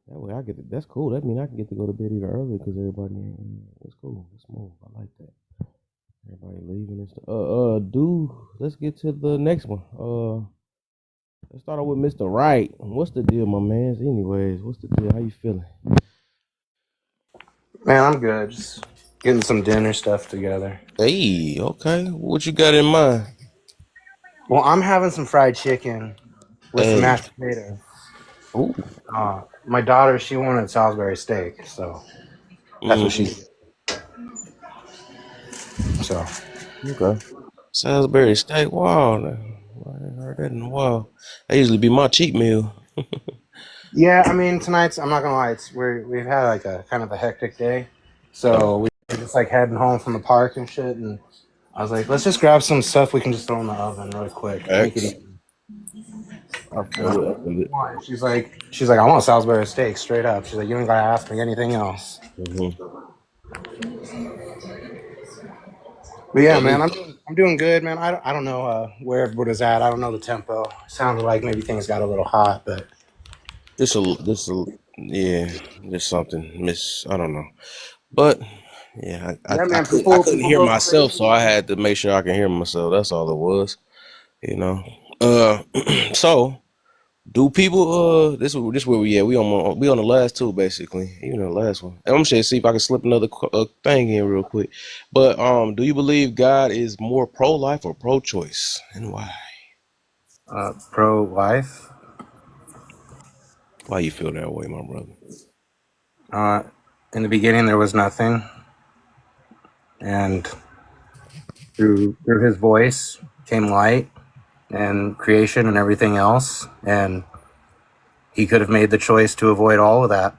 [SPEAKER 11] That way I get to, that's cool. That means I can get to go to bed even earlier because everybody. That's cool. Let's move. I like that. Everybody leaving and stuff. Let's get to the next one. Let's start off with Mr. Wright. What's the deal, my man? Anyways, what's the deal? How you feeling?
[SPEAKER 3] Man, I'm good. Just getting some dinner stuff together.
[SPEAKER 11] Hey, okay. What you got in mind?
[SPEAKER 3] Well, I'm having some fried chicken with some
[SPEAKER 11] Hey.
[SPEAKER 3] mashed potatoes.
[SPEAKER 11] Ooh.
[SPEAKER 3] My daughter, she wanted Salisbury steak, so that's what
[SPEAKER 11] Mm-hmm.
[SPEAKER 3] she's. So.
[SPEAKER 11] Okay. Salisbury steak. Wow. I ain't heard that in a while. That usually be my cheat meal.
[SPEAKER 3] Yeah, I mean tonight's. I'm not gonna lie. We've had like a kind of a hectic day, so we're just like heading home from the park and shit. And I was like, let's just grab some stuff we can just throw in the oven really quick, make it
[SPEAKER 11] X.
[SPEAKER 3] easy.
[SPEAKER 11] I feel it. I feel it.
[SPEAKER 3] She's like, I want Salisbury steak straight up. She's like, you ain't gotta ask me anything else.
[SPEAKER 11] Mm-hmm.
[SPEAKER 3] But yeah, man,
[SPEAKER 11] Hey,
[SPEAKER 3] I'm doing good, man. I don't know where everybody's at. I don't know the tempo. Sounded like maybe things got a little hot, but
[SPEAKER 11] yeah, there's something I don't know. But yeah,
[SPEAKER 3] yeah, man,
[SPEAKER 11] I
[SPEAKER 3] people
[SPEAKER 11] couldn't hear
[SPEAKER 3] go
[SPEAKER 11] myself, so I
[SPEAKER 3] crazy.
[SPEAKER 11] had to make sure I can hear myself. That's all it was, you know. So do people this where we at? We on the last two basically, even the last one. And I'm just see if I can slip another thing in real quick. But do you believe God is more pro-life or pro-choice, and why?
[SPEAKER 3] Pro-life.
[SPEAKER 11] Why you feel that way, my brother?
[SPEAKER 3] In the beginning, there was nothing, and through his voice came light and creation and everything else. And he could have made the choice to avoid all of that,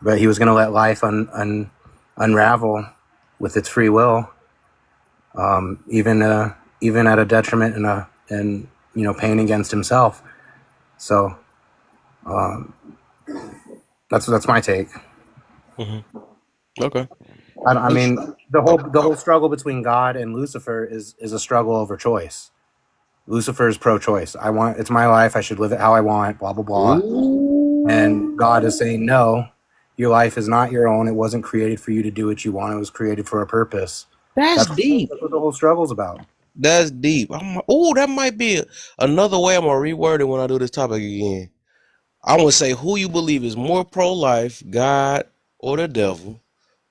[SPEAKER 3] but he was going to let life unravel with its free will, even at a detriment and pain against himself. So that's my take.
[SPEAKER 11] Mm-hmm. Okay.
[SPEAKER 3] I mean, the whole struggle between God and Lucifer is a struggle over choice. Lucifer is pro-choice. It's my life. I should live it how I want. Blah blah blah. And God is saying, no, your life is not your own. It wasn't created for you to do what you want. It was created for a purpose.
[SPEAKER 11] That's deep.
[SPEAKER 3] That's what the whole struggle's about.
[SPEAKER 11] That's deep. That might be another way I'm gonna reword it when I do this topic again. I want to say who you believe is more pro-life, God or the devil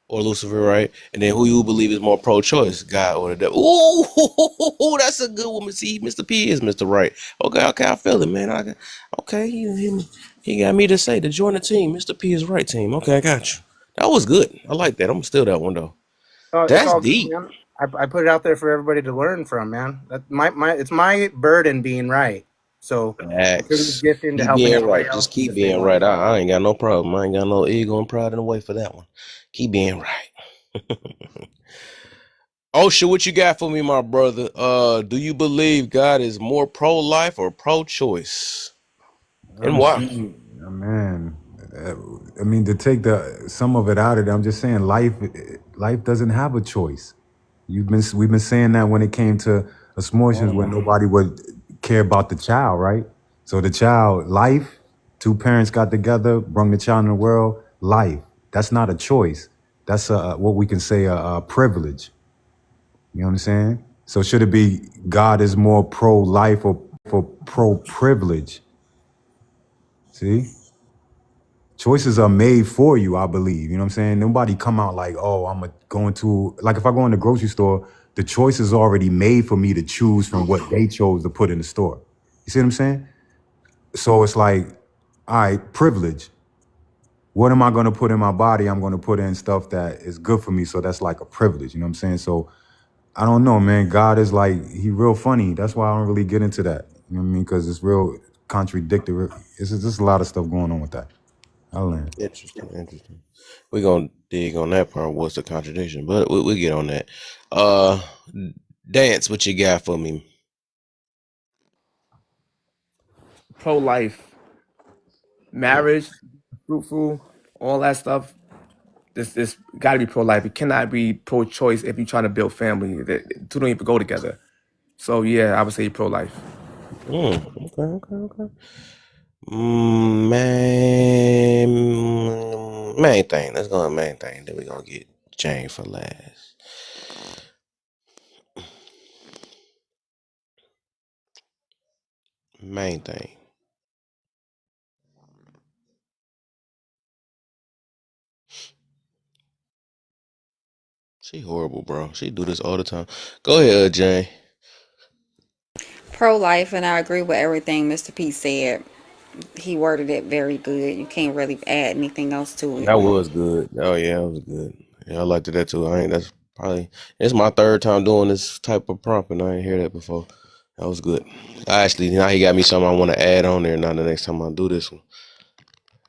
[SPEAKER 11] or Lucifer, right? And then who you believe is more pro-choice, God or the devil. Ooh, that's a good one. See, Mr. P is Mr. Right. Okay, I feel it, man. Okay, he got me to say to join the team. Mr. P is right team. Okay, I got you. That was good. I like that. I'm gonna steal that one though.
[SPEAKER 3] It's
[SPEAKER 11] That's
[SPEAKER 3] all good,
[SPEAKER 11] deep.
[SPEAKER 3] man. I put it out there for everybody to learn from, man. That it's my burden being right. So consider this
[SPEAKER 11] Facts.
[SPEAKER 3] gift into
[SPEAKER 11] Keep
[SPEAKER 3] helping
[SPEAKER 11] being
[SPEAKER 3] everybody
[SPEAKER 11] right.
[SPEAKER 3] else
[SPEAKER 11] Just
[SPEAKER 3] be
[SPEAKER 11] keep
[SPEAKER 3] the same
[SPEAKER 11] being
[SPEAKER 3] way.
[SPEAKER 11] right. I ain't got no problem. I ain't got no ego and pride in the way for that one. Keep being right. Oh shit, what you got for me, my brother? Do you believe God is more pro-life or pro-choice? And
[SPEAKER 14] I'm
[SPEAKER 11] why?
[SPEAKER 14] saying, man. I mean, to take some of it out of it, I'm just saying, life doesn't have a choice. We've been saying that when it came to abortions, where nobody would care about the child, right? So the child, life, two parents got together, brought the child in the world, life. That's not a choice. That's what we can say a privilege. You know what I'm saying? So should it be God is more pro-life or for pro-privilege? See? choices are made for you, I believe. You know what I'm saying? Nobody come out like, oh, going to, like if I go in the grocery store, the choice is already made for me to choose from what they chose to put in the store. You see what I'm saying? So it's like, all right, privilege. What am I going to put in my body? I'm going to put in stuff that is good for me. So that's like a privilege. You know what I'm saying? So I don't know, man. God is like, he real funny. That's why I don't really get into that. You know what I mean? Because it's real contradictory. It's just a lot of stuff going on with that. I'll land.
[SPEAKER 11] Interesting. We're gonna dig on that part. What's the contradiction? But we'll get on that. Dance, what you got for me?
[SPEAKER 7] Pro-life, marriage, fruitful, all that stuff. This got to be pro-life. It cannot be pro-choice if you're trying to build family. The two don't even go together. So yeah, I would say pro-life.
[SPEAKER 11] Okay. Main thing. Let's go on main thing. Then we gonna get Jane for last. Main thing. She horrible, bro. She do this all the time. Go ahead, Jane.
[SPEAKER 18] Pro-life, and I agree with everything Mr. P said. He worded it very good. You can't really add anything else to it.
[SPEAKER 11] That was good. Oh yeah, that was good. Yeah, I liked that too. That's probably it's my third time doing this type of prompt, and I ain't hear that before. That was good. Actually, now he got me something I want to add on there. Now the next time I do this one,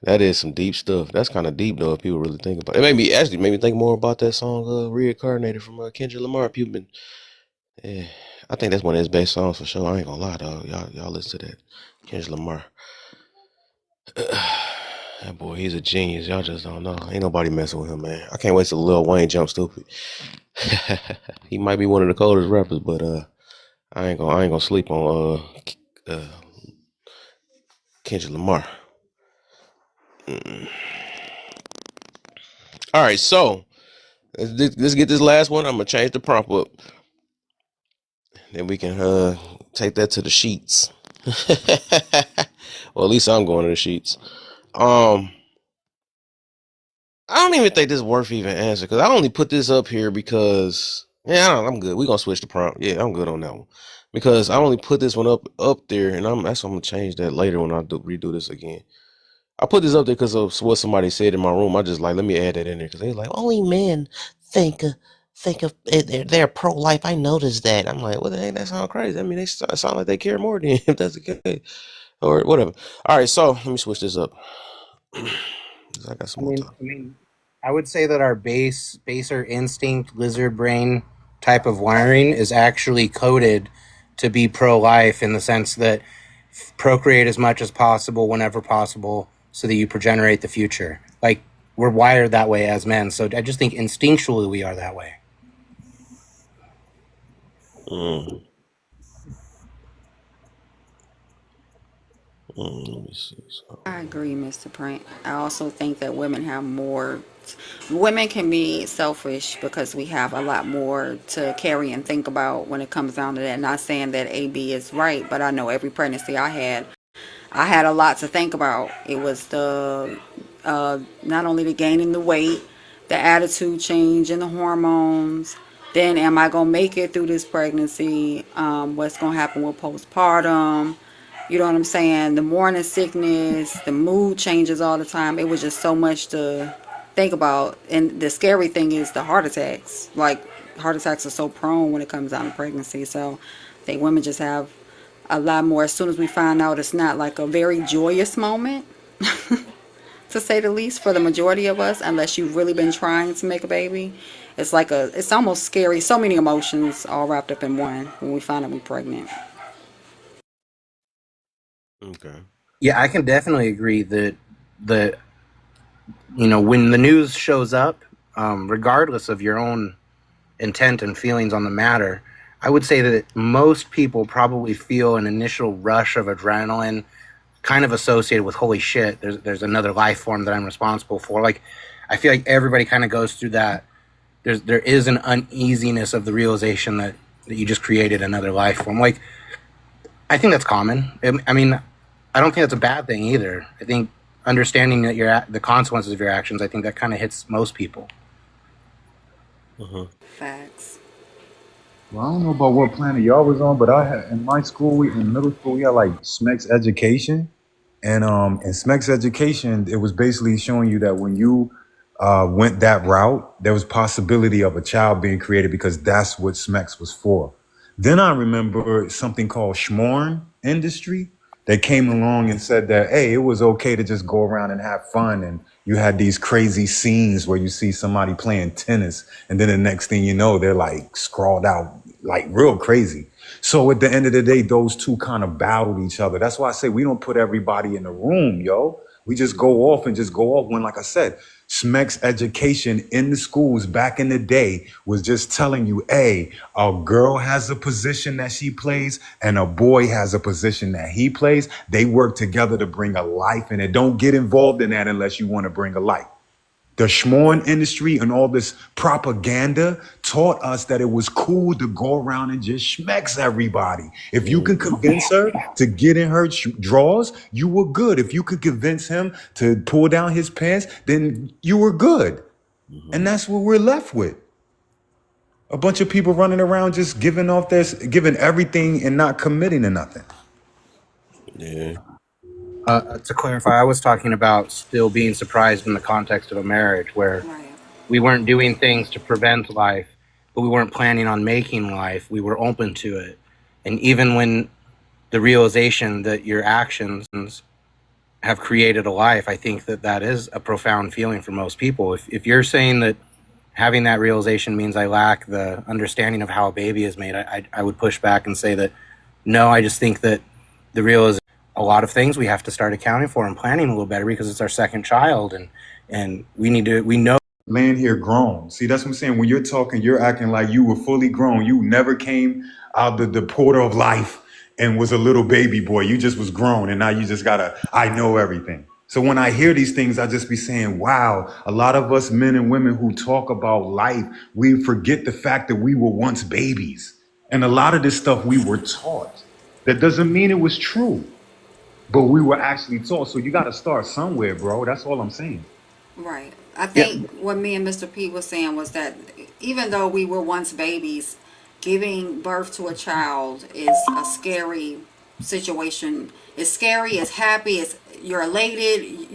[SPEAKER 11] that is some deep stuff. That's kind of deep though, if people really think about it. It made me think more about that song "Reincarnated" from Kendrick Lamar. People been, yeah, I think that's one of his best songs for sure. I ain't gonna lie, dog. Y'all listen to that, Kendrick Lamar. That boy, he's a genius. Y'all just don't know. Ain't nobody messing with him, man. I can't wait till Lil Wayne jump stupid. He might be one of the coldest rappers, but I ain't gonna sleep on Kendrick Lamar. All right, so let's get this last one. I'm gonna change the prompt up. Then we can take that to the sheets. Well, at least I'm going to the sheets. I don't even think this is worth even answer because I only put this up here because I'm good. We're gonna switch the prompt. Yeah, I'm good on that one. Because I only put this one up there, and I'm gonna change that later when I redo this again. I put this up there because of what somebody said in my room. I just like let me add that in there because they like only men think of they're pro life. I noticed that. I'm like, what the heck? That sound crazy. I mean, they sound like they care more than if that's the case or whatever. All right, so let me switch this up. I got some more time.
[SPEAKER 2] I would say that our baser instinct, lizard brain type of wiring is actually coded to be pro-life in the sense that procreate as much as possible whenever possible so that you progenerate the future. Like, we're wired that way as men. So I just think instinctually we are that way.
[SPEAKER 11] Let me see.
[SPEAKER 18] I agree, Mr. Print. I also think that women have more. Women can be selfish because we have a lot more to carry and think about when it comes down to that. Not saying that AB is right, but I know every pregnancy I had a lot to think about. It was the not only the gaining the weight, the attitude change, and the hormones. Then, am I gonna make it through this pregnancy? What's gonna happen with postpartum? You know what I'm saying? The morning sickness, the mood changes all the time. It was just so much to think about. And the scary thing is the heart attacks. Like, heart attacks are so prone when it comes down to pregnancy. So I think women just have a lot more. As soon as we find out it's not like a very joyous moment, to say the least, for the majority of us, unless you've really been trying to make a baby, it's almost scary. So many emotions all wrapped up in one when we find out we're pregnant.
[SPEAKER 11] Okay.
[SPEAKER 2] Yeah, I can definitely agree that when the news shows up, regardless of your own intent and feelings on the matter, I would say that most people probably feel an initial rush of adrenaline kind of associated with, holy shit, there's another life form that I'm responsible for. Like, I feel like everybody kind of goes through that. There is an uneasiness of the realization that you just created another life form. Like, I think that's common. I mean, I don't think that's a bad thing either. I think
[SPEAKER 3] understanding that the consequences of your actions, I think that kind of hits most people.
[SPEAKER 18] Facts.
[SPEAKER 14] Well, I don't know about what planet y'all was on, but I had in my school, in middle school, we had like SMEX education, and in SMEX education, it was basically showing you that when you went that route, there was possibility of a child being created because that's what SMEX was for. Then I remember something called Schmorn industry. They came along and said that, hey, it was okay to just go around and have fun. And you had these crazy scenes where you see somebody playing tennis. And then the next thing you know, they're like scrawled out, like real crazy. So at the end of the day, those two kind of battled each other. That's why I say we don't put everybody in the room, yo. We just go off when, like I said, SMEX education in the schools back in the day was just telling you, hey, a girl has a position that she plays and a boy has a position that he plays. They work together to bring a life in it. Don't get involved in that unless you want to bring a life. The schmorn industry and all this propaganda taught us that it was cool to go around and just schmex everybody. If you can convince her to get in her drawers, you were good. If you could convince him to pull down his pants, then you were good. And that's what we're left with. A bunch of people running around just giving everything and not committing to nothing.
[SPEAKER 1] Yeah.
[SPEAKER 3] To clarify, I was talking about still being surprised in the context of a marriage where we weren't doing things to prevent life, but we weren't planning on making life. We were open to it. And even when the realization that your actions have created a life, I think that is a profound feeling for most people. If you're saying that having that realization means I lack the understanding of how a baby is made, I would push back and say that no, I just think that the realization a lot of things we have to start accounting for and planning a little better because it's our second child, and we know
[SPEAKER 14] Land here grown. See, that's what I'm saying. When you're talking, you're acting like you were fully grown. You never came out the portal of life and was a little baby boy. You just was grown, and now you just I know everything. So when I hear these things, I just be saying, wow, a lot of us men and women who talk about life, we forget the fact that we were once babies. And a lot of this stuff we were taught. That doesn't mean it was true. But we were actually taught, so you got to start somewhere, bro. That's all I'm saying.
[SPEAKER 18] Right. I think what me and Mr. P was saying was that even though we were once babies, giving birth to a child is a scary situation. It's scary, it's happy, you're elated,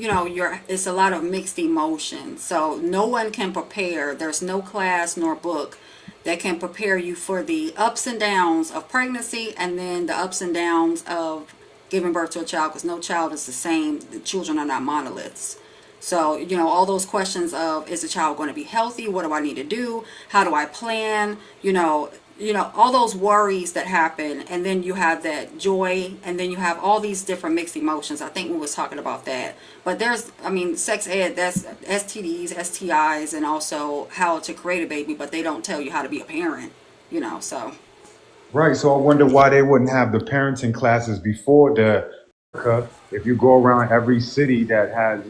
[SPEAKER 18] it's a lot of mixed emotions. So no one can prepare. There's no class nor book that can prepare you for the ups and downs of pregnancy and then the ups and downs of giving birth to a child, because no child is the same. The children are not monoliths. So, all those questions of, is the child going to be healthy? What do I need to do? How do I plan? All those worries that happen. And then you have that joy. And then you have all these different mixed emotions. I think we was talking about that. But sex ed, that's STDs, STIs, and also how to create a baby. But they don't tell you how to be a parent, so.
[SPEAKER 14] Right. So I wonder why they wouldn't have the parenting classes before if you go around every city that has,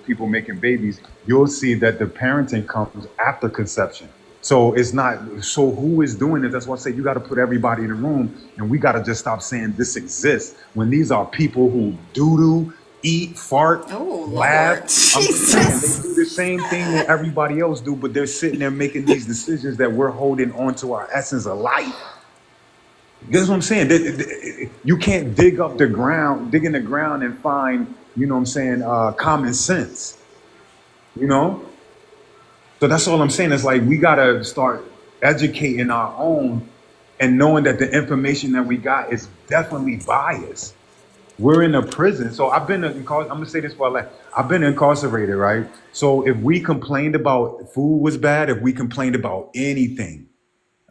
[SPEAKER 14] people making babies, you'll see that the parenting comes after conception. So it's not, so who is doing it? That's why I say you got to put everybody in the room, and we got to just stop saying this exists when these are people who doo-doo, eat, fart, laugh. They do the same thing that everybody else do, but they're sitting there making these decisions that we're holding on to our essence of life. That's what I'm saying. You can't dig in the ground and find, common sense. So that's all I'm saying. It's like we gotta start educating our own and knowing that the information that we got is definitely biased. We're in a prison. So I'm gonna say this while I've been incarcerated, right? So if we complained about food was bad, if we complained about anything,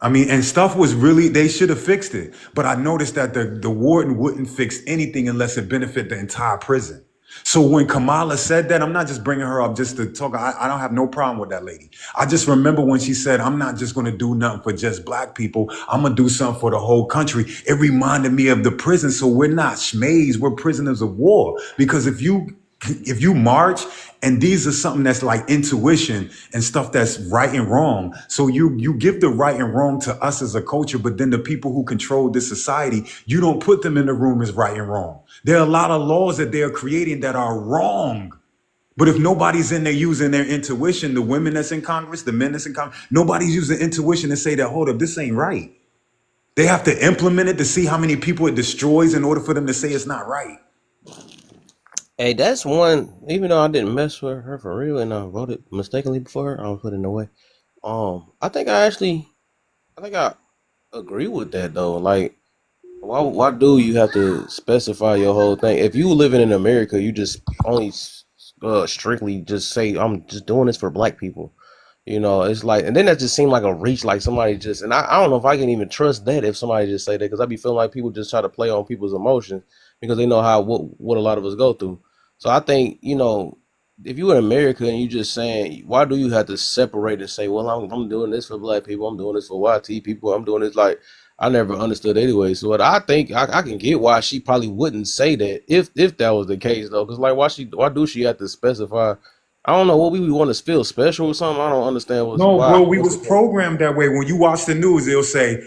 [SPEAKER 14] and stuff was really, they should have fixed it. But I noticed that the warden wouldn't fix anything unless it benefit the entire prison. So when Kamala said that, I'm not just bringing her up just to talk. I don't have no problem with that lady. I just remember when she said, I'm not just going to do nothing for just black people. I'm going to do something for the whole country. It reminded me of the prison. So we're not schmays. We're prisoners of war. Because if you march, and these are something that's like intuition and stuff that's right and wrong. So you give the right and wrong to us as a culture, but then the people who control this society, you don't put them in the room as right and wrong. There are a lot of laws that they are creating that are wrong. But if nobody's in there using their intuition, the women that's in Congress, the men that's in Congress, nobody's using intuition to say that, hold up, this ain't right. They have to implement it to see how many people it destroys in order for them to say it's not right.
[SPEAKER 1] Hey, that's one. Even though I didn't mess with her for real, and I wrote it mistakenly before her, I was putting it away. I think I agree with that though. Like, why do you have to specify your whole thing? If you living in America, you just only strictly just say I'm just doing this for black people. It's like, and then that just seemed like a reach, like somebody just, and I don't know if I can even trust that if somebody just say that, because I be feeling like people just try to play on people's emotions because they know what a lot of us go through. So I think, if you in America and you just saying, why do you have to separate and say, well, I'm doing this for black people, I'm doing this for YT people, I'm doing this, like, I never understood anyway. So what I think I can get why she probably wouldn't say that if that was the case though, because like why do she have to specify? I don't know what we want to feel special or something. I don't understand
[SPEAKER 14] No,
[SPEAKER 1] why.
[SPEAKER 14] bro, we was programmed that way. When you watch the news, they'll say,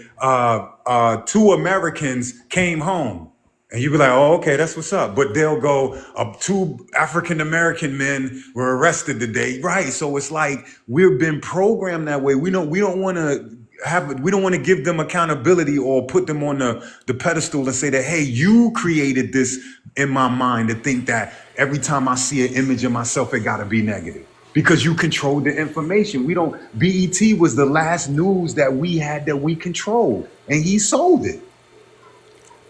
[SPEAKER 14] two Americans came home. And you be like, oh, okay, that's what's up. But they'll go, two African American men were arrested today. Right. So it's like we've been programmed that way. We don't want to give them accountability or put them on the pedestal and say that, hey, you created this in my mind to think that every time I see an image of myself, it gotta be negative. Because you control the information. BET was the last news that we had that we controlled, and he sold it.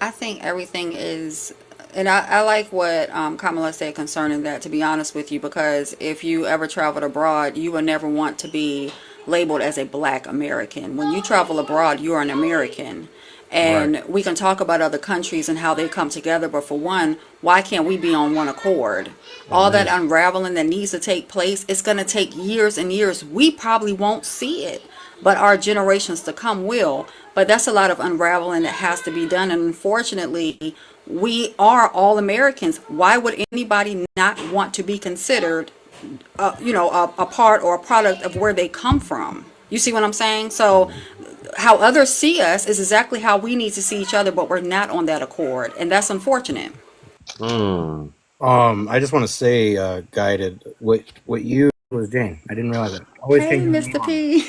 [SPEAKER 18] I think everything is, and I like what Kamala said concerning that, to be honest with you, because if you ever traveled abroad, you will never want to be labeled as a black American. When you travel abroad, you're an American.
[SPEAKER 14] Right.
[SPEAKER 18] And we can talk about other countries and how they come together, but for one, why can't we be on one accord? All that
[SPEAKER 1] Amen.
[SPEAKER 18] unraveling that needs to take place, it's going to take years and years. We probably won't see it, but our generations to come will. But that's a lot of unraveling that has to be done. And unfortunately, we are all Americans. Why would anybody not want to be considered, a part or a product of where they come from? You see what I'm saying? So how others see us is exactly how we need to see each other, but we're not on that accord. And that's unfortunate.
[SPEAKER 1] Mm.
[SPEAKER 3] I just want to say, guided what you was Jane. I didn't realize it. Always
[SPEAKER 18] Hey,
[SPEAKER 3] changing the name
[SPEAKER 18] Mr. P.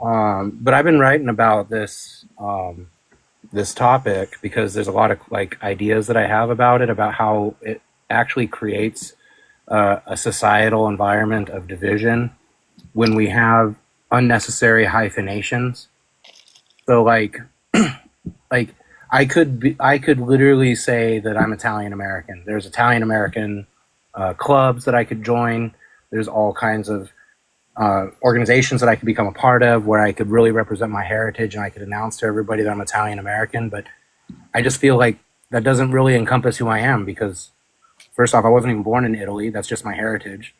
[SPEAKER 3] on. But I've been writing about this topic because there's a lot of like ideas that I have about it, about how it actually creates a societal environment of division when we have unnecessary hyphenations. So like I could literally say that I'm Italian American. There's Italian American clubs that I could join. There's all kinds of organizations that I could become a part of where I could really represent my heritage and I could announce to everybody that I'm Italian American. But I just feel like that doesn't really encompass who I am because, first off, I wasn't even born in Italy. That's just my heritage.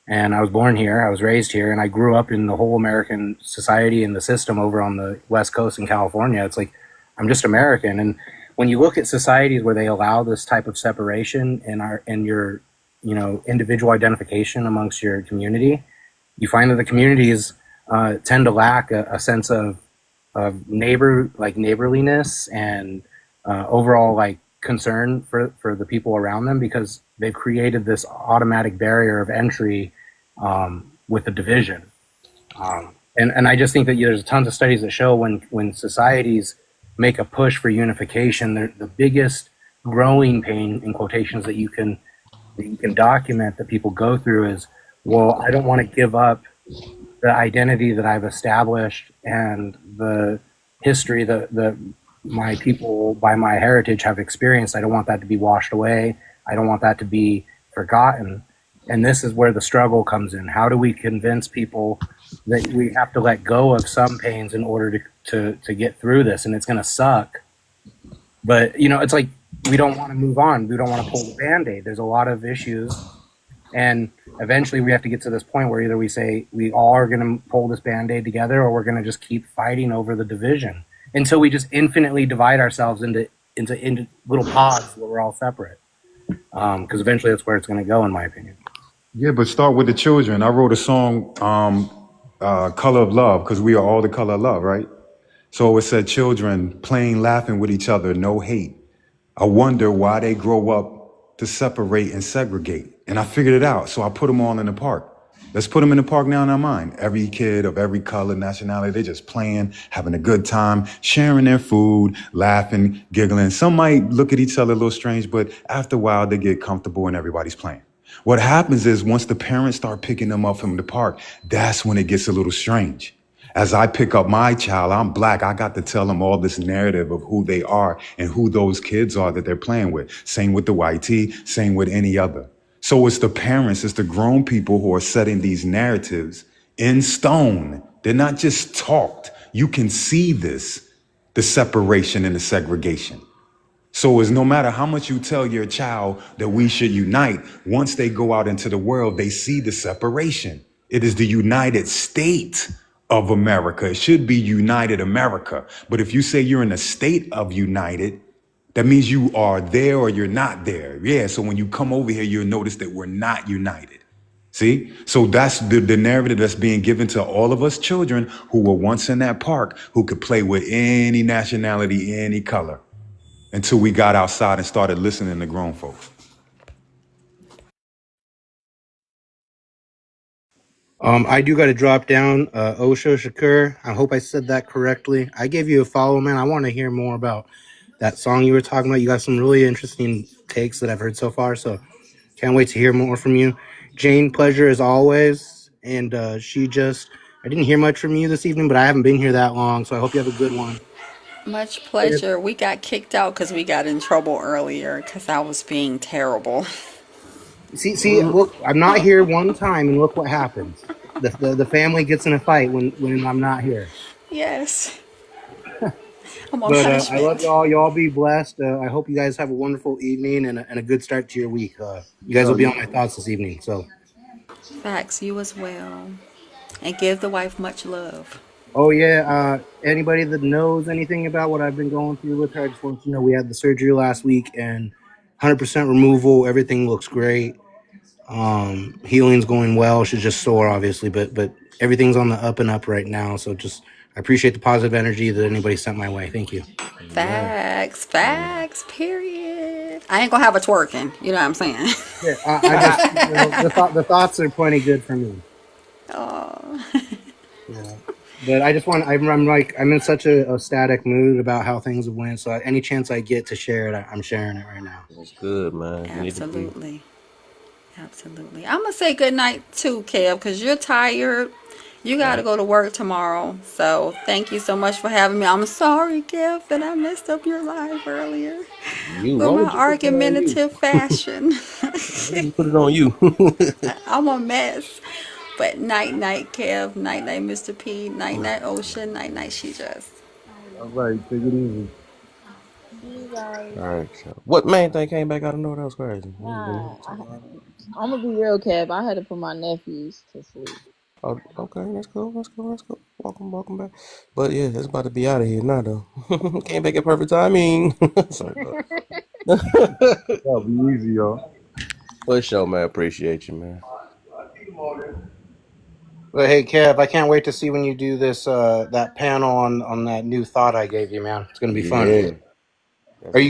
[SPEAKER 3] And I was born here, I was raised here, and I grew up in the whole American society and the system over on the West Coast in California. It's like, I'm just American. And when you look at societies where they allow this type of separation in your, individual identification amongst your community, you find that the communities tend to lack a sense of neighborliness and overall like concern for the people around them because they've created this automatic barrier of entry with the division. And I just think that there's tons of studies that show when societies make a push for unification, the biggest growing pain in quotations that you can document that people go through is, well, I don't want to give up the identity that I've established and the history that my people by my heritage have experienced. I don't want that to be washed away. I don't want that to be forgotten. And this is where the struggle comes in. How do we convince people that we have to let go of some pains in order to get through this? And it's going to suck. But, it's like we don't want to move on. We don't want to pull the Band-Aid. There's a lot of issues. And eventually we have to get to this point where either we say we all are going to pull this Band-Aid together or we're going to just keep fighting over the division until we just infinitely divide ourselves into little pods where we're all separate. Because eventually that's where it's going to go, in my opinion.
[SPEAKER 14] Yeah, but start with the children. I wrote a song, Color of Love, because we are all the color of love, right? So it said children playing, laughing with each other, no hate. I wonder why they grow up to separate and segregate. And I figured it out. So I put them all in the park. Let's put them in the park now in our mind. Every kid of every color, nationality, they're just playing, having a good time, sharing their food, laughing, giggling. Some might look at each other a little strange, but after a while, they get comfortable and everybody's playing. What happens is once the parents start picking them up from the park, that's when it gets a little strange. As I pick up my child, I'm black. I got to tell them all this narrative of who they are and who those kids are that they're playing with. Same with the white tee, same with any other. So it's the parents, it's the grown people who are setting these narratives in stone. They're not just talked. You can see this, the separation and the segregation. So it's no matter how much you tell your child that we should unite, once they go out into the world, they see the separation. It is the United States of America. It should be United America. But if you say you're in a state of united, that means you are there or you're not there. Yeah, so when you come over here, you'll notice that we're not united. See? So that's the narrative that's being given to all of us children who were once in that park, who could play with any nationality, any color, until we got outside and started listening to grown folks.
[SPEAKER 3] I do got to drop down. Osho Shakur. I hope I said that correctly. I gave you a follow, man. I want to hear more about that song you were talking about. You got some really interesting takes that I've heard so far, so can't wait to hear more from you. Jane, pleasure as always. And I didn't hear much from you this evening, but I haven't been here that long, so I hope you have a good one.
[SPEAKER 18] Much pleasure. We got kicked out because we got in trouble earlier because I was being terrible.
[SPEAKER 3] See, look, I'm not here one time, and look what happens. The family gets in a fight when I'm not here.
[SPEAKER 18] Yes. I'm on
[SPEAKER 3] But I love
[SPEAKER 18] punishment.
[SPEAKER 3] y'all. Y'all be blessed. I hope you guys have a wonderful evening and a good start to your week. You guys will be on my thoughts this evening. So,
[SPEAKER 18] Facts, you as well. And give the wife much love.
[SPEAKER 3] oh yeah. Anybody that knows anything about what I've been going through with her, I just want you to know we had the surgery last week and 100% removal. Everything looks great. Healing's going well. She's just sore, obviously, but everything's on the up and up right now. So just I appreciate the positive energy that anybody sent my way. Thank you.
[SPEAKER 1] Man.
[SPEAKER 18] Facts, facts, period. I ain't gonna have a twerking. You know what I'm saying?
[SPEAKER 3] Yeah, I just the thoughts are plenty good for me.
[SPEAKER 18] Oh.
[SPEAKER 3] Yeah. But I just want I'm in such a static mood about how things have went. So any chance I get to share it, I'm sharing it right now.
[SPEAKER 1] That's good, man. You need to be.
[SPEAKER 18] Absolutely. Absolutely. I'm going to say good night too, Kev, because you're tired. You got to
[SPEAKER 1] Right.
[SPEAKER 18] go to work tomorrow. So thank you so much for having me. I'm sorry, Kev, that I messed up your life earlier with
[SPEAKER 1] Why
[SPEAKER 18] my
[SPEAKER 1] would you put that on you?
[SPEAKER 18] argumentative fashion.
[SPEAKER 1] Why would you put it on you?
[SPEAKER 18] I'm a mess. But night, night, Kev. Night, night, Mr. P. Night, night, Ocean. Night, night, She Just.
[SPEAKER 15] All right, take it easy.
[SPEAKER 16] See you guys.
[SPEAKER 1] All right. So what main thing came back out of nowhere? That was crazy.
[SPEAKER 16] Nah, I'm gonna be real, Kev. I had to put my nephews to sleep.
[SPEAKER 1] Oh, okay. That's cool. That's cool. That's cool. Welcome back. But yeah, it's about to be out of here now, though. Came back at perfect timing. Sorry, bro.
[SPEAKER 14] That'll be easy, y'all.
[SPEAKER 1] For sure, man. Appreciate you, man.
[SPEAKER 3] But hey, Kev, I can't wait to see when you do this that panel on that new thought I gave you, man. It's gonna be fun.
[SPEAKER 1] Yeah.
[SPEAKER 3] Are
[SPEAKER 1] That's
[SPEAKER 3] you